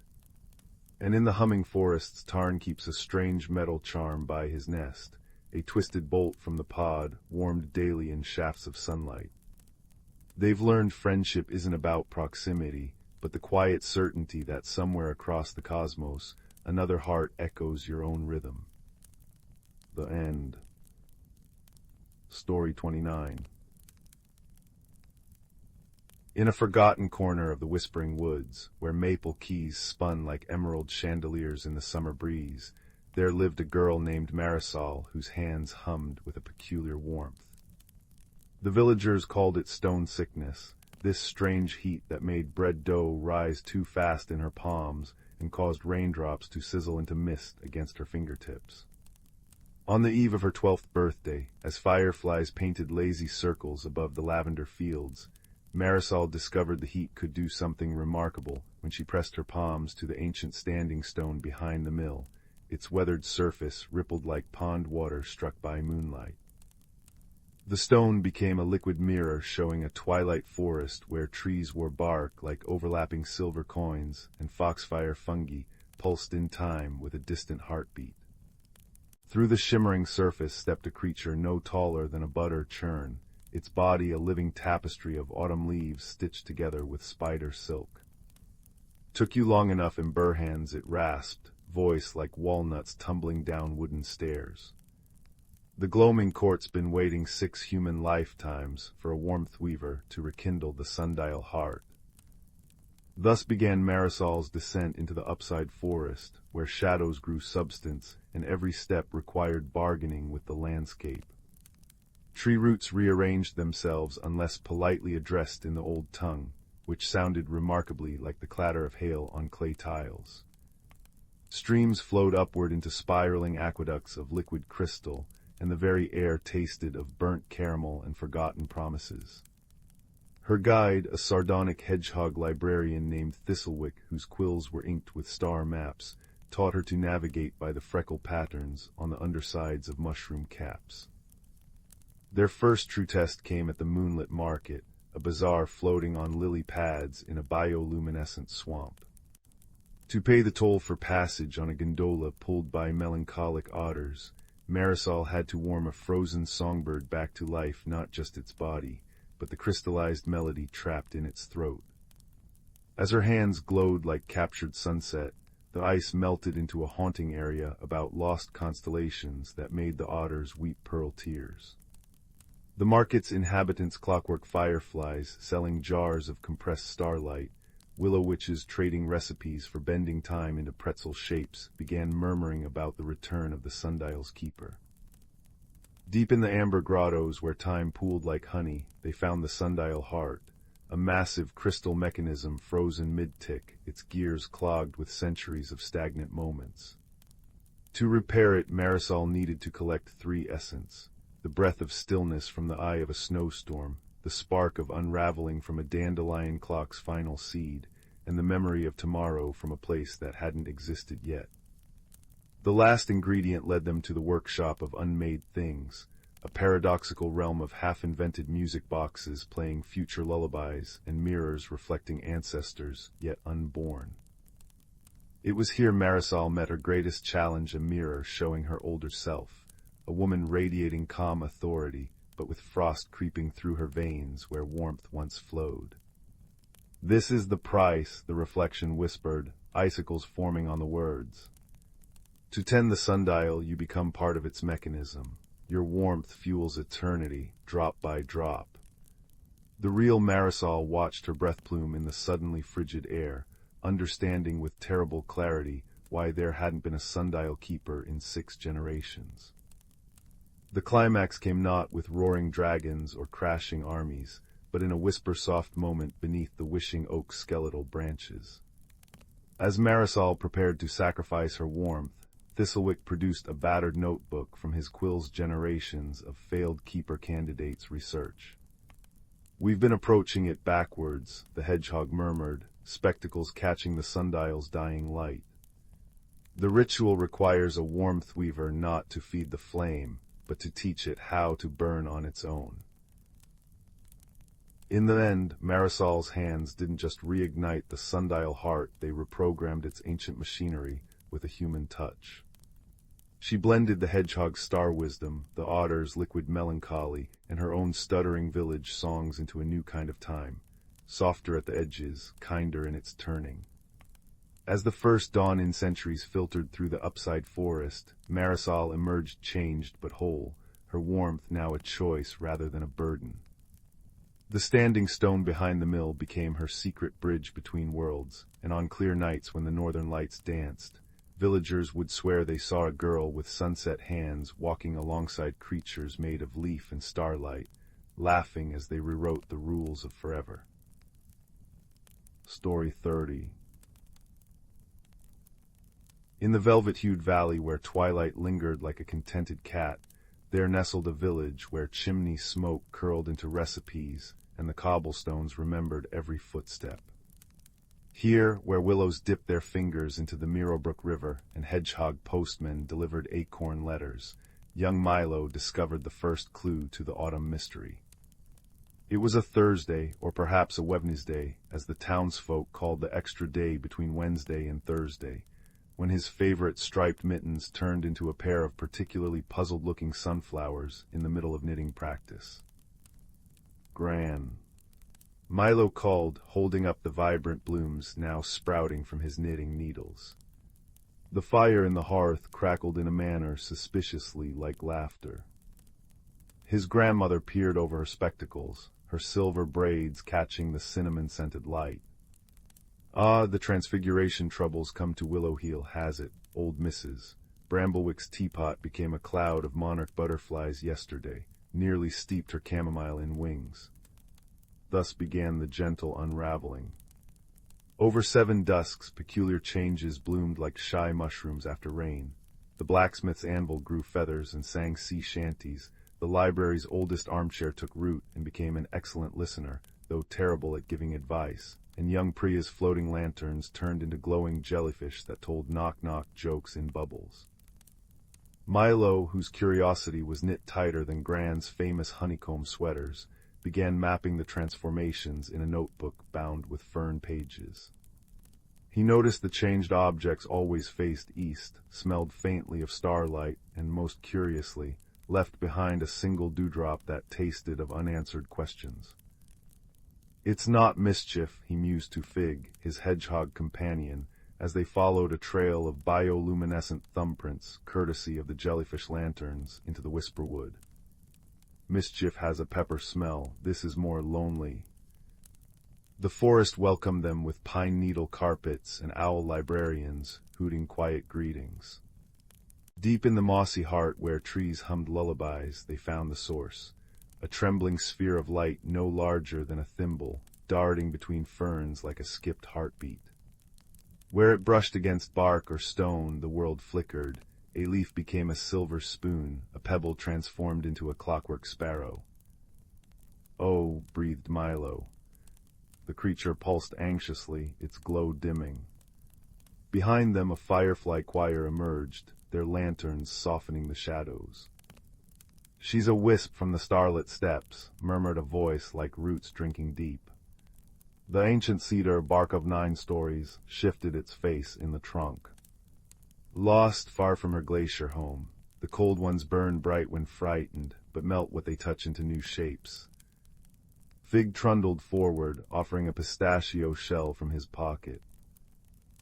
And in the humming forests, Tarn keeps a strange metal charm by his nest, a twisted bolt from the pod, warmed daily in shafts of sunlight. They've learned friendship isn't about proximity, but the quiet certainty that somewhere across the cosmos, another heart echoes your own rhythm. The end. Story 29. In a forgotten corner of the Whispering Woods, where maple keys spun like emerald chandeliers in the summer breeze, there lived a girl named Marisol whose hands hummed with a peculiar warmth. The villagers called it stone sickness, this strange heat that made bread dough rise too fast in her palms and caused raindrops to sizzle into mist against her fingertips. On the eve of her 12th birthday, as fireflies painted lazy circles above the lavender fields, Marisol discovered the heat could do something remarkable when she pressed her palms to the ancient standing stone behind the mill. Its weathered surface rippled like pond water struck by moonlight. The stone became a liquid mirror showing a twilight forest where trees wore bark like overlapping silver coins and foxfire fungi pulsed in time with a distant heartbeat. Through the shimmering surface stepped a creature no taller than a butter churn, its body a living tapestry of autumn leaves stitched together with spider silk. "Took you long enough in Burhan's," it rasped, voice like walnuts tumbling down wooden stairs. The gloaming court's been waiting 6 human lifetimes for a warmth weaver to rekindle the sundial heart. Thus began Marisol's descent into the upside forest, where shadows grew substance, and every step required bargaining with the landscape. Tree roots rearranged themselves unless politely addressed in the old tongue, which sounded remarkably like the clatter of hail on clay tiles. Streams flowed upward into spiraling aqueducts of liquid crystal, and the very air tasted of burnt caramel and forgotten promises. Her guide, a sardonic hedgehog librarian named Thistlewick, whose quills were inked with star maps, taught her to navigate by the freckle patterns on the undersides of mushroom caps. Their first true test came at the moonlit market, a bazaar floating on lily pads in a bioluminescent swamp. To pay the toll for passage on a gondola pulled by melancholic otters, Marisol had to warm a frozen songbird back to life, not just its body, but the crystallized melody trapped in its throat. As her hands glowed like captured sunset, the ice melted into a haunting area about lost constellations that made the otters weep pearl tears. The market's inhabitants, clockwork fireflies selling jars of compressed starlight, willow witches trading recipes for bending time into pretzel shapes, began murmuring about the return of the sundial's keeper. Deep in the amber grottos where time pooled like honey, they found the sundial heart, a massive crystal mechanism frozen mid-tick, its gears clogged with centuries of stagnant moments. To repair it, Marisol needed to collect 3 essence: the breath of stillness from the eye of a snowstorm, the spark of unraveling from a dandelion clock's final seed, and the memory of tomorrow from a place that hadn't existed yet. The last ingredient led them to the workshop of unmade things, a paradoxical realm of half-invented music boxes playing future lullabies and mirrors reflecting ancestors yet unborn. It was here Marisol met her greatest challenge, a mirror showing her older self, a woman radiating calm authority, but with frost creeping through her veins where warmth once flowed. "This is the price," the reflection whispered, icicles forming on the words. "To tend the sundial, you become part of its mechanism. Your warmth fuels eternity, drop by drop." The real Marisol watched her breath plume in the suddenly frigid air, understanding with terrible clarity why there hadn't been a sundial keeper in 6 generations. The climax came not with roaring dragons or crashing armies, but in a whisper-soft moment beneath the wishing oak's skeletal branches. As Marisol prepared to sacrifice her warmth, Thistlewick produced a battered notebook from his quill's generations of failed keeper candidates' research. "We've been approaching it backwards," the hedgehog murmured, spectacles catching the sundial's dying light. The ritual requires a warmth weaver not to feed the flame, but to teach it how to burn on its own. In the end, Marisol's hands didn't just reignite the sundial heart, they reprogrammed its ancient machinery with a human touch. She blended the hedgehog's star wisdom, the otter's liquid melancholy, and her own stuttering village songs into a new kind of time, softer at the edges, kinder in its turning. As the first dawn in centuries filtered through the upside forest, Marisol emerged changed but whole, her warmth now a choice rather than a burden. The standing stone behind the mill became her secret bridge between worlds, and on clear nights when the northern lights danced, villagers would swear they saw a girl with sunset hands walking alongside creatures made of leaf and starlight, laughing as they rewrote the rules of forever. Story 30. In the velvet-hued valley where twilight lingered like a contented cat, there nestled a village where chimney smoke curled into recipes and the cobblestones remembered every footstep. Here, where willows dipped their fingers into the Mirrowbrook River and hedgehog postmen delivered acorn letters, young Milo discovered the first clue to the autumn mystery. It was a Thursday, or perhaps a Wednesday, as the townsfolk called the extra day between Wednesday and Thursday, when his favorite striped mittens turned into a pair of particularly puzzled-looking sunflowers in the middle of knitting practice. Gran. Milo called, holding up the vibrant blooms now sprouting from his knitting needles. The fire in the hearth crackled in a manner suspiciously like laughter. His grandmother peered over her spectacles, her silver braids catching the cinnamon-scented light. Ah, the transfiguration troubles come to Willowheel, has it, old Mrs. Bramblewick's teapot became a cloud of monarch butterflies yesterday, nearly steeped her chamomile in wings. Thus began the gentle unraveling. Over 7 dusks, peculiar changes bloomed like shy mushrooms after rain. The blacksmith's anvil grew feathers and sang sea shanties. The library's oldest armchair took root and became an excellent listener, though terrible at giving advice, and young Priya's floating lanterns turned into glowing jellyfish that told knock-knock jokes in bubbles. Milo, whose curiosity was knit tighter than Gran's famous honeycomb sweaters, began mapping the transformations in a notebook bound with fern pages. He noticed the changed objects always faced east, smelled faintly of starlight, and most curiously, left behind a single dewdrop that tasted of unanswered questions. It's not mischief, he mused to Fig, his hedgehog companion, as they followed a trail of bioluminescent thumbprints, courtesy of the jellyfish lanterns, into the whisperwood. Mischief has a pepper smell, this is more lonely. The forest welcomed them with pine needle carpets and owl librarians, hooting quiet greetings. Deep in the mossy heart where trees hummed lullabies, they found the source, a trembling sphere of light no larger than a thimble, darting between ferns like a skipped heartbeat. Where it brushed against bark or stone, the world flickered. A leaf became a silver spoon, a pebble transformed into a clockwork sparrow. Oh, breathed Milo. The creature pulsed anxiously, its glow dimming. Behind them a firefly choir emerged, their lanterns softening the shadows. She's a wisp from the starlit steppes, murmured a voice like roots drinking deep. The ancient cedar, bark of 9 stories, shifted its face in the trunk. Lost far from her glacier home, the cold ones burn bright when frightened, but melt what they touch into new shapes. Fig trundled forward, offering a pistachio shell from his pocket.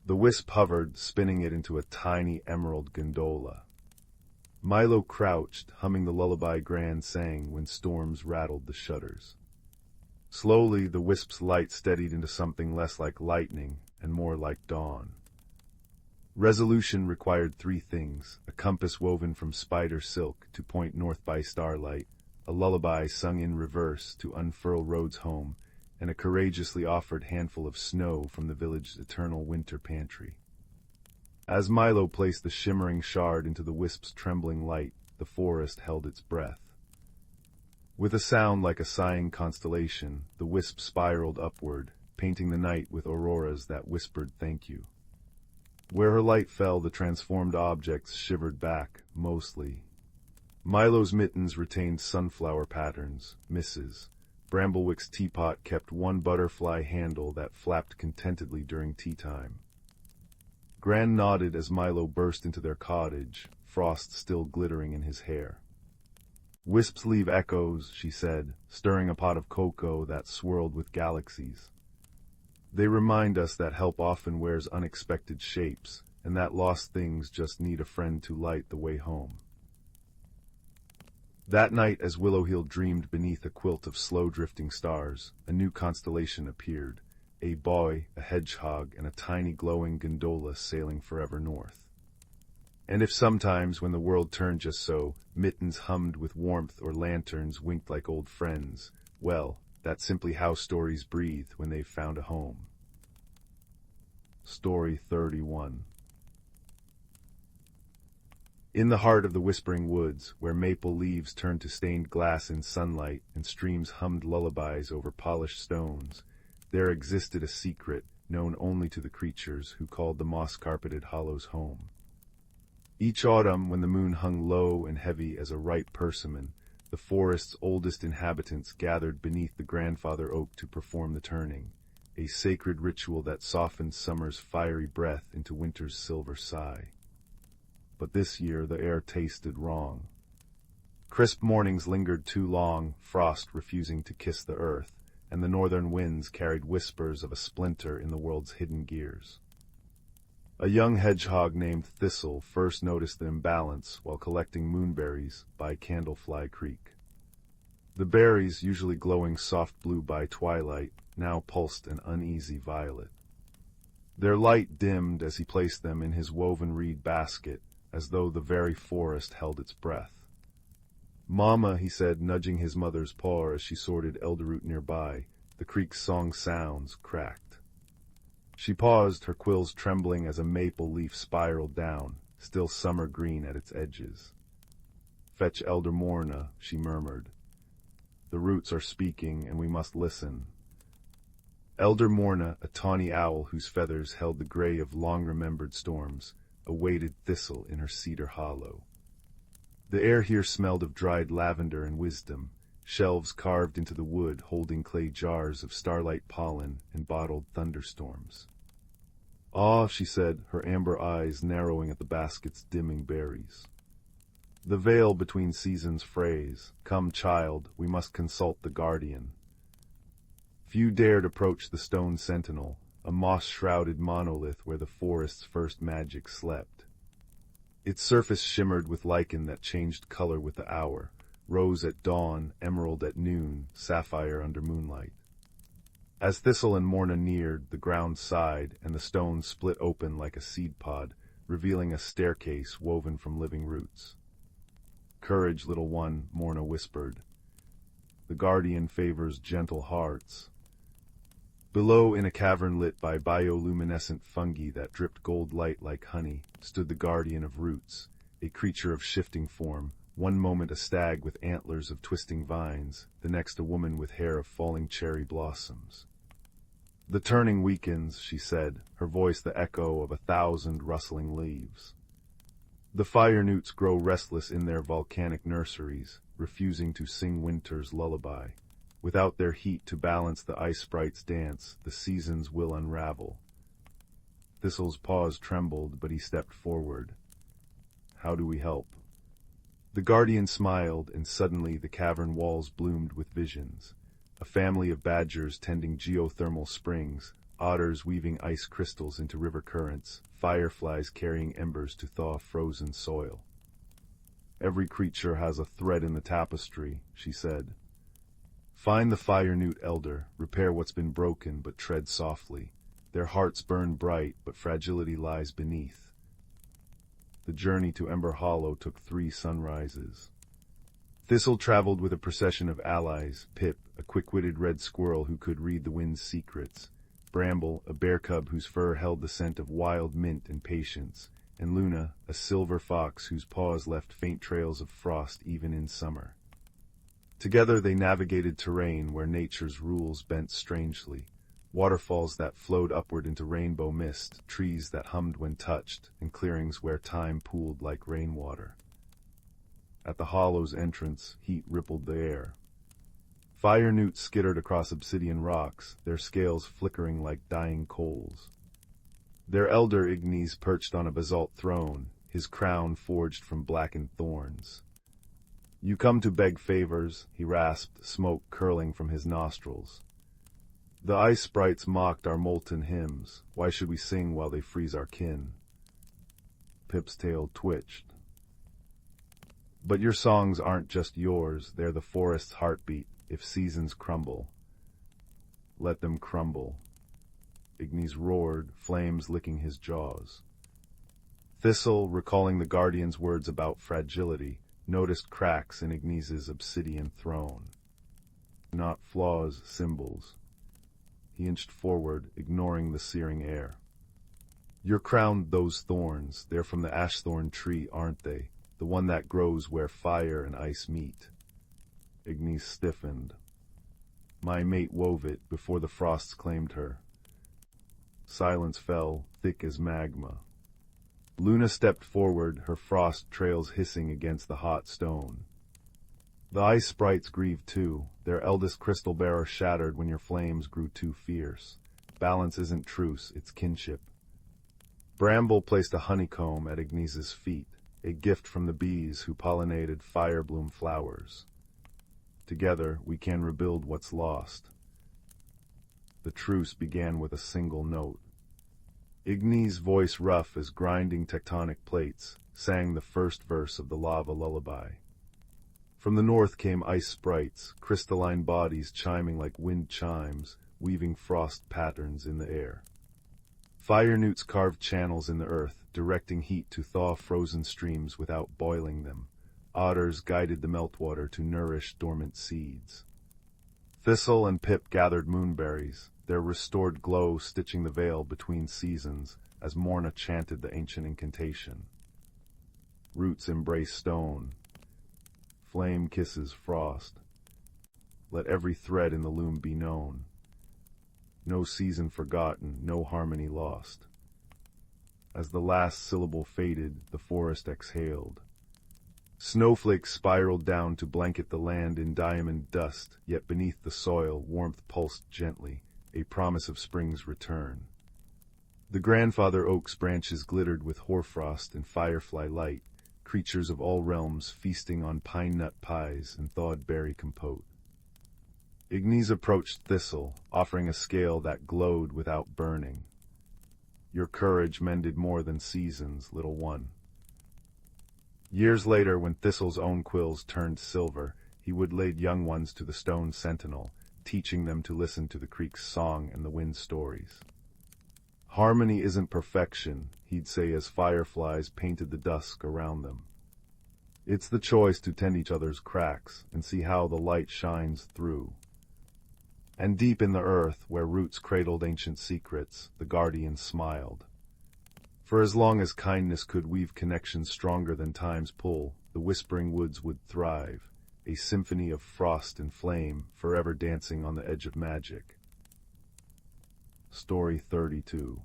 The wisp hovered, spinning it into a tiny emerald gondola. Milo crouched, humming the lullaby Gran sang when storms rattled the shutters. Slowly, the wisp's light steadied into something less like lightning and more like dawn. Resolution required 3 things, a compass woven from spider silk to point north by starlight, a lullaby sung in reverse to unfurl roads home, and a courageously offered handful of snow from the village's eternal winter pantry. As Milo placed the shimmering shard into the wisp's trembling light, the forest held its breath. With a sound like a sighing constellation, the wisp spiraled upward, painting the night with auroras that whispered thank you. Where her light fell, the transformed objects shivered back, mostly. Milo's mittens retained sunflower patterns, misses. Bramblewick's teapot kept one butterfly handle that flapped contentedly during tea time. Gran nodded as Milo burst into their cottage, frost still glittering in his hair. Wisps leave echoes, she said, stirring a pot of cocoa that swirled with galaxies. They remind us that help often wears unexpected shapes, and that lost things just need a friend to light the way home. That night, as Willowhill dreamed beneath a quilt of slow-drifting stars, a new constellation appeared, a boy, a hedgehog, and a tiny glowing gondola sailing forever north. And if sometimes, when the world turned just so, mittens hummed with warmth or lanterns winked like old friends, well, that's simply how stories breathe when they've found a home. Story 31. In the heart of the whispering woods, where maple leaves turned to stained glass in sunlight and streams hummed lullabies over polished stones, there existed a secret known only to the creatures who called the moss-carpeted hollows home. Each autumn, when the moon hung low and heavy as a ripe persimmon, the forest's oldest inhabitants gathered beneath the grandfather oak to perform the turning, a sacred ritual that softened summer's fiery breath into winter's silver sigh. But this year the air tasted wrong. Crisp mornings lingered too long, frost refusing to kiss the earth, and the northern winds carried whispers of a splinter in the world's hidden gears. A young hedgehog named Thistle first noticed the imbalance while collecting moonberries by Candlefly Creek. The berries, usually glowing soft blue by twilight, now pulsed an uneasy violet. Their light dimmed as he placed them in his woven reed basket, as though the very forest held its breath. "Mama," he said, nudging his mother's paw as she sorted elderroot nearby, the creek's song sounds cracked. She paused, her quills trembling as a maple leaf spiraled down, still summer green at its edges. "Fetch Elder Morna," she murmured. "The roots are speaking, and we must listen." Elder Morna, a tawny owl whose feathers held the gray of long-remembered storms, awaited Thistle in her cedar hollow. The air here smelled of dried lavender and wisdom, shelves carved into the wood holding clay jars of starlight pollen and bottled thunderstorms. "Ah," she said, her amber eyes narrowing at the basket's dimming berries. "The veil between seasons frays. Come, child, we must consult the guardian." Few dared approach the stone sentinel, a moss-shrouded monolith where the forest's first magic slept. Its surface shimmered with lichen that changed color with the hour, rose at dawn, emerald at noon, sapphire under moonlight. As Thistle and Morna neared, the ground sighed, and the stone split open like a seed pod, revealing a staircase woven from living roots. "Courage, little one," Morna whispered. "The guardian favors gentle hearts." Below, in a cavern lit by bioluminescent fungi that dripped gold light like honey, stood the guardian of roots, a creature of shifting form, one moment a stag with antlers of twisting vines, the next a woman with hair of falling cherry blossoms. "The turning weakens," she said, her voice the echo of 1,000 rustling leaves. "The fire newts grow restless in their volcanic nurseries, refusing to sing winter's lullaby. Without their heat to balance the ice sprite's dance, the seasons will unravel." Thistle's paws trembled, but he stepped forward. "How do we help?" The guardian smiled, and suddenly the cavern walls bloomed with visions. A family of badgers tending geothermal springs, otters weaving ice crystals into river currents, fireflies carrying embers to thaw frozen soil. "Every creature has a thread in the tapestry," she said. "Find the fire newt elder, repair what's been broken, but tread softly. Their hearts burn bright, but fragility lies beneath." The journey to Ember Hollow took 3 sunrises. Thistle traveled with a procession of allies, Pip, a quick-witted red squirrel who could read the wind's secrets, Bramble, a bear cub whose fur held the scent of wild mint and patience, and Luna, a silver fox whose paws left faint trails of frost even in summer. Together they navigated terrain where nature's rules bent strangely, waterfalls that flowed upward into rainbow mist, trees that hummed when touched, and clearings where time pooled like rainwater. At the hollow's entrance, heat rippled the air. Fire newts skittered across obsidian rocks, their scales flickering like dying coals. Their elder Ignis perched on a basalt throne, his crown forged from blackened thorns. "You come to beg favors," he rasped, smoke curling from his nostrils. "The ice sprites mocked our molten hymns. Why should we sing while they freeze our kin?" Pip's tail twitched. "But your songs aren't just yours, they're the forest's heartbeat. If seasons crumble, let them crumble." Ignis roared, flames licking his jaws. Thistle, recalling the Guardian's words about fragility, noticed cracks in Ignis's obsidian throne. Not flaws, symbols. He inched forward, ignoring the searing air. "You're crowned those thorns. They're from the ashthorn tree, aren't they? The one that grows where fire and ice meet." Ignis stiffened. "My mate wove it before the frosts claimed her." Silence fell, thick as magma. Luna stepped forward, her frost trails hissing against the hot stone. "The ice sprites grieve too. Their eldest crystal bearer shattered when your flames grew too fierce. Balance isn't truce, it's kinship." Bramble placed a honeycomb at Ignis's feet, a gift from the bees who pollinated firebloom flowers. "Together, we can rebuild what's lost." The truce began with a single note. Ignis' voice, rough as grinding tectonic plates, sang the first verse of the lava lullaby. From the north came ice sprites, crystalline bodies chiming like wind chimes, weaving frost patterns in the air. Fire newts carved channels in the earth, directing heat to thaw frozen streams without boiling them. Otters guided the meltwater to nourish dormant seeds. Thistle and Pip gathered moonberries, their restored glow stitching the veil between seasons as Morna chanted the ancient incantation. Roots embrace stone. Flame kisses frost. Let every thread in the loom be known. No season forgotten, no harmony lost. As the last syllable faded, the forest exhaled. Snowflakes spiraled down to blanket the land in diamond dust, yet beneath the soil warmth pulsed gently, a promise of spring's return. The grandfather oak's branches glittered with hoarfrost and firefly light, creatures of all realms feasting on pine nut pies and thawed berry compote. Ignis approached Thistle, offering a scale that glowed without burning. "Your courage mended more than seasons, little one." Years later, when Thistle's own quills turned silver, he would lead young ones to the stone sentinel, teaching them to listen to the creek's song and the wind's stories. "Harmony isn't perfection," he'd say as fireflies painted the dusk around them. "It's the choice to tend each other's cracks and see how the light shines through." And deep in the earth, where roots cradled ancient secrets, the Guardian smiled. For as long as kindness could weave connections stronger than time's pull, the Whispering Woods would thrive, a symphony of frost and flame, forever dancing on the edge of magic. Story 32.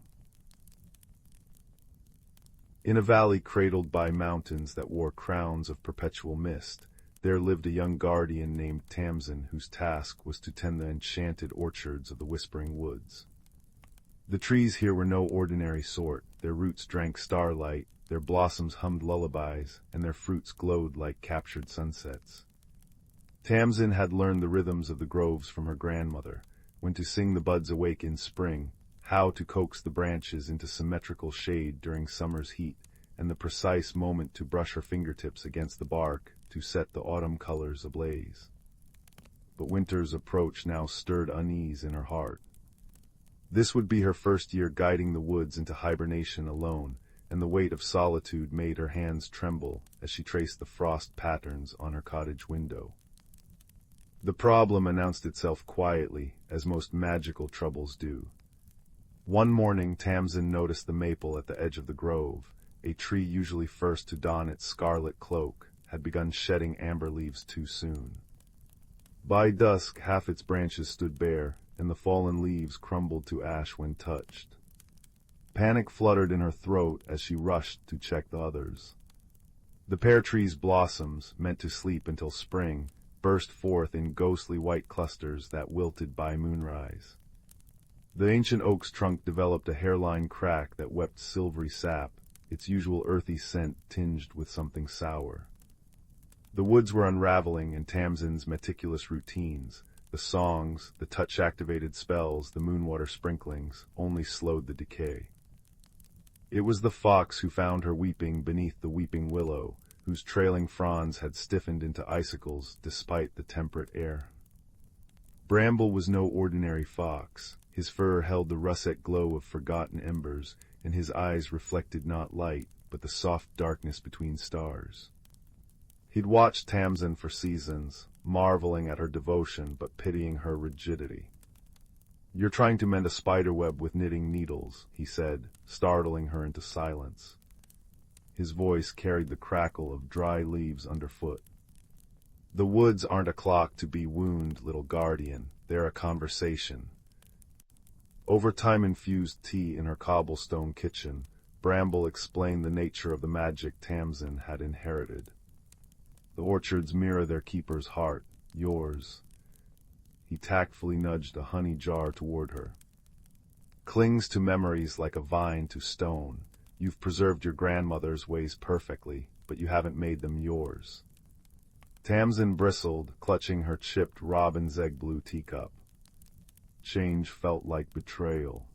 In a valley cradled by mountains that wore crowns of perpetual mist, there lived a young guardian named Tamsin, whose task was to tend the enchanted orchards of the Whispering Woods. The trees here were no ordinary sort. Their roots drank starlight, their blossoms hummed lullabies, and their fruits glowed like captured sunsets. Tamsin had learned the rhythms of the groves from her grandmother, when to sing the buds awake in spring, how to coax the branches into symmetrical shade during summer's heat, and the precise moment to brush her fingertips against the bark to set the autumn colors ablaze. But winter's approach now stirred unease in her heart. This would be her first year guiding the woods into hibernation alone, and the weight of solitude made her hands tremble as she traced the frost patterns on her cottage window. The problem announced itself quietly, as most magical troubles do. One morning Tamsin noticed the maple at the edge of the grove, a tree usually first to don its scarlet cloak, had begun shedding amber leaves too soon. By dusk half its branches stood bare, and the fallen leaves crumbled to ash when touched. Panic fluttered in her throat as she rushed to check the others. The pear tree's blossoms, meant to sleep until spring, burst forth in ghostly white clusters that wilted by moonrise. The ancient oak's trunk developed a hairline crack that wept silvery sap, its usual earthy scent tinged with something sour. The woods were unraveling in Tamsin's meticulous routines. The songs, the touch-activated spells, the moonwater sprinklings, only slowed the decay. It was the fox who found her weeping beneath the weeping willow, whose trailing fronds had stiffened into icicles despite the temperate air. Bramble was no ordinary fox. His fur held the russet glow of forgotten embers, and his eyes reflected not light, but the soft darkness between stars. He'd watched Tamsin for seasons, marveling at her devotion but pitying her rigidity. "You're trying to mend a spiderweb with knitting needles," he said, startling her into silence. His voice carried the crackle of dry leaves underfoot. "The woods aren't a clock to be wound, little guardian. They're a conversation." Over time-infused tea in her cobblestone kitchen, Bramble explained the nature of the magic Tamsin had inherited. "The orchards mirror their keeper's heart, yours." He tactfully nudged a honey jar toward her. "Clings to memories like a vine to stone. You've preserved your grandmother's ways perfectly, but you haven't made them yours." Tamsin bristled, clutching her chipped robin's egg blue teacup. Change felt like betrayal.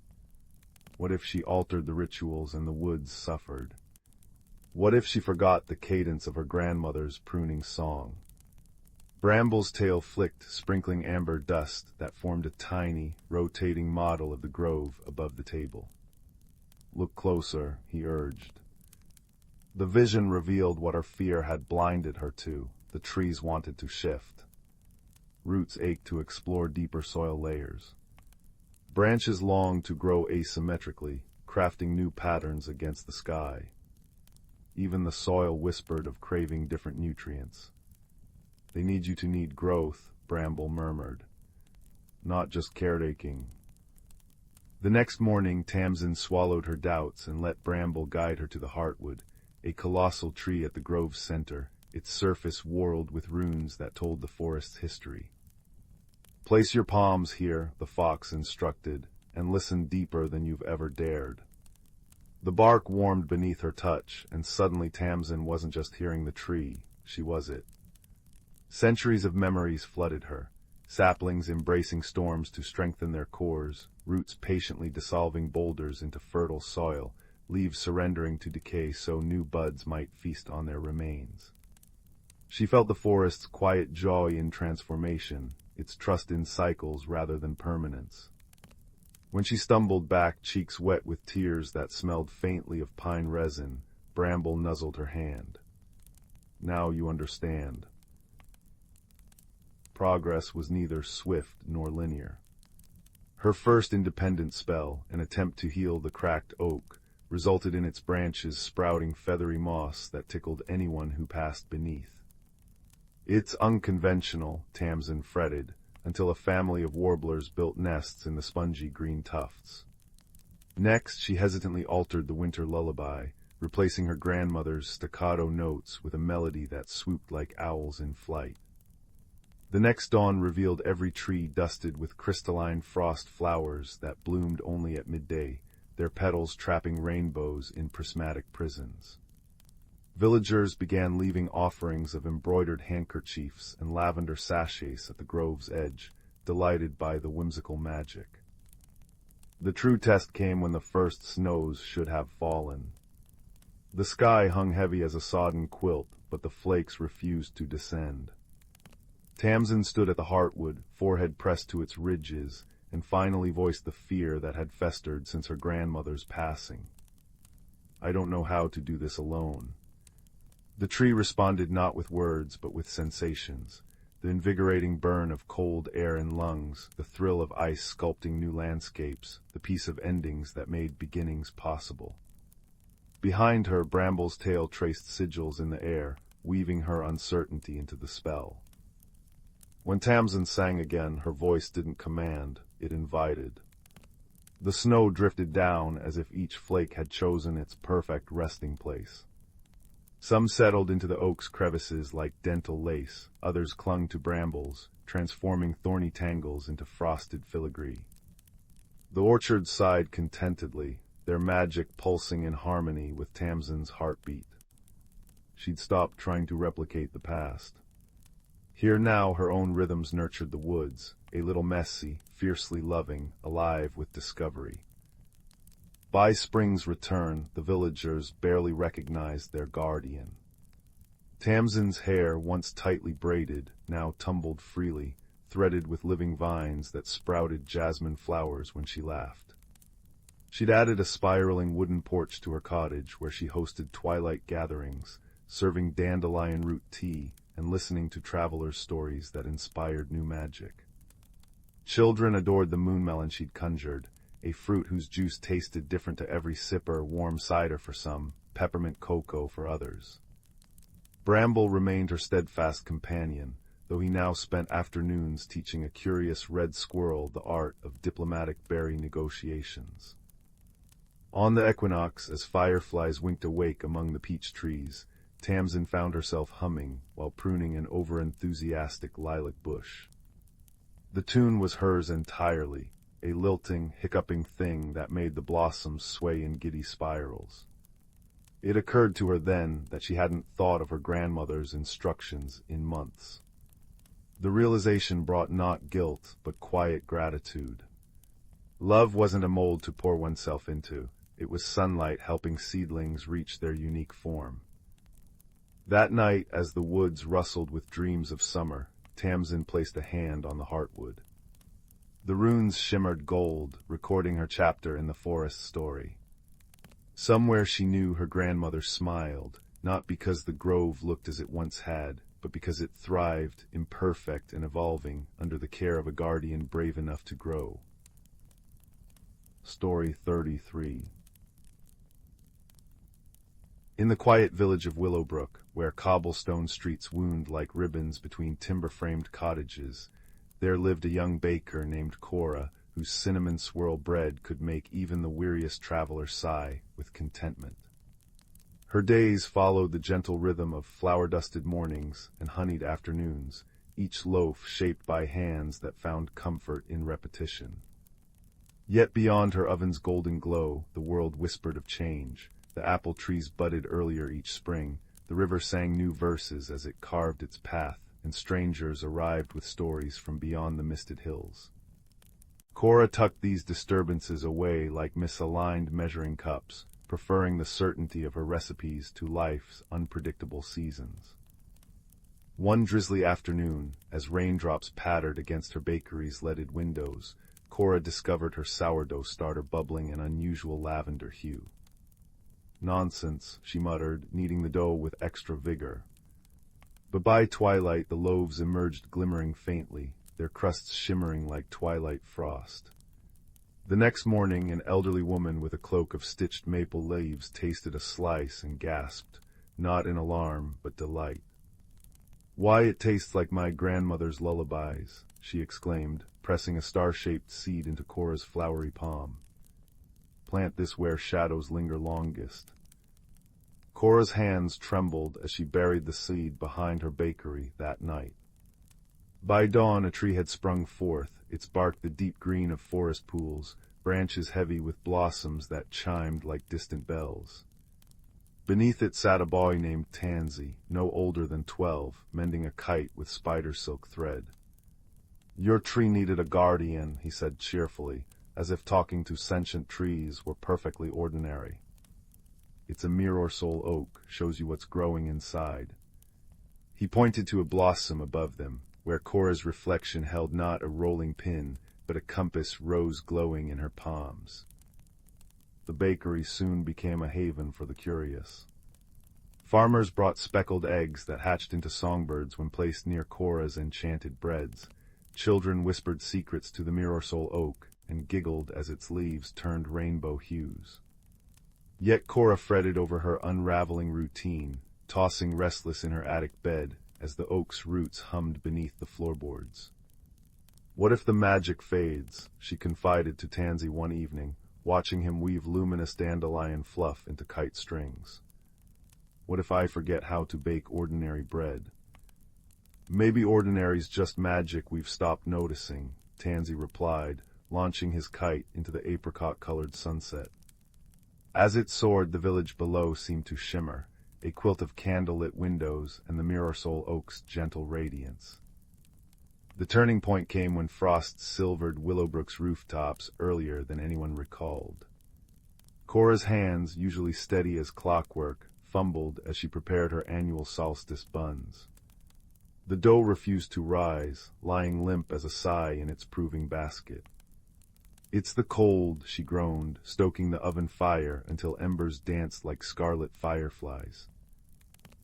What if she altered the rituals and the woods suffered? What if she forgot the cadence of her grandmother's pruning song? Bramble's tail flicked, sprinkling amber dust that formed a tiny, rotating model of the grove above the table. "Look closer," he urged. The vision revealed what her fear had blinded her to. The trees wanted to shift. Roots ached to explore deeper soil layers. Branches longed to grow asymmetrically, crafting new patterns against the sky. Even the soil whispered of craving different nutrients. "They need you to need growth," Bramble murmured. "Not just caretaking." The next morning, Tamsin swallowed her doubts and let Bramble guide her to the heartwood, a colossal tree at the grove's center, its surface whorled with runes that told the forest's history. "Place your palms here," the fox instructed, "and listen deeper than you've ever dared." The bark warmed beneath her touch, and suddenly Tamsin wasn't just hearing the tree, she was it. Centuries of memories flooded her, saplings embracing storms to strengthen their cores, roots patiently dissolving boulders into fertile soil, leaves surrendering to decay so new buds might feast on their remains. She felt the forest's quiet joy in transformation, its trust in cycles rather than permanence. When she stumbled back, cheeks wet with tears that smelled faintly of pine resin, Bramble nuzzled her hand. "Now you understand." Progress was neither swift nor linear. Her first independent spell, an attempt to heal the cracked oak, resulted in its branches sprouting feathery moss that tickled anyone who passed beneath. "It's unconventional," Tamsin fretted, until a family of warblers built nests in the spongy green tufts. Next, she hesitantly altered the winter lullaby, replacing her grandmother's staccato notes with a melody that swooped like owls in flight. The next dawn revealed every tree dusted with crystalline frost flowers that bloomed only at midday, their petals trapping rainbows in prismatic prisons. Villagers began leaving offerings of embroidered handkerchiefs and lavender sachets at the grove's edge, delighted by the whimsical magic. The true test came when the first snows should have fallen. The sky hung heavy as a sodden quilt, but the flakes refused to descend. Tamsin stood at the heartwood, forehead pressed to its ridges, and finally voiced the fear that had festered since her grandmother's passing. "I don't know how to do this alone." The tree responded not with words, but with sensations. The invigorating burn of cold air in lungs, the thrill of ice sculpting new landscapes, the peace of endings that made beginnings possible. Behind her, Bramble's tail traced sigils in the air, weaving her uncertainty into the spell. When Tamsin sang again, her voice didn't command, it invited. The snow drifted down as if each flake had chosen its perfect resting place. Some settled into the oak's crevices like dental lace, others clung to brambles, transforming thorny tangles into frosted filigree. The orchard sighed contentedly, their magic pulsing in harmony with Tamsin's heartbeat. She'd stopped trying to replicate the past. Here now her own rhythms nurtured the woods, a little messy, fiercely loving, alive with discovery. By spring's return, the villagers barely recognized their guardian. Tamsin's hair, once tightly braided, now tumbled freely, threaded with living vines that sprouted jasmine flowers when she laughed. She'd added a spiraling wooden porch to her cottage where she hosted twilight gatherings, serving dandelion root tea and listening to travelers' stories that inspired new magic. Children adored the moonmelon she'd conjured, a fruit whose juice tasted different to every sipper, warm cider for some, peppermint cocoa for others. Bramble remained her steadfast companion, though he now spent afternoons teaching a curious red squirrel the art of diplomatic berry negotiations. On the equinox, as fireflies winked awake among the peach trees, Tamsin found herself humming while pruning an over-enthusiastic lilac bush. The tune was hers entirely, a lilting, hiccuping thing that made the blossoms sway in giddy spirals. It occurred to her then that she hadn't thought of her grandmother's instructions in months. The realization brought not guilt, but quiet gratitude. Love wasn't a mold to pour oneself into, it was sunlight helping seedlings reach their unique form. That night, as the woods rustled with dreams of summer, Tamsin placed a hand on the heartwood. The runes shimmered gold, recording her chapter in the forest story. Somewhere she knew her grandmother smiled, not because the grove looked as it once had, but because it thrived, imperfect and evolving, under the care of a guardian brave enough to grow. Story 33. In the quiet village of Willowbrook, where cobblestone streets wound like ribbons between timber-framed cottages, there lived a young baker named Cora, whose cinnamon swirl bread could make even the weariest traveler sigh with contentment. Her days followed the gentle rhythm of flower-dusted mornings and honeyed afternoons, each loaf shaped by hands that found comfort in repetition. Yet beyond her oven's golden glow, the world whispered of change. The apple trees budded earlier each spring, the river sang new verses as it carved its path, and strangers arrived with stories from beyond the misted hills. Cora tucked these disturbances away like misaligned measuring cups, preferring the certainty of her recipes to life's unpredictable seasons. One drizzly afternoon, as raindrops pattered against her bakery's leaded windows, Cora discovered her sourdough starter bubbling an unusual lavender hue. "Nonsense," she muttered, kneading the dough with extra vigor. But by twilight the loaves emerged glimmering faintly, their crusts shimmering like twilight frost. The next morning an elderly woman with a cloak of stitched maple leaves tasted a slice and gasped, not in alarm but delight. "Why, it tastes like my grandmother's lullabies," she exclaimed, pressing a star-shaped seed into Cora's flowery palm. "Plant this where shadows linger longest." Cora's hands trembled as she buried the seed behind her bakery that night. By dawn a tree had sprung forth, its bark the deep green of forest pools, branches heavy with blossoms that chimed like distant bells. Beneath it sat a boy named Tansy, no older than 12, mending a kite with spider silk thread. "Your tree needed a guardian," he said cheerfully, as if talking to sentient trees were perfectly ordinary. "It's a mirror soul oak, shows you what's growing inside." He pointed to a blossom above them, where Cora's reflection held not a rolling pin, but a compass rose glowing in her palms. The bakery soon became a haven for the curious. Farmers brought speckled eggs that hatched into songbirds when placed near Cora's enchanted breads. Children whispered secrets to the mirror soul oak, and giggled as its leaves turned rainbow hues. Yet Cora fretted over her unraveling routine, tossing restless in her attic bed as the oak's roots hummed beneath the floorboards. What if the magic fades? She confided to Tansy one evening, watching him weave luminous dandelion fluff into kite strings. What if I forget how to bake ordinary bread? Maybe ordinary's just magic we've stopped noticing, Tansy replied, launching his kite into the apricot-colored sunset. As it soared, the village below seemed to shimmer, a quilt of candle-lit windows and the Mirror-Soul Oak's gentle radiance. The turning point came when frost silvered Willowbrook's rooftops earlier than anyone recalled. Cora's hands, usually steady as clockwork, fumbled as she prepared her annual solstice buns. The dough refused to rise, lying limp as a sigh in its proving basket. "It's the cold," she groaned, stoking the oven fire until embers danced like scarlet fireflies.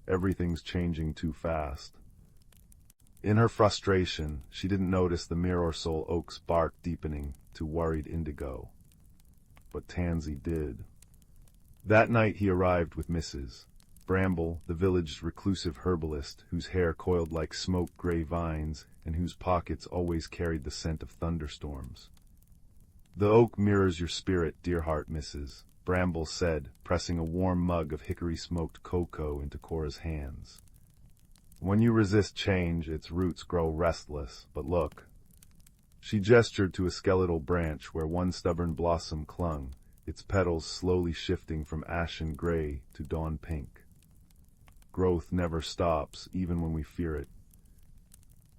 Everything's changing too fast. In her frustration, she didn't notice the Mirror-Soul Oak's bark deepening to worried indigo. But Tansy did. That night he arrived with Mrs. Bramble, the village's reclusive herbalist, whose hair coiled like smoke-gray vines and whose pockets always carried the scent of thunderstorms. "The oak mirrors your spirit, dear heart, Mrs. Bramble said, pressing a warm mug of hickory-smoked cocoa into Cora's hands. "When you resist change, its roots grow restless, but look." She gestured to a skeletal branch where one stubborn blossom clung, its petals slowly shifting from ashen gray to dawn pink. Growth never stops, even when we fear it.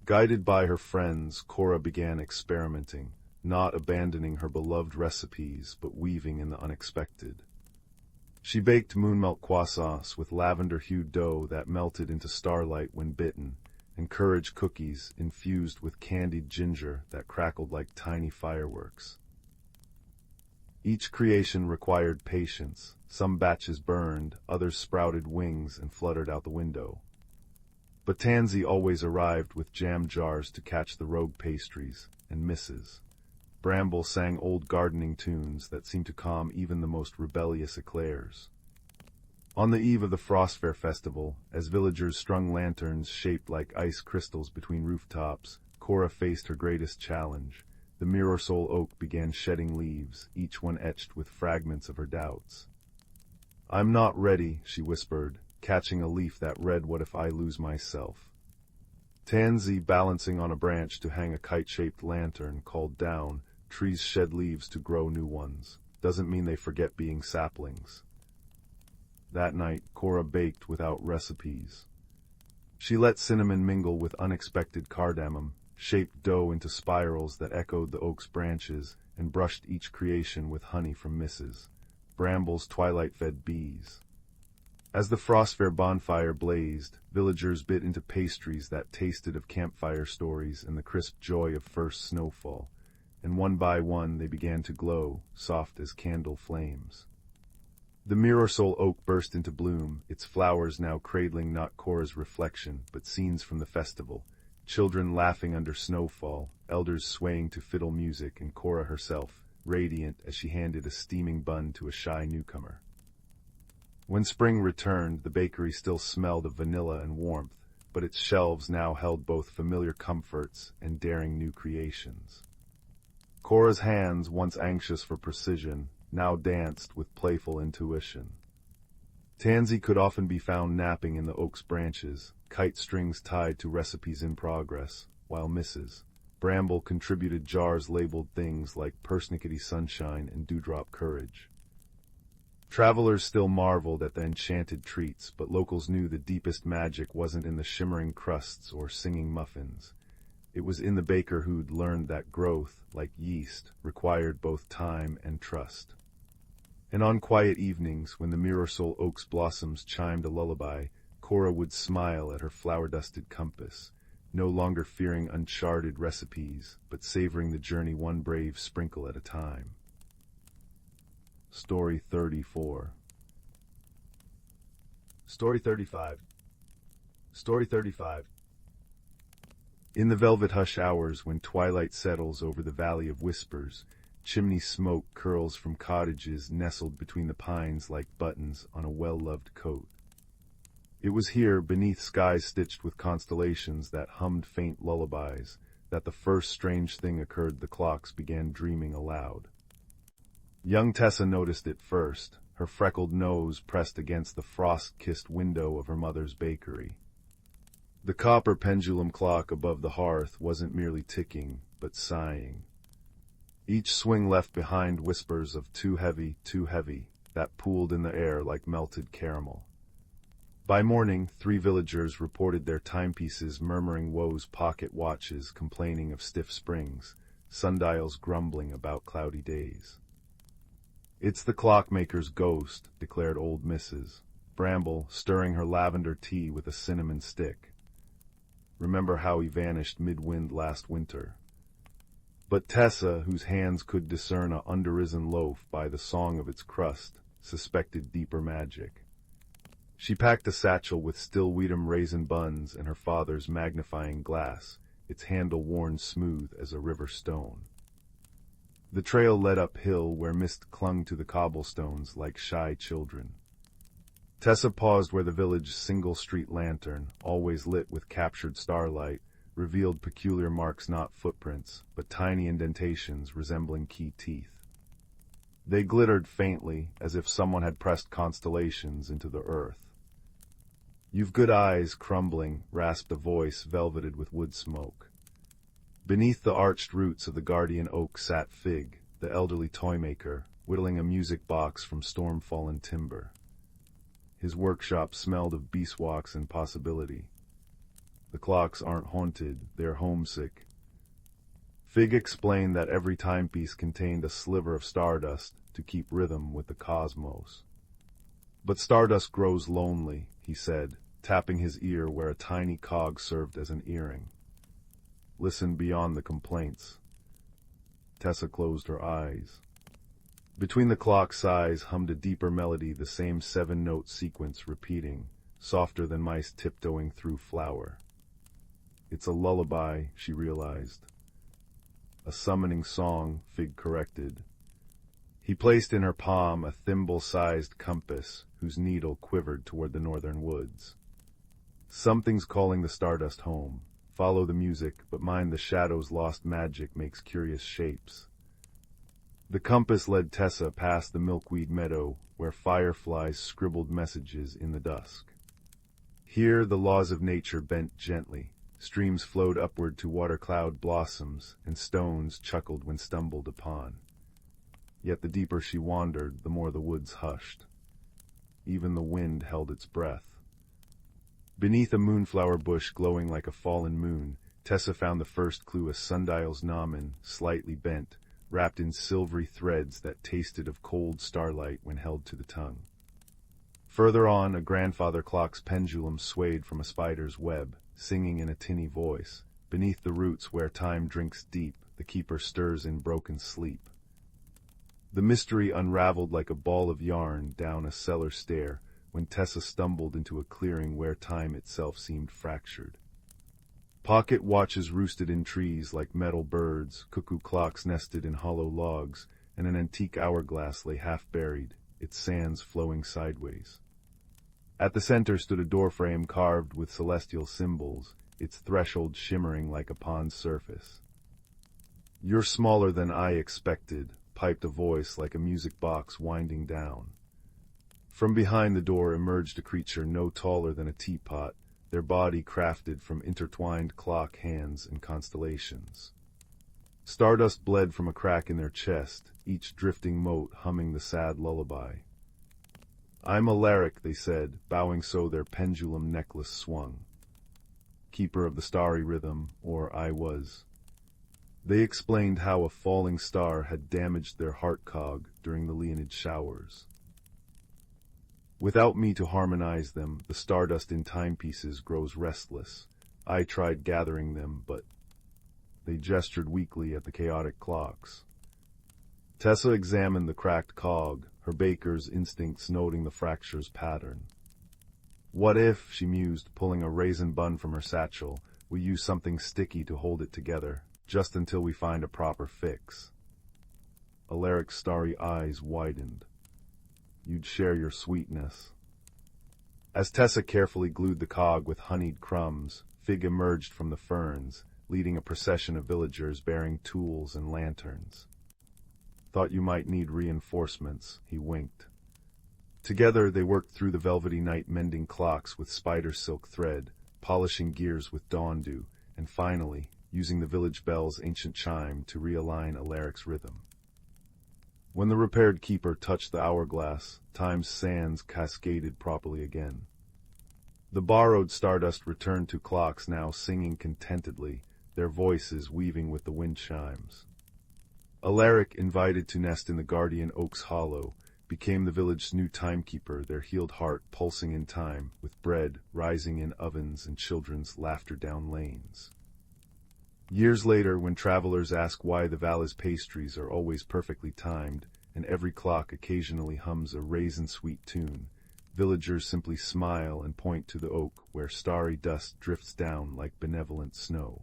Guided by her friends, Cora began experimenting, not abandoning her beloved recipes, but weaving in the unexpected. She baked moonmelt croissants with lavender-hued dough that melted into starlight when bitten, and courage cookies infused with candied ginger that crackled like tiny fireworks. Each creation required patience. Some batches burned, others sprouted wings and fluttered out the window. But Tansy always arrived with jam jars to catch the rogue pastries, and Mrs. Bramble sang old gardening tunes that seemed to calm even the most rebellious eclairs. On the eve of the Frostfair festival, as villagers strung lanterns shaped like ice crystals between rooftops, Cora faced her greatest challenge. The Mirror-Soul Oak began shedding leaves, each one etched with fragments of her doubts. "I'm not ready," she whispered, catching a leaf that read, "What if I lose myself?" Tansy, balancing on a branch to hang a kite-shaped lantern, called down, "Trees shed leaves to grow new ones. Doesn't mean they forget being saplings." That night, Cora baked without recipes. She let cinnamon mingle with unexpected cardamom, shaped dough into spirals that echoed the oak's branches, and brushed each creation with honey from Mrs. Bramble's twilight-fed bees. As the Frostfair bonfire blazed, villagers bit into pastries that tasted of campfire stories and the crisp joy of first snowfall, and one by one they began to glow, soft as candle flames. The Mirror-Soul Oak burst into bloom, its flowers now cradling not Cora's reflection, but scenes from the festival, children laughing under snowfall, elders swaying to fiddle music, and Cora herself, radiant as she handed a steaming bun to a shy newcomer. When spring returned, the bakery still smelled of vanilla and warmth, but its shelves now held both familiar comforts and daring new creations. Cora's hands, once anxious for precision, now danced with playful intuition. Tansy could often be found napping in the oak's branches, kite strings tied to recipes in progress, while Mrs. Bramble contributed jars labeled things like persnickety sunshine and dewdrop courage. Travelers still marveled at the enchanted treats, but locals knew the deepest magic wasn't in the shimmering crusts or singing muffins. It was in the baker who'd learned that growth, like yeast, required both time and trust. And on quiet evenings, when the Mirror-Soul Oak's blossoms chimed a lullaby, Cora would smile at her flower-dusted compass, no longer fearing uncharted recipes, but savoring the journey one brave sprinkle at a time. Story 34. Story 35. Story 35. In the velvet hush hours when twilight settles over the Valley of Whispers, chimney smoke curls from cottages nestled between the pines like buttons on a well-loved coat. It was here, beneath skies stitched with constellations that hummed faint lullabies, that the first strange thing occurred, the clocks began dreaming aloud. Young Tessa noticed it first, her freckled nose pressed against the frost-kissed window of her mother's bakery. The copper pendulum clock above the hearth wasn't merely ticking, but sighing. Each swing left behind whispers of too heavy, that pooled in the air like melted caramel. By morning, 3 villagers reported their timepieces murmuring woes, pocket watches complaining of stiff springs, sundials grumbling about cloudy days. "It's the clockmaker's ghost," declared old Mrs. Bramble, stirring her lavender tea with a cinnamon stick. "Remember how he vanished mid-wind last winter?" But Tessa, whose hands could discern a underrisen loaf by the song of its crust, suspected deeper magic. She packed a satchel with still Weedham raisin buns and her father's magnifying glass, its handle worn smooth as a river stone. The trail led uphill where mist clung to the cobblestones like shy children. Tessa paused where the village's single street lantern, always lit with captured starlight, revealed peculiar marks, not footprints, but tiny indentations resembling key teeth. They glittered faintly, as if someone had pressed constellations into the earth. "You've good eyes, crumbling," rasped a voice velveted with wood smoke. Beneath the arched roots of the guardian oak sat Fig, the elderly toymaker, whittling a music box from storm-fallen timber. His workshop smelled of beeswax and possibility. "The clocks aren't haunted, they're homesick." Fig explained that every timepiece contained a sliver of stardust to keep rhythm with the cosmos. "But stardust grows lonely," he said, tapping his ear where a tiny cog served as an earring. "Listen beyond the complaints." Tessa closed her eyes. Between the clock sighs hummed a deeper melody, the same 7-note sequence repeating, softer than mice tiptoeing through flour. "It's a lullaby," she realized. "A summoning song," Fig corrected. He placed in her palm a thimble-sized compass whose needle quivered toward the northern woods. "Something's calling the stardust home. Follow the music, but mind the shadows, lost magic makes curious shapes." The compass led Tessa past the milkweed meadow, where fireflies scribbled messages in the dusk. Here the laws of nature bent gently. Streams flowed upward to water-cloud blossoms, and stones chuckled when stumbled upon. Yet the deeper she wandered, the more the woods hushed. Even the wind held its breath. Beneath a moonflower bush glowing like a fallen moon, Tessa found the first clue, a sundial's gnomon, slightly bent, wrapped in silvery threads that tasted of cold starlight when held to the tongue. Further on, a grandfather clock's pendulum swayed from a spider's web, singing in a tinny voice. Beneath the roots where time drinks deep, the keeper stirs in broken sleep. The mystery unraveled like a ball of yarn down a cellar stair, when Tessa stumbled into a clearing where time itself seemed fractured. Pocket watches roosted in trees like metal birds, cuckoo clocks nested in hollow logs, and an antique hourglass lay half-buried, its sands flowing sideways. At the center stood a doorframe carved with celestial symbols, its threshold shimmering like a pond's surface. "You're smaller than I expected," piped a voice like a music box winding down. From behind the door emerged a creature no taller than a teapot, their body crafted from intertwined clock hands and constellations. Stardust bled from a crack in their chest, each drifting mote humming the sad lullaby. "I'm Alaric," they said, bowing so their pendulum necklace swung. "Keeper of the starry rhythm," or "I was." They explained how a falling star had damaged their heart cog during the Leonid showers. "Without me to harmonize them, the stardust in timepieces grows restless. I tried gathering them, but—" They gestured weakly at the chaotic clocks. Tessa examined the cracked cog, her baker's instincts noting the fracture's pattern. "What if," she mused, pulling a raisin bun from her satchel, "we use something sticky to hold it together, just until we find a proper fix?" Alaric's starry eyes widened. "You'd share your sweetness." As Tessa carefully glued the cog with honeyed crumbs, Fig emerged from the ferns, leading a procession of villagers bearing tools and lanterns. Thought you might need reinforcements, he winked. Together they worked through the velvety night, mending clocks with spider silk thread, polishing gears with dawn dew, and finally, using the village bell's ancient chime to realign Alaric's rhythm. When the repaired keeper touched the hourglass, time's sands cascaded properly again. The borrowed stardust returned to clocks, now singing contentedly, their voices weaving with the wind chimes. Alaric, invited to nest in the guardian oak's hollow, became the village's new timekeeper, their healed heart pulsing in time, with bread rising in ovens and children's laughter down lanes. Years later, when travelers ask why the valley's pastries are always perfectly timed, and every clock occasionally hums a raisin-sweet tune, villagers simply smile and point to the oak where starry dust drifts down like benevolent snow.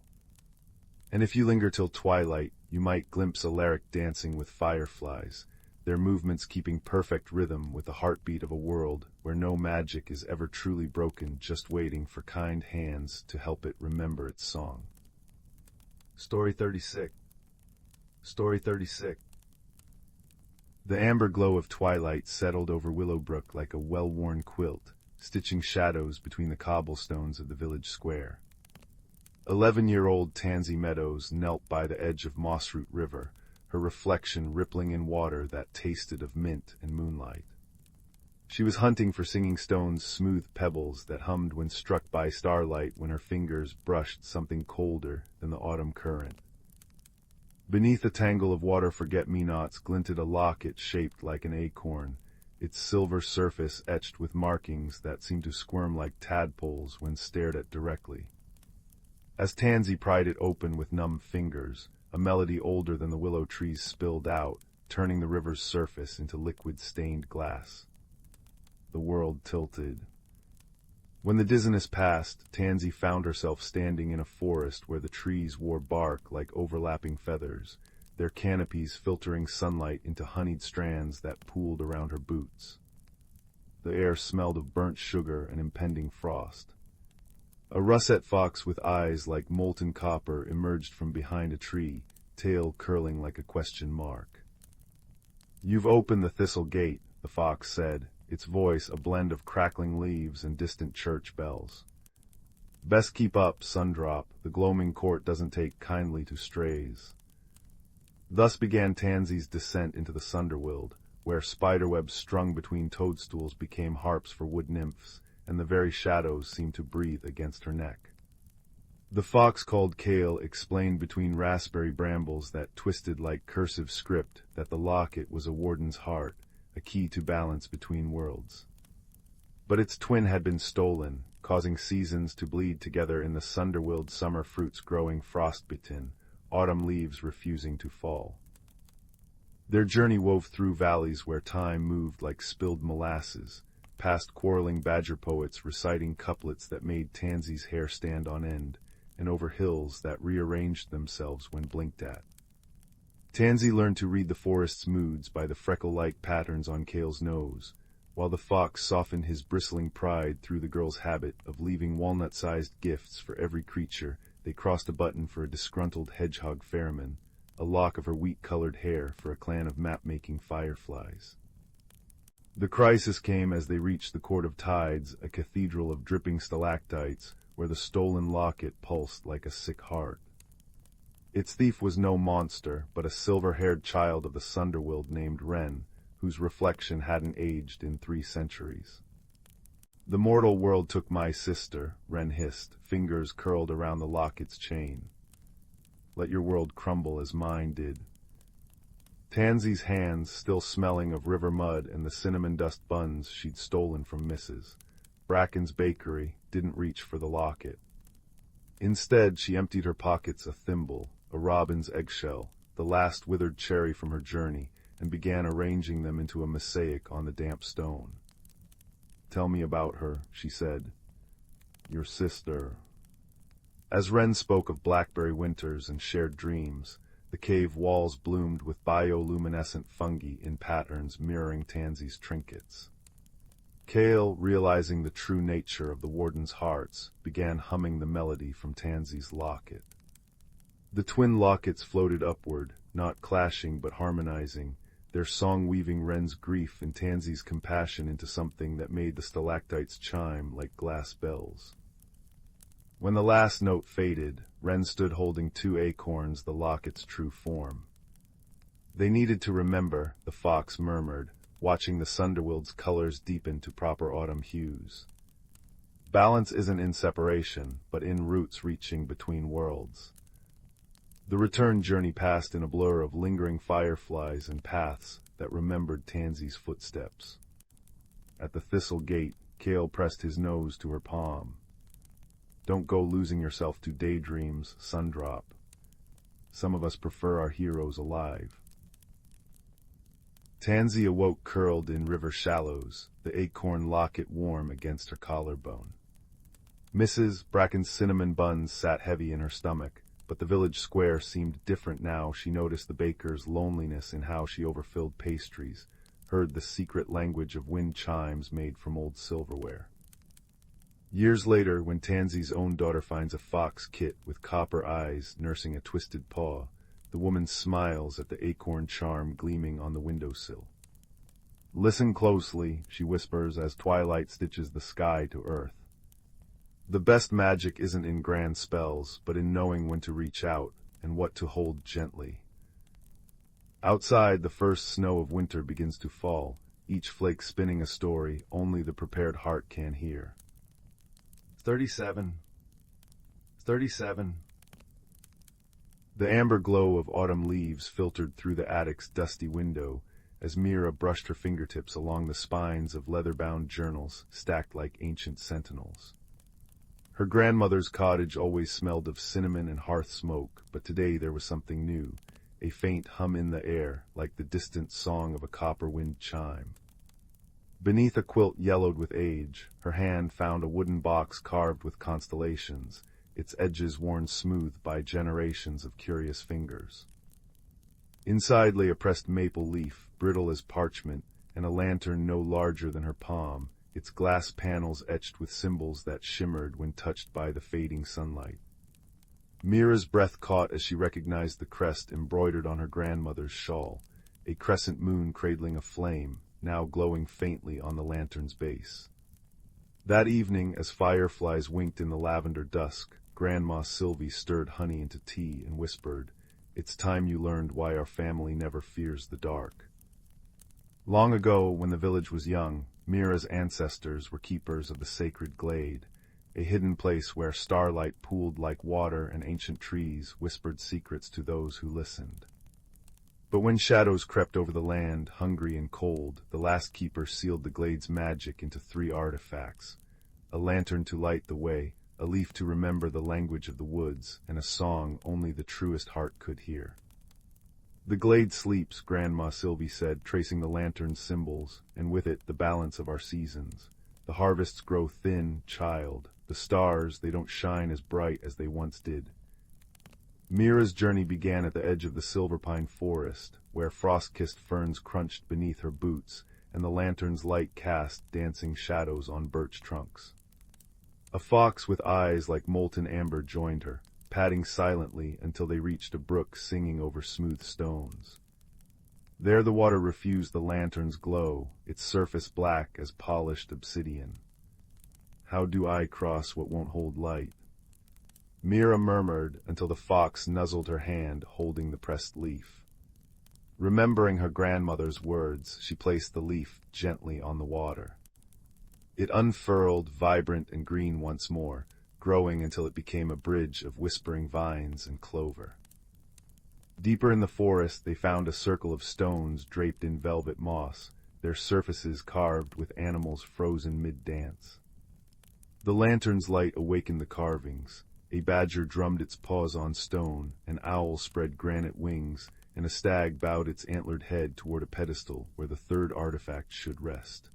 And if you linger till twilight, you might glimpse Alaric dancing with fireflies, their movements keeping perfect rhythm with the heartbeat of a world where no magic is ever truly broken, just waiting for kind hands to help it remember its song. Story 36. Story 36. The amber glow of twilight settled over Willowbrook like a well-worn quilt, stitching shadows between the cobblestones of the village square. 11-year-old Tansy Meadows knelt by the edge of Mossroot River, her reflection rippling in water that tasted of mint and moonlight. She was hunting for Singing Stone's smooth pebbles that hummed when struck by starlight, when her fingers brushed something colder than the autumn current. Beneath a tangle of water forget-me-nots glinted a locket shaped like an acorn, its silver surface etched with markings that seemed to squirm like tadpoles when stared at directly. As Tansy pried it open with numb fingers, a melody older than the willow trees spilled out, turning the river's surface into liquid-stained glass. The world tilted. When the dizziness passed, Tansy found herself standing in a forest where the trees wore bark like overlapping feathers, their canopies filtering sunlight into honeyed strands that pooled around her boots. The air smelled of burnt sugar and impending frost. A russet fox with eyes like molten copper emerged from behind a tree, tail curling like a question mark. "You've opened the thistle gate," the fox said, its voice a blend of crackling leaves and distant church bells. "Best keep up, Sundrop, the gloaming court doesn't take kindly to strays." Thus began Tansy's descent into the Sunderweald, where spiderwebs strung between toadstools became harps for wood nymphs, and the very shadows seemed to breathe against her neck. The fox called Kale explained between raspberry brambles that twisted like cursive script that the locket was a warden's heart, a key to balance between worlds. But its twin had been stolen, causing seasons to bleed together in the Sunderweald, summer fruits growing frostbitten, autumn leaves refusing to fall. Their journey wove through valleys where time moved like spilled molasses, past quarreling badger poets reciting couplets that made Tansy's hair stand on end, and over hills that rearranged themselves when blinked at. Tansy learned to read the forest's moods by the freckle-like patterns on Kale's nose, while the fox softened his bristling pride through the girl's habit of leaving walnut-sized gifts for every creature. They crossed a button for a disgruntled hedgehog ferryman, a lock of her wheat-colored hair for a clan of map-making fireflies. The crisis came as they reached the Court of Tides, a cathedral of dripping stalactites, where the stolen locket pulsed like a sick heart. Its thief was no monster, but a silver-haired child of the Sunderweald named Wren, whose reflection hadn't aged in 3 centuries. "The mortal world took my sister," Wren hissed, fingers curled around the locket's chain. "Let your world crumble as mine did." Tansy's hands, still smelling of river mud and the cinnamon dust buns she'd stolen from Mrs. Bracken's bakery, didn't reach for the locket. Instead, she emptied her pockets a thimble, a robin's eggshell, the last withered cherry from her journey, and began arranging them into a mosaic on the damp stone. "Tell me about her," she said. "Your sister." As Wren spoke of blackberry winters and shared dreams, the cave walls bloomed with bioluminescent fungi in patterns mirroring Tansy's trinkets. Kale, realizing the true nature of the warden's hearts, began humming the melody from Tansy's locket. The twin lockets floated upward, not clashing but harmonizing, their song weaving Wren's grief and Tansy's compassion into something that made the stalactites chime like glass bells. When the last note faded, Wren stood holding two acorns, the locket's true form. They needed to remember, the fox murmured, watching the Sunderwild's colors deepen to proper autumn hues. Balance isn't in separation, but in roots reaching between worlds. The return journey passed in a blur of lingering fireflies and paths that remembered Tansy's footsteps. At the thistle gate, Kale pressed his nose to her palm. Don't go losing yourself to daydreams, Sundrop. Some of us prefer our heroes alive. Tansy awoke curled in river shallows, the acorn locket warm against her collarbone. Mrs. Bracken's cinnamon buns sat heavy in her stomach, but the village square seemed different now. She noticed the baker's loneliness in how she overfilled pastries, heard the secret language of wind chimes made from old silverware. Years later, when Tansy's own daughter finds a fox kit with copper eyes nursing a twisted paw, the woman smiles at the acorn charm gleaming on the windowsill. Listen closely, she whispers as twilight stitches the sky to earth. The best magic isn't in grand spells, but in knowing when to reach out and what to hold gently. Outside, the first snow of winter begins to fall, each flake spinning a story only the prepared heart can hear. 37. 37. The amber glow of autumn leaves filtered through the attic's dusty window as Mira brushed her fingertips along the spines of leather-bound journals stacked like ancient sentinels. Her grandmother's cottage always smelled of cinnamon and hearth smoke, but today there was something new, a faint hum in the air, like the distant song of a copper-wind chime. Beneath a quilt yellowed with age, her hand found a wooden box carved with constellations, its edges worn smooth by generations of curious fingers. Inside lay a pressed maple leaf, brittle as parchment, and a lantern no larger than her palm, its glass panels etched with symbols that shimmered when touched by the fading sunlight. Mira's breath caught as she recognized the crest embroidered on her grandmother's shawl, a crescent moon cradling a flame, now glowing faintly on the lantern's base. That evening, as fireflies winked in the lavender dusk, Grandma Sylvie stirred honey into tea and whispered, "It's time you learned why our family never fears the dark." Long ago, when the village was young, Mira's ancestors were keepers of the sacred glade, a hidden place where starlight pooled like water and ancient trees whispered secrets to those who listened. But when shadows crept over the land, hungry and cold, the last keeper sealed the glade's magic into 3 artifacts: a lantern to light the way, a leaf to remember the language of the woods, and a song only the truest heart could hear. "The glade sleeps," Grandma Sylvie said, tracing the lantern's symbols, and with it the balance of our seasons. "The harvests grow thin, child. The stars, they don't shine as bright as they once did." Mira's journey began at the edge of the silverpine forest, where frost-kissed ferns crunched beneath her boots, and the lantern's light cast dancing shadows on birch trunks. A fox with eyes like molten amber joined her, padding silently until they reached a brook singing over smooth stones. There the water refused the lantern's glow, its surface black as polished obsidian. "How do I cross what won't hold light?" Mira murmured until the fox nuzzled her hand, holding the pressed leaf. Remembering her grandmother's words, she placed the leaf gently on the water. It unfurled, vibrant and green once more, growing until it became a bridge of whispering vines and clover. Deeper in the forest, they found a circle of stones draped in velvet moss, their surfaces carved with animals frozen mid-dance. The lantern's light awakened the carvings. A badger drummed its paws on stone, an owl spread granite wings, and a stag bowed its antlered head toward a pedestal where the 3rd artifact should rest.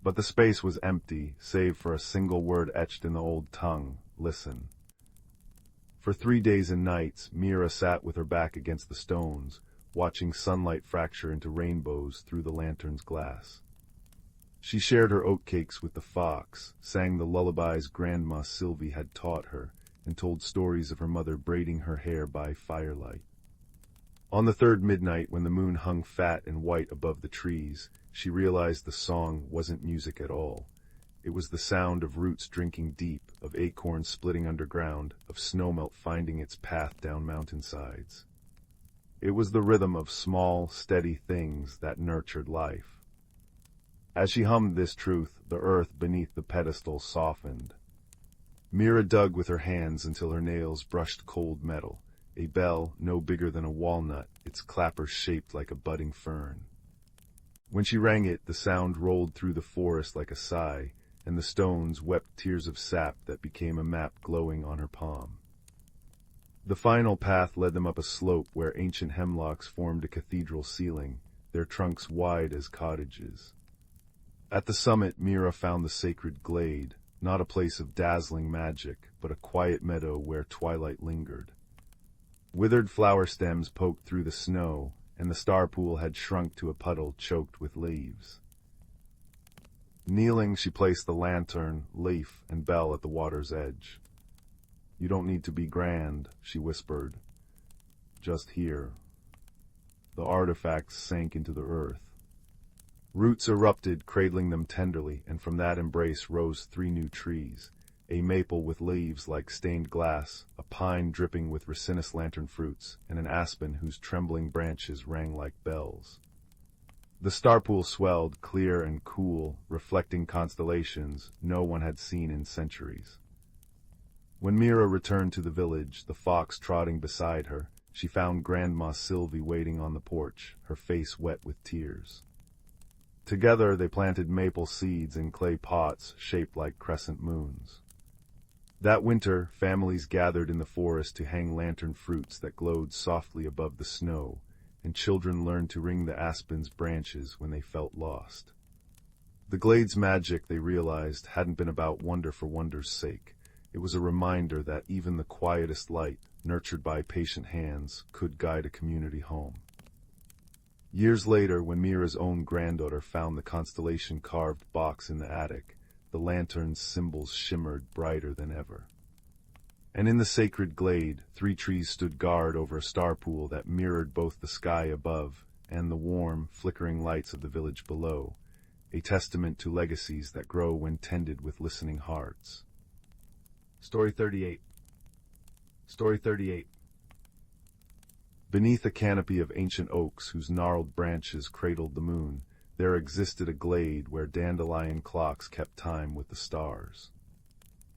But the space was empty, save for a single word etched in the old tongue: listen. For 3 days and nights, Mira sat with her back against the stones, watching sunlight fracture into rainbows through the lantern's glass. She shared her oatcakes with the fox, sang the lullabies Grandma Sylvie had taught her, and told stories of her mother braiding her hair by firelight. On the third midnight, when the moon hung fat and white above the trees, she realized the song wasn't music at all. It was the sound of roots drinking deep, of acorns splitting underground, of snowmelt finding its path down mountainsides. It was the rhythm of small, steady things that nurtured life. As she hummed this truth, the earth beneath the pedestal softened. Mira dug with her hands until her nails brushed cold metal, a bell no bigger than a walnut, its clapper shaped like a budding fern. When she rang it, the sound rolled through the forest like a sigh, and the stones wept tears of sap that became a map glowing on her palm. The final path led them up a slope where ancient hemlocks formed a cathedral ceiling, their trunks wide as cottages. At the summit, Mira found the sacred glade, not a place of dazzling magic, but a quiet meadow where twilight lingered. Withered flower stems poked through the snow, and the star pool had shrunk to a puddle choked with leaves. Kneeling, she placed the lantern, leaf, and bell at the water's edge. "You don't need to be grand," she whispered. "Just here." The artifacts sank into the earth. Roots erupted, cradling them tenderly, and from that embrace rose 3 new trees, a maple with leaves like stained glass, a pine dripping with ricinous lantern fruits, and an aspen whose trembling branches rang like bells. The star pool swelled, clear and cool, reflecting constellations no one had seen in centuries. When Mira returned to the village, the fox trotting beside her, she found Grandma Sylvie waiting on the porch, her face wet with tears. Together they planted maple seeds in clay pots shaped like crescent moons. That winter, families gathered in the forest to hang lantern fruits that glowed softly above the snow, and children learned to ring the aspen's branches when they felt lost. The glade's magic, they realized, hadn't been about wonder for wonder's sake. It was a reminder that even the quietest light, nurtured by patient hands, could guide a community home. Years later, when Mira's own granddaughter found the constellation-carved box in the attic, the lantern's symbols shimmered brighter than ever. And in the sacred glade, 3 trees stood guard over a star pool that mirrored both the sky above and the warm, flickering lights of the village below, a testament to legacies that grow when tended with listening hearts. Story 38. Story 38. Beneath a canopy of ancient oaks whose gnarled branches cradled the moon, there existed a glade where dandelion clocks kept time with the stars.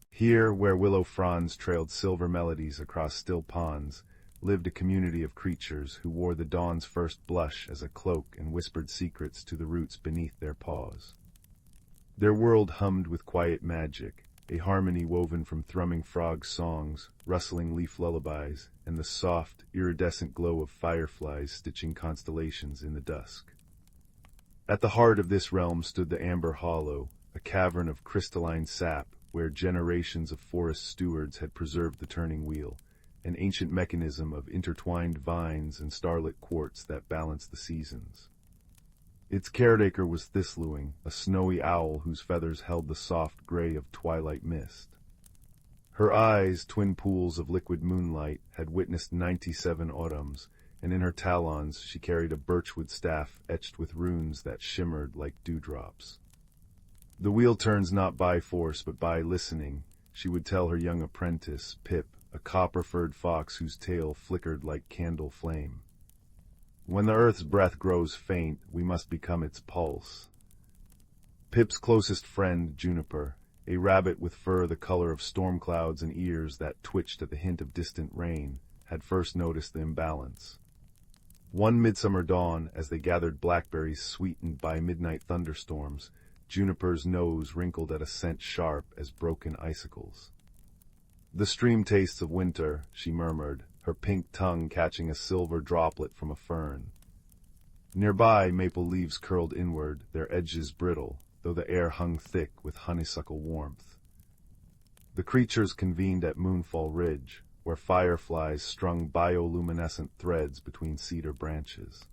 Here, where willow fronds trailed silver melodies across still ponds, lived a community of creatures who wore the dawn's first blush as a cloak and whispered secrets to the roots beneath their paws. Their world hummed with quiet magic, a harmony woven from thrumming frog songs, rustling leaf lullabies, and the soft, iridescent glow of fireflies stitching constellations in the dusk. At the heart of this realm stood the Amber Hollow, a cavern of crystalline sap where generations of forest stewards had preserved the turning wheel, an ancient mechanism of intertwined vines and starlit quartz that balanced the seasons. Its caretaker was Thistluing, a snowy owl whose feathers held the soft gray of twilight mist. Her eyes, twin pools of liquid moonlight, had witnessed 97 autumns, and in her talons she carried a birchwood staff etched with runes that shimmered like dewdrops. "The wheel turns not by force but by listening," she would tell her young apprentice, Pip, a copper-furred fox whose tail flickered like candle flame. "When the earth's breath grows faint, we must become its pulse." Pip's closest friend, Juniper, a rabbit with fur the color of storm clouds and ears that twitched at the hint of distant rain, had first noticed the imbalance. One midsummer dawn, as they gathered blackberries sweetened by midnight thunderstorms, Juniper's nose wrinkled at a scent sharp as broken icicles. "The stream tastes of winter," she murmured, her pink tongue catching a silver droplet from a fern. Nearby, maple leaves curled inward, their edges brittle, though the air hung thick with honeysuckle warmth. The creatures convened at Moonfall Ridge, where fireflies strung bioluminescent threads between cedar branches.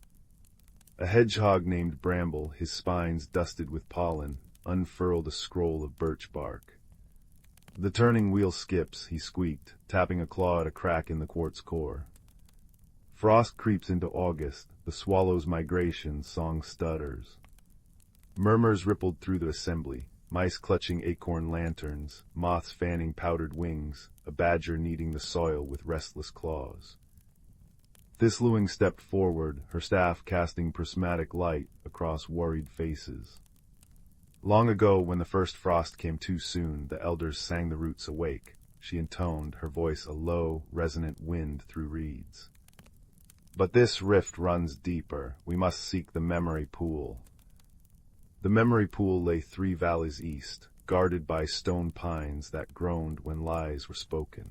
A hedgehog named Bramble, his spines dusted with pollen, unfurled a scroll of birch bark. The turning wheel skips, he squeaked, tapping a claw at a crack in the quartz core. Frost creeps into August, the swallow's migration song stutters. Murmurs rippled through the assembly, mice clutching acorn lanterns, moths fanning powdered wings, a badger kneading the soil with restless claws. Thistlewing stepped forward, her staff casting prismatic light across worried faces. Long ago, when the first frost came too soon, the elders sang the roots awake. She intoned, her voice a low, resonant wind through reeds. But this rift runs deeper. We must seek the memory pool. The memory pool lay 3 valleys east, guarded by stone pines that groaned when lies were spoken.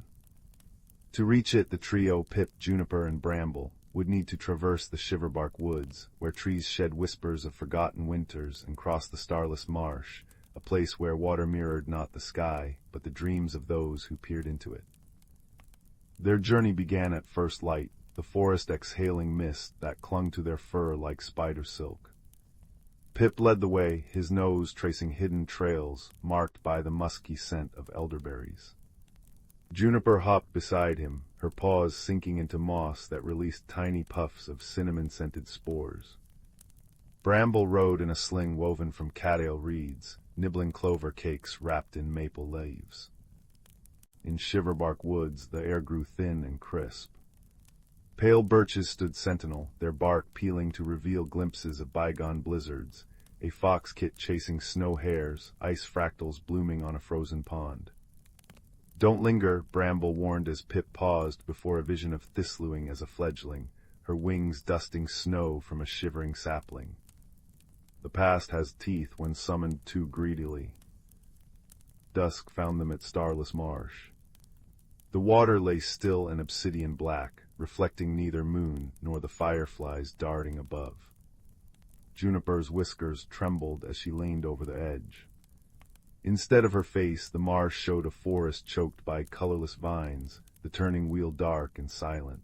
To reach it, the trio, Pip, Juniper, and Bramble, would need to traverse the shiverbark woods, where trees shed whispers of forgotten winters, and cross the starless marsh, a place where water mirrored not the sky, but the dreams of those who peered into it. Their journey began at first light, the forest exhaling mist that clung to their fur like spider silk. Pip led the way, his nose tracing hidden trails marked by the musky scent of elderberries. Juniper hopped beside him, her paws sinking into moss that released tiny puffs of cinnamon-scented spores. Bramble rode in a sling woven from cattail reeds, nibbling clover cakes wrapped in maple leaves. In shiverbark woods, the air grew thin and crisp. Pale birches stood sentinel, their bark peeling to reveal glimpses of bygone blizzards, a fox kit chasing snow hares, ice fractals blooming on a frozen pond. Don't linger, Bramble warned as Pip paused before a vision of Thistlewing as a fledgling, her wings dusting snow from a shivering sapling. The past has teeth when summoned too greedily. Dusk found them at Starless Marsh. The water lay still and obsidian black, reflecting neither moon nor the fireflies darting above. Juniper's whiskers trembled as she leaned over the edge. Instead of her face, the marsh showed a forest choked by colorless vines, the turning wheel dark and silent.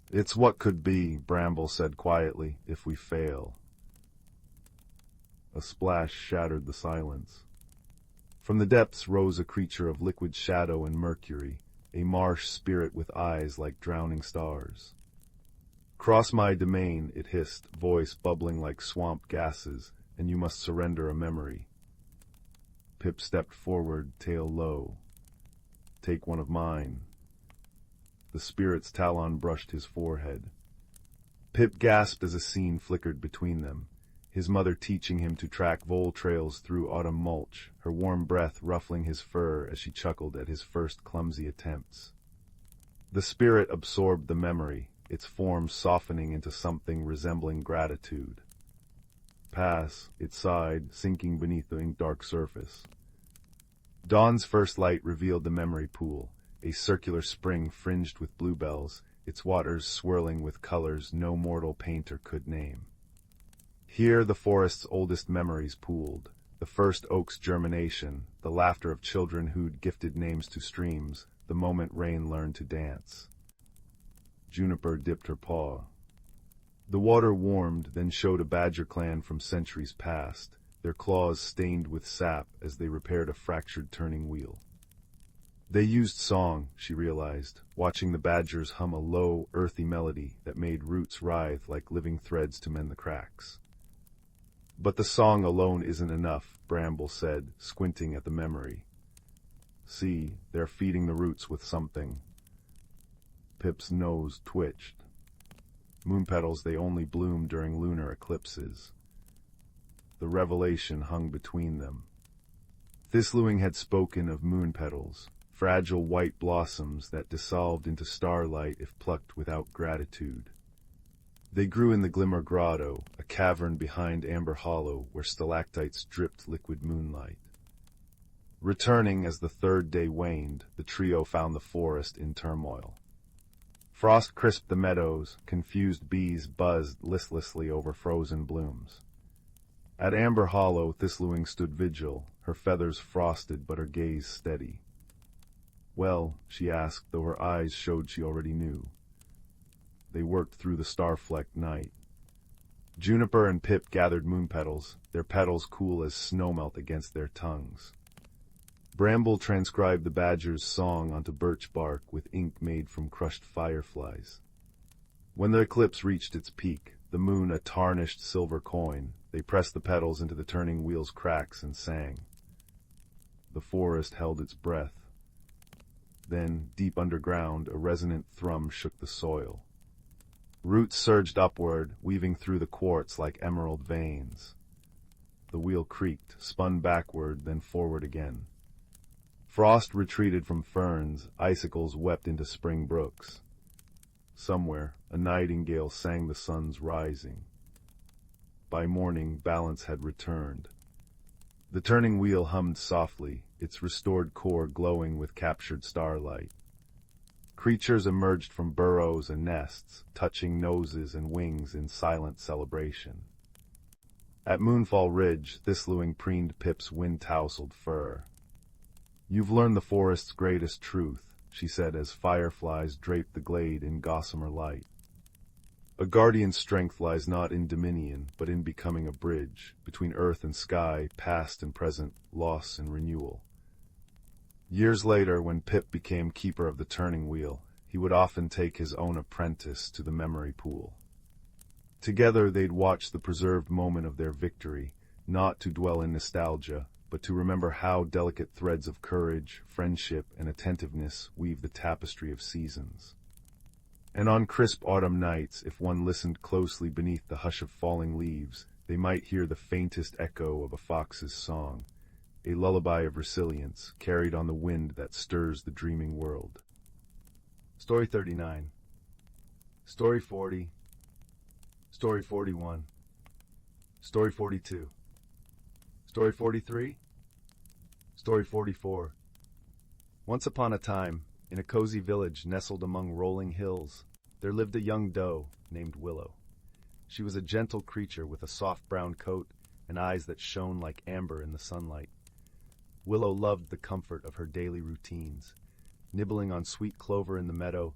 "It's what could be," Bramble said quietly, "if we fail." A splash shattered the silence. From the depths rose a creature of liquid shadow and mercury, a marsh spirit with eyes like drowning stars. "Cross my domain," it hissed, voice bubbling like swamp gases, "and you must surrender a memory." Pip stepped forward, tail low. "Take one of mine." The spirit's talon brushed his forehead. Pip gasped as a scene flickered between them, his mother teaching him to track vole trails through autumn mulch, her warm breath ruffling his fur as she chuckled at his first clumsy attempts. The spirit absorbed the memory, its form softening into something resembling gratitude. "Pass," it sighed, sinking beneath the ink-dark surface. Dawn's first light revealed the memory pool, a circular spring fringed with bluebells, its waters swirling with colors no mortal painter could name. Here the forest's oldest memories pooled, the first oak's germination, the laughter of children who'd gifted names to streams, the moment rain learned to dance. Juniper dipped her paw. The water warmed, then showed a badger clan from centuries past, their claws stained with sap as they repaired a fractured turning wheel. They used song, she realized, watching the badgers hum a low, earthy melody that made roots writhe like living threads to mend the cracks. "But the song alone isn't enough," Bramble said, squinting at the memory. "See, they're feeding the roots with something." Pip's nose twitched. Moon petals, they only bloom during lunar eclipses. The revelation hung between them. Thistlewing had spoken of moon petals, fragile white blossoms that dissolved into starlight if plucked without gratitude. They grew in the Glimmer Grotto, a cavern behind Amber Hollow where stalactites dripped liquid moonlight. Returning as the third day waned, the trio found the forest in turmoil. Frost crisped the meadows, confused bees buzzed listlessly over frozen blooms. At Amber Hollow, Thistlewing stood vigil, her feathers frosted but her gaze steady. "Well," she asked, though her eyes showed she already knew. They worked through the star-flecked night. Juniper and Pip gathered moon petals, their petals cool as snowmelt against their tongues. Bramble transcribed the badger's song onto birch bark with ink made from crushed fireflies. When the eclipse reached its peak, the moon a tarnished silver coin, they pressed the petals into the turning wheel's cracks and sang. The forest held its breath. Then, deep underground, a resonant thrum shook the soil. Roots surged upward, weaving through the quartz like emerald veins. The wheel creaked, spun backward, then forward again. Frost retreated from ferns, icicles wept into spring brooks. Somewhere, a nightingale sang the sun's rising. By morning, balance had returned. The turning wheel hummed softly, its restored core glowing with captured starlight. Creatures emerged from burrows and nests, touching noses and wings in silent celebration. At Moonfall Ridge, thistlewing preened Pip's wind-tousled fur. "You've learned the forest's greatest truth," she said as fireflies draped the glade in gossamer light. "A guardian's strength lies not in dominion, but in becoming a bridge between earth and sky, past and present, loss and renewal." Years later, when Pip became keeper of the turning wheel, he would often take his own apprentice to the memory pool. Together they'd watch the preserved moment of their victory, not to dwell in nostalgia, but to remember how delicate threads of courage, friendship, and attentiveness weave the tapestry of seasons. And on crisp autumn nights, if one listened closely beneath the hush of falling leaves, they might hear the faintest echo of a fox's song, a lullaby of resilience carried on the wind that stirs the dreaming world. Story 39. Story 40. Story 41. Story 42. Story 43. Story 44. Once upon a time, in a cozy village nestled among rolling hills, there lived a young doe named Willow. She was a gentle creature with a soft brown coat and eyes that shone like amber in the sunlight. Willow loved the comfort of her daily routines, nibbling on sweet clover in the meadow,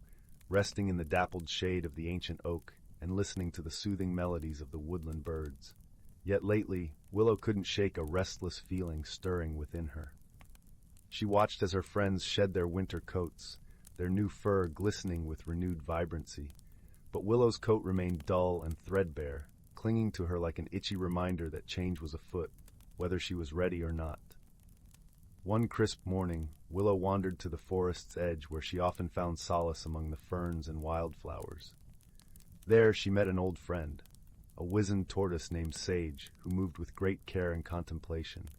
resting in the dappled shade of the ancient oak, and listening to the soothing melodies of the woodland birds. Yet lately, Willow couldn't shake a restless feeling stirring within her. She watched as her friends shed their winter coats, their new fur glistening with renewed vibrancy. But Willow's coat remained dull and threadbare, clinging to her like an itchy reminder that change was afoot, whether she was ready or not. One crisp morning, Willow wandered to the forest's edge where she often found solace among the ferns and wildflowers. There she met an old friend, a wizened tortoise named Sage, who moved with great care and contemplation.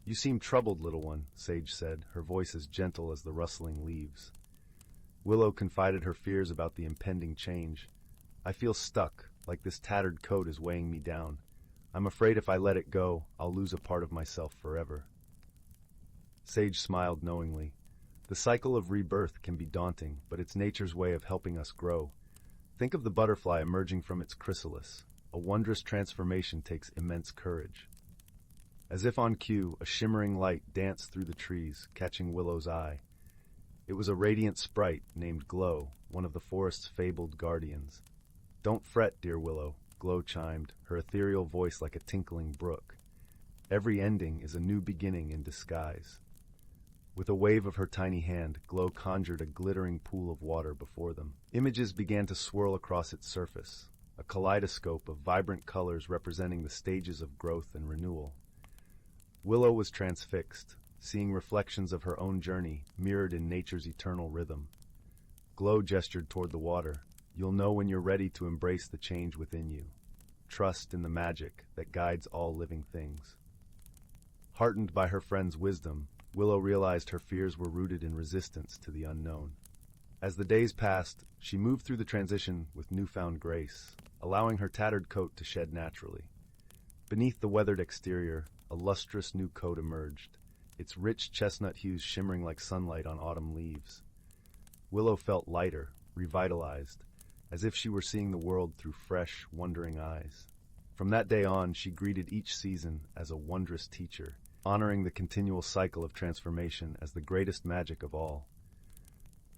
"You seem troubled, little one," Sage said, her voice as gentle as the rustling leaves. Willow confided her fears about the impending change. "I feel stuck, like this tattered coat is weighing me down. I'm afraid if I let it go, I'll lose a part of myself forever." Sage smiled knowingly. "The cycle of rebirth can be daunting, but it's nature's way of helping us grow. Think of the butterfly emerging from its chrysalis. A wondrous transformation takes immense courage." As if on cue, a shimmering light danced through the trees, catching Willow's eye. It was a radiant sprite named Glow, one of the forest's fabled guardians. "Don't fret, dear Willow," Glow chimed, her ethereal voice like a tinkling brook. "Every ending is a new beginning in disguise." With a wave of her tiny hand, Glow conjured a glittering pool of water before them. Images began to swirl across its surface, a kaleidoscope of vibrant colors representing the stages of growth and renewal. Willow was transfixed, seeing reflections of her own journey mirrored in nature's eternal rhythm. Glow gestured toward the water. "You'll know when you're ready to embrace the change within you. Trust in the magic that guides all living things." Heartened by her friend's wisdom, Willow realized her fears were rooted in resistance to the unknown. As the days passed, she moved through the transition with newfound grace, allowing her tattered coat to shed naturally. Beneath the weathered exterior, a lustrous new coat emerged, its rich chestnut hues shimmering like sunlight on autumn leaves. Willow felt lighter, revitalized, as if she were seeing the world through fresh, wondering eyes. From that day on, she greeted each season as a wondrous teacher, honoring the continual cycle of transformation as the greatest magic of all.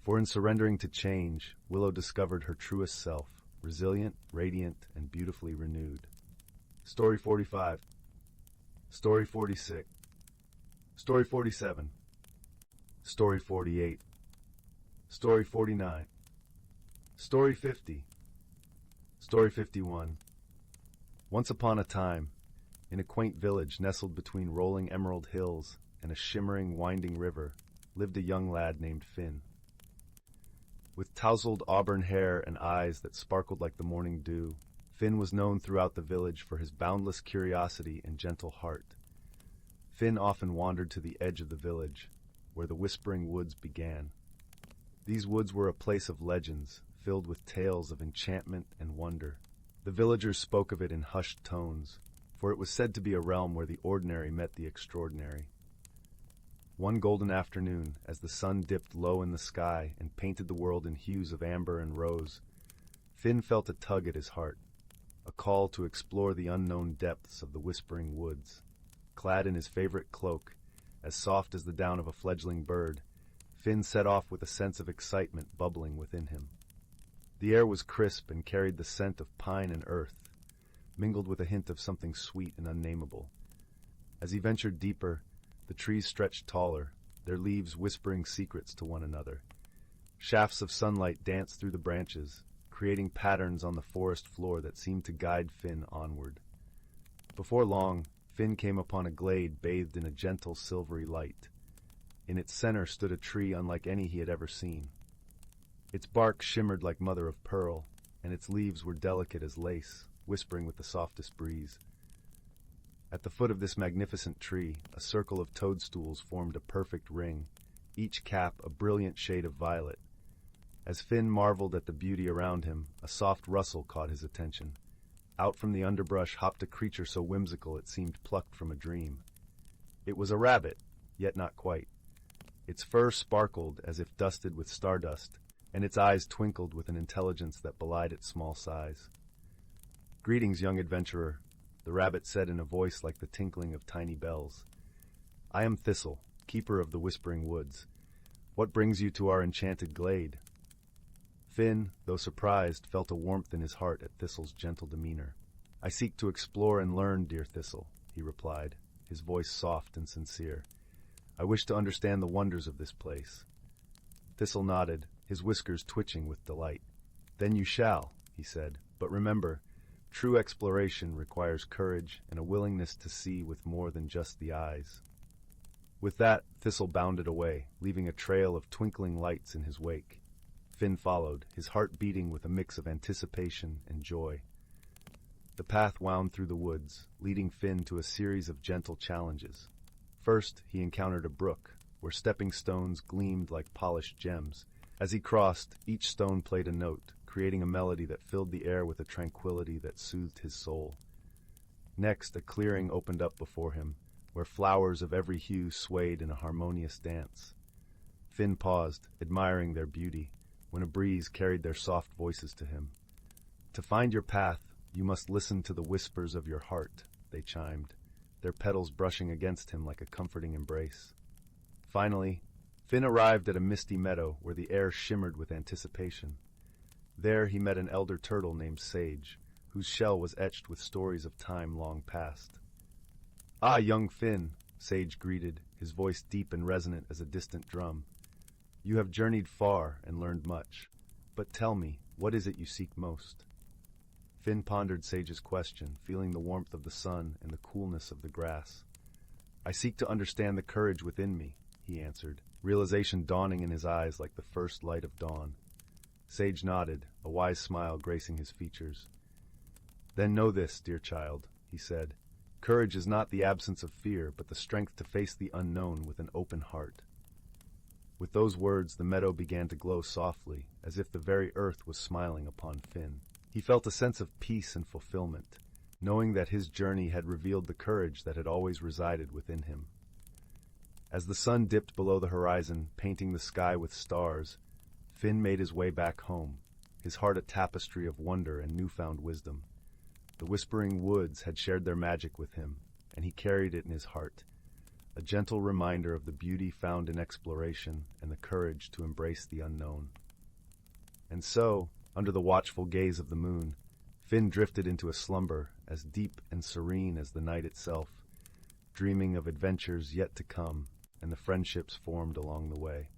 For in surrendering to change, Willow discovered her truest self, resilient, radiant, and beautifully renewed. Story 45. Story 46. Story 47. Story 48. Story 49. Story 50. Story 51. Once upon a time, in a quaint village nestled between rolling emerald hills and a shimmering, winding river, lived a young lad named Finn. With tousled auburn hair and eyes that sparkled like the morning dew, Finn was known throughout the village for his boundless curiosity and gentle heart. Finn often wandered to the edge of the village, where the Whispering Woods began. These woods were a place of legends, filled with tales of enchantment and wonder. The villagers spoke of it in hushed tones, for it was said to be a realm where the ordinary met the extraordinary. One golden afternoon, as the sun dipped low in the sky and painted the world in hues of amber and rose, Finn felt a tug at his heart, a call to explore the unknown depths of the Whispering Woods. Clad in his favorite cloak, as soft as the down of a fledgling bird, Finn set off with a sense of excitement bubbling within him. The air was crisp and carried the scent of pine and earth, mingled with a hint of something sweet and unnameable. As he ventured deeper, the trees stretched taller, their leaves whispering secrets to one another. Shafts of sunlight danced through the branches, creating patterns on the forest floor that seemed to guide Finn onward. Before long, Finn came upon a glade bathed in a gentle silvery light. In its center stood a tree unlike any he had ever seen. Its bark shimmered like mother of pearl, and its leaves were delicate as lace, whispering with the softest breeze. At the foot of this magnificent tree, a circle of toadstools formed a perfect ring, each cap a brilliant shade of violet. As Finn marveled at the beauty around him, a soft rustle caught his attention. Out from the underbrush hopped a creature so whimsical it seemed plucked from a dream. It was a rabbit, yet not quite. Its fur sparkled as if dusted with stardust, and its eyes twinkled with an intelligence that belied its small size. "Greetings, young adventurer," the rabbit said in a voice like the tinkling of tiny bells. "I am Thistle, keeper of the Whispering Woods. What brings you to our enchanted glade?" Finn, though surprised, felt a warmth in his heart at Thistle's gentle demeanor. "I seek to explore and learn, dear Thistle," he replied, his voice soft and sincere. "I wish to understand the wonders of this place." Thistle nodded, his whiskers twitching with delight. "Then you shall," he said, "but remember, true exploration requires courage and a willingness to see with more than just the eyes." With that, Thistle bounded away, leaving a trail of twinkling lights in his wake. Finn followed, his heart beating with a mix of anticipation and joy. The path wound through the woods, leading Finn to a series of gentle challenges. First, he encountered a brook, where stepping stones gleamed like polished gems. As he crossed, each stone played a note, creating a melody that filled the air with a tranquility that soothed his soul. Next, a clearing opened up before him, where flowers of every hue swayed in a harmonious dance. Finn paused, admiring their beauty, when a breeze carried their soft voices to him. "To find your path, you must listen to the whispers of your heart," they chimed, their petals brushing against him like a comforting embrace. Finally, Finn arrived at a misty meadow where the air shimmered with anticipation. There he met an elder turtle named Sage, whose shell was etched with stories of time long past. "Ah, young Finn," Sage greeted, his voice deep and resonant as a distant drum. "You have journeyed far and learned much, but tell me, what is it you seek most?" Finn pondered Sage's question, feeling the warmth of the sun and the coolness of the grass. "I seek to understand the courage within me," he answered, realization dawning in his eyes like the first light of dawn. Sage nodded, a wise smile gracing his features. "Then know this, dear child," he said. "Courage is not the absence of fear, but the strength to face the unknown with an open heart." With those words, the meadow began to glow softly, as if the very earth was smiling upon Finn. He felt a sense of peace and fulfillment, knowing that his journey had revealed the courage that had always resided within him. As the sun dipped below the horizon, painting the sky with stars, Finn made his way back home, his heart a tapestry of wonder and newfound wisdom. The Whispering Woods had shared their magic with him, and he carried it in his heart, a gentle reminder of the beauty found in exploration and the courage to embrace the unknown. And so, under the watchful gaze of the moon, Finn drifted into a slumber as deep and serene as the night itself. dreaming of adventures yet to come, and the friendships formed along the way.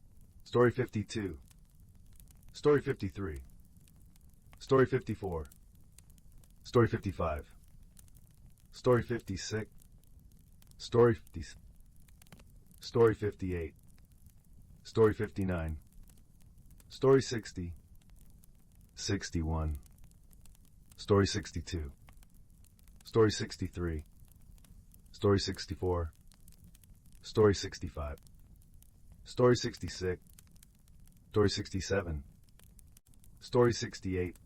Story 52. Story 53. Story 54. Story 55. Story 56. Story 50. Story 58. Story 59. Story 60. 61. Story 62. Story 63. Story 64. Story 65. Story 66. Story 67. Story 68.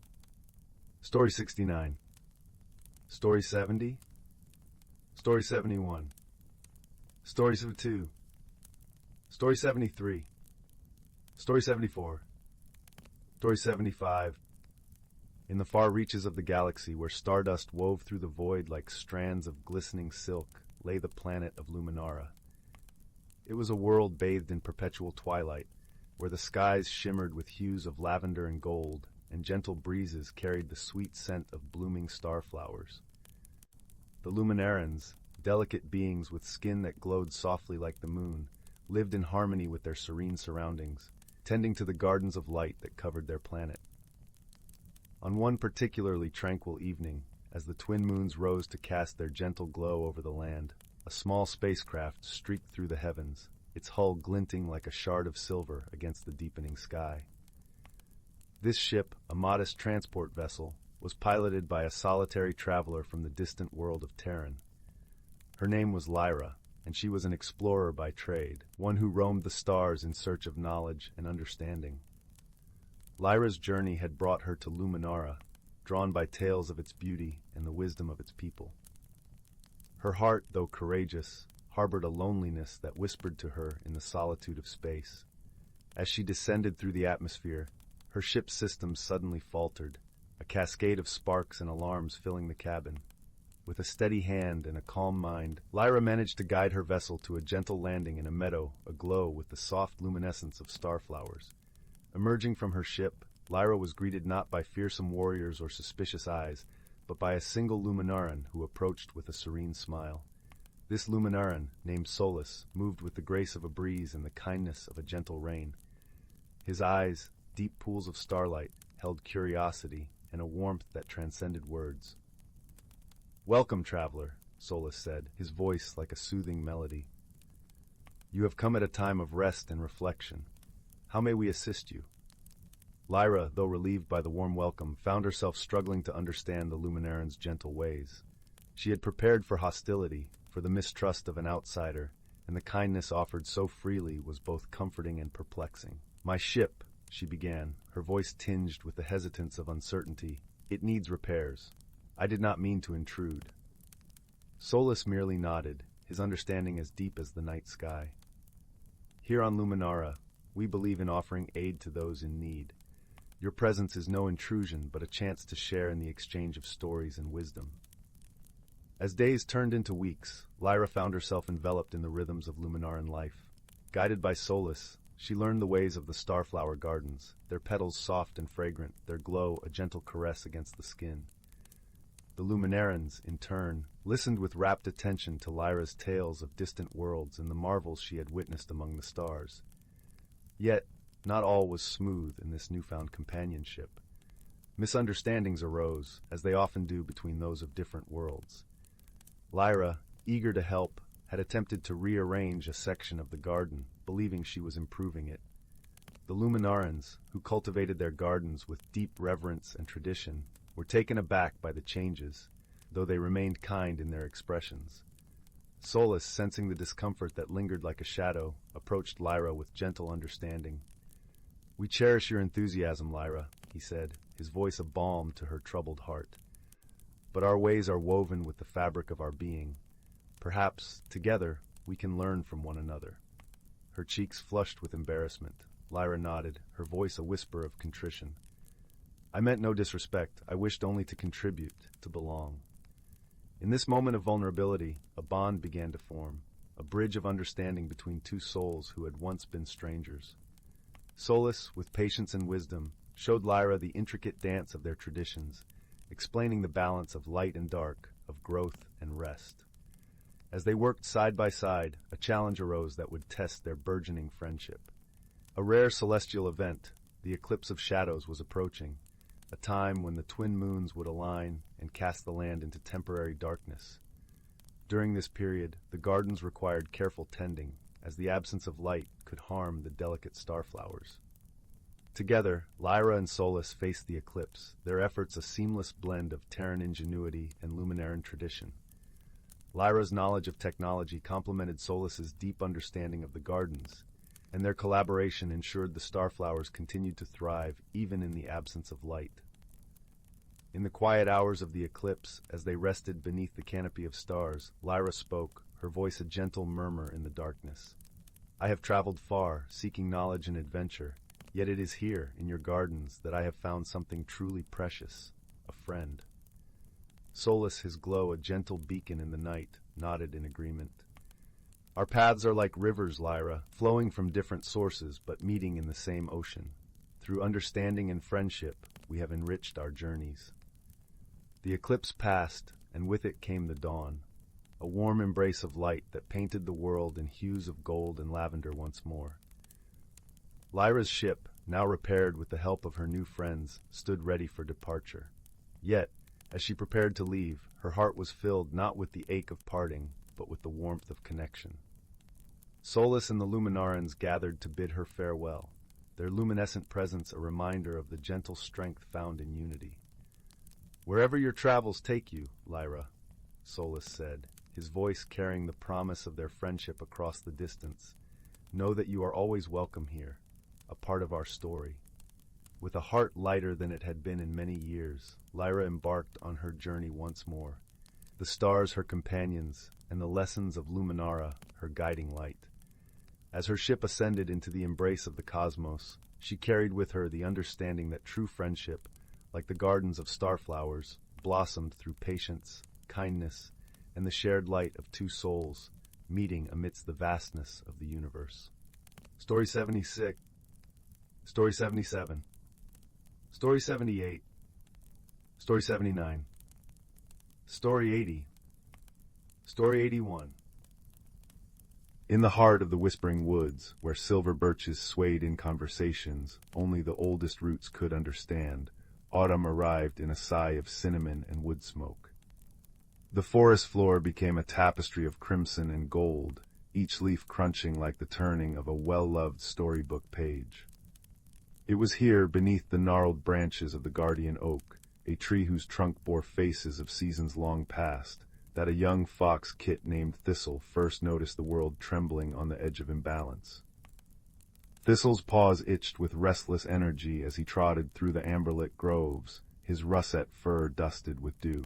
Story 69. Story 70. Story 71. Story 72. Story 73. Story 74. Story 75. In the far reaches of the galaxy, where stardust wove through the void like strands of glistening silk, lay the planet of Luminara. It was a world bathed in perpetual twilight, where the skies shimmered with hues of lavender and gold, and gentle breezes carried the sweet scent of blooming starflowers. The Luminarans, delicate beings with skin that glowed softly like the moon, lived in harmony with their serene surroundings, tending to the gardens of light that covered their planet. On one particularly tranquil evening, as the twin moons rose to cast their gentle glow over the land, a small spacecraft streaked through the heavens, its hull glinting like a shard of silver against the deepening sky. This ship, a modest transport vessel, was piloted by a solitary traveler from the distant world of Terran. Her name was Lyra, and she was an explorer by trade, one who roamed the stars in search of knowledge and understanding. Lyra's journey had brought her to Luminara, drawn by tales of its beauty and the wisdom of its people. Her heart, though courageous, harbored a loneliness that whispered to her in the solitude of space. As she descended through the atmosphere, her ship's systems suddenly faltered, a cascade of sparks and alarms filling the cabin. With a steady hand and a calm mind, Lyra managed to guide her vessel to a gentle landing in a meadow aglow with the soft luminescence of starflowers. Emerging from her ship, Lyra was greeted not by fearsome warriors or suspicious eyes, but by a single Luminaran who approached with a serene smile. This Luminaran, named Solus, moved with the grace of a breeze and the kindness of a gentle rain. His eyes, deep pools of starlight, held curiosity and a warmth that transcended words. "Welcome, traveler," Solus said, his voice like a soothing melody. "You have come at a time of rest and reflection. How may we assist you?" Lyra, though relieved by the warm welcome, found herself struggling to understand the Luminaran's gentle ways. She had prepared for hostility, for the mistrust of an outsider, and the kindness offered so freely was both comforting and perplexing. "My ship," she began, her voice tinged with the hesitance of uncertainty, "it needs repairs. I did not mean to intrude." Solus merely nodded, his understanding as deep as the night sky. "Here on Luminara, we believe in offering aid to those in need. Your presence is no intrusion, but a chance to share in the exchange of stories and wisdom." As days turned into weeks, Lyra found herself enveloped in the rhythms of Luminaran life. Guided by Solus, she learned the ways of the starflower gardens, their petals soft and fragrant, their glow a gentle caress against the skin. The Luminarans, in turn, listened with rapt attention to Lyra's tales of distant worlds and the marvels she had witnessed among the stars. Yet, not all was smooth in this newfound companionship. Misunderstandings arose, as they often do between those of different worlds. Lyra, eager to help, had attempted to rearrange a section of the garden, believing she was improving it. The Luminarans, who cultivated their gardens with deep reverence and tradition, were taken aback by the changes, though they remained kind in their expressions. Solus, sensing the discomfort that lingered like a shadow, approached Lyra with gentle understanding. "We cherish your enthusiasm, Lyra," he said, his voice a balm to her troubled heart. "But our ways are woven with the fabric of our being. Perhaps, together, we can learn from one another." Her cheeks flushed with embarrassment. Lyra nodded, her voice a whisper of contrition. "I meant no disrespect. I wished only to contribute, to belong." In this moment of vulnerability, a bond began to form, a bridge of understanding between two souls who had once been strangers. Solus, with patience and wisdom, showed Lyra the intricate dance of their traditions, explaining the balance of light and dark, of growth and rest. As they worked side by side, a challenge arose that would test their burgeoning friendship. A rare celestial event, the eclipse of shadows, was approaching, a time when the twin moons would align and cast the land into temporary darkness. During this period, the gardens required careful tending, as the absence of light could harm the delicate starflowers. Together, Lyra and Solus faced the eclipse, their efforts a seamless blend of Terran ingenuity and Luminaran tradition. Lyra's knowledge of technology complemented Solus's deep understanding of the gardens, and their collaboration ensured the starflowers continued to thrive even in the absence of light. In the quiet hours of the eclipse, as they rested beneath the canopy of stars, Lyra spoke, her voice a gentle murmur in the darkness. "I have traveled far, seeking knowledge and adventure, yet it is here, in your gardens, that I have found something truly precious, a friend." Solus, his glow a gentle beacon in the night, nodded in agreement. "Our paths are like rivers, Lyra, flowing from different sources but meeting in the same ocean. Through understanding and friendship, we have enriched our journeys." The eclipse passed, and with it came the dawn, a warm embrace of light that painted the world in hues of gold and lavender once more. Lyra's ship, now repaired with the help of her new friends, stood ready for departure. Yet, as she prepared to leave, her heart was filled not with the ache of parting, but with the warmth of connection. Solus and the Luminarans gathered to bid her farewell, their luminescent presence a reminder of the gentle strength found in unity. "Wherever your travels take you, Lyra," Solus said, his voice carrying the promise of their friendship across the distance, "know that you are always welcome here, a part of our story." With a heart lighter than it had been in many years, Lyra embarked on her journey once more, the stars her companions, and the lessons of Luminara her guiding light. As her ship ascended into the embrace of the cosmos, she carried with her the understanding that true friendship, like the gardens of starflowers, blossomed through patience, kindness, and the shared light of two souls, meeting amidst the vastness of the universe. Story 76. Story 77. Story 78. Story 79. Story 80. Story 81. In the heart of the whispering woods, where silver birches swayed in conversations only the oldest roots could understand, autumn arrived in a sigh of cinnamon and wood smoke. The forest floor became a tapestry of crimson and gold, each leaf crunching like the turning of a well-loved storybook page. It was here, beneath the gnarled branches of the guardian oak, a tree whose trunk bore faces of seasons long past, that a young fox kit named Thistle first noticed the world trembling on the edge of imbalance. Thistle's paws itched with restless energy as he trotted through the amberlit groves, his russet fur dusted with dew.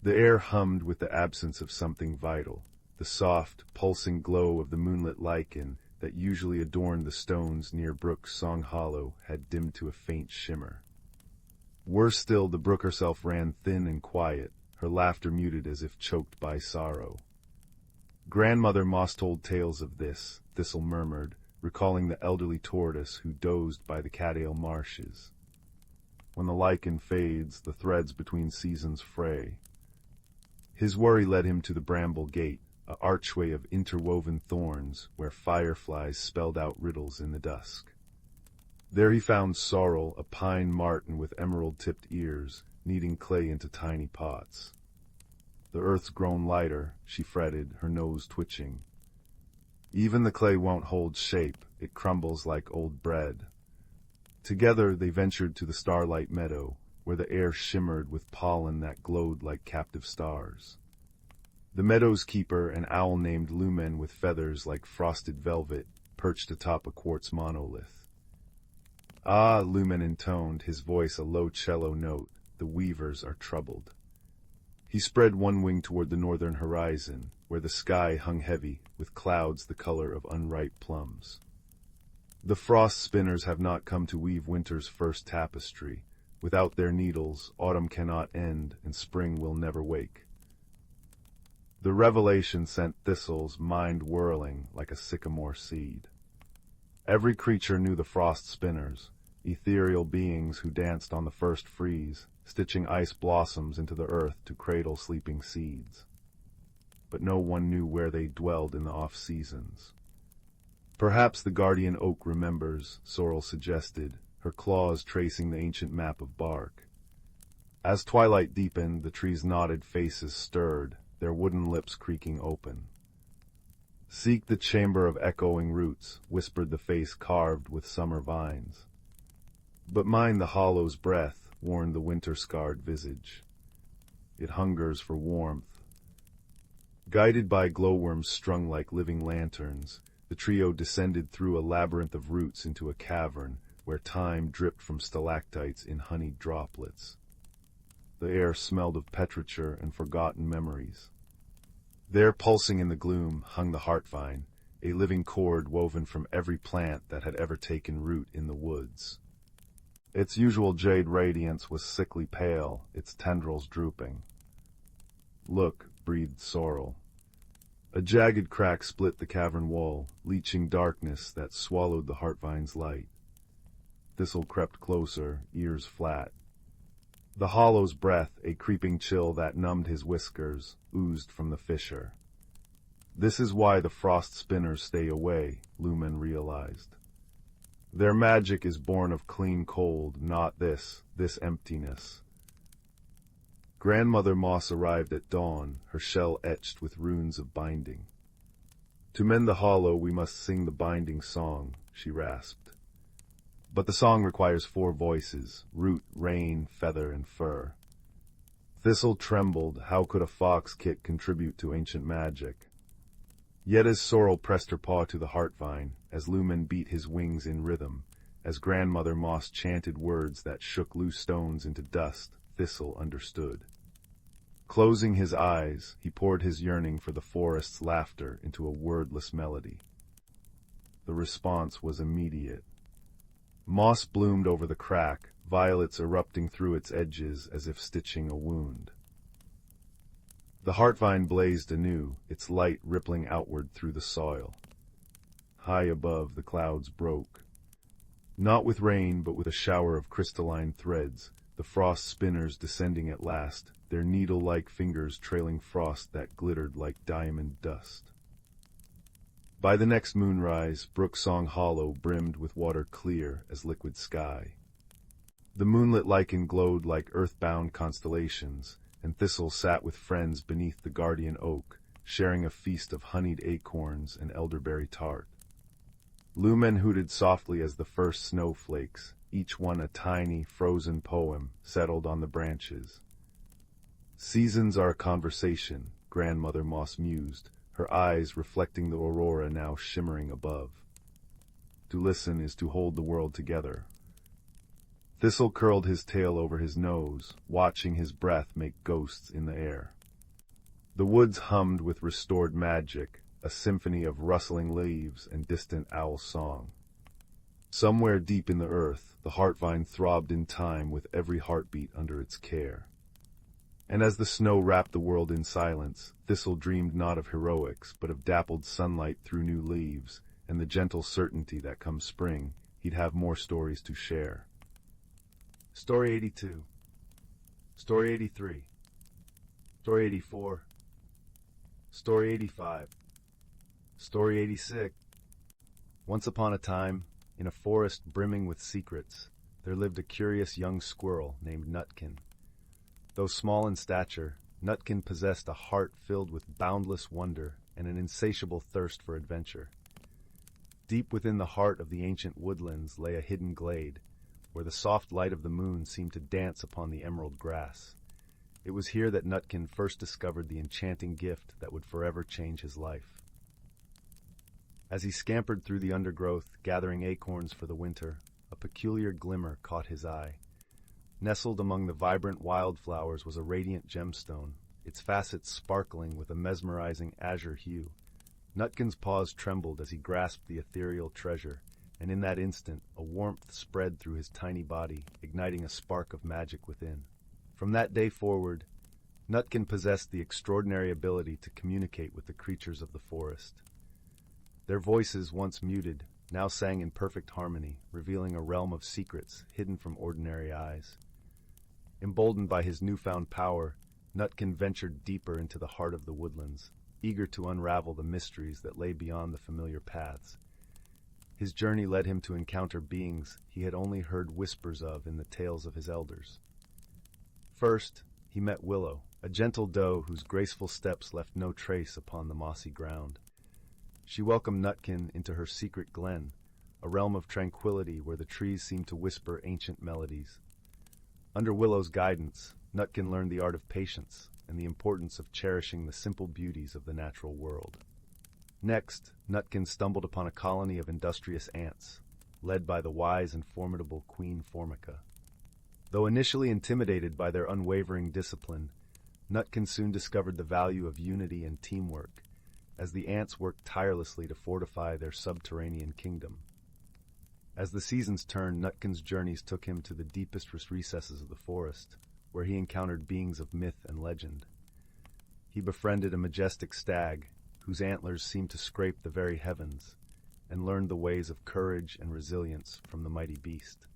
The air hummed with the absence of something vital, the soft, pulsing glow of the moonlit lichen that usually adorned the stones near Brook's Song Hollow had dimmed to a faint shimmer. Worse still, the brook herself ran thin and quiet, her laughter muted as if choked by sorrow. "Grandmother Moss told tales of this," Thistle murmured, recalling the elderly tortoise who dozed by the cattail marshes. "When the lichen fades, the threads between seasons fray." His worry led him to the bramble gate, a archway of interwoven thorns where fireflies spelled out riddles in the dusk. There he found Sorrel, a pine marten with emerald-tipped ears, kneading clay into tiny pots. "The earth's grown lighter," she fretted, her nose twitching. "Even the clay won't hold shape, it crumbles like old bread." Together they ventured to the starlight meadow, where the air shimmered with pollen that glowed like captive stars. The meadow's keeper, an owl named Lumen with feathers like frosted velvet, perched atop a quartz monolith. "Ah," Lumen intoned, his voice a low cello note, "the weavers are troubled." He spread one wing toward the northern horizon, where the sky hung heavy, with clouds the color of unripe plums. "The frost spinners have not come to weave winter's first tapestry. Without their needles, autumn cannot end, and spring will never wake." The revelation sent Thistle's mind whirling like a sycamore seed. Every creature knew the frost spinners, ethereal beings who danced on the first freeze, stitching ice blossoms into the earth to cradle sleeping seeds. but no one knew where they dwelled in the off-seasons. Perhaps the guardian oak remembers, Sorrel suggested, her claws tracing the ancient map of bark. As twilight deepened, the trees' knotted faces stirred, their wooden lips creaking open. "Seek the chamber of echoing roots," whispered the face carved with summer vines. "But mind the hollow's breath," warned the winter-scarred visage. "It hungers for warmth." Guided by glowworms strung like living lanterns, the trio descended through a labyrinth of roots into a cavern where time dripped from stalactites in honeyed droplets. The air smelled of petrichor and forgotten memories. There, pulsing in the gloom, hung the heartvine, a living cord woven from every plant that had ever taken root in the woods. Its usual jade radiance was sickly pale, its tendrils drooping. "Look," breathed Sorrel. A jagged crack split the cavern wall, leaching darkness that swallowed the heartvine's light. Thistle crept closer, ears flat. The hollow's breath, a creeping chill that numbed his whiskers, oozed from the fissure. "This is why the frost spinners stay away," Lumen realized. "Their magic is born of clean cold, not this emptiness." Grandmother Moss arrived at dawn, her shell etched with runes of binding. "To mend the hollow we must sing the binding song," she rasped. "But the song requires 4 voices, root, rain, feather, and fur." Thistle trembled. How could a fox kit contribute to ancient magic? Yet as Sorrel pressed her paw to the heartvine, as Lumen beat his wings in rhythm, as Grandmother Moss chanted words that shook loose stones into dust, Thistle understood. Closing his eyes, he poured his yearning for the forest's laughter into a wordless melody. The response was immediate. Moss bloomed over the crack, violets erupting through its edges as if stitching a wound. The heartvine blazed anew, its light rippling outward through the soil. High above, the clouds broke. Not with rain, but with a shower of crystalline threads, the frost spinners descending at last, their needle-like fingers trailing frost that glittered like diamond dust. By the next moonrise, Brooksong Hollow brimmed with water clear as liquid sky. The moonlit lichen glowed like earthbound constellations, and Thistle sat with friends beneath the guardian oak, sharing a feast of honeyed acorns and elderberry tart. Lumen hooted softly as the first snowflakes, each one a tiny, frozen poem, settled on the branches. "Seasons are a conversation," Grandmother Moss mused, her eyes reflecting the aurora now shimmering above. "To listen is to hold the world together." Thistle curled his tail over his nose, watching his breath make ghosts in the air. The woods hummed with restored magic, a symphony of rustling leaves and distant owl song. Somewhere deep in the earth, the heartvine throbbed in time with every heartbeat under its care. And as the snow wrapped the world in silence, Thistle dreamed not of heroics, but of dappled sunlight through new leaves, and the gentle certainty that come spring, he'd have more stories to share. Story 82. Story 83. Story 84. Story 85. Story 86. Once upon a time, in a forest brimming with secrets, there lived a curious young squirrel named Nutkin. Though small in stature, Nutkin possessed a heart filled with boundless wonder and an insatiable thirst for adventure. Deep within the heart of the ancient woodlands lay a hidden glade, where the soft light of the moon seemed to dance upon the emerald grass. It was here that Nutkin first discovered the enchanting gift that would forever change his life. As he scampered through the undergrowth, gathering acorns for the winter, a peculiar glimmer caught his eye. Nestled among the vibrant wildflowers was a radiant gemstone, its facets sparkling with a mesmerizing azure hue. Nutkin's paws trembled as he grasped the ethereal treasure, and in that instant a warmth spread through his tiny body, igniting a spark of magic within. From that day forward, Nutkin possessed the extraordinary ability to communicate with the creatures of the forest. Their voices, once muted, now sang in perfect harmony, revealing a realm of secrets hidden from ordinary eyes. Emboldened by his newfound power, Nutkin ventured deeper into the heart of the woodlands, eager to unravel the mysteries that lay beyond the familiar paths. His journey led him to encounter beings he had only heard whispers of in the tales of his elders. First, he met Willow, a gentle doe whose graceful steps left no trace upon the mossy ground. She welcomed Nutkin into her secret glen, a realm of tranquility where the trees seemed to whisper ancient melodies. Under Willow's guidance, Nutkin learned the art of patience and the importance of cherishing the simple beauties of the natural world. Next, Nutkin stumbled upon a colony of industrious ants, led by the wise and formidable Queen Formica. Though initially intimidated by their unwavering discipline, Nutkin soon discovered the value of unity and teamwork, as the ants worked tirelessly to fortify their subterranean kingdom. As the seasons turned, Nutkin's journeys took him to the deepest recesses of the forest, where he encountered beings of myth and legend. He befriended a majestic stag, whose antlers seemed to scrape the very heavens, and learned the ways of courage and resilience from the mighty beast.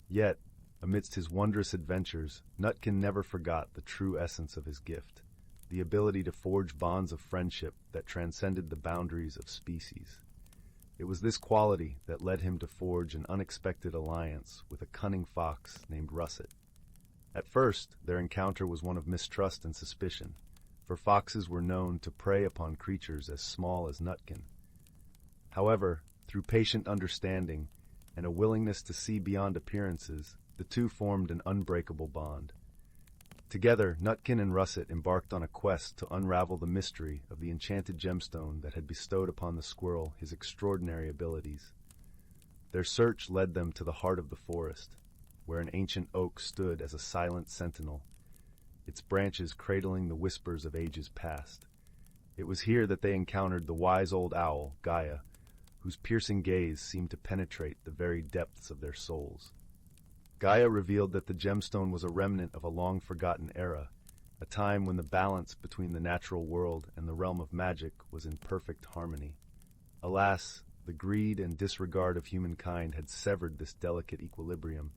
Yet, amidst his wondrous adventures, Nutkin never forgot the true essence of his gift, the ability to forge bonds of friendship that transcended the boundaries of species. It was this quality that led him to forge an unexpected alliance with a cunning fox named Russet. At first, their encounter was one of mistrust and suspicion, for foxes were known to prey upon creatures as small as Nutkin. However, through patient understanding and a willingness to see beyond appearances, the two formed an unbreakable bond. Together, Nutkin and Russet embarked on a quest to unravel the mystery of the enchanted gemstone that had bestowed upon the squirrel his extraordinary abilities. Their search led them to the heart of the forest, where an ancient oak stood as a silent sentinel, its branches cradling the whispers of ages past. It was here that they encountered the wise old owl, Gaia, whose piercing gaze seemed to penetrate the very depths of their souls. Gaia revealed that the gemstone was a remnant of a long-forgotten era, a time when the balance between the natural world and the realm of magic was in perfect harmony. Alas, the greed and disregard of humankind had severed this delicate equilibrium,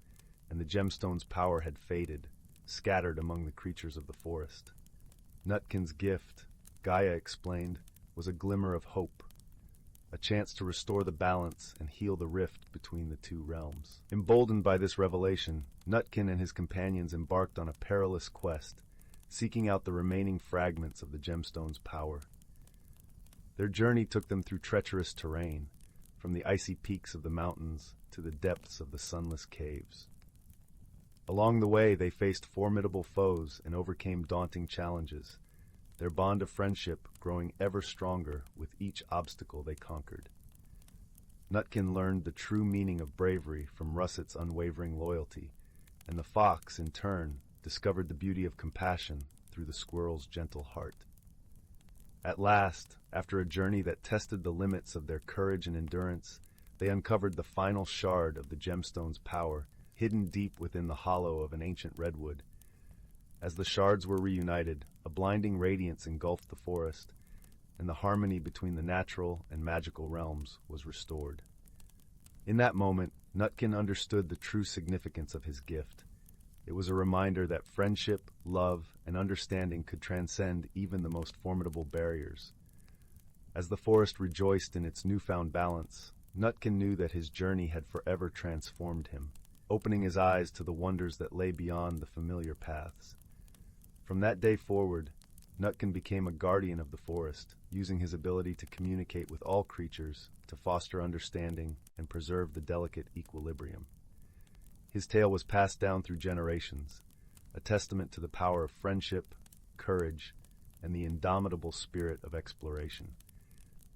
and the gemstone's power had faded, scattered among the creatures of the forest. Nutkin's gift, Gaia explained, was a glimmer of hope, a chance to restore the balance and heal the rift between the two realms. Emboldened by this revelation, Nutkin and his companions embarked on a perilous quest, seeking out the remaining fragments of the gemstone's power. Their journey took them through treacherous terrain, from the icy peaks of the mountains to the depths of the sunless caves. Along the way, they faced formidable foes and overcame daunting challenges, their bond of friendship growing ever stronger with each obstacle they conquered. Nutkin learned the true meaning of bravery from Russet's unwavering loyalty, and the fox, in turn, discovered the beauty of compassion through the squirrel's gentle heart. At last, after a journey that tested the limits of their courage and endurance, they uncovered the final shard of the gemstone's power, hidden deep within the hollow of an ancient redwood. As the shards were reunited, a blinding radiance engulfed the forest, and the harmony between the natural and magical realms was restored. In that moment, Nutkin understood the true significance of his gift. It was a reminder that friendship, love, and understanding could transcend even the most formidable barriers. As the forest rejoiced in its newfound balance, Nutkin knew that his journey had forever transformed him, opening his eyes to the wonders that lay beyond the familiar paths. From that day forward, Nutkin became a guardian of the forest, using his ability to communicate with all creatures to foster understanding and preserve the delicate equilibrium. His tale was passed down through generations, a testament to the power of friendship, courage, and the indomitable spirit of exploration.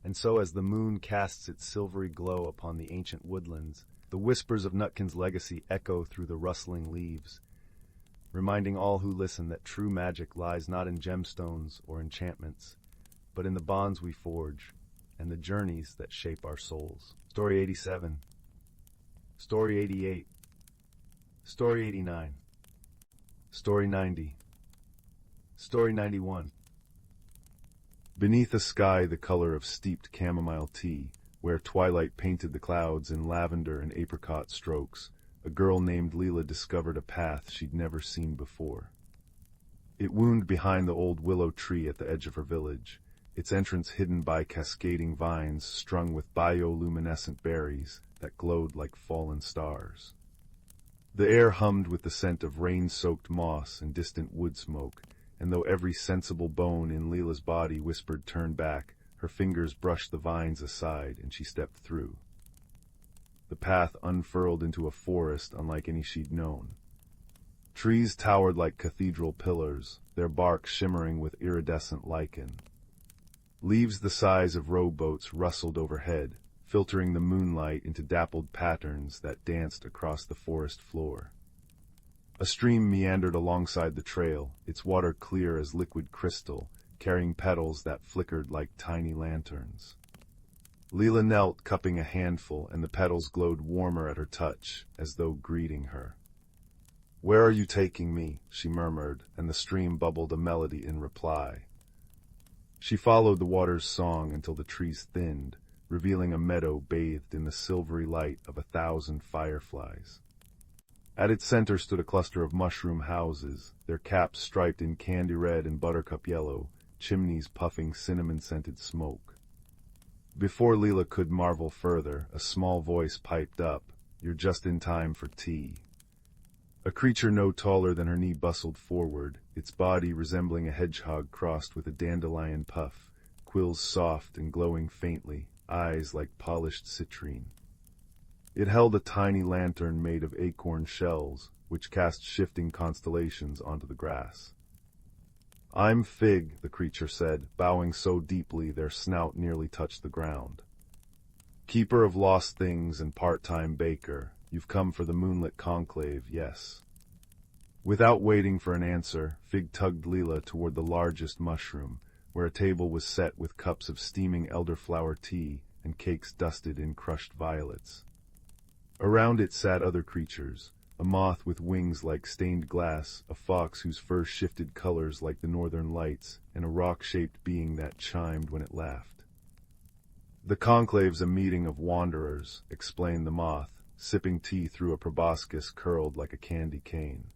And so as the moon casts its silvery glow upon the ancient woodlands, the whispers of Nutkin's legacy echo through the rustling leaves, reminding all who listen that true magic lies not in gemstones or enchantments, but in the bonds we forge and the journeys that shape our souls. Story 87. Story 88. Story 89. Story 90. Story 91. Beneath a sky the color of steeped chamomile tea, where twilight painted the clouds in lavender and apricot strokes, a girl named Lila discovered a path she'd never seen before. It wound behind the old willow tree at the edge of her village, its entrance hidden by cascading vines strung with bioluminescent berries that glowed like fallen stars. The air hummed with the scent of rain-soaked moss and distant wood smoke, and though every sensible bone in Lila's body whispered turn back, her fingers brushed the vines aside and she stepped through. The path unfurled into a forest unlike any she'd known. Trees towered like cathedral pillars, their bark shimmering with iridescent lichen. Leaves the size of rowboats rustled overhead, filtering the moonlight into dappled patterns that danced across the forest floor. A stream meandered alongside the trail, its water clear as liquid crystal, carrying petals that flickered like tiny lanterns. Lila knelt, cupping a handful, and the petals glowed warmer at her touch, as though greeting her. "Where are you taking me?" she murmured, and the stream bubbled a melody in reply. She followed the water's song until the trees thinned, revealing a meadow bathed in the silvery light of 1,000 fireflies. At its center stood a cluster of mushroom houses, their caps striped in candy red and buttercup yellow, chimneys puffing cinnamon-scented smoke. Before Lila could marvel further, a small voice piped up, "You're just in time for tea." A creature no taller than her knee bustled forward, its body resembling a hedgehog crossed with a dandelion puff, quills soft and glowing faintly, eyes like polished citrine. It held a tiny lantern made of acorn shells, which cast shifting constellations onto the grass. "I'm Fig," the creature said, bowing so deeply their snout nearly touched the ground. "Keeper of lost things and part-time baker. You've come for the moonlit conclave, yes." Without waiting for an answer, Fig tugged Lila toward the largest mushroom, where a table was set with cups of steaming elderflower tea and cakes dusted in crushed violets. Around it sat other creatures, a moth with wings like stained glass, a fox whose fur shifted colors like the northern lights, and a rock-shaped being that chimed when it laughed. "The conclave's a meeting of wanderers," explained the moth, sipping tea through a proboscis curled like a candy cane.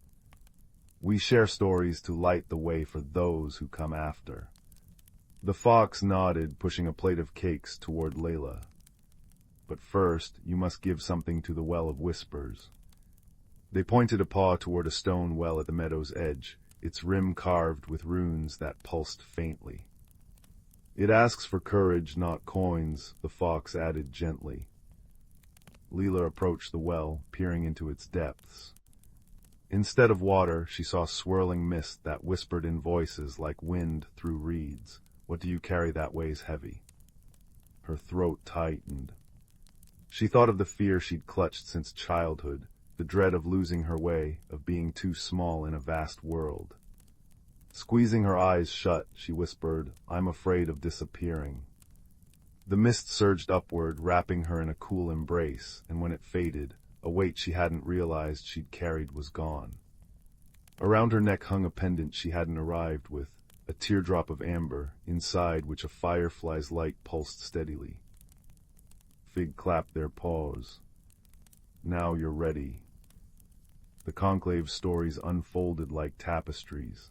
"We share stories to light the way for those who come after." The fox nodded, pushing a plate of cakes toward Lila. "But first, you must give something to the Well of Whispers." They pointed a paw toward a stone well at the meadow's edge, its rim carved with runes that pulsed faintly. "It asks for courage, not coins," the fox added gently. Lila approached the well, peering into its depths. Instead of water, she saw swirling mist that whispered in voices like wind through reeds. "What do you carry that weighs heavy?" Her throat tightened. She thought of the fear she'd clutched since childhood, the dread of losing her way, of being too small in a vast world. Squeezing her eyes shut, she whispered, "I'm afraid of disappearing." The mist surged upward, wrapping her in a cool embrace, and when it faded, a weight she hadn't realized she'd carried was gone. Around her neck hung a pendant she hadn't arrived with, a teardrop of amber, inside which a firefly's light pulsed steadily. Fig clapped their paws. "Now you're ready." The conclave's stories unfolded like tapestries.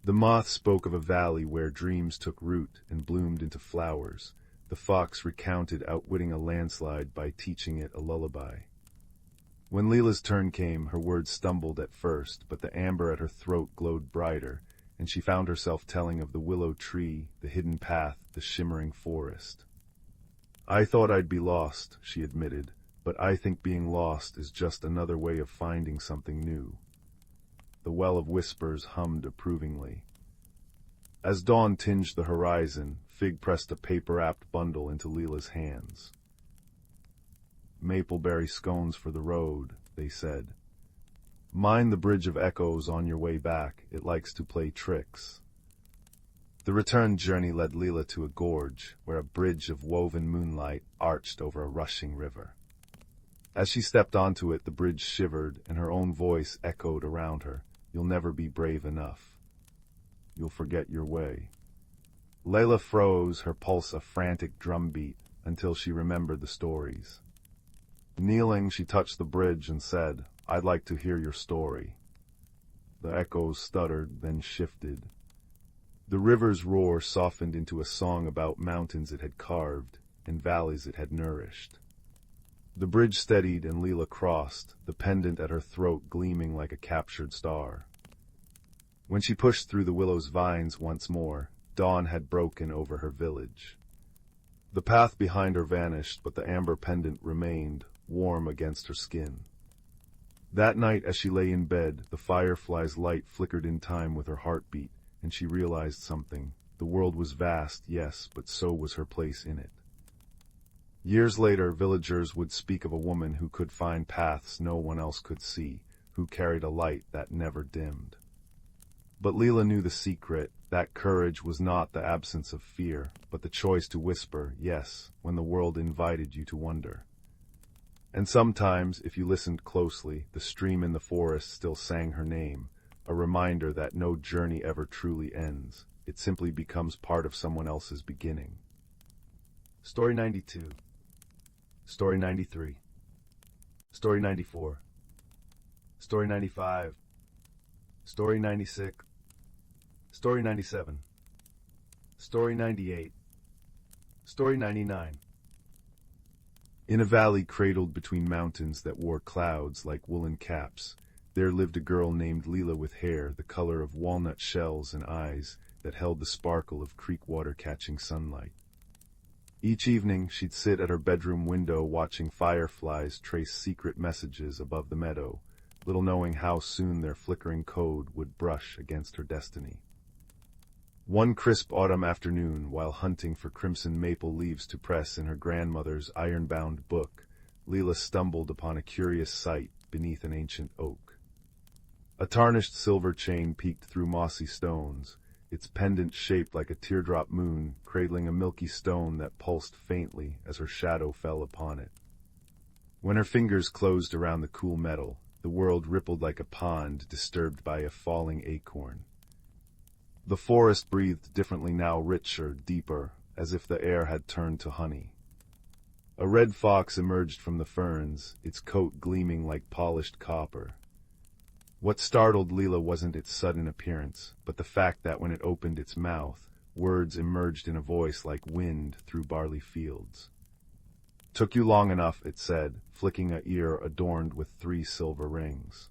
The moth spoke of a valley where dreams took root and bloomed into flowers. The fox recounted outwitting a landslide by teaching it a lullaby. When Lila's turn came, her words stumbled at first, but the amber at her throat glowed brighter, and she found herself telling of the willow tree, the hidden path, the shimmering forest. "I thought I'd be lost," she admitted, "but I think being lost is just another way of finding something new." The Well of Whispers hummed approvingly. As dawn tinged the horizon, Fig pressed a paper-wrapped bundle into Lila's hands. "Mapleberry scones for the road," they said. "Mind the Bridge of Echoes on your way back. It likes to play tricks." The return journey led Lila to a gorge, where a bridge of woven moonlight arched over a rushing river. As she stepped onto it, the bridge shivered, and her own voice echoed around her. "You'll never be brave enough. You'll forget your way." Layla froze, her pulse a frantic drumbeat, until she remembered the stories. Kneeling, she touched the bridge and said, "I'd like to hear your story." The echoes stuttered, then shifted. The river's roar softened into a song about mountains it had carved and valleys it had nourished. The bridge steadied and Lila crossed, the pendant at her throat gleaming like a captured star. When she pushed through the willow's vines once more, dawn had broken over her village. The path behind her vanished, but the amber pendant remained, warm against her skin. That night, as she lay in bed, the fireflies' light flickered in time with her heartbeat, and she realized something. The world was vast, yes, but so was her place in it. Years later, villagers would speak of a woman who could find paths no one else could see, who carried a light that never dimmed. But Lila knew the secret. That courage was not the absence of fear, but the choice to whisper, yes, when the world invited you to wonder. And sometimes, if you listened closely, the stream in the forest still sang her name, a reminder that no journey ever truly ends. It simply becomes part of someone else's beginning. Story 92. Story 93. Story 94. Story 95. Story 96. Story 97. Story 98. Story 99. In a valley cradled between mountains that wore clouds like woolen caps, there lived a girl named Lila with hair the color of walnut shells and eyes that held the sparkle of creek water catching sunlight. Each evening she'd sit at her bedroom window watching fireflies trace secret messages above the meadow, little knowing how soon their flickering code would brush against her destiny. One crisp autumn afternoon, while hunting for crimson maple leaves to press in her grandmother's iron-bound book, Lila stumbled upon a curious sight beneath an ancient oak. A tarnished silver chain peeked through mossy stones, its pendant shaped like a teardrop moon, cradling a milky stone that pulsed faintly as her shadow fell upon it. When her fingers closed around the cool metal, the world rippled like a pond disturbed by a falling acorn. The forest breathed differently now, richer, deeper, as if the air had turned to honey. A red fox emerged from the ferns, its coat gleaming like polished copper. What startled Lila wasn't its sudden appearance, but the fact that when it opened its mouth, words emerged in a voice like wind through barley fields. "Took you long enough," it said, flicking a ear adorned with 3 silver rings.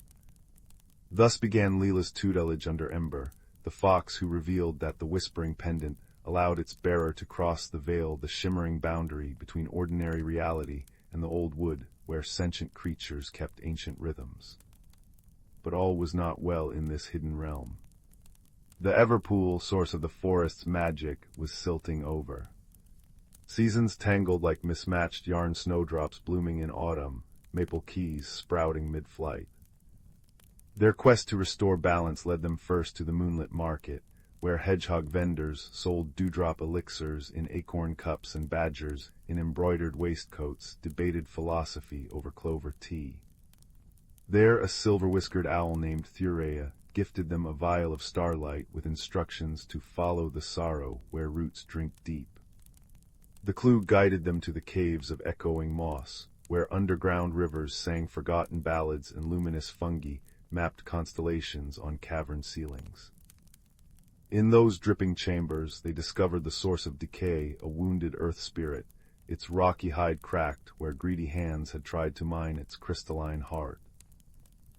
Thus began Lila's tutelage under Ember, the fox who revealed that the whispering pendant allowed its bearer to cross the veil, the shimmering boundary between ordinary reality and the old wood where sentient creatures kept ancient rhythms. But all was not well in this hidden realm. The Everpool, source of the forest's magic, was silting over. Seasons tangled like mismatched yarn snowdrops blooming in autumn, maple keys sprouting mid-flight. Their quest to restore balance led them first to the moonlit market, where hedgehog vendors sold dewdrop elixirs in acorn cups and badgers in embroidered waistcoats debated philosophy over clover tea. There a silver-whiskered owl named Thurea gifted them a vial of starlight with instructions to follow the sorrow where roots drink deep. The clue guided them to the caves of echoing moss, where underground rivers sang forgotten ballads and luminous fungi mapped constellations on cavern ceilings. In those dripping chambers, they discovered the source of decay, a wounded earth spirit, its rocky hide cracked where greedy hands had tried to mine its crystalline heart.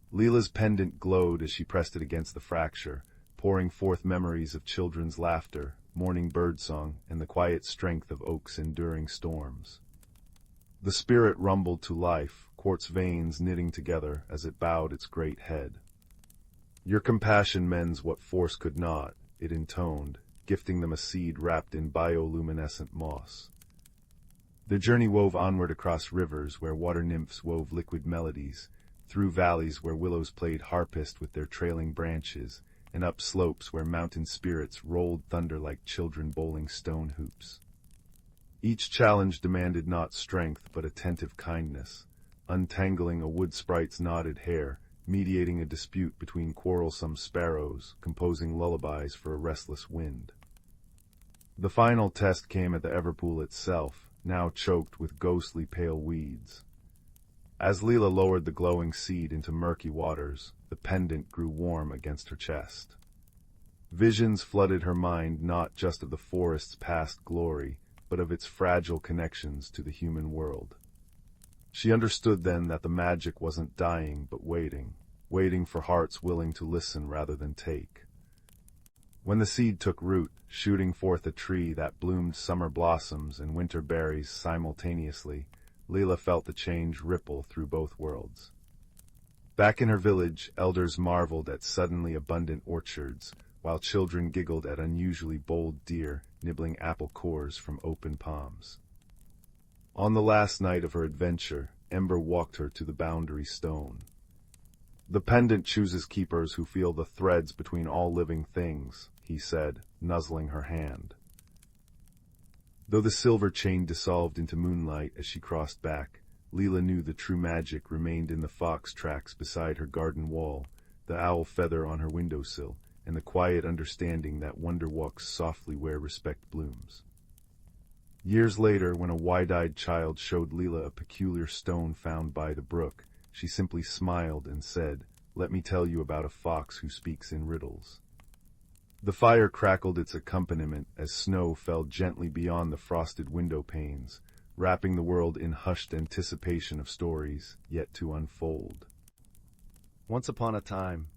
Lila's pendant glowed as she pressed it against the fracture, pouring forth memories of children's laughter, morning birdsong, and the quiet strength of oaks enduring storms. The spirit rumbled to life, quartz veins knitting together as it bowed its great head. "Your compassion mends what force could not," it intoned, gifting them a seed wrapped in bioluminescent moss. Their journey wove onward across rivers where water nymphs wove liquid melodies, through valleys where willows played harpist with their trailing branches, and up slopes where mountain spirits rolled thunder like children bowling stone hoops. Each challenge demanded not strength but attentive kindness, untangling a wood sprite's knotted hair, mediating a dispute between quarrelsome sparrows, composing lullabies for a restless wind. The final test came at the Everpool itself, now choked with ghostly pale weeds. As Lila lowered the glowing seed into murky waters, the pendant grew warm against her chest. Visions flooded her mind not just of the forest's past glory, but of its fragile connections to the human world. She understood then that the magic wasn't dying but waiting for hearts willing to listen rather than take. When the seed took root, shooting forth a tree that bloomed summer blossoms and winter berries simultaneously, Lila felt the change ripple through both worlds. Back in her village, elders marveled at suddenly abundant orchards, while children giggled at unusually bold deer nibbling apple cores from open palms. On the last night of her adventure, Ember walked her to the boundary stone. "The pendant chooses keepers who feel the threads between all living things," he said, nuzzling her hand. Though the silver chain dissolved into moonlight as she crossed back, Lila knew the true magic remained in the fox tracks beside her garden wall, the owl feather on her windowsill, and the quiet understanding that wonder walks softly where respect blooms. Years later, when a wide-eyed child showed Lila a peculiar stone found by the brook, she simply smiled and said, "Let me tell you about a fox who speaks in riddles." The fire crackled its accompaniment as snow fell gently beyond the frosted window panes, wrapping the world in hushed anticipation of stories yet to unfold. Once upon a time,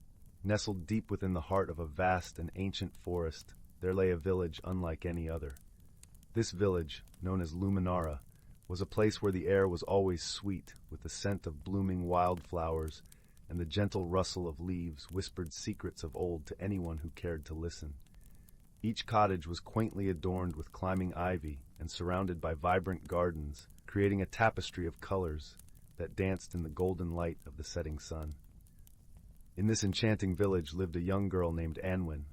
nestled deep within the heart of a vast and ancient forest, there lay a village unlike any other. This village, known as Luminara, was a place where the air was always sweet, with the scent of blooming wildflowers, and the gentle rustle of leaves whispered secrets of old to anyone who cared to listen. Each cottage was quaintly adorned with climbing ivy and surrounded by vibrant gardens, creating a tapestry of colors that danced in the golden light of the setting sun. In this enchanting village lived a young girl named Anwen.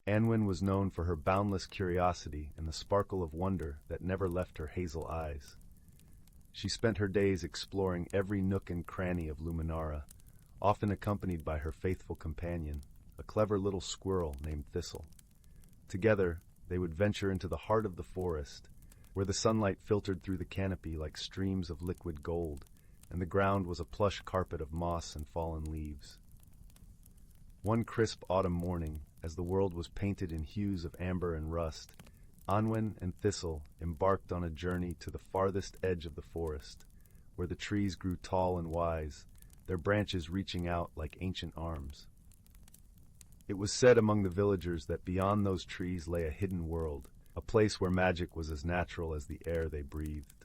Anwen was known for her boundless curiosity and the sparkle of wonder that never left her hazel eyes. She spent her days exploring every nook and cranny of Luminara, often accompanied by her faithful companion, a clever little squirrel named Thistle. Together, they would venture into the heart of the forest, where the sunlight filtered through the canopy like streams of liquid gold, and the ground was a plush carpet of moss and fallen leaves. One crisp autumn morning, as the world was painted in hues of amber and rust, Anwen and Thistle embarked on a journey to the farthest edge of the forest, where the trees grew tall and wise, their branches reaching out like ancient arms. It was said among the villagers that beyond those trees lay a hidden world, a place where magic was as natural as the air they breathed.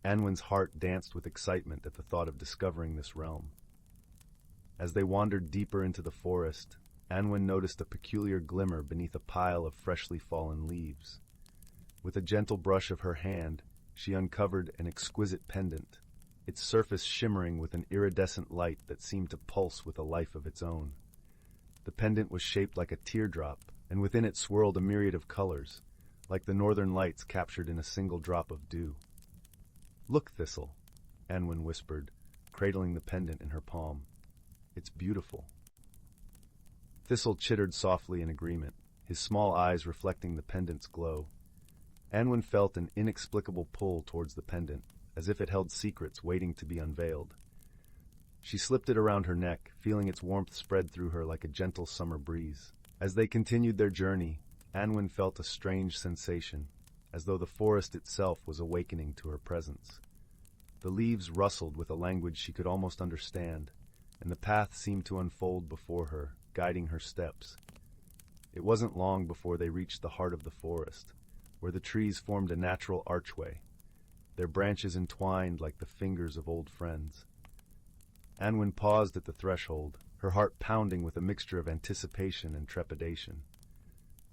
Anwen's heart danced with excitement at the thought of discovering this realm. As they wandered deeper into the forest, Anwen noticed a peculiar glimmer beneath a pile of freshly fallen leaves. With a gentle brush of her hand, she uncovered an exquisite pendant, its surface shimmering with an iridescent light that seemed to pulse with a life of its own. The pendant was shaped like a teardrop, and within it swirled a myriad of colors, like the northern lights captured in a single drop of dew. "Look, Thistle," Anwen whispered, cradling the pendant in her palm. "It's beautiful." Thistle chittered softly in agreement, his small eyes reflecting the pendant's glow. Anwen felt an inexplicable pull towards the pendant, as if it held secrets waiting to be unveiled. She slipped it around her neck, feeling its warmth spread through her like a gentle summer breeze. As they continued their journey, Anwen felt a strange sensation, as though the forest itself was awakening to her presence. The leaves rustled with a language she could almost understand, and the path seemed to unfold before her, guiding her steps. It wasn't long before they reached the heart of the forest, where the trees formed a natural archway, their branches entwined like the fingers of old friends. Anwen paused at the threshold, her heart pounding with a mixture of anticipation and trepidation.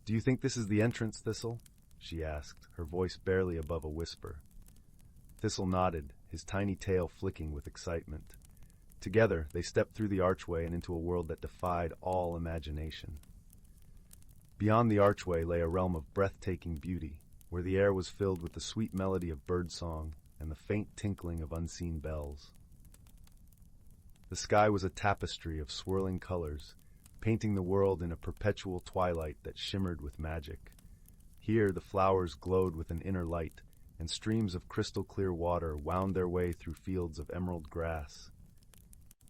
"Do you think this is the entrance, Thistle?" she asked, her voice barely above a whisper. Thistle nodded, his tiny tail flicking with excitement. Together, they stepped through the archway and into a world that defied all imagination. Beyond the archway lay a realm of breathtaking beauty, where the air was filled with the sweet melody of birdsong and the faint tinkling of unseen bells. The sky was a tapestry of swirling colors, painting the world in a perpetual twilight that shimmered with magic. Here the flowers glowed with an inner light, and streams of crystal-clear water wound their way through fields of emerald grass.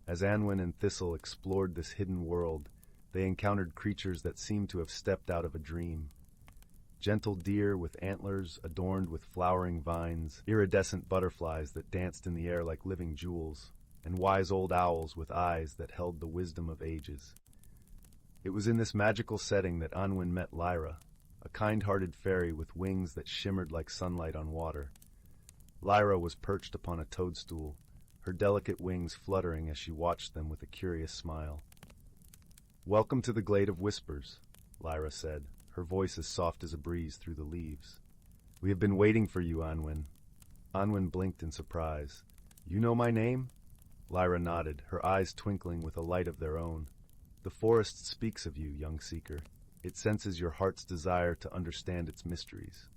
As Anwen and Thistle explored this hidden world, they encountered creatures that seemed to have stepped out of a dream. Gentle deer with antlers adorned with flowering vines, iridescent butterflies that danced in the air like living jewels, and wise old owls with eyes that held the wisdom of ages. It was in this magical setting that Anwen met Lyra, a kind-hearted fairy with wings that shimmered like sunlight on water. Lyra was perched upon a toadstool, her delicate wings fluttering as she watched them with a curious smile. "Welcome to the Glade of Whispers," Lyra said, her voice as soft as a breeze through the leaves. "We have been waiting for you, Anwen." Anwen blinked in surprise. "You know my name?" Lyra nodded, her eyes twinkling with a light of their own. "The forest speaks of you, young seeker. It senses your heart's desire to understand its mysteries."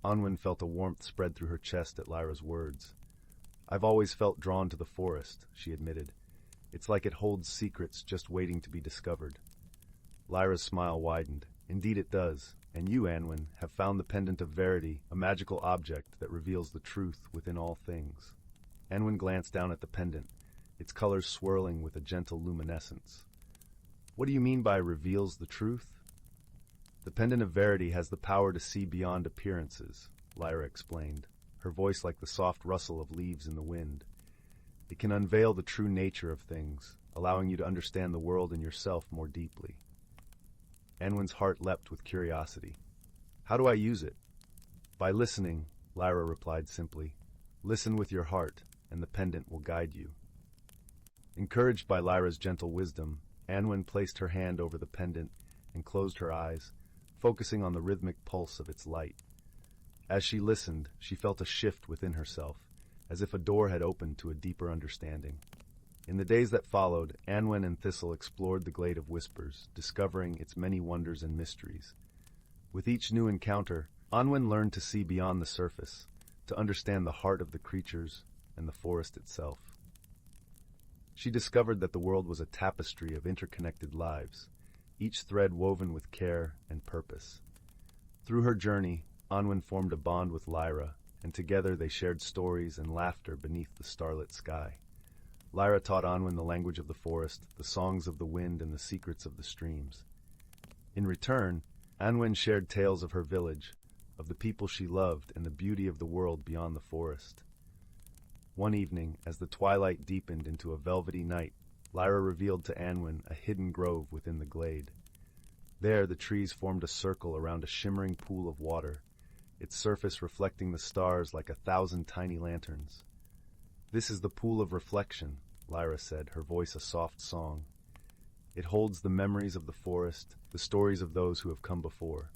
Anwen felt a warmth spread through her chest at Lyra's words. "I've always felt drawn to the forest," she admitted. "It's like it holds secrets just waiting to be discovered." Lyra's smile widened. "Indeed it does, and you, Anwen, have found the pendant of verity, a magical object that reveals the truth within all things." Anwen glanced down at the pendant, its colors swirling with a gentle luminescence. "What do you mean by reveals the truth?" "The pendant of verity has the power to see beyond appearances," Lyra explained, her voice like the soft rustle of leaves in the wind. "It can unveil the true nature of things, allowing you to understand the world and yourself more deeply." Anwen's heart leapt with curiosity. "How do I use it?" "By listening," Lyra replied simply. "Listen with your heart, and the pendant will guide you." Encouraged by Lyra's gentle wisdom, Anwen placed her hand over the pendant and closed her eyes, focusing on the rhythmic pulse of its light. As she listened, she felt a shift within herself, as if a door had opened to a deeper understanding. In the days that followed, Anwen and Thistle explored the Glade of Whispers, discovering its many wonders and mysteries. With each new encounter, Anwen learned to see beyond the surface, to understand the heart of the creatures and the forest itself. She discovered that the world was a tapestry of interconnected lives, each thread woven with care and purpose. Through her journey, Anwen formed a bond with Lyra, and together they shared stories and laughter beneath the starlit sky. Lyra taught Anwen the language of the forest, the songs of the wind, and the secrets of the streams. In return, Anwen shared tales of her village, of the people she loved, and the beauty of the world beyond the forest. One evening, as the twilight deepened into a velvety night, Lyra revealed to Anwen a hidden grove within the glade. There, the trees formed a circle around a shimmering pool of water, its surface reflecting the stars like 1,000 tiny lanterns. "This is the pool of reflection," Lyra said, her voice a soft song. "It holds the memories of the forest, the stories of those who have come before.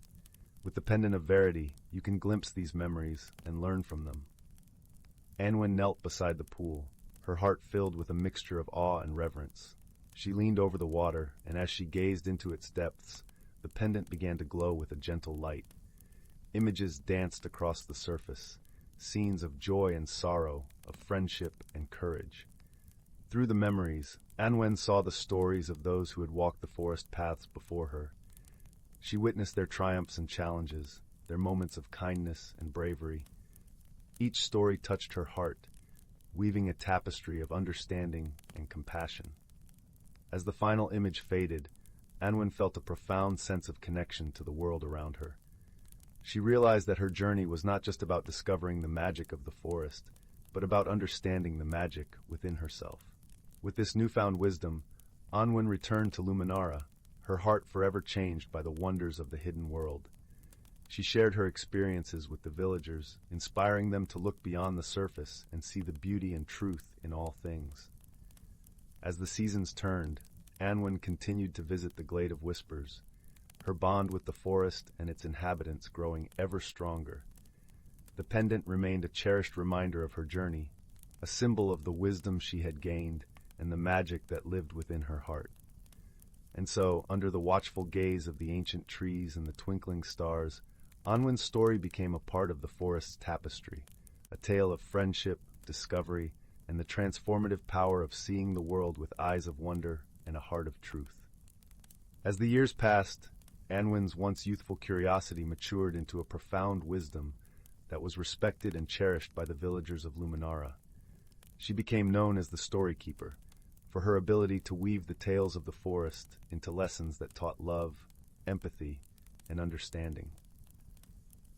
With the pendant of verity, you can glimpse these memories and learn from them." Anwen knelt beside the pool, her heart filled with a mixture of awe and reverence. She leaned over the water, and as she gazed into its depths, the pendant began to glow with a gentle light. Images danced across the surface, scenes of joy and sorrow, of friendship and courage. Through the memories, Anwen saw the stories of those who had walked the forest paths before her. She witnessed their triumphs and challenges, their moments of kindness and bravery. Each story touched her heart, weaving a tapestry of understanding and compassion. As the final image faded, Anwen felt a profound sense of connection to the world around her. She realized that her journey was not just about discovering the magic of the forest, but about understanding the magic within herself. With this newfound wisdom, Anwen returned to Luminara, her heart forever changed by the wonders of the hidden world. She shared her experiences with the villagers, inspiring them to look beyond the surface and see the beauty and truth in all things. As the seasons turned, Anwen continued to visit the Glade of Whispers, her bond with the forest and its inhabitants growing ever stronger. The pendant remained a cherished reminder of her journey, a symbol of the wisdom she had gained and the magic that lived within her heart. And so, under the watchful gaze of the ancient trees and the twinkling stars, Anwen's story became a part of the forest's tapestry, a tale of friendship, discovery, and the transformative power of seeing the world with eyes of wonder and a heart of truth. As the years passed, Anwen's once youthful curiosity matured into a profound wisdom that was respected and cherished by the villagers of Luminara. She became known as the Story Keeper, for her ability to weave the tales of the forest into lessons that taught love, empathy, and understanding.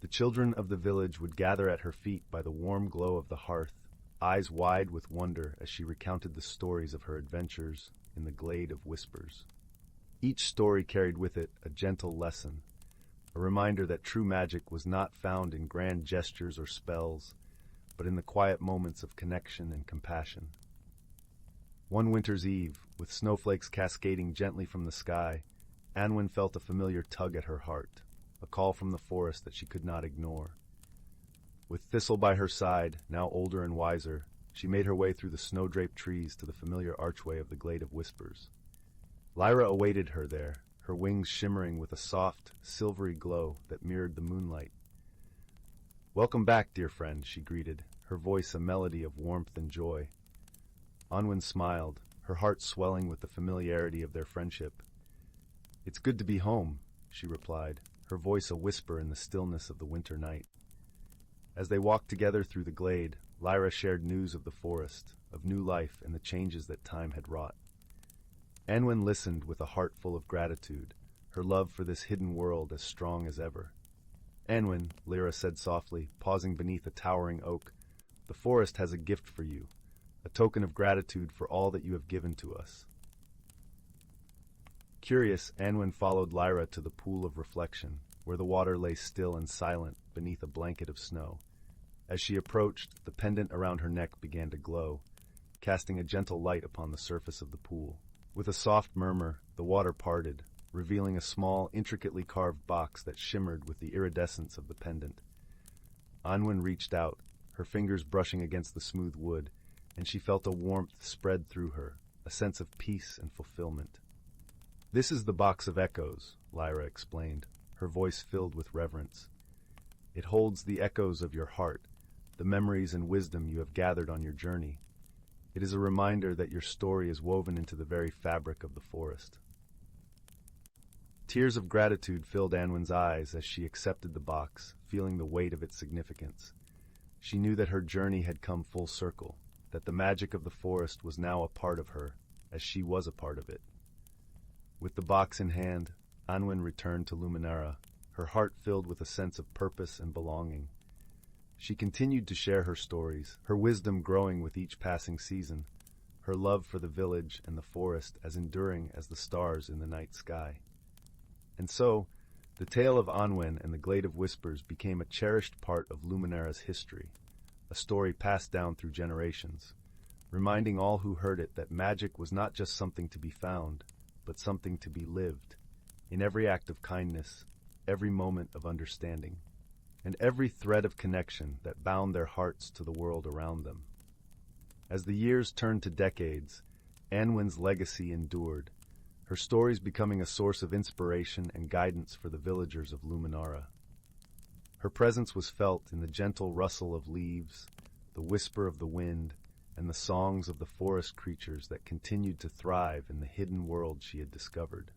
The children of the village would gather at her feet by the warm glow of the hearth, eyes wide with wonder as she recounted the stories of her adventures in the glade of whispers. Each story carried with it a gentle lesson, a reminder that true magic was not found in grand gestures or spells, but in the quiet moments of connection and compassion. One winter's eve, with snowflakes cascading gently from the sky, Anwen felt a familiar tug at her heart, a call from the forest that she could not ignore. With Thistle by her side, now older and wiser, she made her way through the snow-draped trees to the familiar archway of the Glade of Whispers. Lyra awaited her there, her wings shimmering with a soft, silvery glow that mirrored the moonlight. "Welcome back, dear friend," she greeted, her voice a melody of warmth and joy. Anwen smiled, her heart swelling with the familiarity of their friendship. "It's good to be home," she replied, her voice a whisper in the stillness of the winter night. As they walked together through the glade, Lyra shared news of the forest, of new life and the changes that time had wrought. Anwen listened with a heart full of gratitude, her love for this hidden world as strong as ever. "Anwen," Lyra said softly, pausing beneath a towering oak, "the forest has a gift for you, a token of gratitude for all that you have given to us." Curious, Anwen followed Lyra to the pool of reflection, where the water lay still and silent beneath a blanket of snow. As she approached, the pendant around her neck began to glow, casting a gentle light upon the surface of the pool. With a soft murmur, the water parted, revealing a small, intricately carved box that shimmered with the iridescence of the pendant. Anwen reached out, her fingers brushing against the smooth wood, and she felt a warmth spread through her, a sense of peace and fulfillment. "This is the box of echoes," Lyra explained, her voice filled with reverence. "It holds the echoes of your heart, the memories and wisdom you have gathered on your journey. It is a reminder that your story is woven into the very fabric of the forest." Tears of gratitude filled Anwen's eyes as she accepted the box, feeling the weight of its significance. She knew that her journey had come full circle, that the magic of the forest was now a part of her, as she was a part of it. With the box in hand, Anwen returned to Luminara, her heart filled with a sense of purpose and belonging. She continued to share her stories, her wisdom growing with each passing season, her love for the village and the forest as enduring as the stars in the night sky. And so, the tale of Anwen and the Glade of Whispers became a cherished part of Luminara's history, a story passed down through generations, reminding all who heard it that magic was not just something to be found, but something to be lived, in every act of kindness, every moment of understanding, and every thread of connection that bound their hearts to the world around them. As the years turned to decades, Anwen's legacy endured, her stories becoming a source of inspiration and guidance for the villagers of Luminara. Her presence was felt in the gentle rustle of leaves, the whisper of the wind, and the songs of the forest creatures that continued to thrive in the hidden world she had discovered.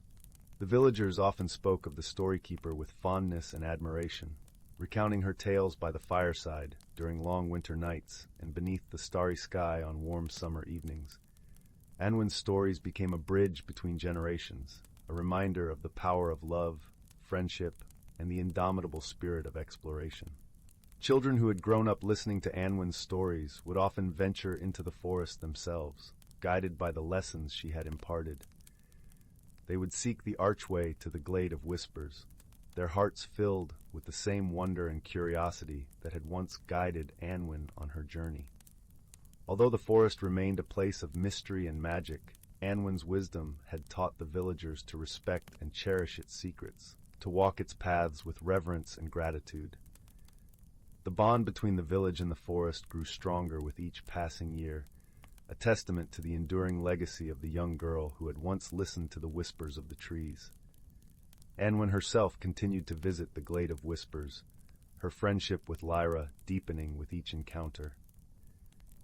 The villagers often spoke of the storykeeper with fondness and admiration, recounting her tales by the fireside during long winter nights and beneath the starry sky on warm summer evenings. Anwen's stories became a bridge between generations, a reminder of the power of love, friendship, and the indomitable spirit of exploration. Children who had grown up listening to Anwen's stories would often venture into the forest themselves, guided by the lessons she had imparted. They would seek the archway to the Glade of Whispers, their hearts filled with the same wonder and curiosity that had once guided Anwen on her journey. Although the forest remained a place of mystery and magic, Anwen's wisdom had taught the villagers to respect and cherish its secrets, to walk its paths with reverence and gratitude. The bond between the village and the forest grew stronger with each passing year, a testament to the enduring legacy of the young girl who had once listened to the whispers of the trees. Anwen herself continued to visit the Glade of Whispers, her friendship with Lyra deepening with each encounter.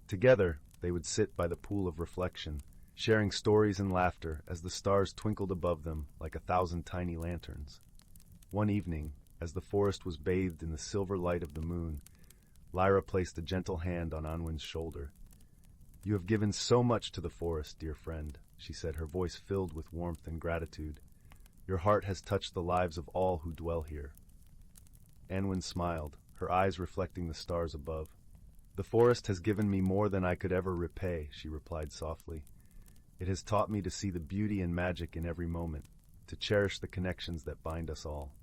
Together, they would sit by the pool of reflection, sharing stories and laughter as the stars twinkled above them like 1,000 tiny lanterns. One evening, as the forest was bathed in the silver light of the moon, Lyra placed a gentle hand on Anwen's shoulder. "You have given so much to the forest, dear friend," she said, her voice filled with warmth and gratitude. "Your heart has touched the lives of all who dwell here." Anwen smiled, her eyes reflecting the stars above. "The forest has given me more than I could ever repay," she replied softly. "It has taught me to see the beauty and magic in every moment, to cherish the connections that bind us all."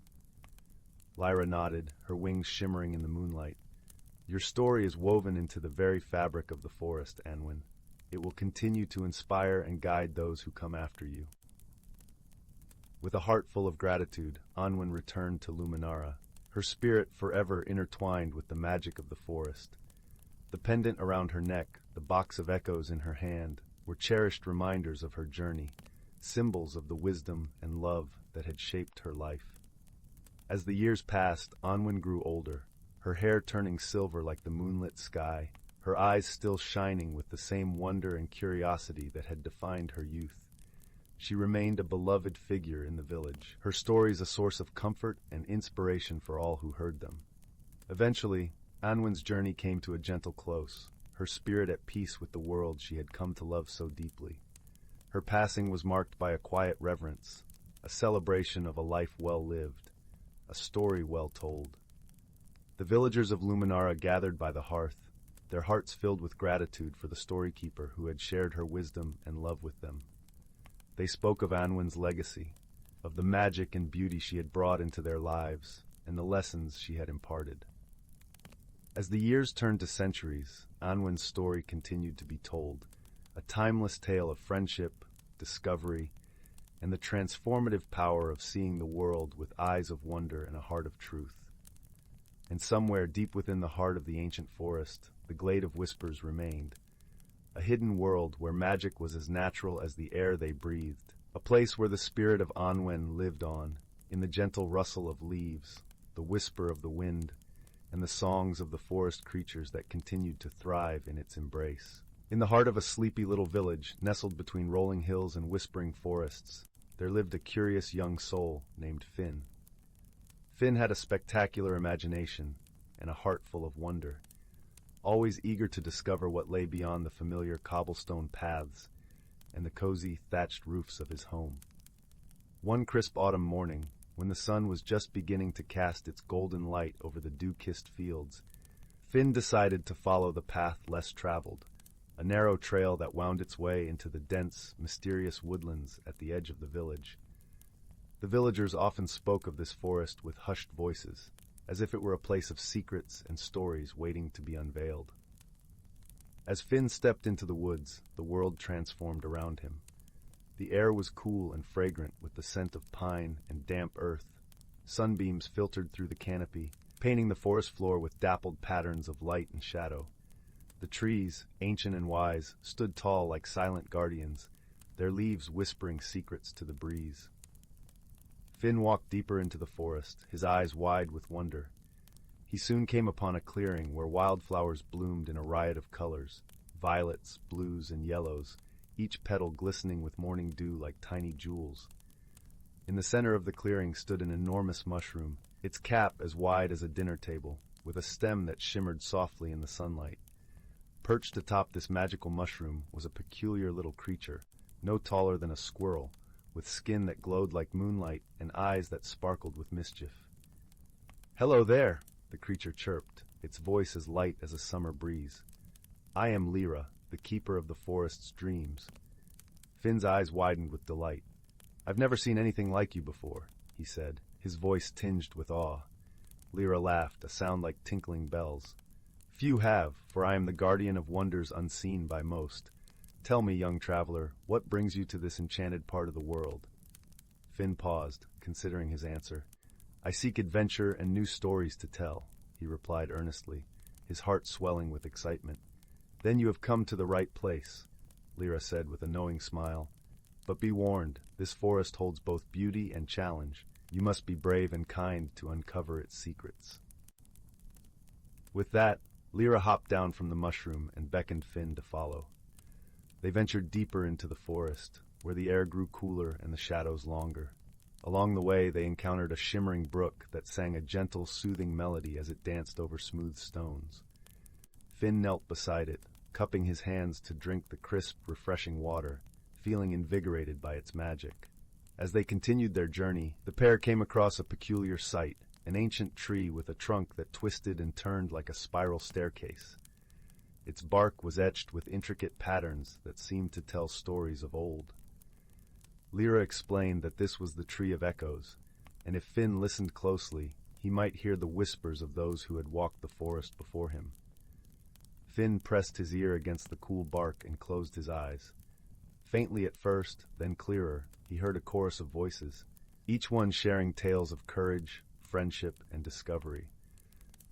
Lyra nodded, her wings shimmering in the moonlight. "Your story is woven into the very fabric of the forest, Anwen. It will continue to inspire and guide those who come after you." With a heart full of gratitude, Anwen returned to Luminara, her spirit forever intertwined with the magic of the forest. The pendant around her neck, the box of echoes in her hand, were cherished reminders of her journey, symbols of the wisdom and love that had shaped her life. As the years passed, Anwen grew older, her hair turning silver like the moonlit sky, her eyes still shining with the same wonder and curiosity that had defined her youth. She remained a beloved figure in the village, her stories a source of comfort and inspiration for all who heard them. Eventually, Anwen's journey came to a gentle close, her spirit at peace with the world she had come to love so deeply. Her passing was marked by a quiet reverence, a celebration of a life well lived, a story well told. The villagers of Luminara gathered by the hearth, their hearts filled with gratitude for the storykeeper who had shared her wisdom and love with them. They spoke of Anwen's legacy, of the magic and beauty she had brought into their lives, and the lessons she had imparted. As the years turned to centuries, Anwen's story continued to be told, a timeless tale of friendship, discovery, and the transformative power of seeing the world with eyes of wonder and a heart of truth. And somewhere deep within the heart of the ancient forest, the Glade of Whispers remained, a hidden world where magic was as natural as the air they breathed, a place where the spirit of Anwen lived on, in the gentle rustle of leaves, the whisper of the wind, and the songs of the forest creatures that continued to thrive in its embrace. In the heart of a sleepy little village, nestled between rolling hills and whispering forests, there lived a curious young soul named Finn. Finn had a spectacular imagination and a heart full of wonder, always eager to discover what lay beyond the familiar cobblestone paths and the cozy thatched roofs of his home. One crisp autumn morning, when the sun was just beginning to cast its golden light over the dew-kissed fields, Finn decided to follow the path less traveled, a narrow trail that wound its way into the dense, mysterious woodlands at the edge of the village. The villagers often spoke of this forest with hushed voices, as if it were a place of secrets and stories waiting to be unveiled. As Finn stepped into the woods, the world transformed around him. The air was cool and fragrant with the scent of pine and damp earth. Sunbeams filtered through the canopy, painting the forest floor with dappled patterns of light and shadow. The trees, ancient and wise, stood tall like silent guardians, their leaves whispering secrets to the breeze. Finn walked deeper into the forest, his eyes wide with wonder. He soon came upon a clearing where wildflowers bloomed in a riot of colors, violets, blues, and yellows, each petal glistening with morning dew like tiny jewels. In the center of the clearing stood an enormous mushroom, its cap as wide as a dinner table, with a stem that shimmered softly in the sunlight. Perched atop this magical mushroom was a peculiar little creature, no taller than a squirrel, with skin that glowed like moonlight and eyes that sparkled with mischief. "Hello there," the creature chirped, its voice as light as a summer breeze. "I am Lila, the keeper of the forest's dreams." Finn's eyes widened with delight. "I've never seen anything like you before," he said, his voice tinged with awe. Lila laughed, a sound like tinkling bells. "Few have, for I am the guardian of wonders unseen by most. Tell me, young traveler, what brings you to this enchanted part of the world?" Finn paused, considering his answer. "I seek adventure and new stories to tell," he replied earnestly, his heart swelling with excitement. "Then you have come to the right place," Lila said with a knowing smile. "But be warned, this forest holds both beauty and challenge. You must be brave and kind to uncover its secrets." With that, Lila hopped down from the mushroom and beckoned Finn to follow. They ventured deeper into the forest, where the air grew cooler and the shadows longer. Along the way, they encountered a shimmering brook that sang a gentle, soothing melody as it danced over smooth stones. Finn knelt beside it, cupping his hands to drink the crisp, refreshing water, feeling invigorated by its magic. As they continued their journey, the pair came across a peculiar sight, an ancient tree with a trunk that twisted and turned like a spiral staircase. Its bark was etched with intricate patterns that seemed to tell stories of old. Lyra explained that this was the Tree of Echoes, and if Finn listened closely, he might hear the whispers of those who had walked the forest before him. Finn pressed his ear against the cool bark and closed his eyes. Faintly at first, then clearer, he heard a chorus of voices, each one sharing tales of courage, friendship, and discovery.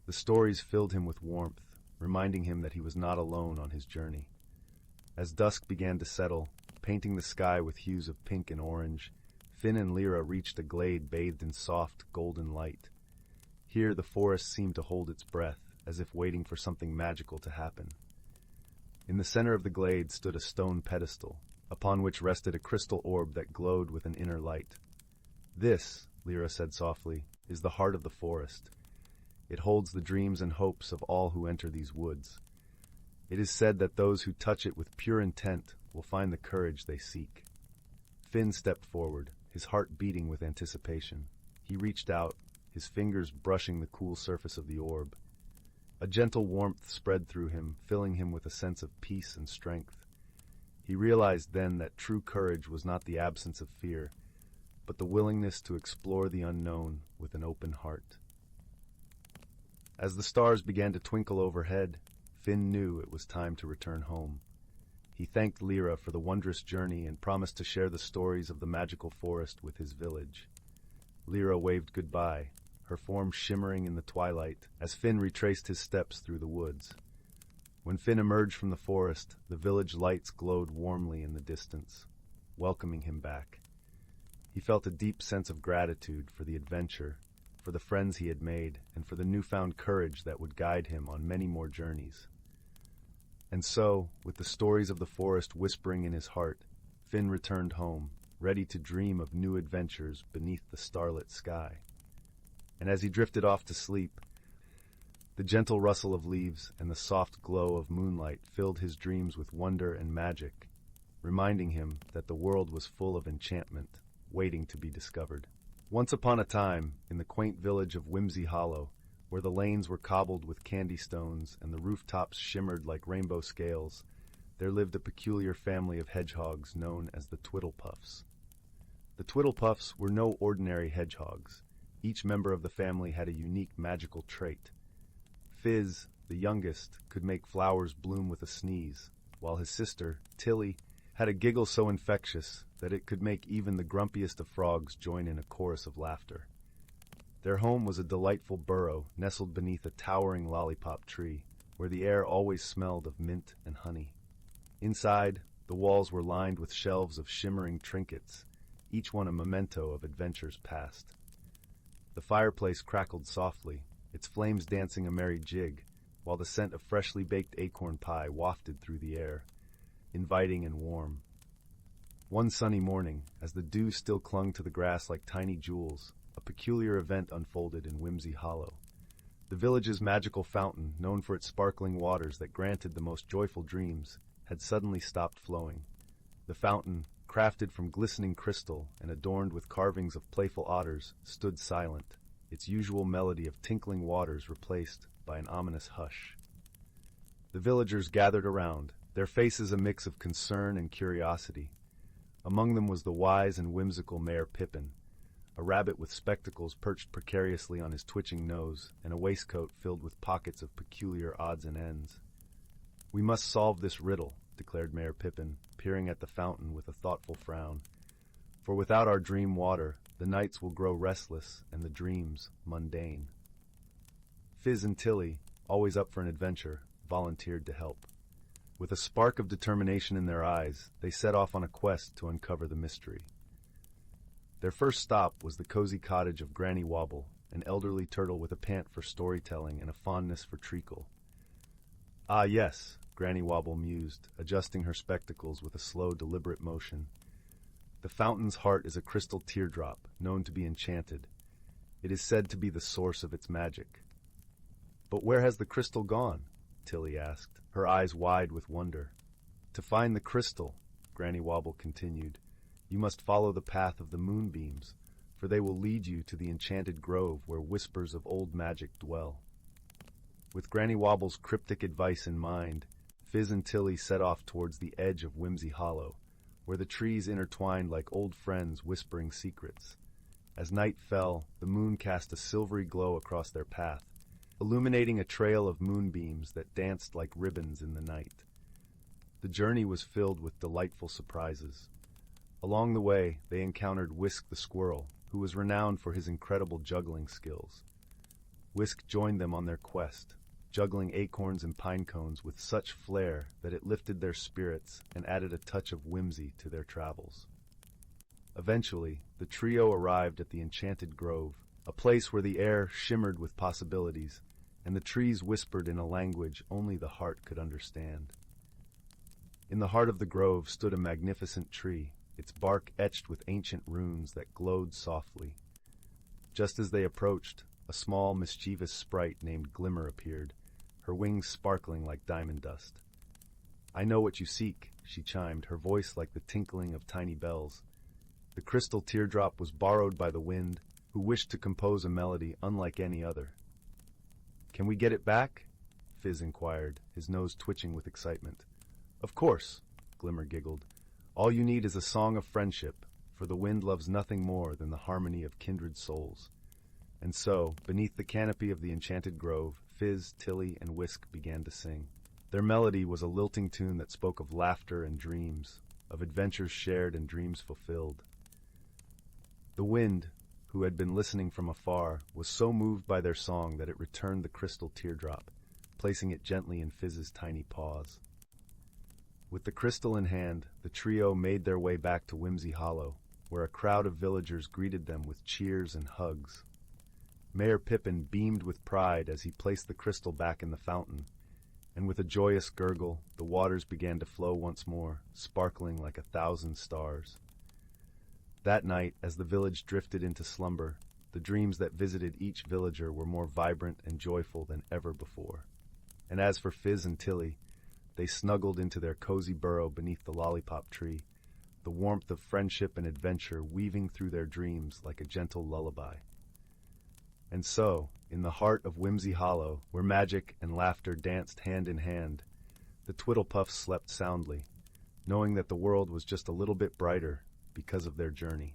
The stories filled him with warmth, reminding him that he was not alone on his journey. As dusk began to settle, painting the sky with hues of pink and orange, Finn and Lyra reached a glade bathed in soft, golden light. Here the forest seemed to hold its breath, as if waiting for something magical to happen. In the center of the glade stood a stone pedestal, upon which rested a crystal orb that glowed with an inner light. "This," Lyra said softly, "is the heart of the forest. It holds the dreams and hopes of all who enter these woods. It is said that those who touch it with pure intent will find the courage they seek." Finn stepped forward, his heart beating with anticipation. He reached out, his fingers brushing the cool surface of the orb. A gentle warmth spread through him, filling him with a sense of peace and strength. He realized then that true courage was not the absence of fear, but the willingness to explore the unknown with an open heart. As the stars began to twinkle overhead, Finn knew it was time to return home. He thanked Lyra for the wondrous journey and promised to share the stories of the magical forest with his village. Lyra waved goodbye, her form shimmering in the twilight, as Finn retraced his steps through the woods. When Finn emerged from the forest, the village lights glowed warmly in the distance, welcoming him back. He felt a deep sense of gratitude for the adventure, for the friends he had made, and for the newfound courage that would guide him on many more journeys. And so, with the stories of the forest whispering in his heart, Finn returned home, ready to dream of new adventures beneath the starlit sky. And as he drifted off to sleep, the gentle rustle of leaves and the soft glow of moonlight filled his dreams with wonder and magic, reminding him that the world was full of enchantment, waiting to be discovered. Once upon a time, in the quaint village of Whimsy Hollow, where the lanes were cobbled with candy stones and the rooftops shimmered like rainbow scales, there lived a peculiar family of hedgehogs known as the Twiddlepuffs. The Twiddlepuffs were no ordinary hedgehogs. Each member of the family had a unique magical trait. Fizz, the youngest, could make flowers bloom with a sneeze, while his sister, Tilly, had a giggle so infectious that it could make even the grumpiest of frogs join in a chorus of laughter. Their home was a delightful burrow nestled beneath a towering lollipop tree, where the air always smelled of mint and honey. Inside, the walls were lined with shelves of shimmering trinkets, each one a memento of adventures past. The fireplace crackled softly, its flames dancing a merry jig, while the scent of freshly baked acorn pie wafted through the air, inviting and warm. One sunny morning, as the dew still clung to the grass like tiny jewels, a peculiar event unfolded in Whimsy Hollow. The village's magical fountain, known for its sparkling waters that granted the most joyful dreams, had suddenly stopped flowing. The fountain, crafted from glistening crystal and adorned with carvings of playful otters, stood silent, its usual melody of tinkling waters replaced by an ominous hush. The villagers gathered around, their faces a mix of concern and curiosity. Among them was the wise and whimsical Mayor Pippin, a rabbit with spectacles perched precariously on his twitching nose and a waistcoat filled with pockets of peculiar odds and ends. "We must solve this riddle," declared Mayor Pippin, peering at the fountain with a thoughtful frown. "For without our dream water, the nights will grow restless and the dreams mundane." Fizz and Tilly, always up for an adventure, volunteered to help. With a spark of determination in their eyes, they set off on a quest to uncover the mystery. Their first stop was the cozy cottage of Granny Wobble, an elderly turtle with a pant for storytelling and a fondness for treacle. "Ah, yes," Granny Wobble mused, adjusting her spectacles with a slow, deliberate motion. "The fountain's heart is a crystal teardrop, known to be enchanted. It is said to be the source of its magic." "But where has the crystal gone?" Tilly asked, her eyes wide with wonder. To find the crystal, Granny Wobble continued, you must follow the path of the moonbeams, for they will lead you to the enchanted grove where whispers of old magic dwell. With Granny Wobble's cryptic advice in mind, Fizz and Tilly set off towards the edge of Whimsy Hollow, where the trees intertwined like old friends whispering secrets. As night fell, the moon cast a silvery glow across their path, illuminating a trail of moonbeams that danced like ribbons in the night. The journey was filled with delightful surprises. Along the way, they encountered Whisk the squirrel, who was renowned for his incredible juggling skills. Whisk joined them on their quest, juggling acorns and pine cones with such flair that it lifted their spirits and added a touch of whimsy to their travels. Eventually, the trio arrived at the Enchanted Grove, a place where the air shimmered with possibilities, and the trees whispered in a language only the heart could understand. In the heart of the grove stood a magnificent tree, its bark etched with ancient runes that glowed softly. Just as they approached, a small, mischievous sprite named Glimmer appeared, her wings sparkling like diamond dust. I know what you seek, she chimed, her voice like the tinkling of tiny bells. The crystal teardrop was borrowed by the wind, who wished to compose a melody unlike any other. Can we get it back? Fizz inquired, his nose twitching with excitement. Of course, Glimmer giggled. All you need is a song of friendship, for the wind loves nothing more than the harmony of kindred souls. And so, beneath the canopy of the Enchanted Grove, Fizz, Tilly, and Whisk began to sing. Their melody was a lilting tune that spoke of laughter and dreams, of adventures shared and dreams fulfilled. The wind, who had been listening from afar, was so moved by their song that it returned the crystal teardrop, placing it gently in Fizz's tiny paws. With the crystal in hand, the trio made their way back to Whimsy Hollow, where a crowd of villagers greeted them with cheers and hugs. Mayor Pippin beamed with pride as he placed the crystal back in the fountain, and with a joyous gurgle, the waters began to flow once more, sparkling like 1,000 stars. That night, as the village drifted into slumber, the dreams that visited each villager were more vibrant and joyful than ever before. And as for Fizz and Tilly, they snuggled into their cozy burrow beneath the lollipop tree, the warmth of friendship and adventure weaving through their dreams like a gentle lullaby. And so, in the heart of Whimsy Hollow, where magic and laughter danced hand in hand, the Twiddlepuffs slept soundly, knowing that the world was just a little bit brighter because of their journey.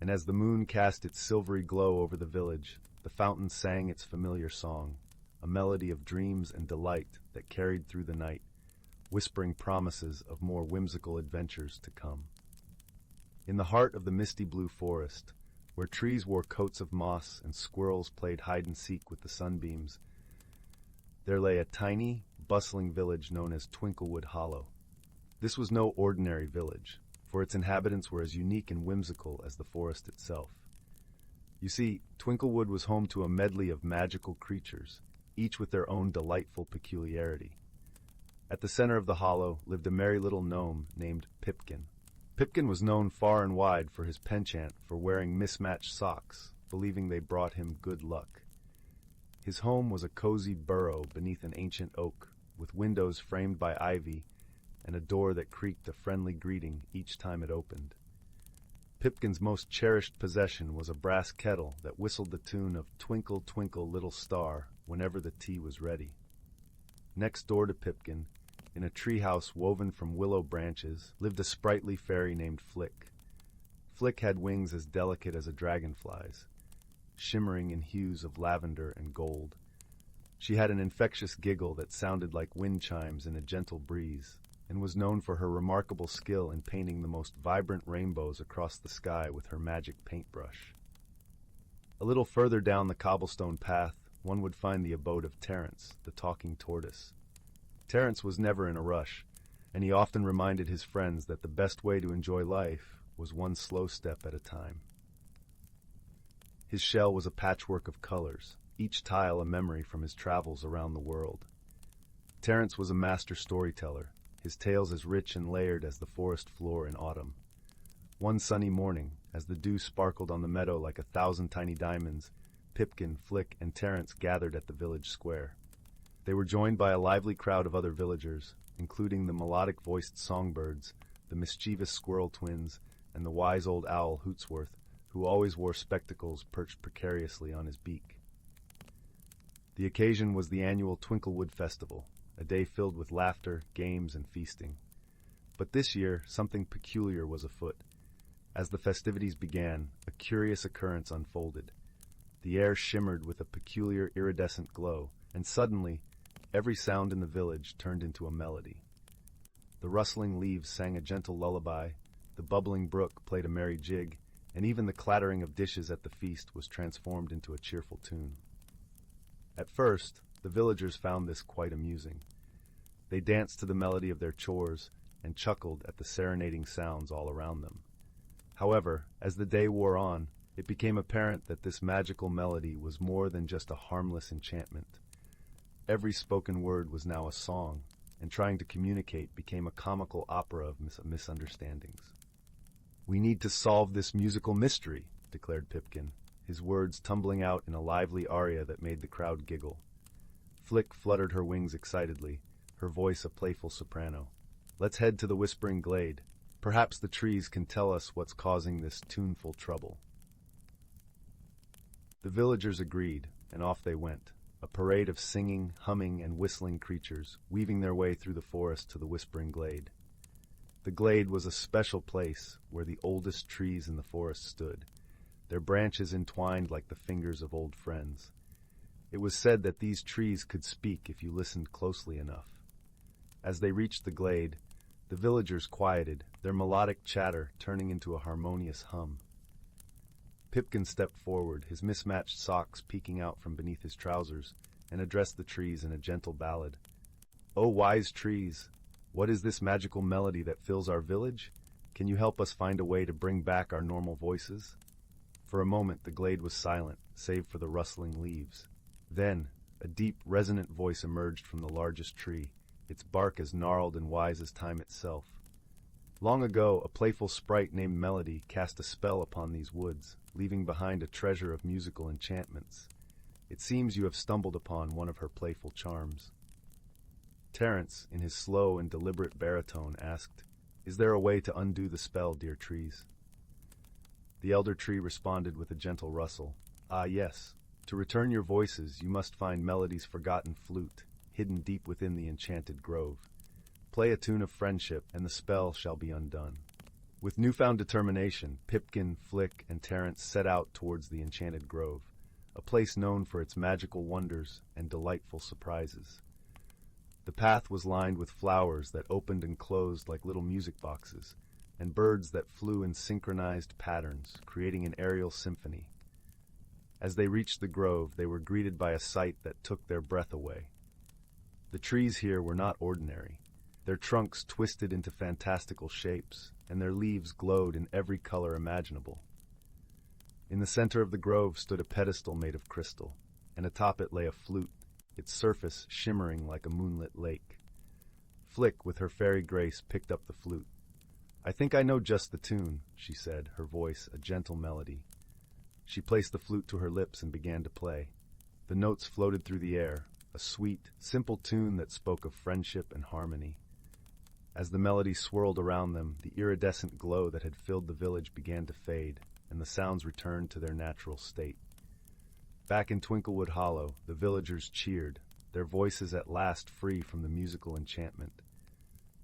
And as the moon cast its silvery glow over the village, the fountain sang its familiar song, a melody of dreams and delight that carried through the night, whispering promises of more whimsical adventures to come. In the heart of the misty blue forest, where trees wore coats of moss and squirrels played hide-and-seek with the sunbeams, there lay a tiny, bustling village known as Twinklewood Hollow. This was no ordinary village, for its inhabitants were as unique and whimsical as the forest itself. You see, Twinklewood was home to a medley of magical creatures, each with their own delightful peculiarity. At the center of the hollow lived a merry little gnome named Pipkin. Pipkin was known far and wide for his penchant for wearing mismatched socks, believing they brought him good luck. His home was a cozy burrow beneath an ancient oak, with windows framed by ivy and a door that creaked a friendly greeting each time it opened. Pipkin's most cherished possession was a brass kettle that whistled the tune of Twinkle, Twinkle, Little Star whenever the tea was ready. Next door to Pipkin, in a treehouse woven from willow branches, lived a sprightly fairy named Flick. Flick had wings as delicate as a dragonfly's, shimmering in hues of lavender and gold. She had an infectious giggle that sounded like wind chimes in a gentle breeze, and was known for her remarkable skill in painting the most vibrant rainbows across the sky with her magic paintbrush. A little further down the cobblestone path, one would find the abode of Terence, the talking tortoise. Terence was never in a rush, and he often reminded his friends that the best way to enjoy life was one slow step at a time. His shell was a patchwork of colors, each tile a memory from his travels around the world. Terence was a master storyteller, his tales as rich and layered as the forest floor in autumn. One sunny morning, as the dew sparkled on the meadow like 1,000 tiny diamonds, Pipkin, Flick, and Terence gathered at the village square. They were joined by a lively crowd of other villagers, including the melodic-voiced songbirds, the mischievous squirrel twins, and the wise old owl Hootsworth, who always wore spectacles perched precariously on his beak. The occasion was the annual Twinklewood Festival, a day filled with laughter, games, and feasting. But this year, something peculiar was afoot. As the festivities began, a curious occurrence unfolded. The air shimmered with a peculiar iridescent glow, and suddenly, every sound in the village turned into a melody. The rustling leaves sang a gentle lullaby, the bubbling brook played a merry jig, and even the clattering of dishes at the feast was transformed into a cheerful tune. At first, the villagers found this quite amusing. They danced to the melody of their chores and chuckled at the serenading sounds all around them. However, as the day wore on, it became apparent that this magical melody was more than just a harmless enchantment. Every spoken word was now a song, and trying to communicate became a comical opera of misunderstandings. "We need to solve this musical mystery," declared Pipkin, his words tumbling out in a lively aria that made the crowd giggle. Flick fluttered her wings excitedly, her voice a playful soprano. "Let's head to the Whispering Glade. Perhaps the trees can tell us what's causing this tuneful trouble." The villagers agreed, and off they went, a parade of singing, humming, and whistling creatures, weaving their way through the forest to the Whispering Glade. The glade was a special place where the oldest trees in the forest stood, their branches entwined like the fingers of old friends. It was said that these trees could speak if you listened closely enough. As they reached the glade, the villagers quieted, their melodic chatter turning into a harmonious hum. Pipkin stepped forward, his mismatched socks peeking out from beneath his trousers, and addressed the trees in a gentle ballad. "O wise trees, what is this magical melody that fills our village? Can you help us find a way to bring back our normal voices?" For a moment the glade was silent, save for the rustling leaves. Then, a deep, resonant voice emerged from the largest tree, its bark as gnarled and wise as time itself. "Long ago, a playful sprite named Melody cast a spell upon these woods, leaving behind a treasure of musical enchantments. It seems you have stumbled upon one of her playful charms." Terence, in his slow and deliberate baritone, asked, "Is there a way to undo the spell, dear trees?" The elder tree responded with a gentle rustle. "Ah, yes. To return your voices, you must find Melody's forgotten flute, hidden deep within the enchanted grove. Play a tune of friendship, and the spell shall be undone." With newfound determination, Pipkin, Flick, and Terence set out towards the enchanted grove, a place known for its magical wonders and delightful surprises. The path was lined with flowers that opened and closed like little music boxes, and birds that flew in synchronized patterns, creating an aerial symphony. As they reached the grove, they were greeted by a sight that took their breath away. The trees here were not ordinary. Their trunks twisted into fantastical shapes, and their leaves glowed in every color imaginable. In the center of the grove stood a pedestal made of crystal, and atop it lay a flute, its surface shimmering like a moonlit lake. Flick, with her fairy grace, picked up the flute. "I think I know just the tune," she said, her voice a gentle melody. She placed the flute to her lips and began to play. The notes floated through the air, a sweet, simple tune that spoke of friendship and harmony. As the melody swirled around them, the iridescent glow that had filled the village began to fade, and the sounds returned to their natural state. Back in Twinklewood Hollow, the villagers cheered, their voices at last free from the musical enchantment.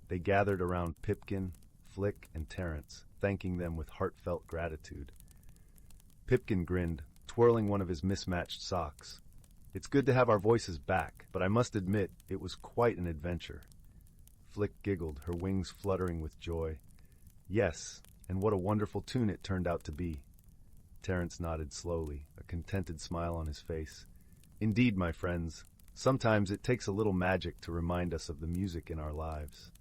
They gathered around Pipkin, Flick, and Terence, thanking them with heartfelt gratitude. Pipkin grinned, twirling one of his mismatched socks. "It's good to have our voices back, but I must admit it was quite an adventure." Flick giggled, her wings fluttering with joy. "Yes, and what a wonderful tune it turned out to be." Terence nodded slowly, a contented smile on his face. "Indeed, my friends, sometimes it takes a little magic to remind us of the music in our lives."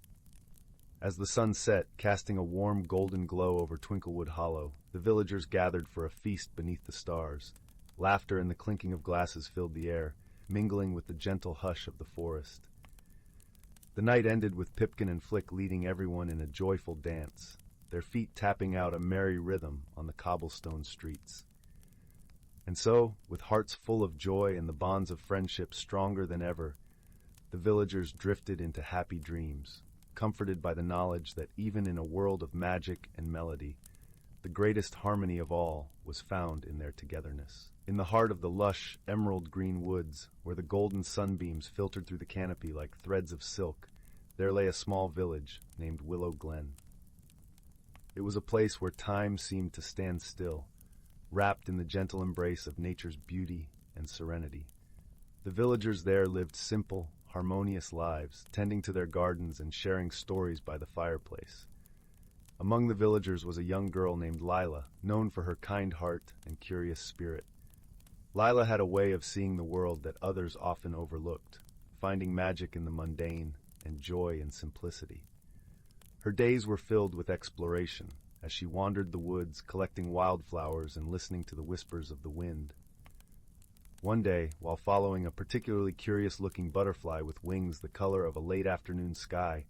As the sun set, casting a warm golden glow over Twinklewood Hollow, the villagers gathered for a feast beneath the stars. Laughter and the clinking of glasses filled the air, mingling with the gentle hush of the forest. The night ended with Pipkin and Flick leading everyone in a joyful dance, their feet tapping out a merry rhythm on the cobblestone streets. And so, with hearts full of joy and the bonds of friendship stronger than ever, The villagers drifted into happy dreams, comforted by the knowledge that even in a world of magic and melody, the greatest harmony of all was found in their togetherness. In the heart of the lush, emerald-green woods, where the golden sunbeams filtered through the canopy like threads of silk, there lay a small village named Willow Glen. It was a place where time seemed to stand still, wrapped in the gentle embrace of nature's beauty and serenity. The villagers there lived simple, harmonious lives, tending to their gardens and sharing stories by the fireplace. Among the villagers was a young girl named Lila, known for her kind heart and curious spirit. Lila had a way of seeing the world that others often overlooked, finding magic in the mundane and joy in simplicity. Her days were filled with exploration, as she wandered the woods, collecting wildflowers and listening to the whispers of the wind. One day, while following a particularly curious-looking butterfly with wings the color of a late afternoon sky,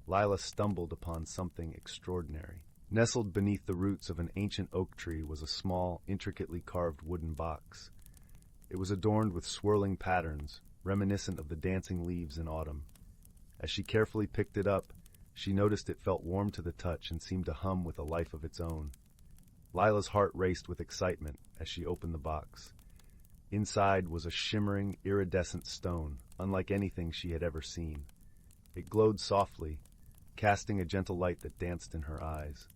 Lila stumbled upon something extraordinary. Nestled beneath the roots of an ancient oak tree was a small, intricately carved wooden box. It was adorned with swirling patterns, reminiscent of the dancing leaves in autumn. As she carefully picked it up, she noticed it felt warm to the touch and seemed to hum with a life of its own. Lila's heart raced with excitement as she opened the box. Inside was a shimmering, iridescent stone, unlike anything she had ever seen. It glowed softly, casting a gentle light that danced in her eyes.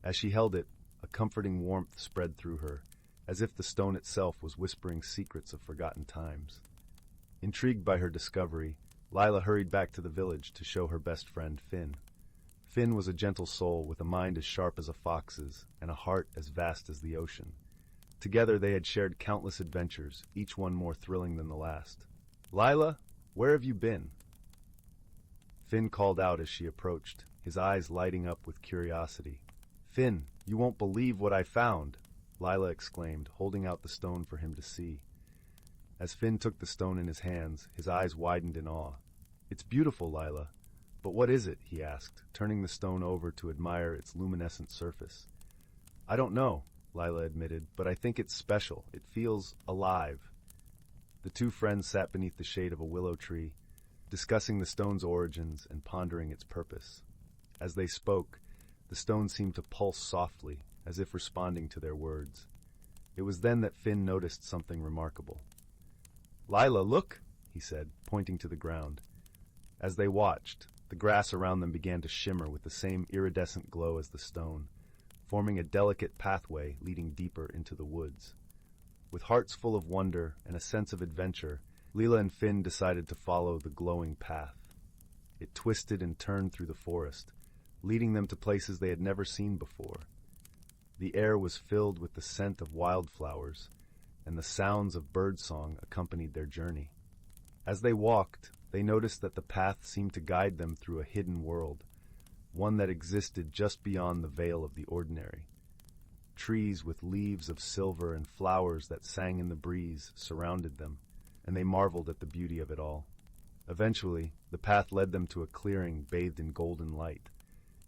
As she held it, a comforting warmth spread through her, as if the stone itself was whispering secrets of forgotten times. Intrigued by her discovery, Lila hurried back to the village to show her best friend Finn. Finn was a gentle soul with a mind as sharp as a fox's and a heart as vast as the ocean. Together they had shared countless adventures, each one more thrilling than the last. "Lila, where have you been?" Finn called out as she approached, his eyes lighting up with curiosity. "Finn, you won't believe what I found!" Lila exclaimed, holding out the stone for him to see. As Finn took the stone in his hands, his eyes widened in awe. "It's beautiful, Lila. But what is it?" he asked, turning the stone over to admire its luminescent surface. "I don't know," Lila admitted, "but I think it's special. It feels alive." The two friends sat beneath the shade of a willow tree, discussing the stone's origins and pondering its purpose. As they spoke, the stone seemed to pulse softly, as if responding to their words. It was then that Finn noticed something remarkable. "Lila, look!" he said, pointing to the ground. As they watched, the grass around them began to shimmer with the same iridescent glow as the stone, forming a delicate pathway leading deeper into the woods. With hearts full of wonder and a sense of adventure, Lila and Finn decided to follow the glowing path. It twisted and turned through the forest, leading them to places they had never seen before. The air was filled with the scent of wildflowers, and the sounds of birdsong accompanied their journey. As they walked, they noticed that the path seemed to guide them through a hidden world, one that existed just beyond the veil of the ordinary. Trees with leaves of silver and flowers that sang in the breeze surrounded them, and they marveled at the beauty of it all. Eventually, the path led them to a clearing bathed in golden light.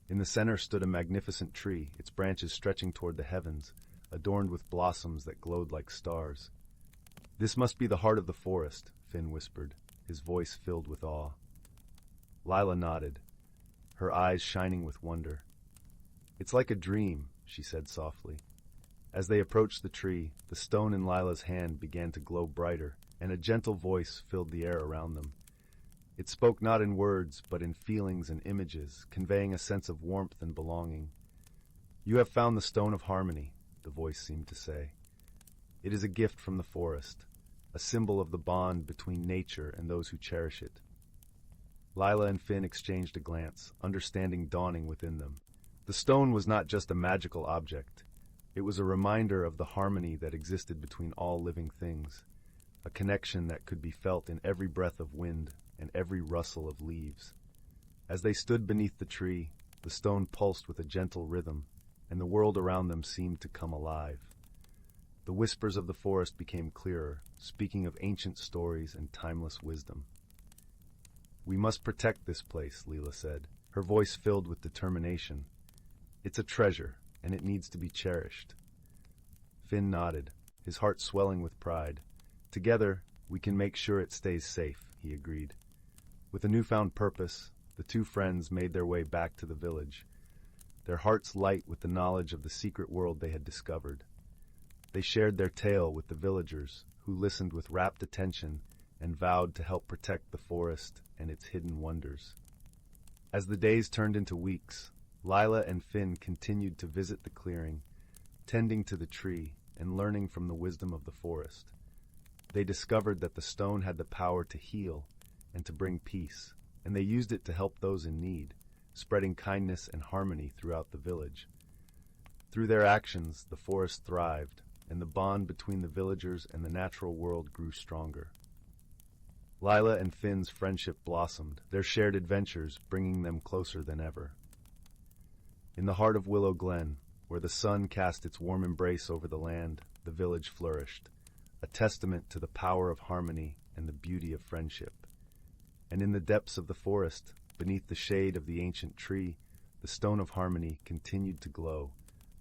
In the center stood a magnificent tree, its branches stretching toward the heavens, adorned with blossoms that glowed like stars. "This must be the heart of the forest," Finn whispered, his voice filled with awe. Lila nodded, her eyes shining with wonder. "It's like a dream," she said softly. As they approached the tree, the stone in Lila's hand began to glow brighter, and a gentle voice filled the air around them. It spoke not in words, but in feelings and images, conveying a sense of warmth and belonging. "You have found the stone of harmony," the voice seemed to say. "It is a gift from the forest, a symbol of the bond between nature and those who cherish it." Lila and Finn exchanged a glance, understanding dawning within them. The stone was not just a magical object. It was a reminder of the harmony that existed between all living things, a connection that could be felt in every breath of wind and every rustle of leaves. As they stood beneath the tree, the stone pulsed with a gentle rhythm, and the world around them seemed to come alive. The whispers of the forest became clearer, speaking of ancient stories and timeless wisdom. "We must protect this place," Lila said, her voice filled with determination. "It's a treasure, and it needs to be cherished." Finn nodded, his heart swelling with pride. "Together, we can make sure it stays safe," he agreed. With a newfound purpose, the two friends made their way back to the village, their hearts light with the knowledge of the secret world they had discovered. They shared their tale with the villagers, who listened with rapt attention and vowed to help protect the forest and its hidden wonders. As the days turned into weeks, Lila and Finn continued to visit the clearing, tending to the tree and learning from the wisdom of the forest. They discovered that the stone had the power to heal and to bring peace, and they used it to help those in need, spreading kindness and harmony throughout the village. Through their actions, the forest thrived, and the bond between the villagers and the natural world grew stronger. Lila and Finn's friendship blossomed, their shared adventures bringing them closer than ever. In the heart of Willow Glen, where the sun cast its warm embrace over the land, the village flourished, a testament to the power of harmony and the beauty of friendship. And in the depths of the forest, beneath the shade of the ancient tree, the stone of harmony continued to glow,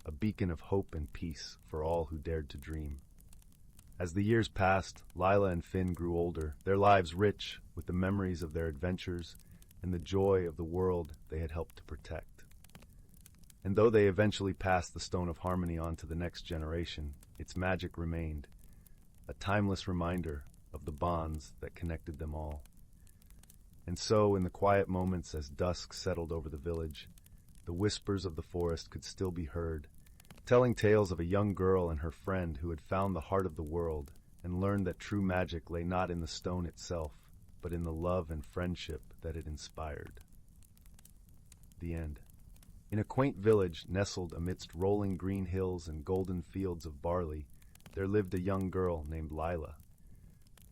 a beacon of hope and peace for all who dared to dream. As the years passed, Lila and Finn grew older, their lives rich with the memories of their adventures and the joy of the world they had helped to protect. And though they eventually passed the Stone of Harmony on to the next generation, its magic remained, a timeless reminder of the bonds that connected them all. And so, in the quiet moments as dusk settled over the village, the whispers of the forest could still be heard, telling tales of a young girl and her friend who had found the heart of the world and learned that true magic lay not in the stone itself, but in the love and friendship that it inspired. The end. In a quaint village nestled amidst rolling green hills and golden fields of barley, there lived a young girl named Lila.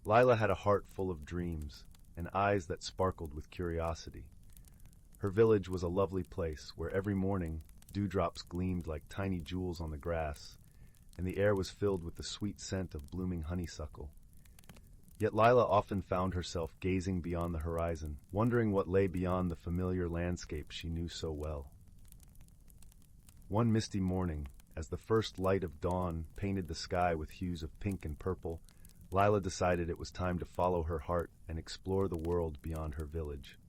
Lila had a heart full of dreams and eyes that sparkled with curiosity. Her village was a lovely place where every morning dewdrops gleamed like tiny jewels on the grass, and the air was filled with the sweet scent of blooming honeysuckle. Yet Lila often found herself gazing beyond the horizon, wondering what lay beyond the familiar landscape she knew so well. One misty morning, as the first light of dawn painted the sky with hues of pink and purple, Lila decided it was time to follow her heart and explore the world beyond her village.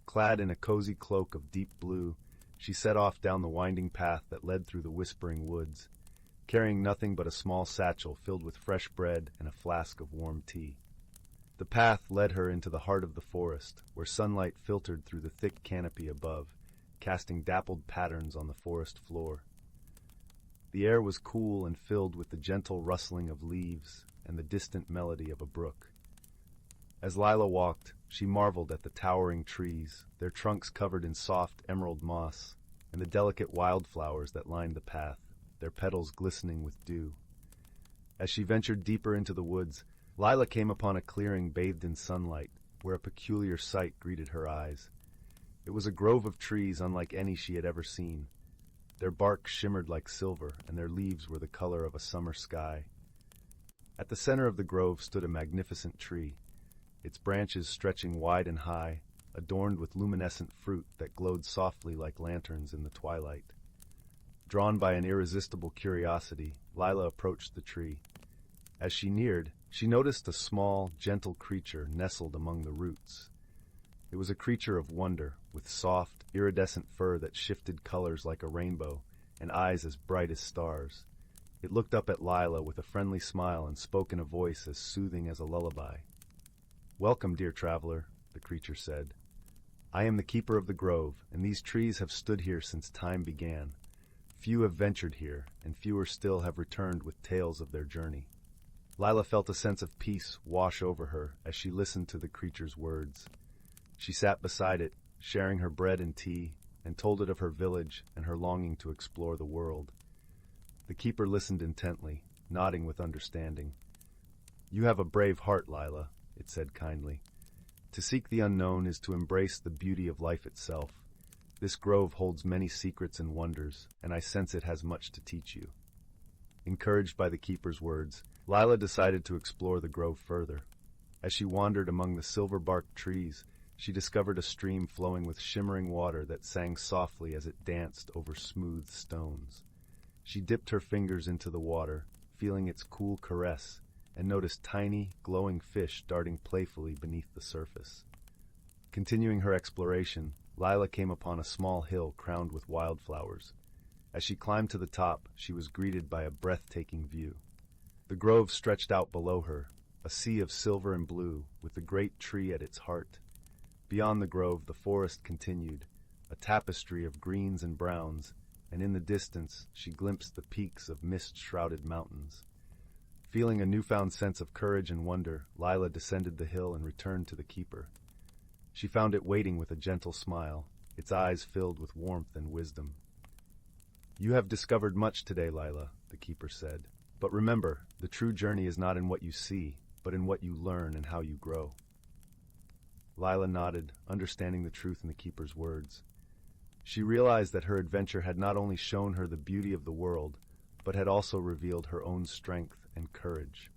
Clad in a cozy cloak of deep blue, she set off down the winding path that led through the whispering woods, carrying nothing but a small satchel filled with fresh bread and a flask of warm tea. The path led her into the heart of the forest, where sunlight filtered through the thick canopy above, casting dappled patterns on the forest floor. The air was cool and filled with the gentle rustling of leaves and the distant melody of a brook. As Lila walked, she marveled at the towering trees, their trunks covered in soft emerald moss, and the delicate wildflowers that lined the path, their petals glistening with dew. As she ventured deeper into the woods, Lila came upon a clearing bathed in sunlight, where a peculiar sight greeted her eyes. It was a grove of trees unlike any she had ever seen. Their bark shimmered like silver, and their leaves were the color of a summer sky. At the center of the grove stood a magnificent tree, its branches stretching wide and high, adorned with luminescent fruit that glowed softly like lanterns in the twilight. Drawn by an irresistible curiosity, Lila approached the tree. As she neared, she noticed a small, gentle creature nestled among the roots. It was a creature of wonder, with soft, iridescent fur that shifted colors like a rainbow, and eyes as bright as stars. It looked up at Lila with a friendly smile and spoke in a voice as soothing as a lullaby. "Welcome, dear traveler," the creature said. "I am the keeper of the grove, and these trees have stood here since time began. Few have ventured here, and fewer still have returned with tales of their journey." Lila felt a sense of peace wash over her as she listened to the creature's words. She sat beside it, sharing her bread and tea, and told it of her village and her longing to explore the world. The keeper listened intently, nodding with understanding. "You have a brave heart, Lila," it said kindly. "To seek the unknown is to embrace the beauty of life itself. This grove holds many secrets and wonders, and I sense it has much to teach you." Encouraged by the keeper's words, Lila decided to explore the grove further. As she wandered among the silver-barked trees, she discovered a stream flowing with shimmering water that sang softly as it danced over smooth stones. She dipped her fingers into the water, feeling its cool caress, and noticed tiny, glowing fish darting playfully beneath the surface. Continuing her exploration, Lila came upon a small hill crowned with wildflowers. As she climbed to the top, she was greeted by a breathtaking view. The grove stretched out below her, a sea of silver and blue, with the great tree at its heart. Beyond the grove, the forest continued, a tapestry of greens and browns, and in the distance she glimpsed the peaks of mist-shrouded mountains. Feeling a newfound sense of courage and wonder, Lila descended the hill and returned to the keeper. She found it waiting with a gentle smile, its eyes filled with warmth and wisdom. "You have discovered much today, Lila," the keeper said. "But remember, the true journey is not in what you see, but in what you learn and how you grow." Lila nodded, understanding the truth in the keeper's words. She realized that her adventure had not only shown her the beauty of the world, but had also revealed her own strength and courage.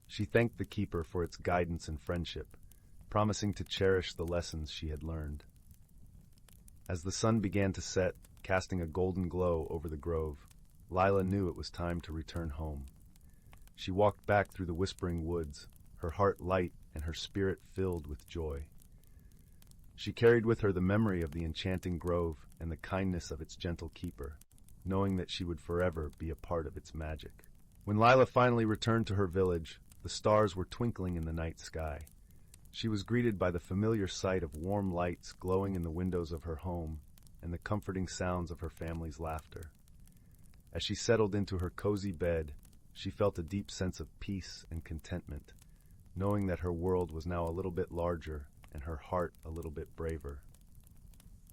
She thanked the keeper for its guidance and friendship, promising to cherish the lessons she had learned. As the sun began to set, casting a golden glow over the grove, Lila knew it was time to return home. She walked back through the whispering woods, her heart light and her spirit filled with joy. She carried with her the memory of the enchanting grove and the kindness of its gentle keeper, knowing that she would forever be a part of its magic. When Lila finally returned to her village, the stars were twinkling in the night sky. She was greeted by the familiar sight of warm lights glowing in the windows of her home and the comforting sounds of her family's laughter. As she settled into her cozy bed, she felt a deep sense of peace and contentment, knowing that her world was now a little bit larger and her heart a little bit braver.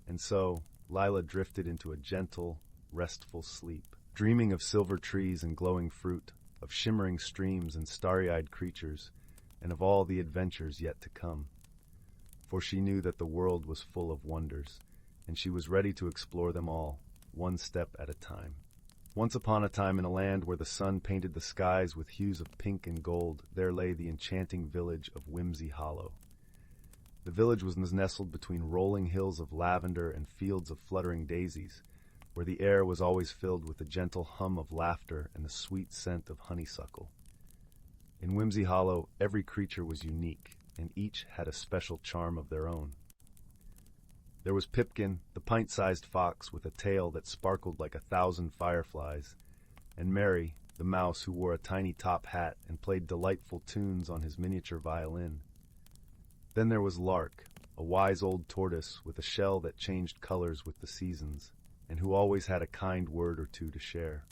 And so, Lila drifted into a gentle, restful sleep, dreaming of silver trees and glowing fruit, of shimmering streams and starry-eyed creatures, and of all the adventures yet to come. For she knew that the world was full of wonders, and she was ready to explore them all, one step at a time. Once upon a time, in a land where the sun painted the skies with hues of pink and gold, there lay the enchanting village of Whimsy Hollow. The village was nestled between rolling hills of lavender and fields of fluttering daisies, where the air was always filled with the gentle hum of laughter and the sweet scent of honeysuckle. In Whimsy Hollow, every creature was unique, and each had a special charm of their own. There was Pipkin, the pint-sized fox with a tail that sparkled like 1,000 fireflies, and Mary, the mouse who wore a tiny top hat and played delightful tunes on his miniature violin. Then there was Lark, a wise old tortoise with a shell that changed colors with the seasons, and who always had a kind word or two to share.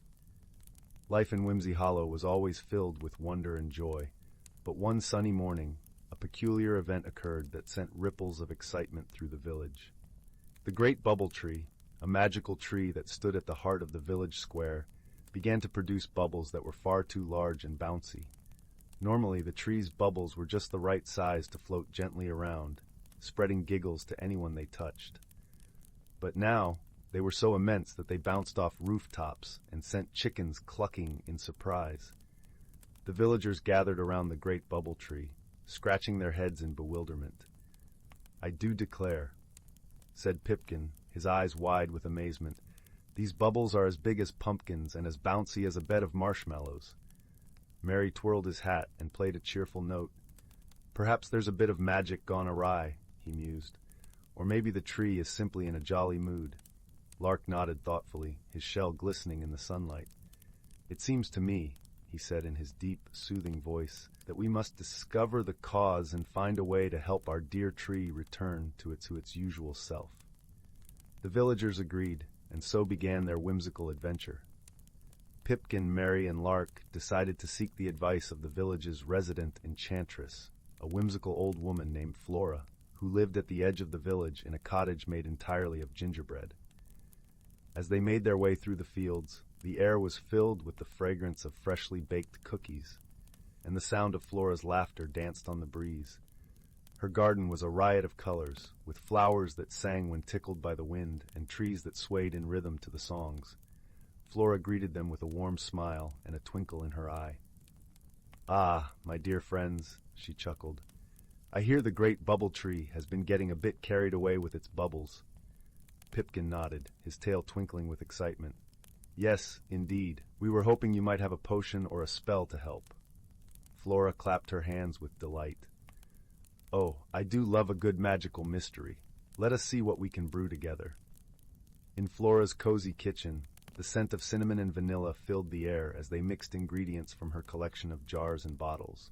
Life in Whimsy Hollow was always filled with wonder and joy, but one sunny morning, a peculiar event occurred that sent ripples of excitement through the village. The great bubble tree, a magical tree that stood at the heart of the village square, began to produce bubbles that were far too large and bouncy. Normally, the tree's bubbles were just the right size to float gently around, spreading giggles to anyone they touched. But now, they were so immense that they bounced off rooftops and sent chickens clucking in surprise. The villagers gathered around the great bubble tree, scratching their heads in bewilderment. "I do declare," said Pipkin, his eyes wide with amazement, "these bubbles are as big as pumpkins and as bouncy as a bed of marshmallows." Mary twirled his hat and played a cheerful note. "Perhaps there's a bit of magic gone awry," he mused. "Or maybe the tree is simply in a jolly mood." Lark nodded thoughtfully, his shell glistening in the sunlight. "It seems to me," he said in his deep, soothing voice, "that we must discover the cause and find a way to help our dear tree return to its usual self." The villagers agreed, and so began their whimsical adventure. Pipkin, Mary, and Lark decided to seek the advice of the village's resident enchantress, a whimsical old woman named Flora, who lived at the edge of the village in a cottage made entirely of gingerbread. As they made their way through the fields, the air was filled with the fragrance of freshly baked cookies, and the sound of Flora's laughter danced on the breeze. Her garden was a riot of colors, with flowers that sang when tickled by the wind and trees that swayed in rhythm to the songs. Flora greeted them with a warm smile and a twinkle in her eye. "Ah, my dear friends," she chuckled, "I hear the great bubble tree has been getting a bit carried away with its bubbles." Pipkin nodded, his tail twinkling with excitement. "Yes, indeed. We were hoping you might have a potion or a spell to help." Flora clapped her hands with delight. Oh, I do love a good magical mystery. Let us see what we can brew together. In Flora's cozy kitchen, the scent of cinnamon and vanilla filled the air as they mixed ingredients from her collection of jars and bottles.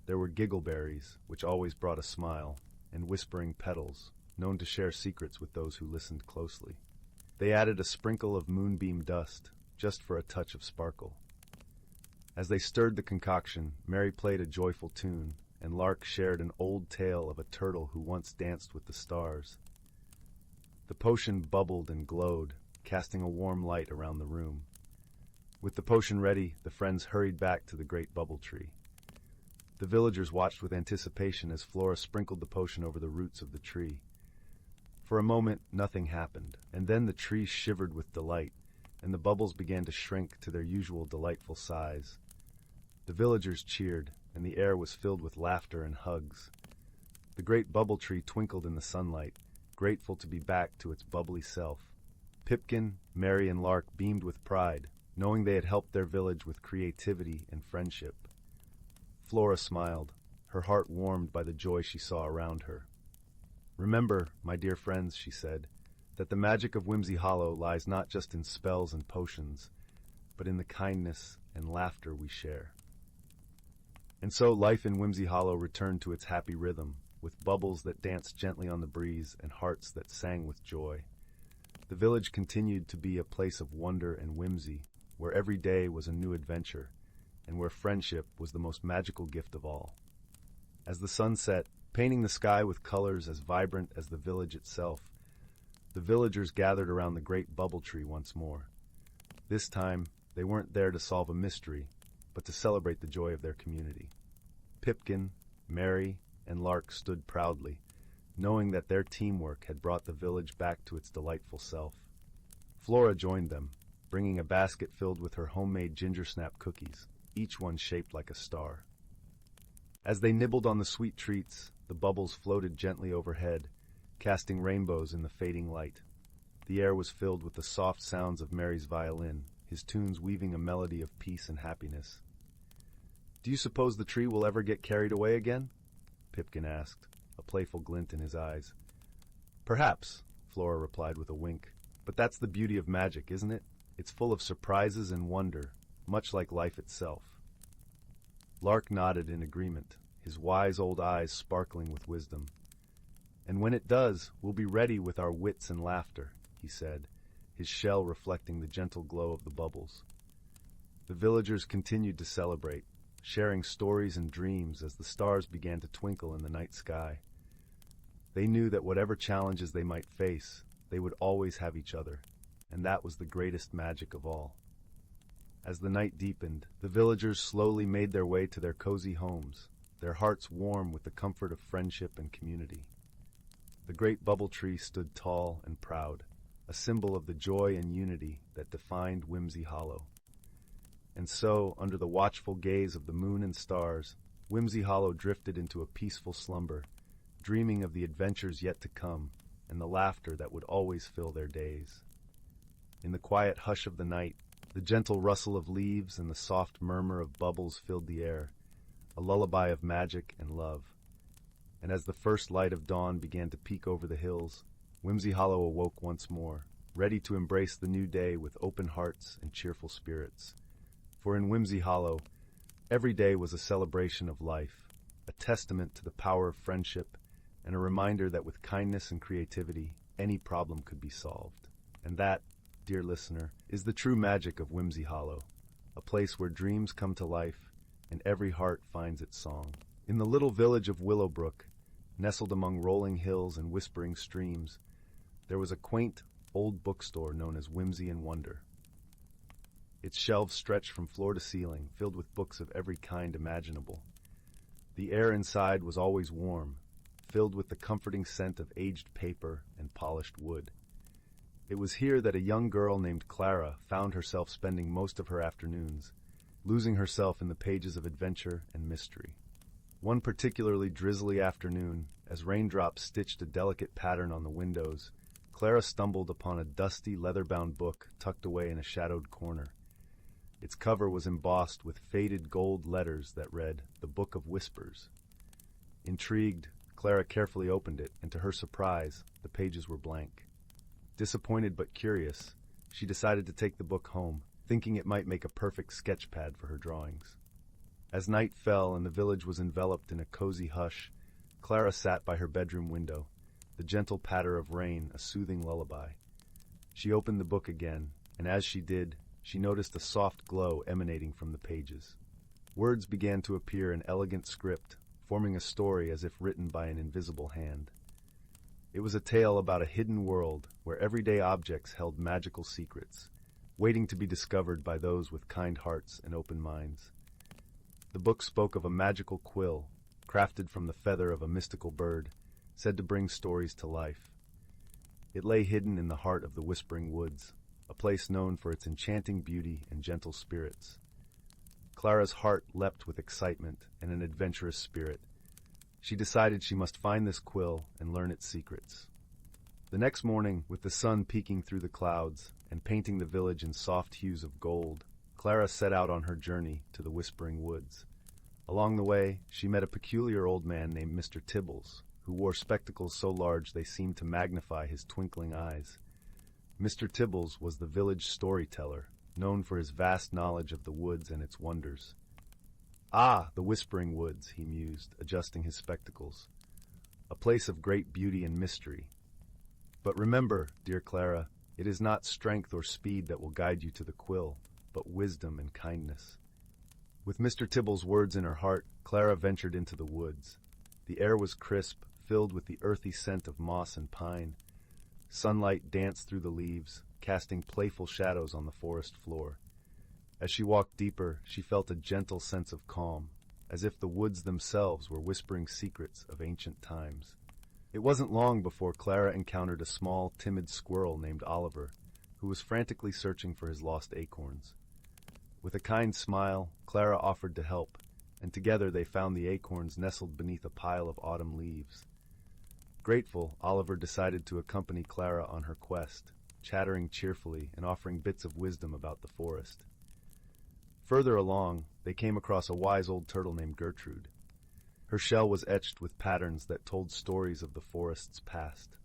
There were giggleberries, which always brought a smile, and whispering petals, known to share secrets with those who listened closely. They added a sprinkle of moonbeam dust, just for a touch of sparkle. As they stirred the concoction, Mary played a joyful tune, and Lark shared an old tale of a turtle who once danced with the stars. The potion bubbled and glowed, casting a warm light around the room. With the potion ready, the friends hurried back to the great bubble tree. The villagers watched with anticipation as Flora sprinkled the potion over the roots of the tree. For a moment, nothing happened, and then the tree shivered with delight, and the bubbles began to shrink to their usual delightful size. The villagers cheered, and the air was filled with laughter and hugs. The great bubble tree twinkled in the sunlight, grateful to be back to its bubbly self. Pipkin, Mary, and Lark beamed with pride, knowing they had helped their village with creativity and friendship. Flora smiled, her heart warmed by the joy she saw around her. "Remember, my dear friends," she said, "that the magic of Whimsy Hollow lies not just in spells and potions, but in the kindness and laughter we share." And so life in Whimsy Hollow returned to its happy rhythm, with bubbles that danced gently on the breeze and hearts that sang with joy. The village continued to be a place of wonder and whimsy, where every day was a new adventure, and where friendship was the most magical gift of all. As the sun set, painting the sky with colors as vibrant as the village itself, the villagers gathered around the great bubble tree once more. This time, they weren't there to solve a mystery, but to celebrate the joy of their community. Pipkin, Mary, and Lark stood proudly, knowing that their teamwork had brought the village back to its delightful self. Flora joined them, bringing a basket filled with her homemade ginger snap cookies, each one shaped like a star. As they nibbled on the sweet treats, the bubbles floated gently overhead, casting rainbows in the fading light. The air was filled with the soft sounds of Mary's violin, his tunes weaving a melody of peace and happiness. "Do you suppose the tree will ever get carried away again?" Pipkin asked, a playful glint in his eyes. "Perhaps," Flora replied with a wink, "but that's the beauty of magic, isn't it? It's full of surprises and wonder, much like life itself." Lark nodded in agreement, his wise old eyes sparkling with wisdom. "And when it does, we'll be ready with our wits and laughter," he said, his shell reflecting the gentle glow of the bubbles. The villagers continued to celebrate, sharing stories and dreams as the stars began to twinkle in the night sky. They knew that whatever challenges they might face, they would always have each other, and that was the greatest magic of all. As the night deepened, the villagers slowly made their way to their cozy homes, their hearts warm with the comfort of friendship and community. The great bubble tree stood tall and proud, a symbol of the joy and unity that defined Whimsy Hollow. And so, under the watchful gaze of the moon and stars, Whimsy Hollow drifted into a peaceful slumber, dreaming of the adventures yet to come and the laughter that would always fill their days. In the quiet hush of the night, the gentle rustle of leaves and the soft murmur of bubbles filled the air, a lullaby of magic and love. And as the first light of dawn began to peek over the hills, Whimsy Hollow awoke once more, ready to embrace the new day with open hearts and cheerful spirits. For in Whimsy Hollow, every day was a celebration of life, a testament to the power of friendship, and a reminder that with kindness and creativity, any problem could be solved. And that, dear listener, is the true magic of Whimsy Hollow, a place where dreams come to life and every heart finds its song. In the little village of Willowbrook, nestled among rolling hills and whispering streams, there was a quaint, old bookstore known as Whimsy and Wonder. Its shelves stretched from floor to ceiling, filled with books of every kind imaginable. The air inside was always warm, filled with the comforting scent of aged paper and polished wood. It was here that a young girl named Clara found herself spending most of her afternoons, losing herself in the pages of adventure and mystery. One particularly drizzly afternoon, as raindrops stitched a delicate pattern on the windows, Clara stumbled upon a dusty, leather-bound book tucked away in a shadowed corner. Its cover was embossed with faded gold letters that read, "The Book of Whispers." Intrigued, Clara carefully opened it, and to her surprise, the pages were blank. Disappointed but curious, she decided to take the book home, thinking it might make a perfect sketch pad for her drawings. As night fell and the village was enveloped in a cozy hush, Clara sat by her bedroom window, the gentle patter of rain a soothing lullaby. She opened the book again, and as she did, she noticed a soft glow emanating from the pages. Words began to appear in elegant script, forming a story as if written by an invisible hand. It was a tale about a hidden world where everyday objects held magical secrets, waiting to be discovered by those with kind hearts and open minds. The book spoke of a magical quill, crafted from the feather of a mystical bird, said to bring stories to life. It lay hidden in the heart of the Whispering Woods, a place known for its enchanting beauty and gentle spirits. Clara's heart leapt with excitement and an adventurous spirit. She decided she must find this quill and learn its secrets. The next morning, with the sun peeking through the clouds and painting the village in soft hues of gold, Clara set out on her journey to the Whispering Woods. Along the way, she met a peculiar old man named Mr. Tibbles, who wore spectacles so large they seemed to magnify his twinkling eyes. Mr. Tibbles was the village storyteller, known for his vast knowledge of the woods and its wonders. "Ah, the Whispering Woods," he mused, adjusting his spectacles. "A place of great beauty and mystery. But remember, dear Clara, it is not strength or speed that will guide you to the quill, but wisdom and kindness." With Mr. Tibble's words in her heart, Clara ventured into the woods. The air was crisp, filled with the earthy scent of moss and pine. Sunlight danced through the leaves, casting playful shadows on the forest floor. As she walked deeper, she felt a gentle sense of calm, as if the woods themselves were whispering secrets of ancient times. It wasn't long before Clara encountered a small, timid squirrel named Oliver, who was frantically searching for his lost acorns. With a kind smile, Clara offered to help, and together they found the acorns nestled beneath a pile of autumn leaves. Grateful, Oliver decided to accompany Clara on her quest, chattering cheerfully and offering bits of wisdom about the forest. Further along, they came across a wise old turtle named Gertrude. Her shell was etched with patterns that told stories of the forest's past.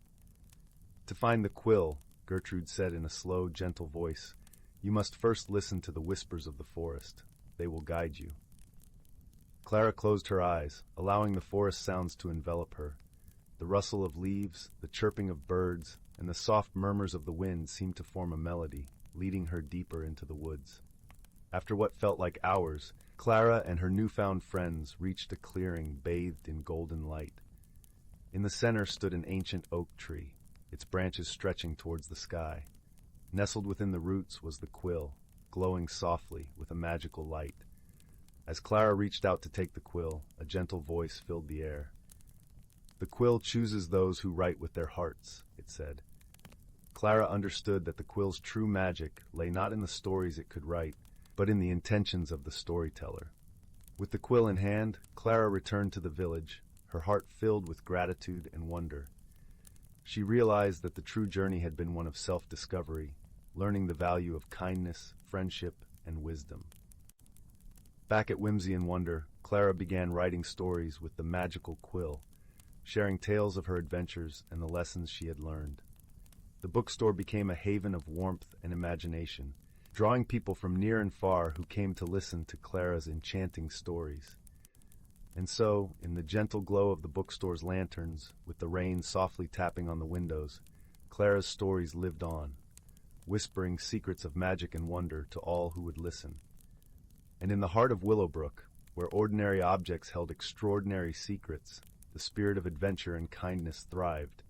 "To find the quill," Gertrude said in a slow, gentle voice, "you must first listen to the whispers of the forest. They will guide you." Clara closed her eyes, allowing the forest sounds to envelop her. The rustle of leaves, the chirping of birds, and the soft murmurs of the wind seemed to form a melody, leading her deeper into the woods. After what felt like hours, Clara and her newfound friends reached a clearing bathed in golden light. In the center stood an ancient oak tree, its branches stretching towards the sky. Nestled within the roots was the quill, glowing softly with a magical light. As Clara reached out to take the quill, a gentle voice filled the air. "The quill chooses those who write with their hearts," it said. Clara understood that the quill's true magic lay not in the stories it could write, but in the intentions of the storyteller. With the quill in hand, Clara returned to the village, her heart filled with gratitude and wonder. She realized that the true journey had been one of self-discovery, learning the value of kindness, friendship, and wisdom. Back at Whimsy and Wonder, Clara began writing stories with the magical quill, sharing tales of her adventures and the lessons she had learned. The bookstore became a haven of warmth and imagination, drawing people from near and far who came to listen to Clara's enchanting stories. And so, in the gentle glow of the bookstore's lanterns, with the rain softly tapping on the windows, Clara's stories lived on, whispering secrets of magic and wonder to all who would listen. And in the heart of Willowbrook, where ordinary objects held extraordinary secrets, the spirit of adventure and kindness thrived,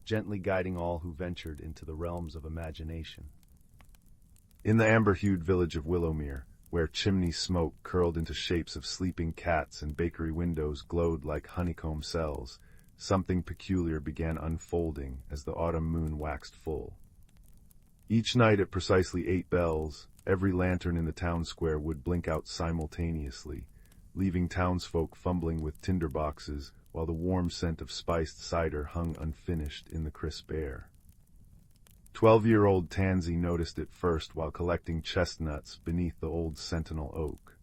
gently guiding all who ventured into the realms of imagination. In the amber-hued village of Willowmere, where chimney smoke curled into shapes of sleeping cats and bakery windows glowed like honeycomb cells, something peculiar began unfolding as the autumn moon waxed full. Each night at precisely 8 bells, every lantern in the town square would blink out simultaneously, leaving townsfolk fumbling with tinderboxes while the warm scent of spiced cider hung unfinished in the crisp air. 12-year-old Tansy noticed it first while collecting chestnuts beneath the old sentinel oak.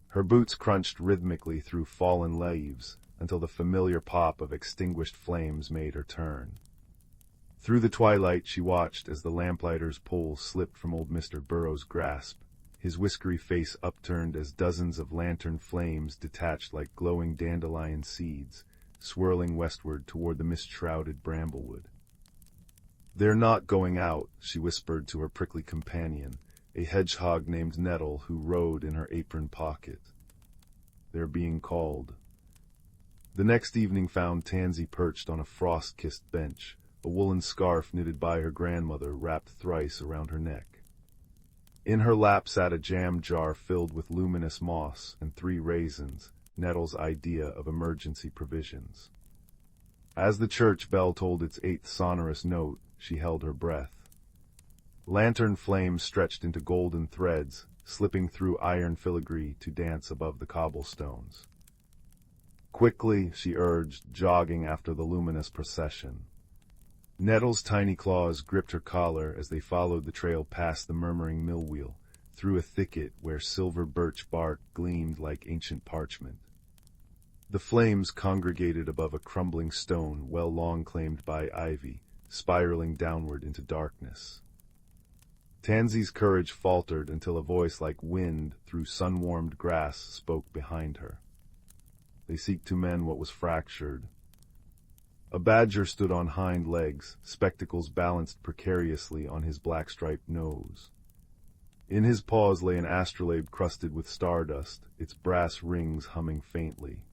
Her boots crunched rhythmically through fallen leaves, until the familiar pop of extinguished flames made her turn. Through the twilight she watched as the lamplighter's pole slipped from old Mr. Burrow's grasp, his whiskery face upturned as dozens of lantern flames detached like glowing dandelion seeds, swirling westward toward the mist-shrouded bramblewood. "They're not going out," she whispered to her prickly companion, a hedgehog named Nettle who rode in her apron pocket. "They're being called." The next evening found Tansy perched on a frost-kissed bench, a woolen scarf knitted by her grandmother wrapped thrice around her neck. In her lap sat a jam jar filled with luminous moss and 3 raisins, Nettle's idea of emergency provisions. As the church bell tolled its 8th sonorous note, she held her breath. Lantern flames stretched into golden threads, slipping through iron filigree to dance above the cobblestones. "Quickly," she urged, jogging after the luminous procession. Nettle's tiny claws gripped her collar as they followed the trail past the murmuring mill wheel, through a thicket where silver birch bark gleamed like ancient parchment. The flames congregated above a crumbling stone well long claimed by ivy, spiraling downward into darkness. Tansy's courage faltered until a voice like wind through sun-warmed grass spoke behind her. "They seek to mend what was fractured." A badger stood on hind legs, spectacles balanced precariously on his black-striped nose. In his paws lay an astrolabe crusted with stardust, its brass rings humming faintly.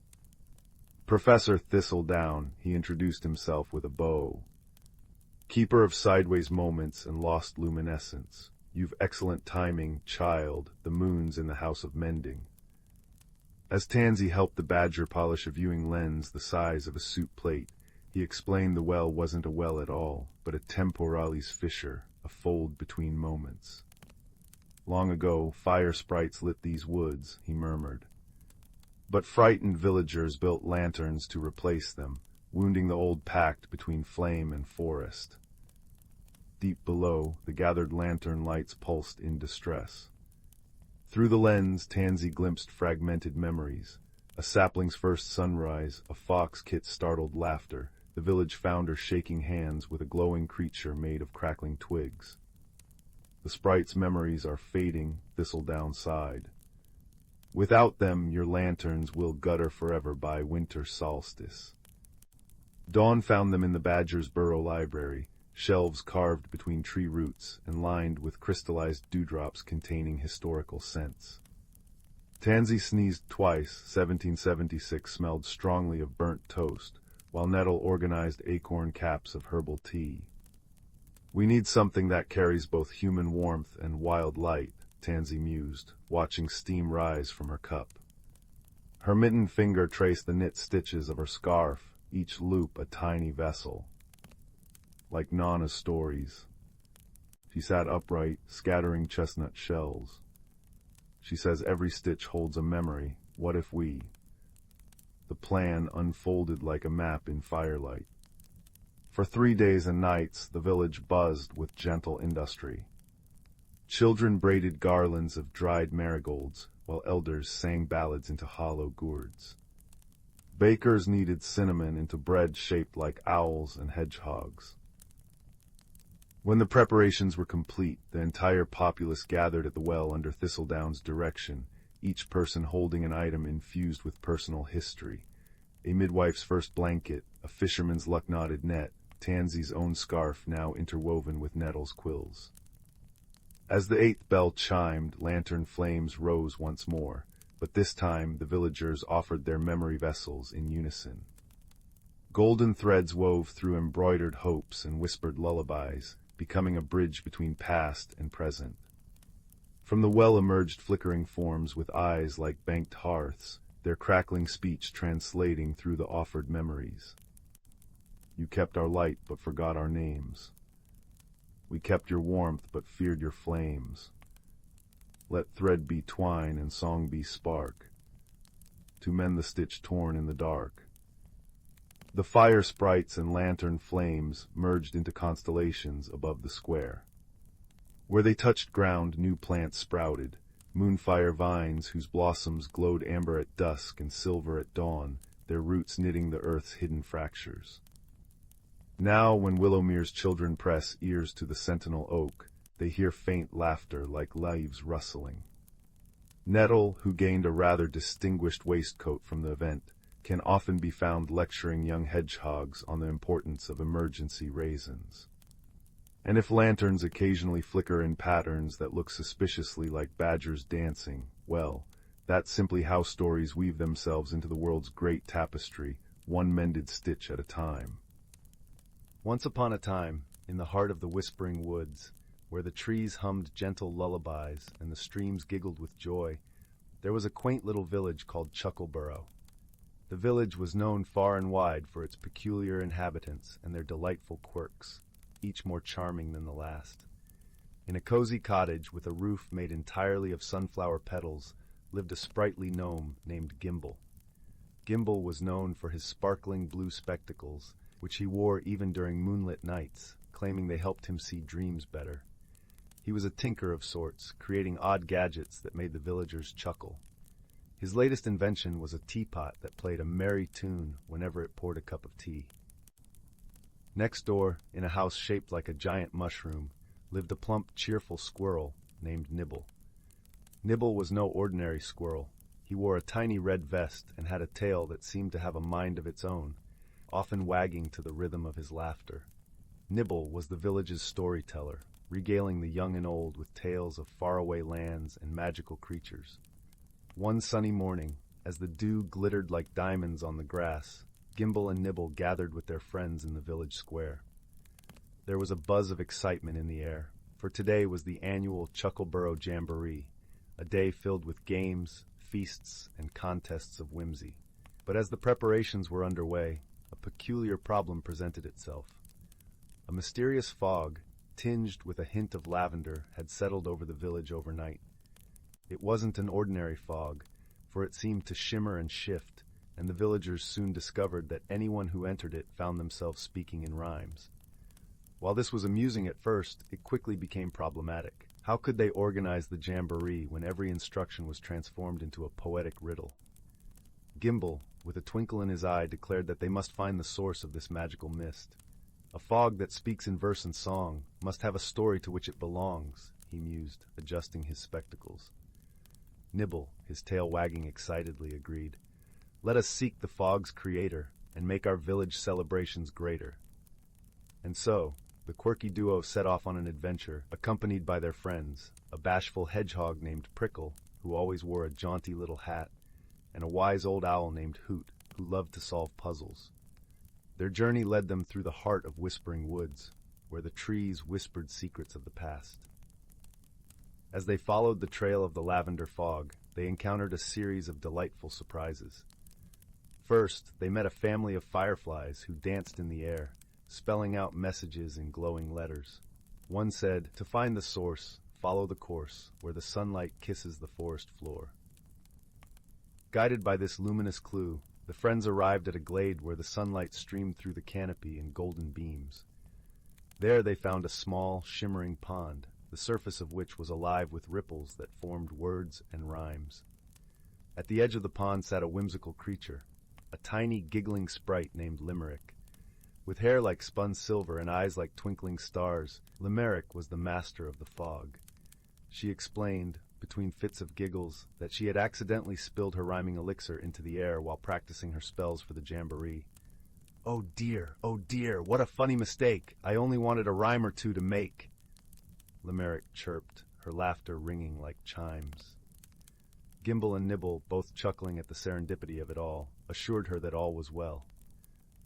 "Professor Thistledown," he introduced himself with a bow. "Keeper of sideways moments and lost luminescence. You've excellent timing, child, the moon's in the house of mending." As Tansy helped the badger polish a viewing lens the size of a soup plate, he explained the well wasn't a well at all, but a temporalis fissure, a fold between moments. "Long ago, fire sprites lit these woods," he murmured. But frightened villagers built lanterns to replace them, wounding the old pact between flame and forest. Deep below, the gathered lantern lights pulsed in distress. Through the lens, Tansy glimpsed fragmented memories. A sapling's first sunrise, a fox-kit's startled laughter, the village founder shaking hands with a glowing creature made of crackling twigs. "The sprite's memories are fading," Thistledown sighed. "Without them, your lanterns will gutter forever by winter solstice." Dawn found them in the badger's burrow library, shelves carved between tree roots and lined with crystallized dewdrops containing historical scents. Tansy sneezed twice. 1776 smelled strongly of burnt toast, while Nettle organized acorn caps of herbal tea. "We need something that carries both human warmth and wild light," Tansy mused, watching steam rise from her cup. Her mittened finger traced the knit stitches of her scarf, each loop a tiny vessel. Like Nana's stories. She sat upright, scattering chestnut shells. "She says every stitch holds a memory. What if we—" The plan unfolded like a map in firelight. For 3 days and nights, the village buzzed with gentle industry. Children braided garlands of dried marigolds, while elders sang ballads into hollow gourds. Bakers kneaded cinnamon into bread shaped like owls and hedgehogs. When the preparations were complete, the entire populace gathered at the well under Thistledown's direction, each person holding an item infused with personal history. A midwife's first blanket, a fisherman's luck-knotted net, Tansy's own scarf now interwoven with Nettle's quills. As the 8th bell chimed, lantern flames rose once more, but this time the villagers offered their memory vessels in unison. Golden threads wove through embroidered hopes and whispered lullabies, becoming a bridge between past and present. From the well emerged flickering forms with eyes like banked hearths, their crackling speech translating through the offered memories. "You kept our light but forgot our names. We kept your warmth but feared your flames. Let thread be twine and song be spark, to mend the stitch torn in the dark." The fire sprites and lantern flames merged into constellations above the square. Where they touched ground, new plants sprouted, moonfire vines whose blossoms glowed amber at dusk and silver at dawn, their roots knitting the earth's hidden fractures. Now, when Willowmere's children press ears to the sentinel oak, they hear faint laughter like leaves rustling. Nettle, who gained a rather distinguished waistcoat from the event, can often be found lecturing young hedgehogs on the importance of emergency raisins. And if lanterns occasionally flicker in patterns that look suspiciously like badgers dancing, well, that's simply how stories weave themselves into the world's great tapestry, one mended stitch at a time. Once upon a time, in the heart of the whispering woods, where the trees hummed gentle lullabies and the streams giggled with joy, there was a quaint little village called Chuckleborough. The village was known far and wide for its peculiar inhabitants and their delightful quirks, each more charming than the last. In a cozy cottage with a roof made entirely of sunflower petals lived a sprightly gnome named Gimble. Gimble was known for his sparkling blue spectacles, which he wore even during moonlit nights, claiming they helped him see dreams better. He was a tinker of sorts, creating odd gadgets that made the villagers chuckle. His latest invention was a teapot that played a merry tune whenever it poured a cup of tea. Next door, in a house shaped like a giant mushroom, lived a plump, cheerful squirrel named Nibble. Nibble was no ordinary squirrel. He wore a tiny red vest and had a tail that seemed to have a mind of its own, often wagging to the rhythm of his laughter. Nibble was the village's storyteller, regaling the young and old with tales of faraway lands and magical creatures. One sunny morning, as the dew glittered like diamonds on the grass, Gimble and Nibble gathered with their friends in the village square. There was a buzz of excitement in the air, for today was the annual Chuckleborough Jamboree, a day filled with games, feasts, and contests of whimsy. But as the preparations were underway, a peculiar problem presented itself. A mysterious fog, tinged with a hint of lavender, had settled over the village overnight. It wasn't an ordinary fog, for it seemed to shimmer and shift, and the villagers soon discovered that anyone who entered it found themselves speaking in rhymes. While this was amusing at first, it quickly became problematic. How could they organize the jamboree when every instruction was transformed into a poetic riddle? Gimble, with a twinkle in his eye, declared that they must find the source of this magical mist. A fog that speaks in verse and song must have a story to which it belongs, he mused, adjusting his spectacles. Nibble, his tail wagging excitedly, agreed. Let us seek the fog's creator and make our village celebrations greater. And so, the quirky duo set off on an adventure, accompanied by their friends, a bashful hedgehog named Prickle, who always wore a jaunty little hat, and a wise old owl named Hoot, who loved to solve puzzles. Their journey led them through the heart of whispering woods, where the trees whispered secrets of the past. As they followed the trail of the lavender fog, they encountered a series of delightful surprises. First, they met a family of fireflies who danced in the air, spelling out messages in glowing letters. One said, "To find the source, follow the course, where the sunlight kisses the forest floor." Guided by this luminous clue, the friends arrived at a glade where the sunlight streamed through the canopy in golden beams. There they found a small, shimmering pond, the surface of which was alive with ripples that formed words and rhymes. At the edge of the pond sat a whimsical creature, a tiny, giggling sprite named Limerick. With hair like spun silver and eyes like twinkling stars, Limerick was the master of the fog. She explained, between fits of giggles, that she had accidentally spilled her rhyming elixir into the air while practicing her spells for the jamboree. Oh dear, what a funny mistake! I only wanted a rhyme or two to make." Limerick chirped, her laughter ringing like chimes. Gimble and Nibble, both chuckling at the serendipity of it all, assured her that all was well.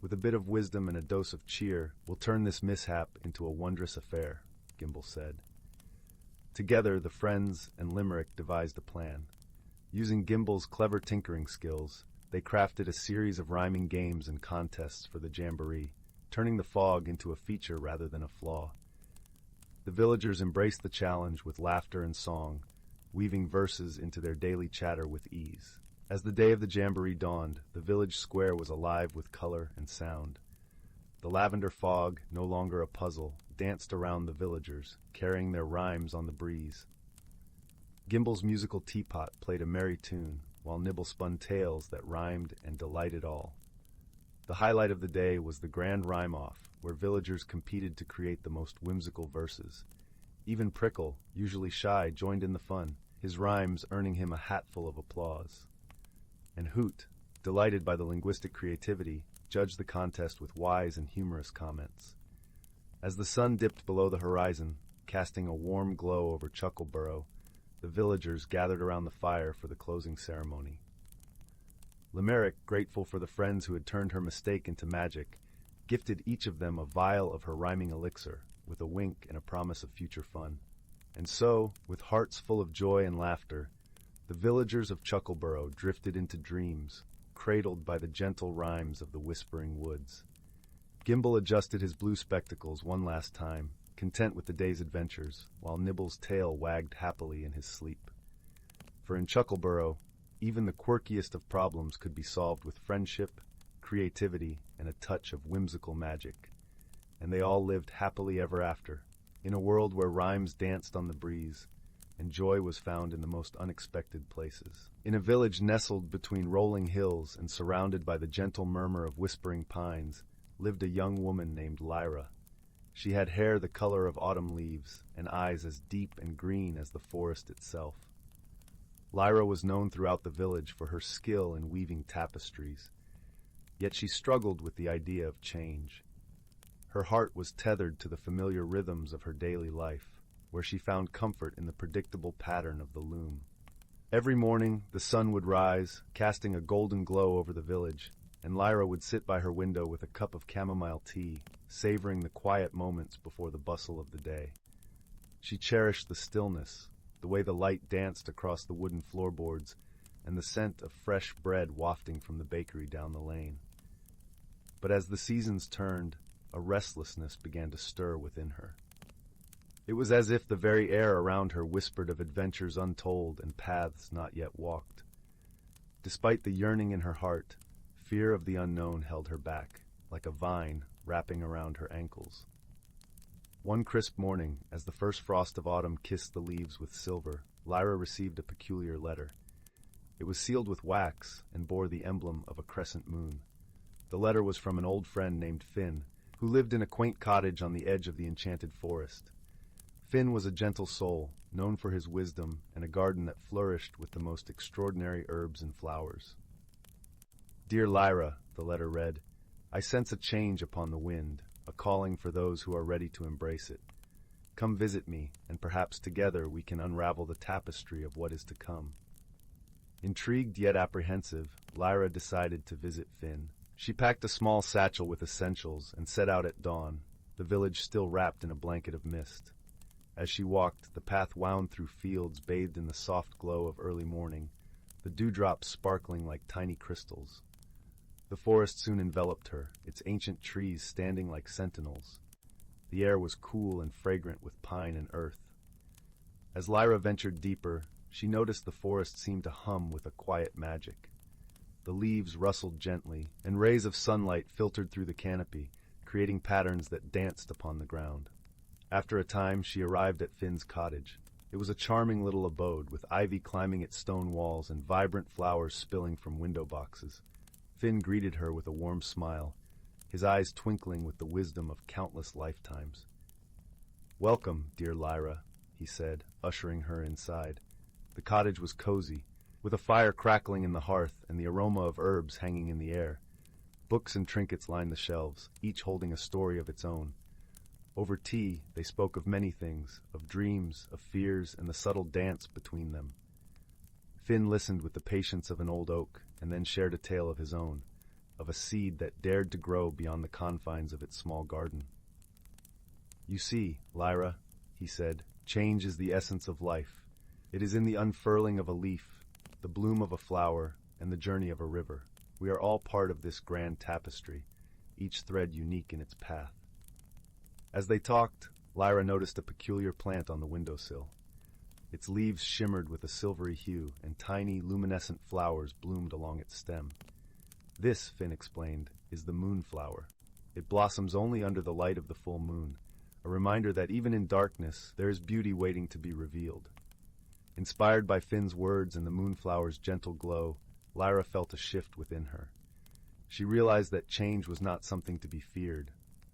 "With a bit of wisdom and a dose of cheer, we'll turn this mishap into a wondrous affair," Gimble said. Together, the friends and Limerick devised a plan. Using Gimble's clever tinkering skills, they crafted a series of rhyming games and contests for the jamboree, turning the fog into a feature rather than a flaw. The villagers embraced the challenge with laughter and song, weaving verses into their daily chatter with ease. As the day of the jamboree dawned, the village square was alive with color and sound. The lavender fog, no longer a puzzle, danced around the villagers, carrying their rhymes on the breeze. Gimble's musical teapot played a merry tune, while Nibble spun tales that rhymed and delighted all. The highlight of the day was the grand rhyme-off, where villagers competed to create the most whimsical verses. Even Prickle, usually shy, joined in the fun, his rhymes earning him a hatful of applause. And Hoot, delighted by the linguistic creativity, judged the contest with wise and humorous comments. As the sun dipped below the horizon, casting a warm glow over Chuckleburrow, the villagers gathered around the fire for the closing ceremony. Limerick, grateful for the friends who had turned her mistake into magic, gifted each of them a vial of her rhyming elixir, with a wink and a promise of future fun. And so, with hearts full of joy and laughter, the villagers of Chuckleburrow drifted into dreams, cradled by the gentle rhymes of the whispering woods. Gimble adjusted his blue spectacles one last time, content with the day's adventures, while Nibble's tail wagged happily in his sleep. For in Chuckleburrow, even the quirkiest of problems could be solved with friendship, creativity, and a touch of whimsical magic. And they all lived happily ever after, in a world where rhymes danced on the breeze, and joy was found in the most unexpected places. In a village nestled between rolling hills and surrounded by the gentle murmur of whispering pines, lived a young woman named Lyra. She had hair the color of autumn leaves, and eyes as deep and green as the forest itself. Lyra was known throughout the village for her skill in weaving tapestries, yet she struggled with the idea of change. Her heart was tethered to the familiar rhythms of her daily life, where she found comfort in the predictable pattern of the loom. Every morning, the sun would rise, casting a golden glow over the village, and Lyra would sit by her window with a cup of chamomile tea, savoring the quiet moments before the bustle of the day. She cherished the stillness, the way the light danced across the wooden floorboards, and the scent of fresh bread wafting from the bakery down the lane. But as the seasons turned, a restlessness began to stir within her. It was as if the very air around her whispered of adventures untold and paths not yet walked. Despite the yearning in her heart, fear of the unknown held her back, like a vine wrapping around her ankles. One crisp morning, as the first frost of autumn kissed the leaves with silver, Lyra received a peculiar letter. It was sealed with wax and bore the emblem of a crescent moon. The letter was from an old friend named Finn, who lived in a quaint cottage on the edge of the enchanted forest. Finn was a gentle soul, known for his wisdom and a garden that flourished with the most extraordinary herbs and flowers. Dear Lyra, the letter read, I sense a change upon the wind, a calling for those who are ready to embrace it. Come visit me, and perhaps together we can unravel the tapestry of what is to come. Intrigued yet apprehensive, Lyra decided to visit Finn. She packed a small satchel with essentials and set out at dawn, the village still wrapped in a blanket of mist. As she walked, the path wound through fields bathed in the soft glow of early morning, the dewdrops sparkling like tiny crystals. The forest soon enveloped her, its ancient trees standing like sentinels. The air was cool and fragrant with pine and earth. As Lyra ventured deeper, she noticed the forest seemed to hum with a quiet magic. The leaves rustled gently, and rays of sunlight filtered through the canopy, creating patterns that danced upon the ground. After a time, she arrived at Finn's cottage. It was a charming little abode, with ivy climbing its stone walls and vibrant flowers spilling from window boxes. Finn greeted her with a warm smile, his eyes twinkling with the wisdom of countless lifetimes. Welcome, dear Lyra, he said, ushering her inside. The cottage was cozy, with a fire crackling in the hearth and the aroma of herbs hanging in the air. Books and trinkets lined the shelves, each holding a story of its own. Over tea, they spoke of many things, of dreams, of fears, and the subtle dance between them. Finn listened with the patience of an old oak, and then shared a tale of his own, of a seed that dared to grow beyond the confines of its small garden. You see, Lyra, he said, change is the essence of life. It is in the unfurling of a leaf, the bloom of a flower, and the journey of a river. We are all part of this grand tapestry, each thread unique in its path. As they talked, Lyra noticed a peculiar plant on the windowsill. Its leaves shimmered with a silvery hue, and tiny, luminescent flowers bloomed along its stem. This, Finn explained, is the moonflower. It blossoms only under the light of the full moon, a reminder that even in darkness there is beauty waiting to be revealed. Inspired by Finn's words and the moonflower's gentle glow, Lyra felt a shift within her. She realized that change was not something to be feared,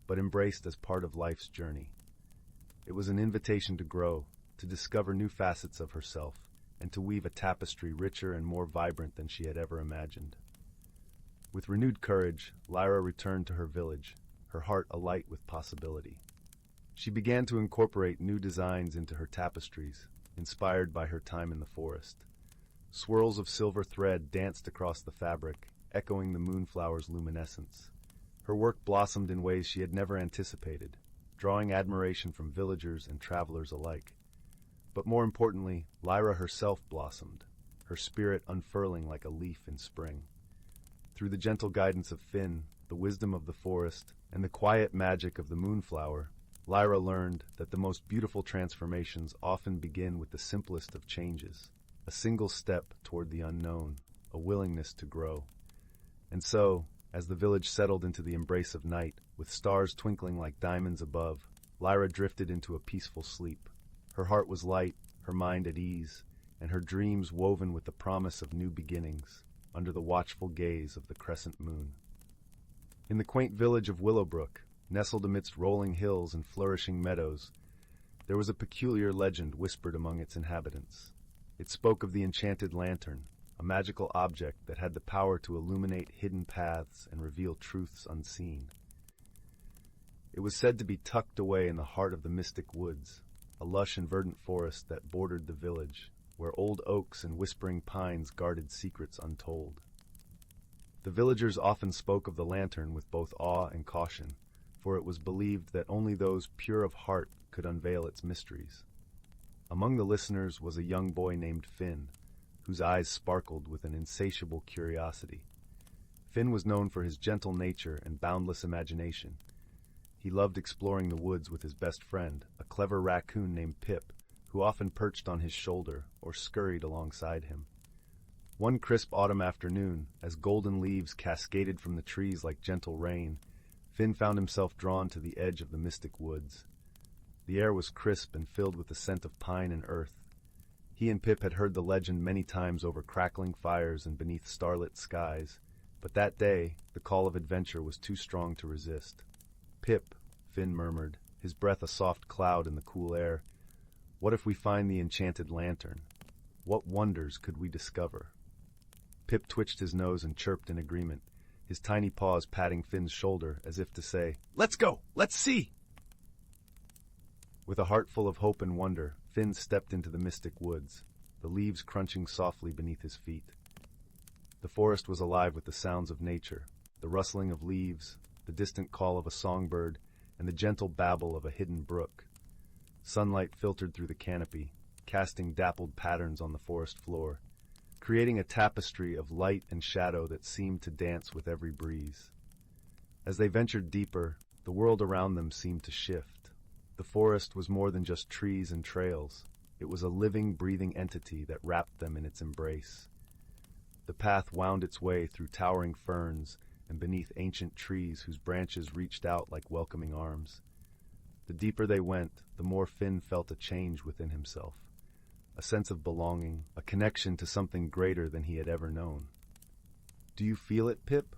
but embraced as part of life's journey. It was an invitation to grow, to discover new facets of herself, and to weave a tapestry richer and more vibrant than she had ever imagined. With renewed courage, Lyra returned to her village, her heart alight with possibility. She began to incorporate new designs into her tapestries, inspired by her time in the forest. Swirls of silver thread danced across the fabric, echoing the moonflower's luminescence. Her work blossomed in ways she had never anticipated, drawing admiration from villagers and travelers alike. But more importantly, Lyra herself blossomed, her spirit unfurling like a leaf in spring. Through the gentle guidance of Finn, the wisdom of the forest, and the quiet magic of the moonflower, Lyra learned that the most beautiful transformations often begin with the simplest of changes, a single step toward the unknown, a willingness to grow. And so, as the village settled into the embrace of night, with stars twinkling like diamonds above, Lyra drifted into a peaceful sleep. Her heart was light, her mind at ease, and her dreams woven with the promise of new beginnings, under the watchful gaze of the crescent moon. In the quaint village of Willowbrook, nestled amidst rolling hills and flourishing meadows, there was a peculiar legend whispered among its inhabitants. It spoke of the enchanted lantern, a magical object that had the power to illuminate hidden paths and reveal truths unseen. It was said to be tucked away in the heart of the mystic woods, a lush and verdant forest that bordered the village, where old oaks and whispering pines guarded secrets untold. The villagers often spoke of the lantern with both awe and caution, for it was believed that only those pure of heart could unveil its mysteries. Among the listeners was a young boy named Finn, whose eyes sparkled with an insatiable curiosity. Finn was known for his gentle nature and boundless imagination. He loved exploring the woods with his best friend, a clever raccoon named Pip, who often perched on his shoulder or scurried alongside him. One crisp autumn afternoon, as golden leaves cascaded from the trees like gentle rain, Finn found himself drawn to the edge of the mystic woods. The air was crisp and filled with the scent of pine and earth. He and Pip had heard the legend many times over crackling fires and beneath starlit skies, but that day the call of adventure was too strong to resist. "Pip," Finn murmured, his breath a soft cloud in the cool air, "what if we find the enchanted lantern? What wonders could we discover?" Pip twitched his nose and chirped in agreement, his tiny paws patting Finn's shoulder as if to say, "Let's go! Let's see!" With a heart full of hope and wonder, Finn stepped into the mystic woods, the leaves crunching softly beneath his feet. The forest was alive with the sounds of nature, the rustling of leaves, the distant call of a songbird, and the gentle babble of a hidden brook. Sunlight filtered through the canopy, casting dappled patterns on the forest floor, creating a tapestry of light and shadow that seemed to dance with every breeze. As they ventured deeper, the world around them seemed to shift. The forest was more than just trees and trails. It was a living, breathing entity that wrapped them in its embrace. The path wound its way through towering ferns and beneath ancient trees whose branches reached out like welcoming arms. The deeper they went, the more Finn felt a change within himself, a sense of belonging, a connection to something greater than he had ever known. "Do you feel it, Pip?"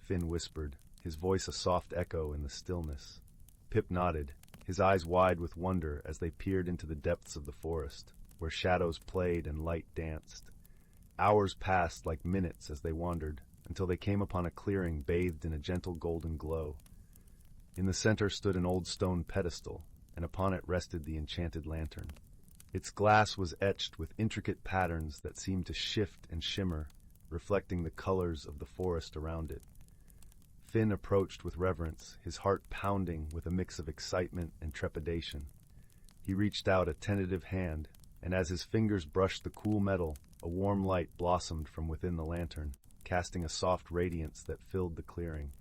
Finn whispered, his voice a soft echo in the stillness. Pip nodded, his eyes wide with wonder as they peered into the depths of the forest, where shadows played and light danced. Hours passed like minutes as they wandered, until they came upon a clearing bathed in a gentle golden glow. In the center stood an old stone pedestal, and upon it rested the enchanted lantern. Its glass was etched with intricate patterns that seemed to shift and shimmer, reflecting the colors of the forest around it. Finn approached with reverence, his heart pounding with a mix of excitement and trepidation. He reached out a tentative hand, and as his fingers brushed the cool metal, a warm light blossomed from within the lantern, casting a soft radiance that filled the clearing.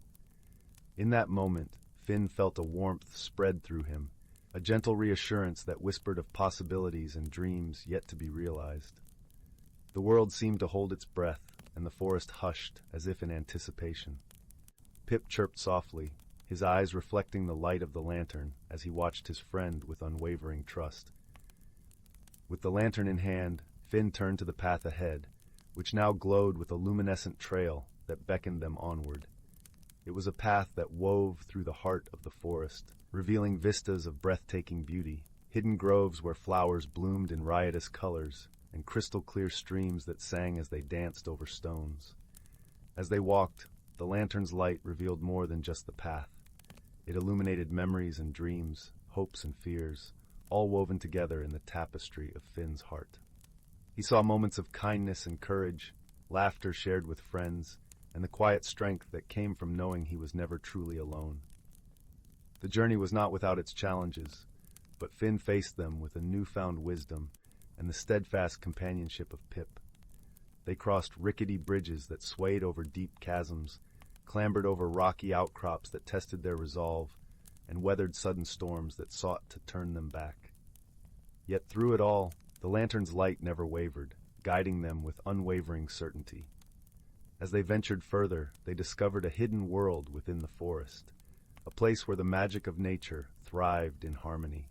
In that moment, Finn felt a warmth spread through him, a gentle reassurance that whispered of possibilities and dreams yet to be realized. The world seemed to hold its breath, and the forest hushed as if in anticipation. Pip chirped softly, his eyes reflecting the light of the lantern as he watched his friend with unwavering trust. With the lantern in hand, Finn turned to the path ahead, which now glowed with a luminescent trail that beckoned them onward. It was a path that wove through the heart of the forest, revealing vistas of breathtaking beauty, hidden groves where flowers bloomed in riotous colors, and crystal-clear streams that sang as they danced over stones. As they walked, the lantern's light revealed more than just the path. It illuminated memories and dreams, hopes and fears, all woven together in the tapestry of Finn's heart. He saw moments of kindness and courage, laughter shared with friends, and the quiet strength that came from knowing he was never truly alone. The journey was not without its challenges, but Finn faced them with a newfound wisdom and the steadfast companionship of Pip. They crossed rickety bridges that swayed over deep chasms, clambered over rocky outcrops that tested their resolve, and weathered sudden storms that sought to turn them back. Yet through it all, the lantern's light never wavered, guiding them with unwavering certainty. As they ventured further, they discovered a hidden world within the forest, a place where the magic of nature thrived in harmony.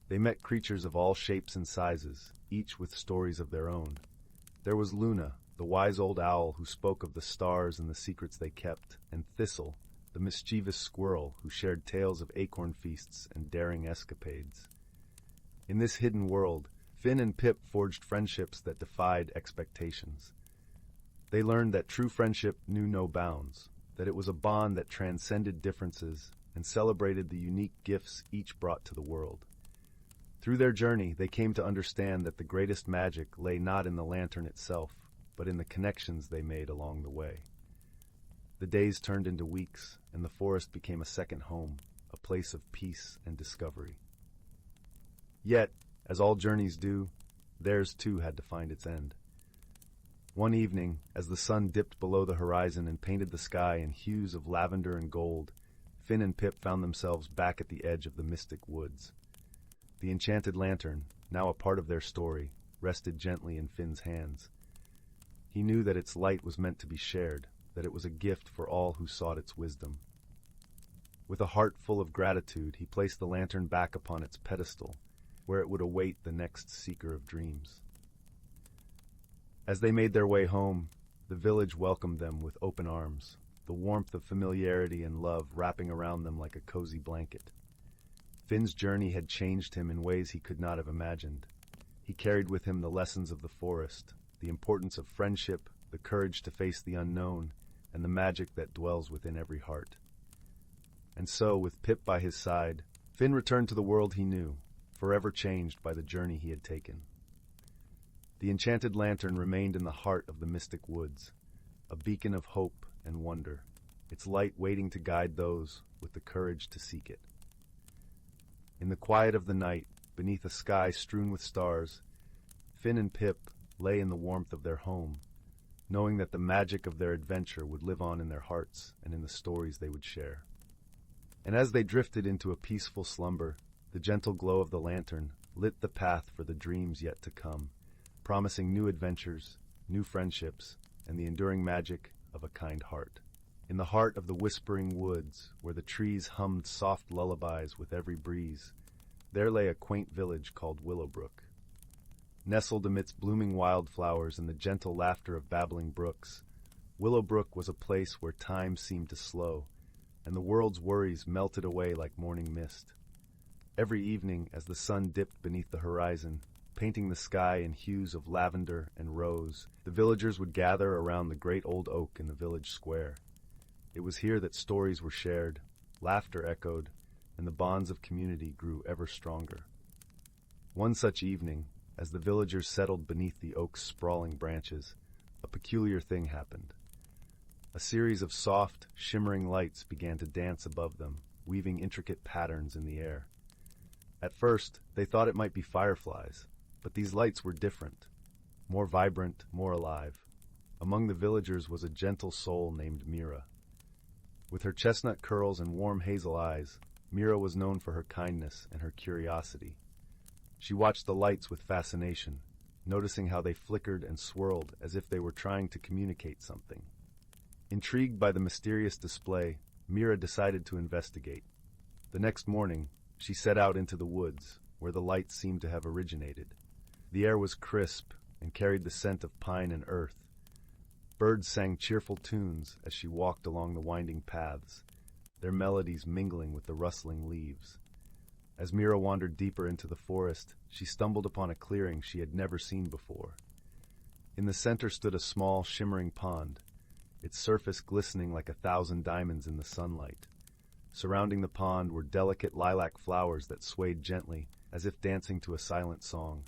They met creatures of all shapes and sizes, each with stories of their own. There was Luna, the wise old owl who spoke of the stars and the secrets they kept, and Thistle, the mischievous squirrel who shared tales of acorn feasts and daring escapades. In this hidden world, Finn and Pip forged friendships that defied expectations. They learned that true friendship knew no bounds, that it was a bond that transcended differences and celebrated the unique gifts each brought to the world. Through their journey, they came to understand that the greatest magic lay not in the lantern itself, but in the connections they made along the way. The days turned into weeks, and the forest became a second home, a place of peace and discovery. Yet, as all journeys do, theirs too had to find its end. One evening, as the sun dipped below the horizon and painted the sky in hues of lavender and gold, Finn and Pip found themselves back at the edge of the mystic woods. The enchanted lantern, now a part of their story, rested gently in Finn's hands. He knew that its light was meant to be shared, that it was a gift for all who sought its wisdom. With a heart full of gratitude, he placed the lantern back upon its pedestal, where it would await the next seeker of dreams. As they made their way home, the village welcomed them with open arms, the warmth of familiarity and love wrapping around them like a cozy blanket. Finn's journey had changed him in ways he could not have imagined. He carried with him the lessons of the forest, the importance of friendship, the courage to face the unknown, and the magic that dwells within every heart. And so, with Pip by his side, Finn returned to the world he knew, forever changed by the journey he had taken. The enchanted lantern remained in the heart of the mystic woods, a beacon of hope and wonder, its light waiting to guide those with the courage to seek it. In the quiet of the night, beneath a sky strewn with stars, Finn and Pip lay in the warmth of their home, knowing that the magic of their adventure would live on in their hearts and in the stories they would share. And as they drifted into a peaceful slumber, the gentle glow of the lantern lit the path for the dreams yet to come, promising new adventures, new friendships, and the enduring magic of a kind heart. In the heart of the whispering woods, where the trees hummed soft lullabies with every breeze, there lay a quaint village called Willowbrook. Nestled amidst blooming wildflowers and the gentle laughter of babbling brooks, Willowbrook was a place where time seemed to slow, and the world's worries melted away like morning mist. Every evening, as the sun dipped beneath the horizon, painting the sky in hues of lavender and rose, the villagers would gather around the great old oak in the village square. It was here that stories were shared, laughter echoed, and the bonds of community grew ever stronger. One such evening, as the villagers settled beneath the oak's sprawling branches, a peculiar thing happened. A series of soft, shimmering lights began to dance above them, weaving intricate patterns in the air. At first, they thought it might be fireflies, but these lights were different, more vibrant, more alive. Among the villagers was a gentle soul named Mira. With her chestnut curls and warm hazel eyes, Mira was known for her kindness and her curiosity. She watched the lights with fascination, noticing how they flickered and swirled as if they were trying to communicate something. Intrigued by the mysterious display, Mira decided to investigate. The next morning, she set out into the woods, where the lights seemed to have originated. The air was crisp and carried the scent of pine and earth. Birds sang cheerful tunes as she walked along the winding paths, their melodies mingling with the rustling leaves. As Mira wandered deeper into the forest, she stumbled upon a clearing she had never seen before. In the center stood a small, shimmering pond, its surface glistening like 1,000 diamonds in the sunlight. Surrounding the pond were delicate lilac flowers that swayed gently, as if dancing to a silent song.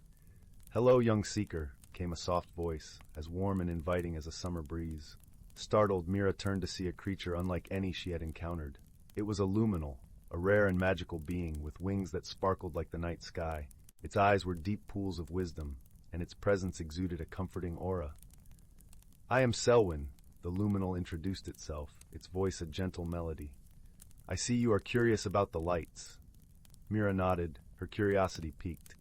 "Hello, young seeker," came a soft voice, as warm and inviting as a summer breeze. Startled, Mira turned to see a creature unlike any she had encountered. It was a luminal, a rare and magical being with wings that sparkled like the night sky. Its eyes were deep pools of wisdom, and its presence exuded a comforting aura. "I am Selwyn," the luminal introduced itself, its voice a gentle melody. "I see you are curious about the lights." Mira nodded, her curiosity piqued.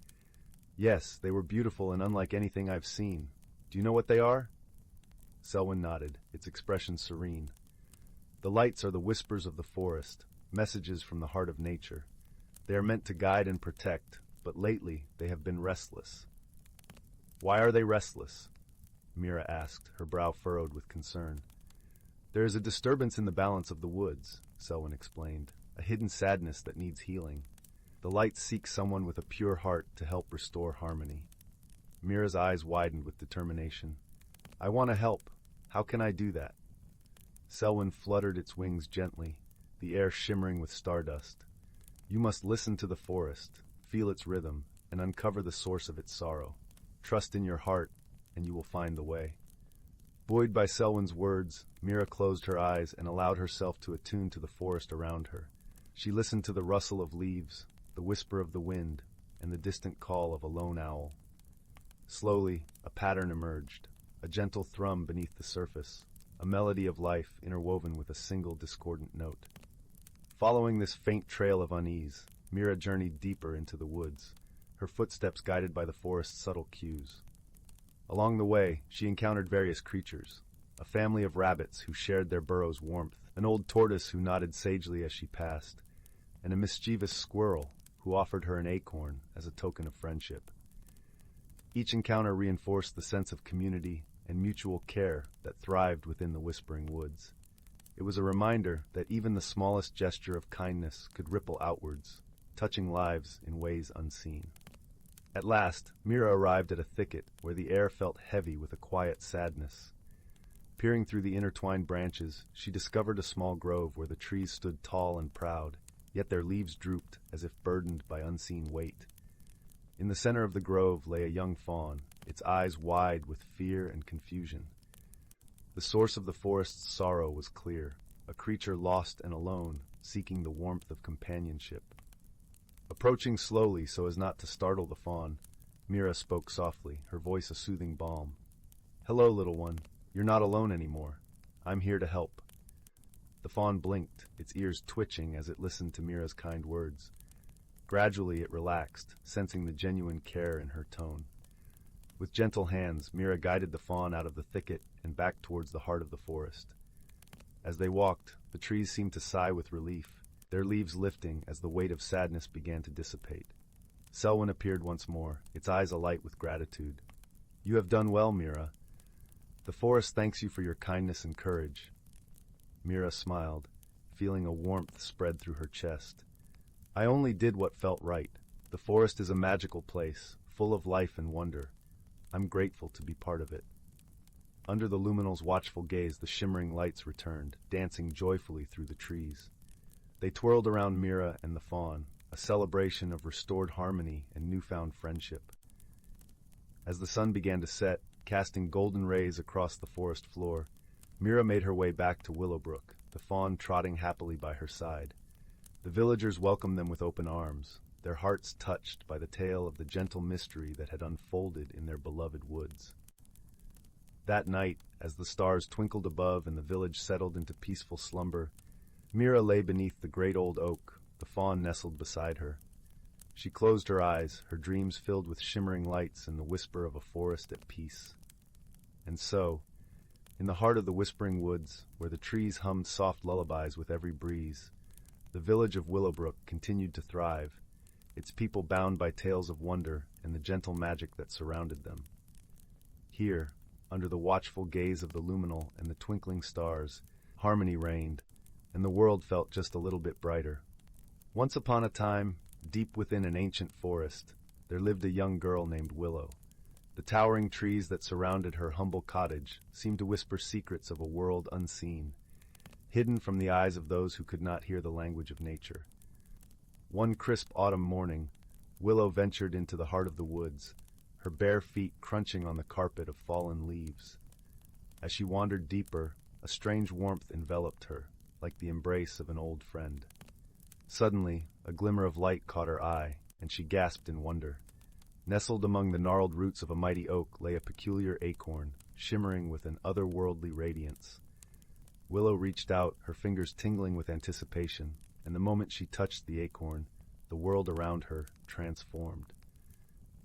"Yes, they were beautiful and unlike anything I've seen. Do you know what they are?" Selwyn nodded, its expression serene. "The lights are the whispers of the forest, messages from the heart of nature. They are meant to guide and protect, but lately they have been restless." "Why are they restless?" Mira asked, her brow furrowed with concern. "There is a disturbance in the balance of the woods," Selwyn explained, "a hidden sadness that needs healing. The lights seek someone with a pure heart to help restore harmony." Mira's eyes widened with determination. "I want to help. How can I do that?" Selwyn fluttered its wings gently, the air shimmering with stardust. "You must listen to the forest, feel its rhythm, and uncover the source of its sorrow. Trust in your heart, and you will find the way." Buoyed by Selwyn's words, Mira closed her eyes and allowed herself to attune to the forest around her. She listened to the rustle of leaves, the whisper of the wind, and the distant call of a lone owl. Slowly, a pattern emerged, a gentle thrum beneath the surface, a melody of life interwoven with a single discordant note. Following this faint trail of unease, Mira journeyed deeper into the woods, her footsteps guided by the forest's subtle cues. Along the way, she encountered various creatures, a family of rabbits who shared their burrow's warmth, an old tortoise who nodded sagely as she passed, and a mischievous squirrel who offered her an acorn as a token of friendship. Each encounter reinforced the sense of community and mutual care that thrived within the Whispering Woods. It was a reminder that even the smallest gesture of kindness could ripple outwards, touching lives in ways unseen. At last, Mira arrived at a thicket where the air felt heavy with a quiet sadness. Peering through the intertwined branches, she discovered a small grove where the trees stood tall and proud, yet their leaves drooped as if burdened by unseen weight. In the center of the grove lay a young fawn, its eyes wide with fear and confusion. The source of the forest's sorrow was clear, a creature lost and alone, seeking the warmth of companionship. Approaching slowly so as not to startle the fawn, Mira spoke softly, her voice a soothing balm. "Hello, little one. You're not alone anymore. I'm here to help." The fawn blinked, its ears twitching as it listened to Mira's kind words. Gradually it relaxed, sensing the genuine care in her tone. With gentle hands, Mira guided the fawn out of the thicket and back towards the heart of the forest. As they walked, the trees seemed to sigh with relief, their leaves lifting as the weight of sadness began to dissipate. Selwyn appeared once more, its eyes alight with gratitude. "You have done well, Mira. The forest thanks you for your kindness and courage." Mira smiled, feeling a warmth spread through her chest. "I only did what felt right. The forest is a magical place, full of life and wonder. I'm grateful to be part of it." Under the luminal's watchful gaze, the shimmering lights returned, dancing joyfully through the trees. They twirled around Mira and the fawn, a celebration of restored harmony and newfound friendship. As the sun began to set, casting golden rays across the forest floor, Mira made her way back to Willowbrook, the fawn trotting happily by her side. The villagers welcomed them with open arms, their hearts touched by the tale of the gentle mystery that had unfolded in their beloved woods. That night, as the stars twinkled above and the village settled into peaceful slumber, Mira lay beneath the great old oak, the fawn nestled beside her. She closed her eyes, her dreams filled with shimmering lights and the whisper of a forest at peace. And so, in the heart of the Whispering Woods, where the trees hummed soft lullabies with every breeze, the village of Willowbrook continued to thrive, its people bound by tales of wonder and the gentle magic that surrounded them. Here, under the watchful gaze of the luminal and the twinkling stars, harmony reigned, and the world felt just a little bit brighter. Once upon a time, deep within an ancient forest, there lived a young girl named Willow. The towering trees that surrounded her humble cottage seemed to whisper secrets of a world unseen, hidden from the eyes of those who could not hear the language of nature. One crisp autumn morning, Willow ventured into the heart of the woods, her bare feet crunching on the carpet of fallen leaves. As she wandered deeper, a strange warmth enveloped her, like the embrace of an old friend. Suddenly, a glimmer of light caught her eye, and she gasped in wonder. Nestled among the gnarled roots of a mighty oak lay a peculiar acorn, shimmering with an otherworldly radiance. Willow reached out, her fingers tingling with anticipation, and the moment she touched the acorn, the world around her transformed.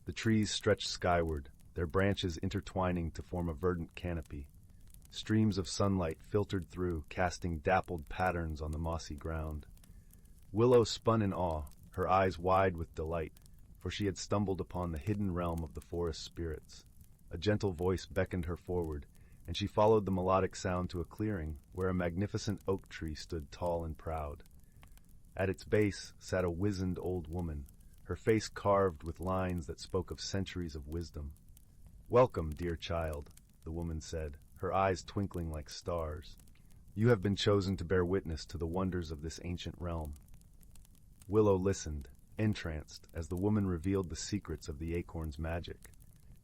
The trees stretched skyward, their branches intertwining to form a verdant canopy. Streams of sunlight filtered through, casting dappled patterns on the mossy ground. Willow spun in awe, her eyes wide with delight, for she had stumbled upon the hidden realm of the forest spirits. A gentle voice beckoned her forward, and she followed the melodic sound to a clearing where a magnificent oak tree stood tall and proud. At its base sat a wizened old woman, her face carved with lines that spoke of centuries of wisdom. "Welcome, dear child," the woman said, her eyes twinkling like stars. "You have been chosen to bear witness to the wonders of this ancient realm." Willow listened, entranced, as the woman revealed the secrets of the acorn's magic.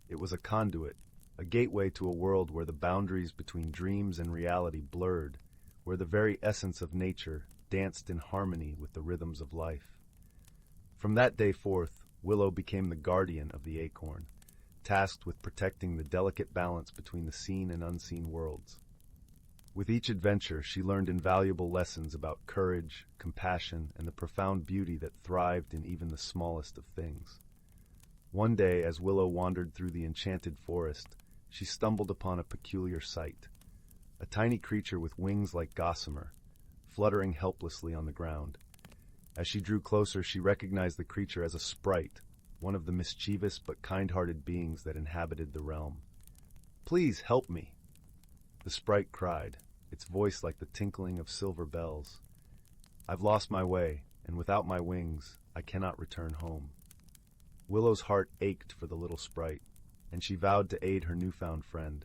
It was a conduit, a gateway to a world where the boundaries between dreams and reality blurred, where the very essence of nature danced in harmony with the rhythms of life. From that day forth, Willow became the guardian of the acorn, tasked with protecting the delicate balance between the seen and unseen worlds. With each adventure, she learned invaluable lessons about courage, compassion, and the profound beauty that thrived in even the smallest of things. One day, as Willow wandered through the enchanted forest, she stumbled upon a peculiar sight. A tiny creature with wings like gossamer, fluttering helplessly on the ground. As she drew closer, she recognized the creature as a sprite, one of the mischievous but kind-hearted beings that inhabited the realm. "Please help me," the sprite cried, its voice like the tinkling of silver bells. "I've lost my way, and without my wings, I cannot return home." Willow's heart ached for the little sprite, and she vowed to aid her newfound friend.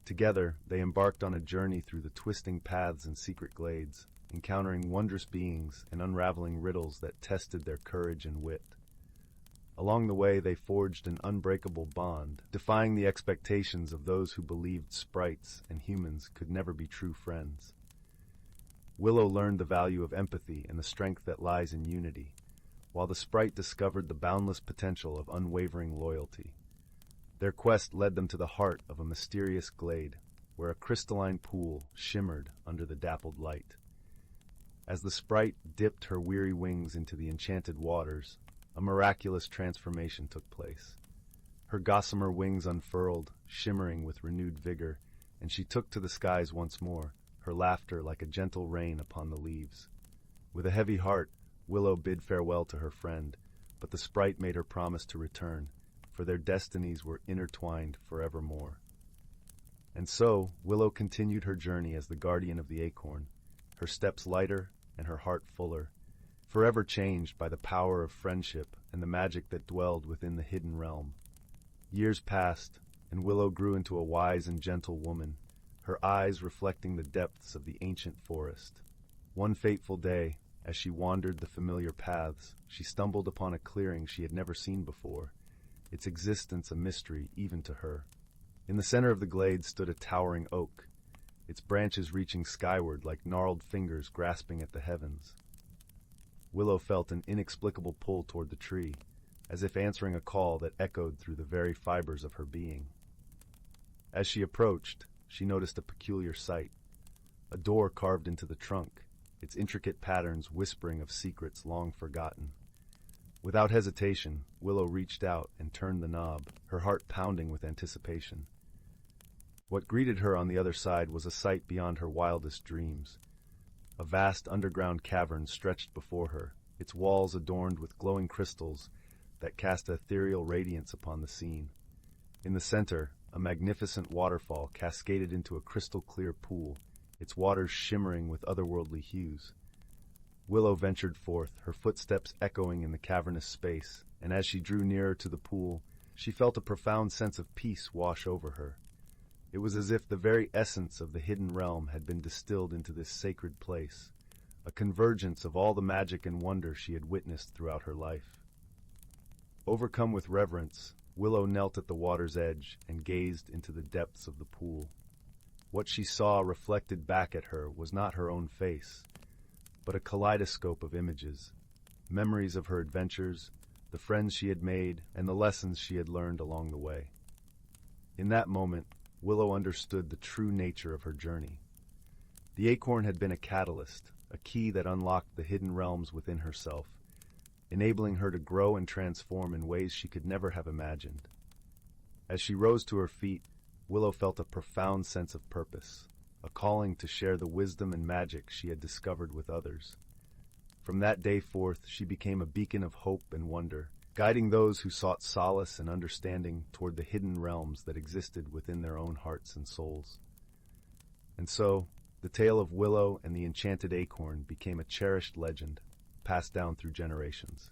Together, they embarked on a journey through the twisting paths and secret glades, encountering wondrous beings and unraveling riddles that tested their courage and wit. Along the way, they forged an unbreakable bond, defying the expectations of those who believed sprites and humans could never be true friends. Willow learned the value of empathy and the strength that lies in unity, while the sprite discovered the boundless potential of unwavering loyalty. Their quest led them to the heart of a mysterious glade, where a crystalline pool shimmered under the dappled light. As the sprite dipped her weary wings into the enchanted waters, a miraculous transformation took place. Her gossamer wings unfurled, shimmering with renewed vigor, and she took to the skies once more, her laughter like a gentle rain upon the leaves. With a heavy heart, Willow bid farewell to her friend, but the sprite made her promise to return, for their destinies were intertwined forevermore. And so, Willow continued her journey as the guardian of the acorn, her steps lighter and her heart fuller, forever changed by the power of friendship and the magic that dwelled within the hidden realm. Years passed, and Willow grew into a wise and gentle woman, her eyes reflecting the depths of the ancient forest. One fateful day, as she wandered the familiar paths, she stumbled upon a clearing she had never seen before, its existence a mystery even to her. In the center of the glade stood a towering oak, its branches reaching skyward like gnarled fingers grasping at the heavens. Willow felt an inexplicable pull toward the tree, as if answering a call that echoed through the very fibers of her being. As she approached, she noticed a peculiar sight, a door carved into the trunk, its intricate patterns whispering of secrets long forgotten. Without hesitation, Willow reached out and turned the knob, her heart pounding with anticipation. What greeted her on the other side was a sight beyond her wildest dreams. A vast underground cavern stretched before her, its walls adorned with glowing crystals, that cast ethereal radiance upon the scene. In the center, a magnificent waterfall cascaded into a crystal-clear pool, its waters shimmering with otherworldly hues. Willow ventured forth, her footsteps echoing in the cavernous space, and as she drew nearer to the pool, she felt a profound sense of peace wash over her. It was as if the very essence of the hidden realm had been distilled into this sacred place, a convergence of all the magic and wonder she had witnessed throughout her life. Overcome with reverence, Willow knelt at the water's edge and gazed into the depths of the pool. What she saw reflected back at her was not her own face, but a kaleidoscope of images, memories of her adventures, the friends she had made, and the lessons she had learned along the way. In that moment, Willow understood the true nature of her journey. The acorn had been a catalyst, a key that unlocked the hidden realms within herself, enabling her to grow and transform in ways she could never have imagined. As she rose to her feet, Willow felt a profound sense of purpose, a calling to share the wisdom and magic she had discovered with others. From that day forth, she became a beacon of hope and wonder, guiding those who sought solace and understanding toward the hidden realms that existed within their own hearts and souls. And so, the tale of Willow and the enchanted acorn became a cherished legend, passed down through generations.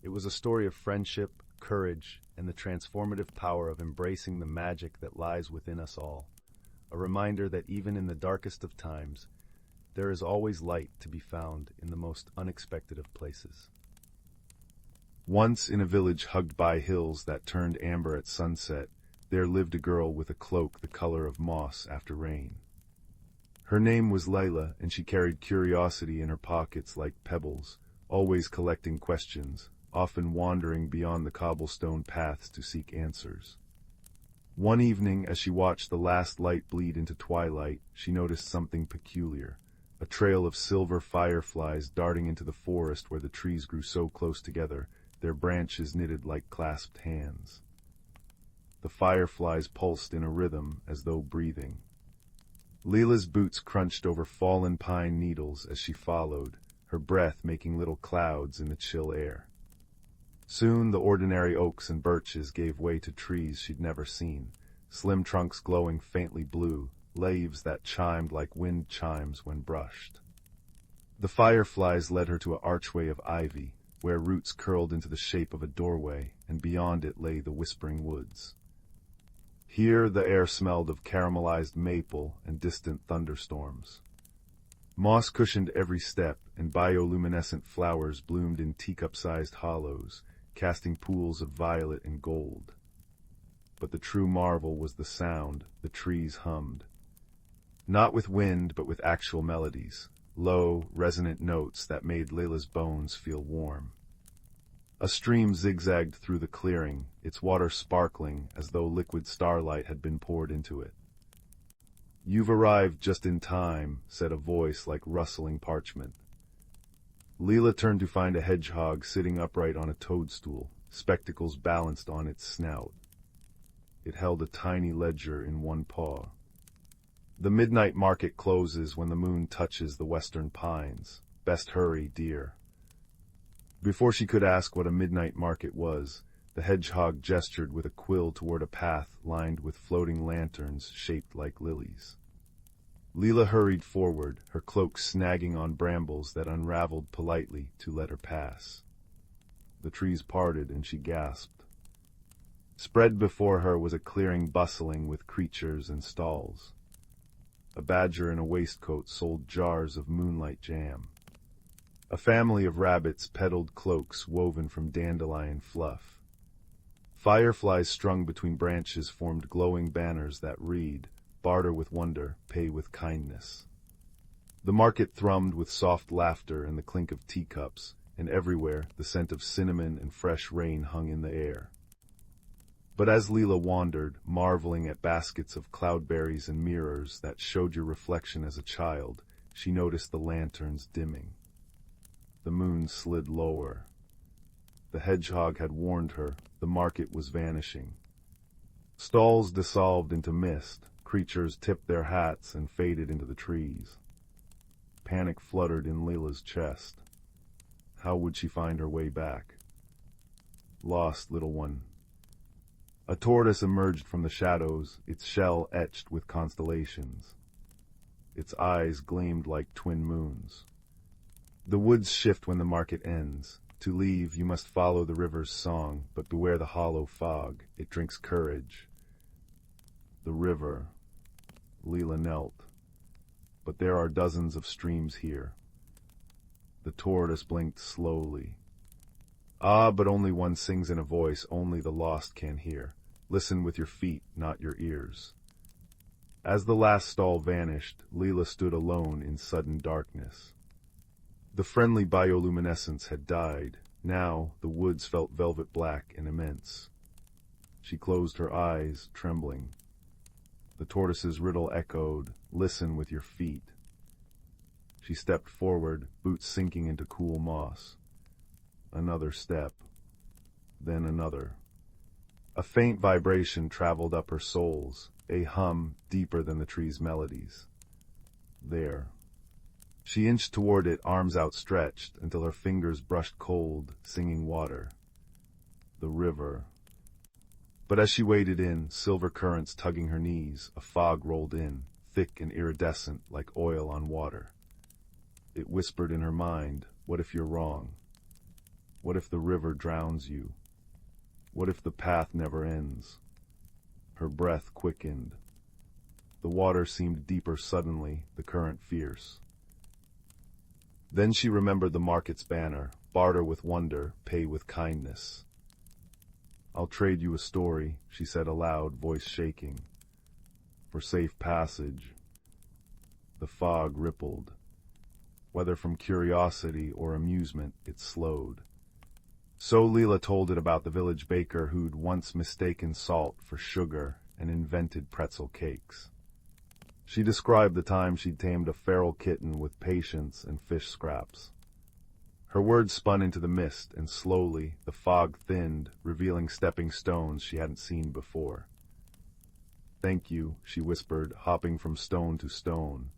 It was a story of friendship, courage, and the transformative power of embracing the magic that lies within us all, a reminder that even in the darkest of times, there is always light to be found in the most unexpected of places. Once in a village hugged by hills that turned amber at sunset, there lived a girl with a cloak the color of moss after rain. Her name was Lila, and she carried curiosity in her pockets like pebbles, always collecting questions, often wandering beyond the cobblestone paths to seek answers. One evening, as she watched the last light bleed into twilight, she noticed something peculiar, a trail of silver fireflies darting into the forest where the trees grew so close together, their branches knitted like clasped hands. The fireflies pulsed in a rhythm as though breathing. Lila's boots crunched over fallen pine needles as she followed, her breath making little clouds in the chill air. Soon the ordinary oaks and birches gave way to trees she'd never seen, slim trunks glowing faintly blue, leaves that chimed like wind chimes when brushed. The fireflies led her to an archway of ivy, where roots curled into the shape of a doorway, and beyond it lay the whispering woods. Here the air smelled of caramelized maple and distant thunderstorms. Moss cushioned every step, and bioluminescent flowers bloomed in teacup-sized hollows, casting pools of violet and gold. But the true marvel was the sound the trees hummed. Not with wind, but with actual melodies, low, resonant notes that made Lila's bones feel warm. A stream zigzagged through the clearing, its water sparkling as though liquid starlight had been poured into it. "You've arrived just in time," said a voice like rustling parchment. Lila turned to find a hedgehog sitting upright on a toadstool, spectacles balanced on its snout. It held a tiny ledger in one paw. "The midnight market closes when the moon touches the western pines. Best hurry, dear." Before she could ask what a midnight market was, the hedgehog gestured with a quill toward a path lined with floating lanterns shaped like lilies. Lila hurried forward, her cloak snagging on brambles that unraveled politely to let her pass. The trees parted and she gasped. Spread before her was a clearing bustling with creatures and stalls. A badger in a waistcoat sold jars of moonlight jam. A family of rabbits peddled cloaks woven from dandelion fluff. Fireflies strung between branches formed glowing banners that read, "Barter with wonder, pay with kindness." The market thrummed with soft laughter and the clink of teacups, and everywhere the scent of cinnamon and fresh rain hung in the air. But as Lila wandered, marveling at baskets of cloudberries and mirrors that showed your reflection as a child, she noticed the lanterns dimming. The moon slid lower. The hedgehog had warned her, the market was vanishing. Stalls dissolved into mist, creatures tipped their hats and faded into the trees. Panic fluttered in Lila's chest. How would she find her way back? Lost, little one. A tortoise emerged from the shadows, its shell etched with constellations. Its eyes gleamed like twin moons. The woods shift when the market ends. To leave, you must follow the river's song, but beware the hollow fog. It drinks courage. The river. Lila knelt. But there are dozens of streams here. The tortoise blinked slowly. Ah, but only one sings in a voice only the lost can hear. Listen with your feet, not your ears. As the last stall vanished, Lila stood alone in sudden darkness. The friendly bioluminescence had died. Now the woods felt velvet black and immense. She closed her eyes, trembling. The tortoise's riddle echoed, "Listen with your feet." She stepped forward, boots sinking into cool moss. Another step. Then another. A faint vibration traveled up her soles, a hum deeper than the tree's melodies. There. She inched toward it, arms outstretched, until her fingers brushed cold, singing water. The river. But as she waded in, silver currents tugging her knees, a fog rolled in, thick and iridescent like oil on water. It whispered in her mind, "What if you're wrong? What if the river drowns you? What if the path never ends?" Her breath quickened. The water seemed deeper suddenly, the current fierce. Then she remembered the market's banner, "Barter with wonder, pay with kindness." "I'll trade you a story," she said aloud, voice shaking. "For safe passage." The fog rippled. Whether from curiosity or amusement, it slowed. So Lila told it about the village baker who'd once mistaken salt for sugar and invented pretzel cakes. She described the time she'd tamed a feral kitten with patience and fish scraps. Her words spun into the mist, and slowly the fog thinned, revealing stepping stones she hadn't seen before. "Thank you," she whispered, hopping from stone to stone.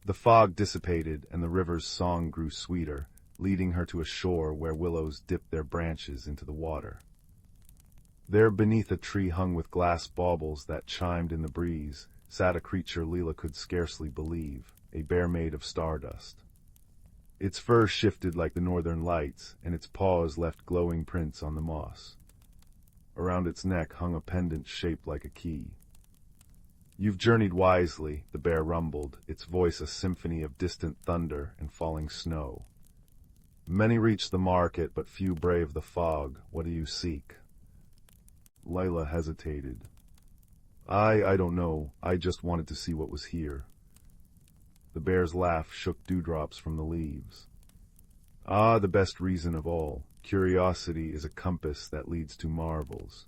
The fog dissipated, and the river's song grew sweeter, leading her to a shore where willows dipped their branches into the water. There, beneath a tree hung with glass baubles that chimed in the breeze, sat a creature Lila could scarcely believe, a bear made of stardust. Its fur shifted like the northern lights, and its paws left glowing prints on the moss. Around its neck hung a pendant shaped like a key. "You've journeyed wisely," the bear rumbled, its voice a symphony of distant thunder and falling snow. "Many reach the market, but few brave the fog. What do you seek?" Lila hesitated. I don't know. I just wanted to see what was here." The bear's laugh shook dewdrops from the leaves. "Ah, the best reason of all. Curiosity is a compass that leads to marvels."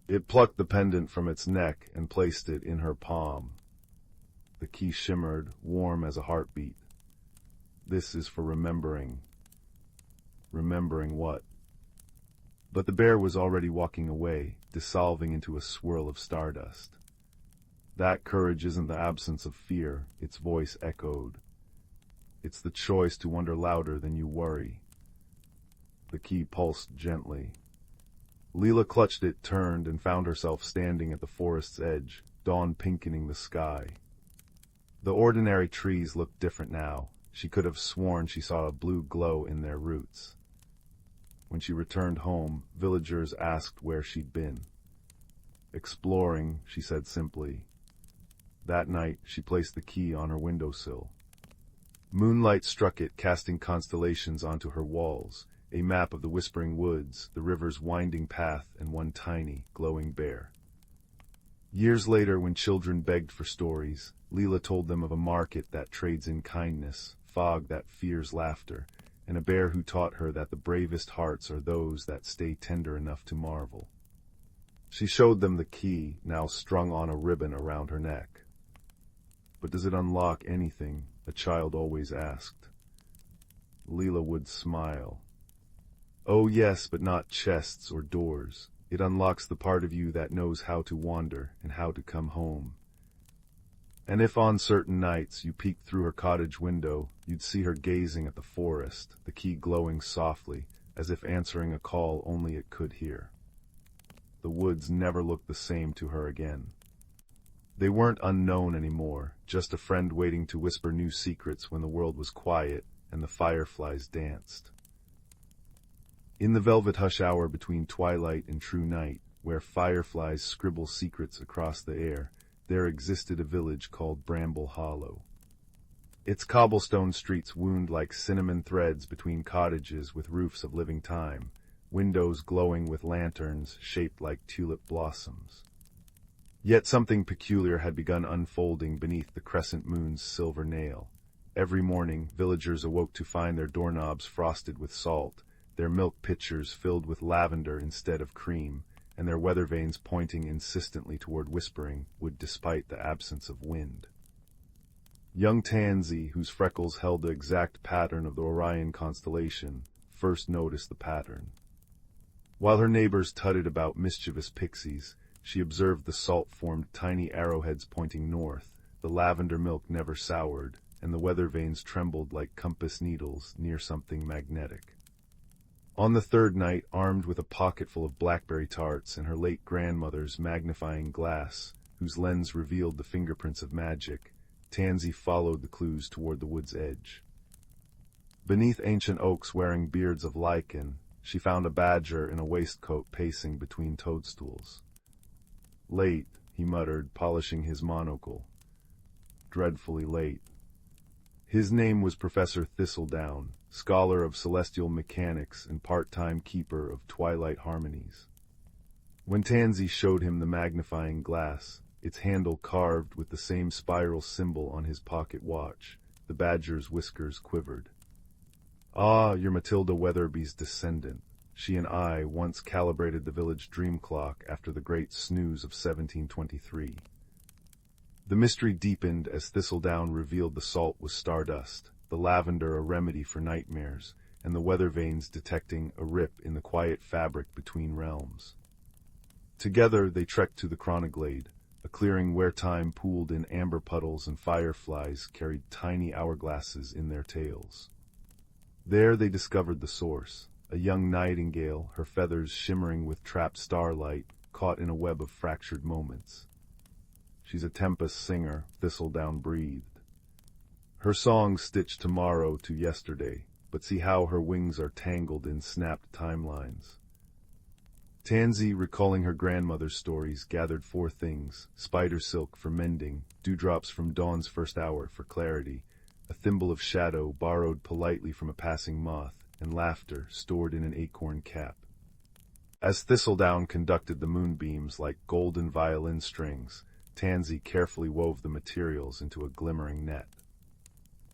It plucked the pendant from its neck and placed it in her palm. The key shimmered, warm as a heartbeat. "This is for remembering." Remembering what? But the bear was already walking away, dissolving into a swirl of stardust. "That courage isn't the absence of fear," its voice echoed. "It's the choice to wonder louder than you worry." The key pulsed gently. Lila clutched it, turned, and found herself standing at the forest's edge, dawn pinkening the sky. The ordinary trees looked different now. She could have sworn she saw a blue glow in their roots. When she returned home, villagers asked where she'd been. "Exploring," she said simply. That night, she placed the key on her windowsill. Moonlight struck it, casting constellations onto her walls, a map of the whispering woods, the river's winding path, and one tiny, glowing bear. Years later, when children begged for stories, Lila told them of a market that trades in kindness, fog that fears laughter, and a bear who taught her that the bravest hearts are those that stay tender enough to marvel. She showed them the key, now strung on a ribbon around her neck. "But does it unlock anything?" a child always asked. Lila would smile. "Oh yes, but not chests or doors. It unlocks the part of you that knows how to wander and how to come home." And if on certain nights you peeked through her cottage window, you'd see her gazing at the forest, the key glowing softly, as if answering a call only it could hear. The woods never looked the same to her again. They weren't unknown anymore, just a friend waiting to whisper new secrets when the world was quiet and the fireflies danced. In the velvet hush hour between twilight and true night, where fireflies scribble secrets across the air, there existed a village called Bramble Hollow. Its cobblestone streets wound like cinnamon threads between cottages with roofs of living time, windows glowing with lanterns shaped like tulip blossoms. Yet something peculiar had begun unfolding beneath the crescent moon's silver nail. Every morning, villagers awoke to find their doorknobs frosted with salt, their milk pitchers filled with lavender instead of cream, and their weather vanes pointing insistently toward Whispering Wood despite the absence of wind. Young Tansy, whose freckles held the exact pattern of the Orion constellation, first noticed the pattern. While her neighbors tutted about mischievous pixies, she observed the salt-formed tiny arrowheads pointing north, the lavender milk never soured, and the weather vanes trembled like compass needles near something magnetic. On the third night, armed with a pocketful of blackberry tarts and her late grandmother's magnifying glass, whose lens revealed the fingerprints of magic, Tansy followed the clues toward the wood's edge. Beneath ancient oaks wearing beards of lichen, she found a badger in a waistcoat pacing between toadstools. "Late," he muttered, polishing his monocle. "Dreadfully late." His name was Professor Thistledown, scholar of celestial mechanics and part-time keeper of twilight harmonies. When Tansy showed him the magnifying glass, its handle carved with the same spiral symbol on his pocket watch, the badger's whiskers quivered. "Ah, you're Matilda Weatherby's descendant. She and I once calibrated the village dream clock after the great snooze of 1723. The mystery deepened as Thistledown revealed the salt was stardust, the lavender a remedy for nightmares, and the weather vanes detecting a rip in the quiet fabric between realms. Together they trekked to the Chronoglade, a clearing where time pooled in amber puddles and fireflies carried tiny hourglasses in their tails. There they discovered the source, a young nightingale, her feathers shimmering with trapped starlight, caught in a web of fractured moments. "She's a tempest singer," Thistledown breathed. "Her song stitched tomorrow to yesterday, but see how her wings are tangled in snapped timelines." Tansy, recalling her grandmother's stories, gathered four things: spider silk for mending, dewdrops from dawn's first hour for clarity, a thimble of shadow borrowed politely from a passing moth, and laughter stored in an acorn cap. As Thistledown conducted the moonbeams like golden violin strings, Tansy carefully wove the materials into a glimmering net.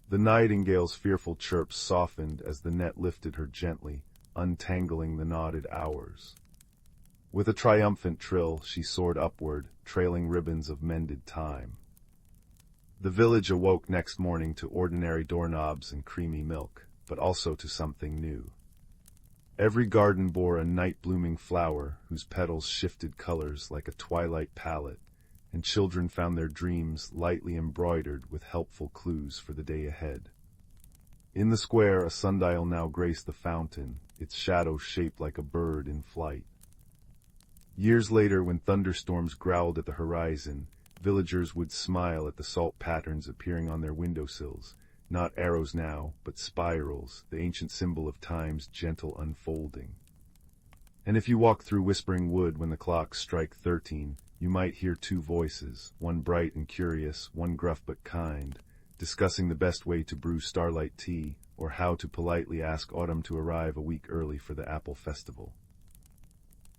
The nightingale's fearful chirps softened as the net lifted her gently, untangling the knotted hours. With a triumphant trill, she soared upward, trailing ribbons of mended time. The village awoke next morning to ordinary doorknobs and creamy milk, but also to something new. Every garden bore a night-blooming flower whose petals shifted colors like a twilight palette, and children found their dreams lightly embroidered with helpful clues for the day ahead. In the square, a sundial now graced the fountain, its shadow shaped like a bird in flight. Years later, when thunderstorms growled at the horizon, villagers would smile at the salt patterns appearing on their windowsills, not arrows now, but spirals, the ancient symbol of time's gentle unfolding. And if you walk through Whispering Wood when the clocks strike 13, you might hear two voices, one bright and curious, one gruff but kind, discussing the best way to brew starlight tea, or how to politely ask autumn to arrive a week early for the apple festival.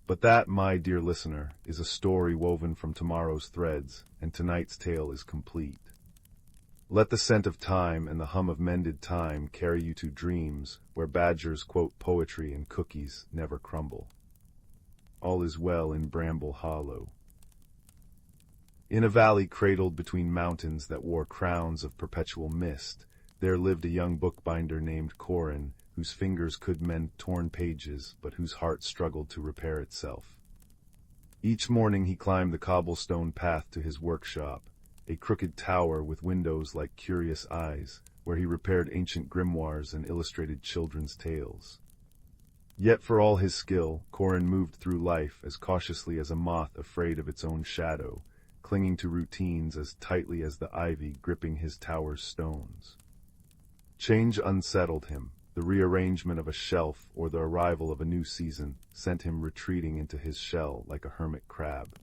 But that, my dear listener, is a story woven from tomorrow's threads, and tonight's tale is complete. Let the scent of time and the hum of mended time carry you to dreams where badgers quote poetry and cookies never crumble. All is well in Bramble Hollow. In a valley cradled between mountains that wore crowns of perpetual mist, there lived a young bookbinder named Corin, whose fingers could mend torn pages, but whose heart struggled to repair itself. Each morning he climbed the cobblestone path to his workshop, a crooked tower with windows like curious eyes, where he repaired ancient grimoires and illustrated children's tales. Yet for all his skill, Corin moved through life as cautiously as a moth afraid of its own shadow, clinging to routines as tightly as the ivy gripping his tower's stones. Change unsettled him. The rearrangement of a shelf or the arrival of a new season sent him retreating into his shell like a hermit crab.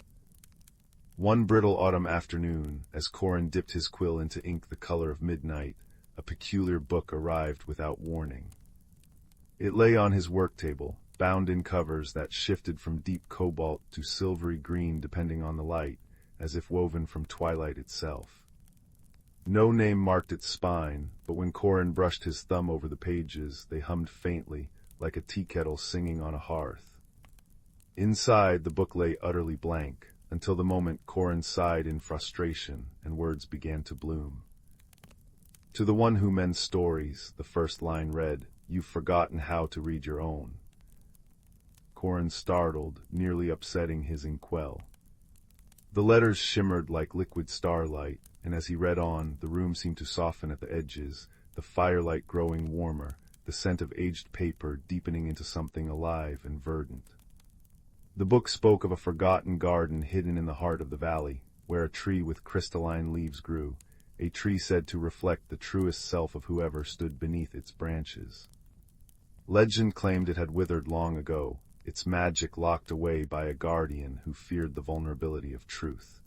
One brittle autumn afternoon, as Corin dipped his quill into ink the color of midnight, a peculiar book arrived without warning. It lay on his work table, bound in covers that shifted from deep cobalt to silvery green depending on the light, as if woven from twilight itself. No name marked its spine, but when Corin brushed his thumb over the pages, they hummed faintly, like a tea kettle singing on a hearth. Inside, the book lay utterly blank, until the moment Corin sighed in frustration and words began to bloom. To the one who mends stories, the first line read, "You've forgotten how to read your own." Corin startled, nearly upsetting his inkwell. The letters shimmered like liquid starlight, and as he read on, the room seemed to soften at the edges, the firelight growing warmer, the scent of aged paper deepening into something alive and verdant. The book spoke of a forgotten garden hidden in the heart of the valley, where a tree with crystalline leaves grew, a tree said to reflect the truest self of whoever stood beneath its branches. Legend claimed it had withered long ago, its magic locked away by a guardian who feared the vulnerability of truth.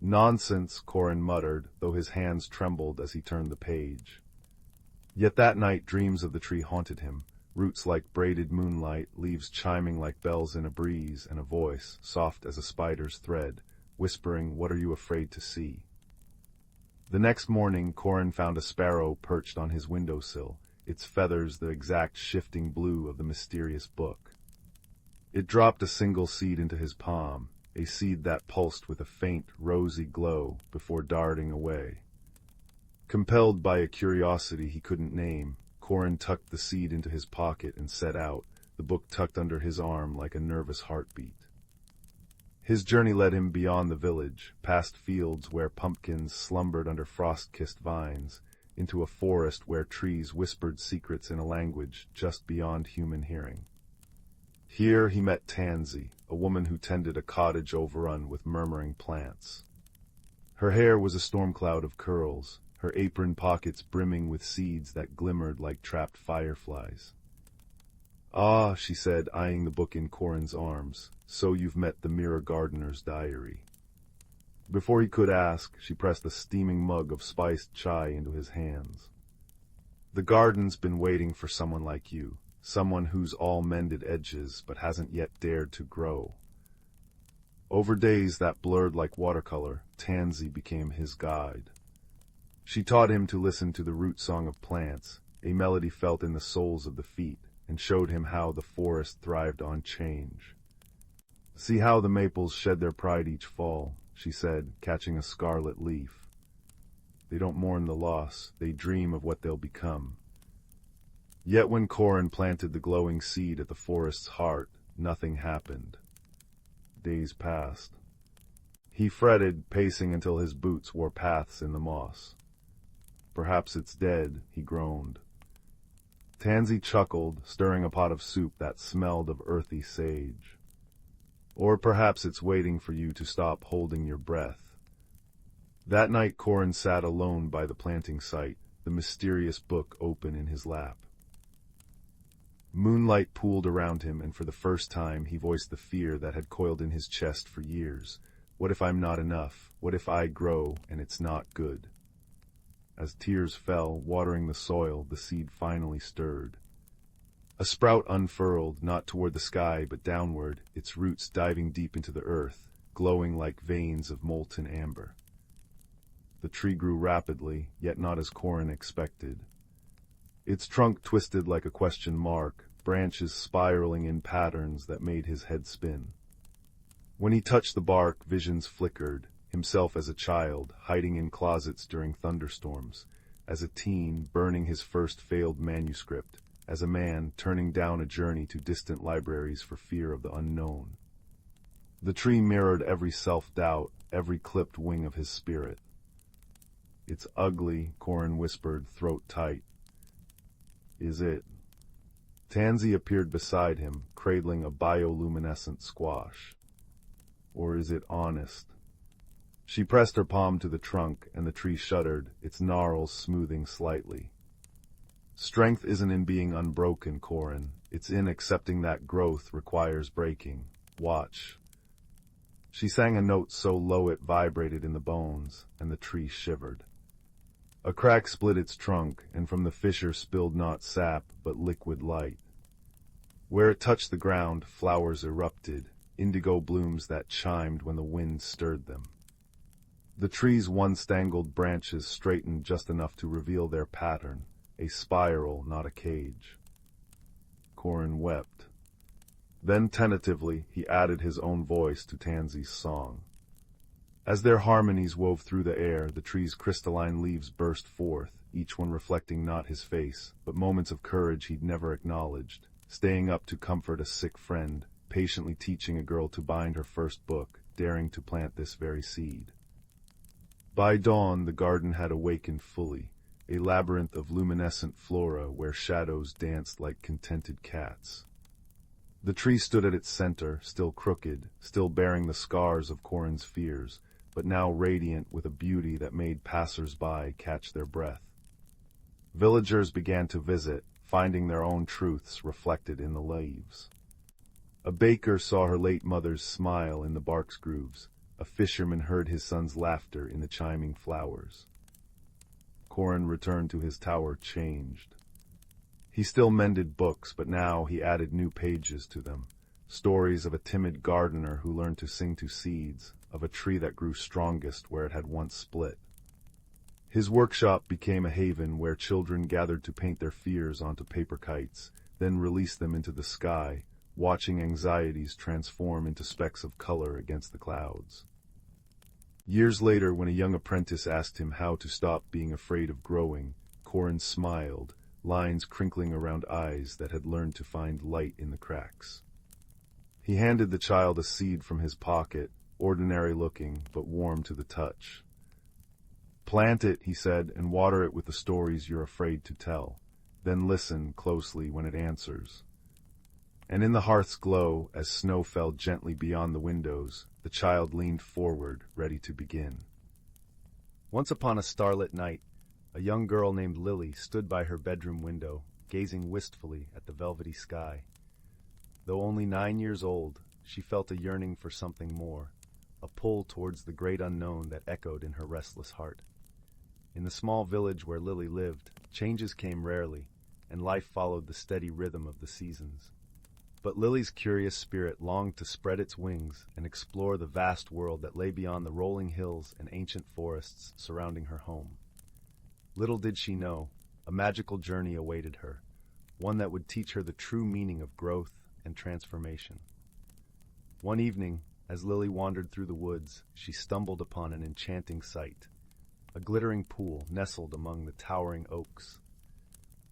"Nonsense," Corin muttered, though his hands trembled as he turned the page. Yet that night dreams of the tree haunted him, roots like braided moonlight, leaves chiming like bells in a breeze, and a voice, soft as a spider's thread, whispering, "What are you afraid to see?" The next morning, Corin found a sparrow perched on his windowsill, its feathers the exact shifting blue of the mysterious book. It dropped a single seed into his palm, a seed that pulsed with a faint, rosy glow before darting away. Compelled by a curiosity he couldn't name, Corin tucked the seed into his pocket and set out, the book tucked under his arm like a nervous heartbeat. His journey led him beyond the village, past fields where pumpkins slumbered under frost-kissed vines, into a forest where trees whispered secrets in a language just beyond human hearing. Here he met Tansy, a woman who tended a cottage overrun with murmuring plants. Her hair was a storm cloud of curls, her apron pockets brimming with seeds that glimmered like trapped fireflies. "Ah," she said, eyeing the book in Corin's arms, "so you've met the Mirror Gardener's diary." Before he could ask, she pressed a steaming mug of spiced chai into his hands. "The garden's been waiting for someone like you, someone who's all mended edges but hasn't yet dared to grow." Over days that blurred like watercolor, Tansy became his guide. She taught him to listen to the root song of plants, a melody felt in the soles of the feet, and showed him how the forest thrived on change. "See how the maples shed their pride each fall," she said, catching a scarlet leaf. "They don't mourn the loss, they dream of what they'll become." Yet when Corin planted the glowing seed at the forest's heart, nothing happened. Days passed. He fretted, pacing until his boots wore paths in the moss. "Perhaps it's dead," he groaned. Tansy chuckled, stirring a pot of soup that smelled of earthy sage. "Or perhaps it's waiting for you to stop holding your breath." That night Corin sat alone by the planting site, the mysterious book open in his lap. Moonlight pooled around him, and for the first time he voiced the fear that had coiled in his chest for years. What if I'm not enough? What if I grow and it's not good? As tears fell, watering the soil, the seed finally stirred. A sprout unfurled, not toward the sky but downward, its roots diving deep into the earth, glowing like veins of molten amber. The tree grew rapidly, yet not as Corin expected. Its trunk twisted like a question mark, branches spiraling in patterns that made his head spin. When he touched the bark, visions flickered, himself as a child, hiding in closets during thunderstorms, as a teen, burning his first failed manuscript, as a man, turning down a journey to distant libraries for fear of the unknown. The tree mirrored every self-doubt, every clipped wing of his spirit. "It's ugly," Corin whispered, throat tight. "Is it?" Tansy appeared beside him, cradling a bioluminescent squash. Or is it honest? She pressed her palm to the trunk, and the tree shuddered, its gnarls smoothing slightly. Strength isn't in being unbroken, Corin. It's in accepting that growth requires breaking. Watch. She sang a note so low it vibrated in the bones, and the tree shivered. A crack split its trunk, and from the fissure spilled not sap, but liquid light. Where it touched the ground, flowers erupted, indigo blooms that chimed when the wind stirred them. The tree's once tangled branches straightened just enough to reveal their pattern, a spiral, not a cage. Corin wept. Then tentatively, he added his own voice to Tansy's song. As their harmonies wove through the air, the tree's crystalline leaves burst forth, each one reflecting not his face, but moments of courage he'd never acknowledged, staying up to comfort a sick friend, patiently teaching a girl to bind her first book, daring to plant this very seed. By dawn, the garden had awakened fully, a labyrinth of luminescent flora where shadows danced like contented cats. The tree stood at its center, still crooked, still bearing the scars of Corin's fears, but now radiant with a beauty that made passers-by catch their breath. Villagers began to visit, finding their own truths reflected in the leaves. A baker saw her late mother's smile in the bark's grooves. A fisherman heard his son's laughter in the chiming flowers. Corin returned to his tower changed. He still mended books, but now he added new pages to them. Stories of a timid gardener who learned to sing to seeds, of a tree that grew strongest where it had once split. His workshop became a haven where children gathered to paint their fears onto paper kites, then release them into the sky, watching anxieties transform into specks of color against the clouds. Years later, when a young apprentice asked him how to stop being afraid of growing, Corin smiled, lines crinkling around eyes that had learned to find light in the cracks. He handed the child a seed from his pocket, ordinary looking, but warm to the touch. "Plant it," he said, "and water it with the stories you're afraid to tell. Then listen closely when it answers." And in the hearth's glow, as snow fell gently beyond the windows, the child leaned forward, ready to begin. Once upon a starlit night, a young girl named Lily stood by her bedroom window, gazing wistfully at the velvety sky. Though only 9 years old, she felt a yearning for something more, a pull towards the great unknown that echoed in her restless heart. In the small village where Lily lived, changes came rarely, and life followed the steady rhythm of the seasons. But Lily's curious spirit longed to spread its wings and explore the vast world that lay beyond the rolling hills and ancient forests surrounding her home. Little did she know, a magical journey awaited her, one that would teach her the true meaning of growth and transformation. One evening, as Lily wandered through the woods, she stumbled upon an enchanting sight, a glittering pool nestled among the towering oaks.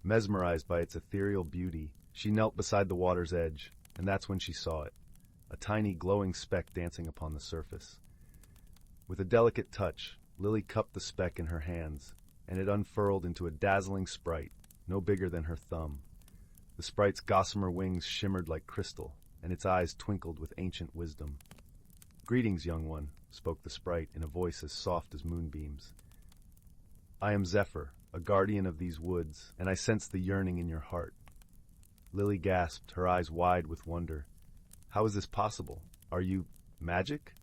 Mesmerized by its ethereal beauty, she knelt beside the water's edge, and that's when she saw it, a tiny glowing speck dancing upon the surface. With a delicate touch, Lily cupped the speck in her hands, and it unfurled into a dazzling sprite, no bigger than her thumb. The sprite's gossamer wings shimmered like crystal, and its eyes twinkled with ancient wisdom. "Greetings, young one," spoke the sprite in a voice as soft as moonbeams. "I am Zephyr, a guardian of these woods, and I sense the yearning in your heart." Lily gasped, her eyes wide with wonder. "How is this possible? Are you magic?"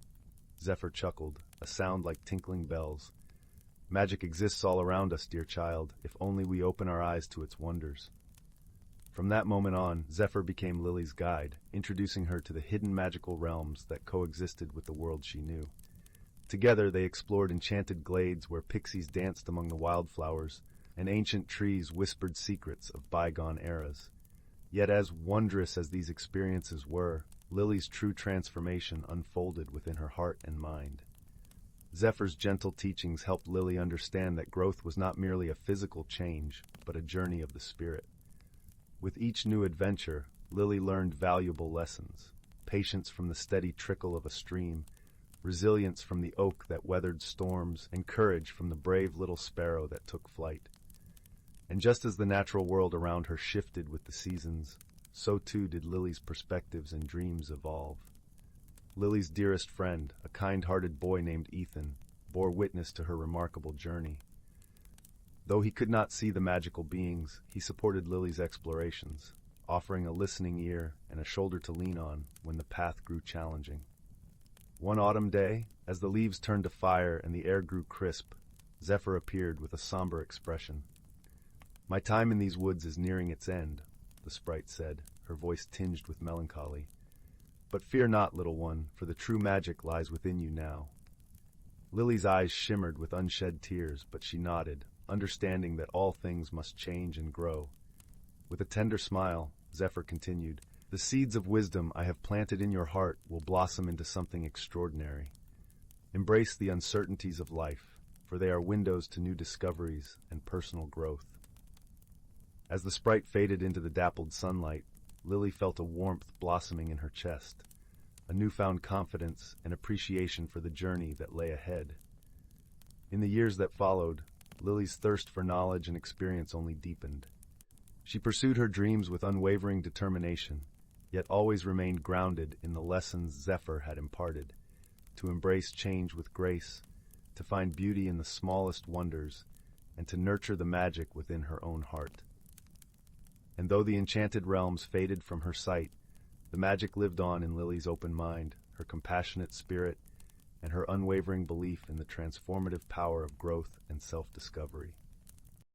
Zephyr chuckled, a sound like tinkling bells. "Magic exists all around us, dear child, if only we open our eyes to its wonders." From that moment on, Zephyr became Lily's guide, introducing her to the hidden magical realms that coexisted with the world she knew. Together they explored enchanted glades where pixies danced among the wildflowers, and ancient trees whispered secrets of bygone eras. Yet as wondrous as these experiences were, Lily's true transformation unfolded within her heart and mind. Zephyr's gentle teachings helped Lily understand that growth was not merely a physical change, but a journey of the spirit. With each new adventure, Lily learned valuable lessons: patience from the steady trickle of a stream, resilience from the oak that weathered storms, and courage from the brave little sparrow that took flight. And just as the natural world around her shifted with the seasons, so too did Lily's perspectives and dreams evolve. Lily's dearest friend, a kind-hearted boy named Ethan, bore witness to her remarkable journey. Though he could not see the magical beings, he supported Lily's explorations, offering a listening ear and a shoulder to lean on when the path grew challenging. One autumn day, as the leaves turned to fire and the air grew crisp, Zephyr appeared with a somber expression. "My time in these woods is nearing its end," the sprite said, her voice tinged with melancholy. "But fear not, little one, for the true magic lies within you now." Lily's eyes shimmered with unshed tears, but she nodded, understanding that all things must change and grow. With a tender smile, Zephyr continued, "The seeds of wisdom I have planted in your heart will blossom into something extraordinary. Embrace the uncertainties of life, for they are windows to new discoveries and personal growth." As the sprite faded into the dappled sunlight, Lily felt a warmth blossoming in her chest, a newfound confidence and appreciation for the journey that lay ahead. In the years that followed, Lily's thirst for knowledge and experience only deepened. She pursued her dreams with unwavering determination, yet always remained grounded in the lessons Zephyr had imparted, to embrace change with grace, to find beauty in the smallest wonders, and to nurture the magic within her own heart. And though the enchanted realms faded from her sight, the magic lived on in Lily's open mind, her compassionate spirit, and her unwavering belief in the transformative power of growth and self-discovery.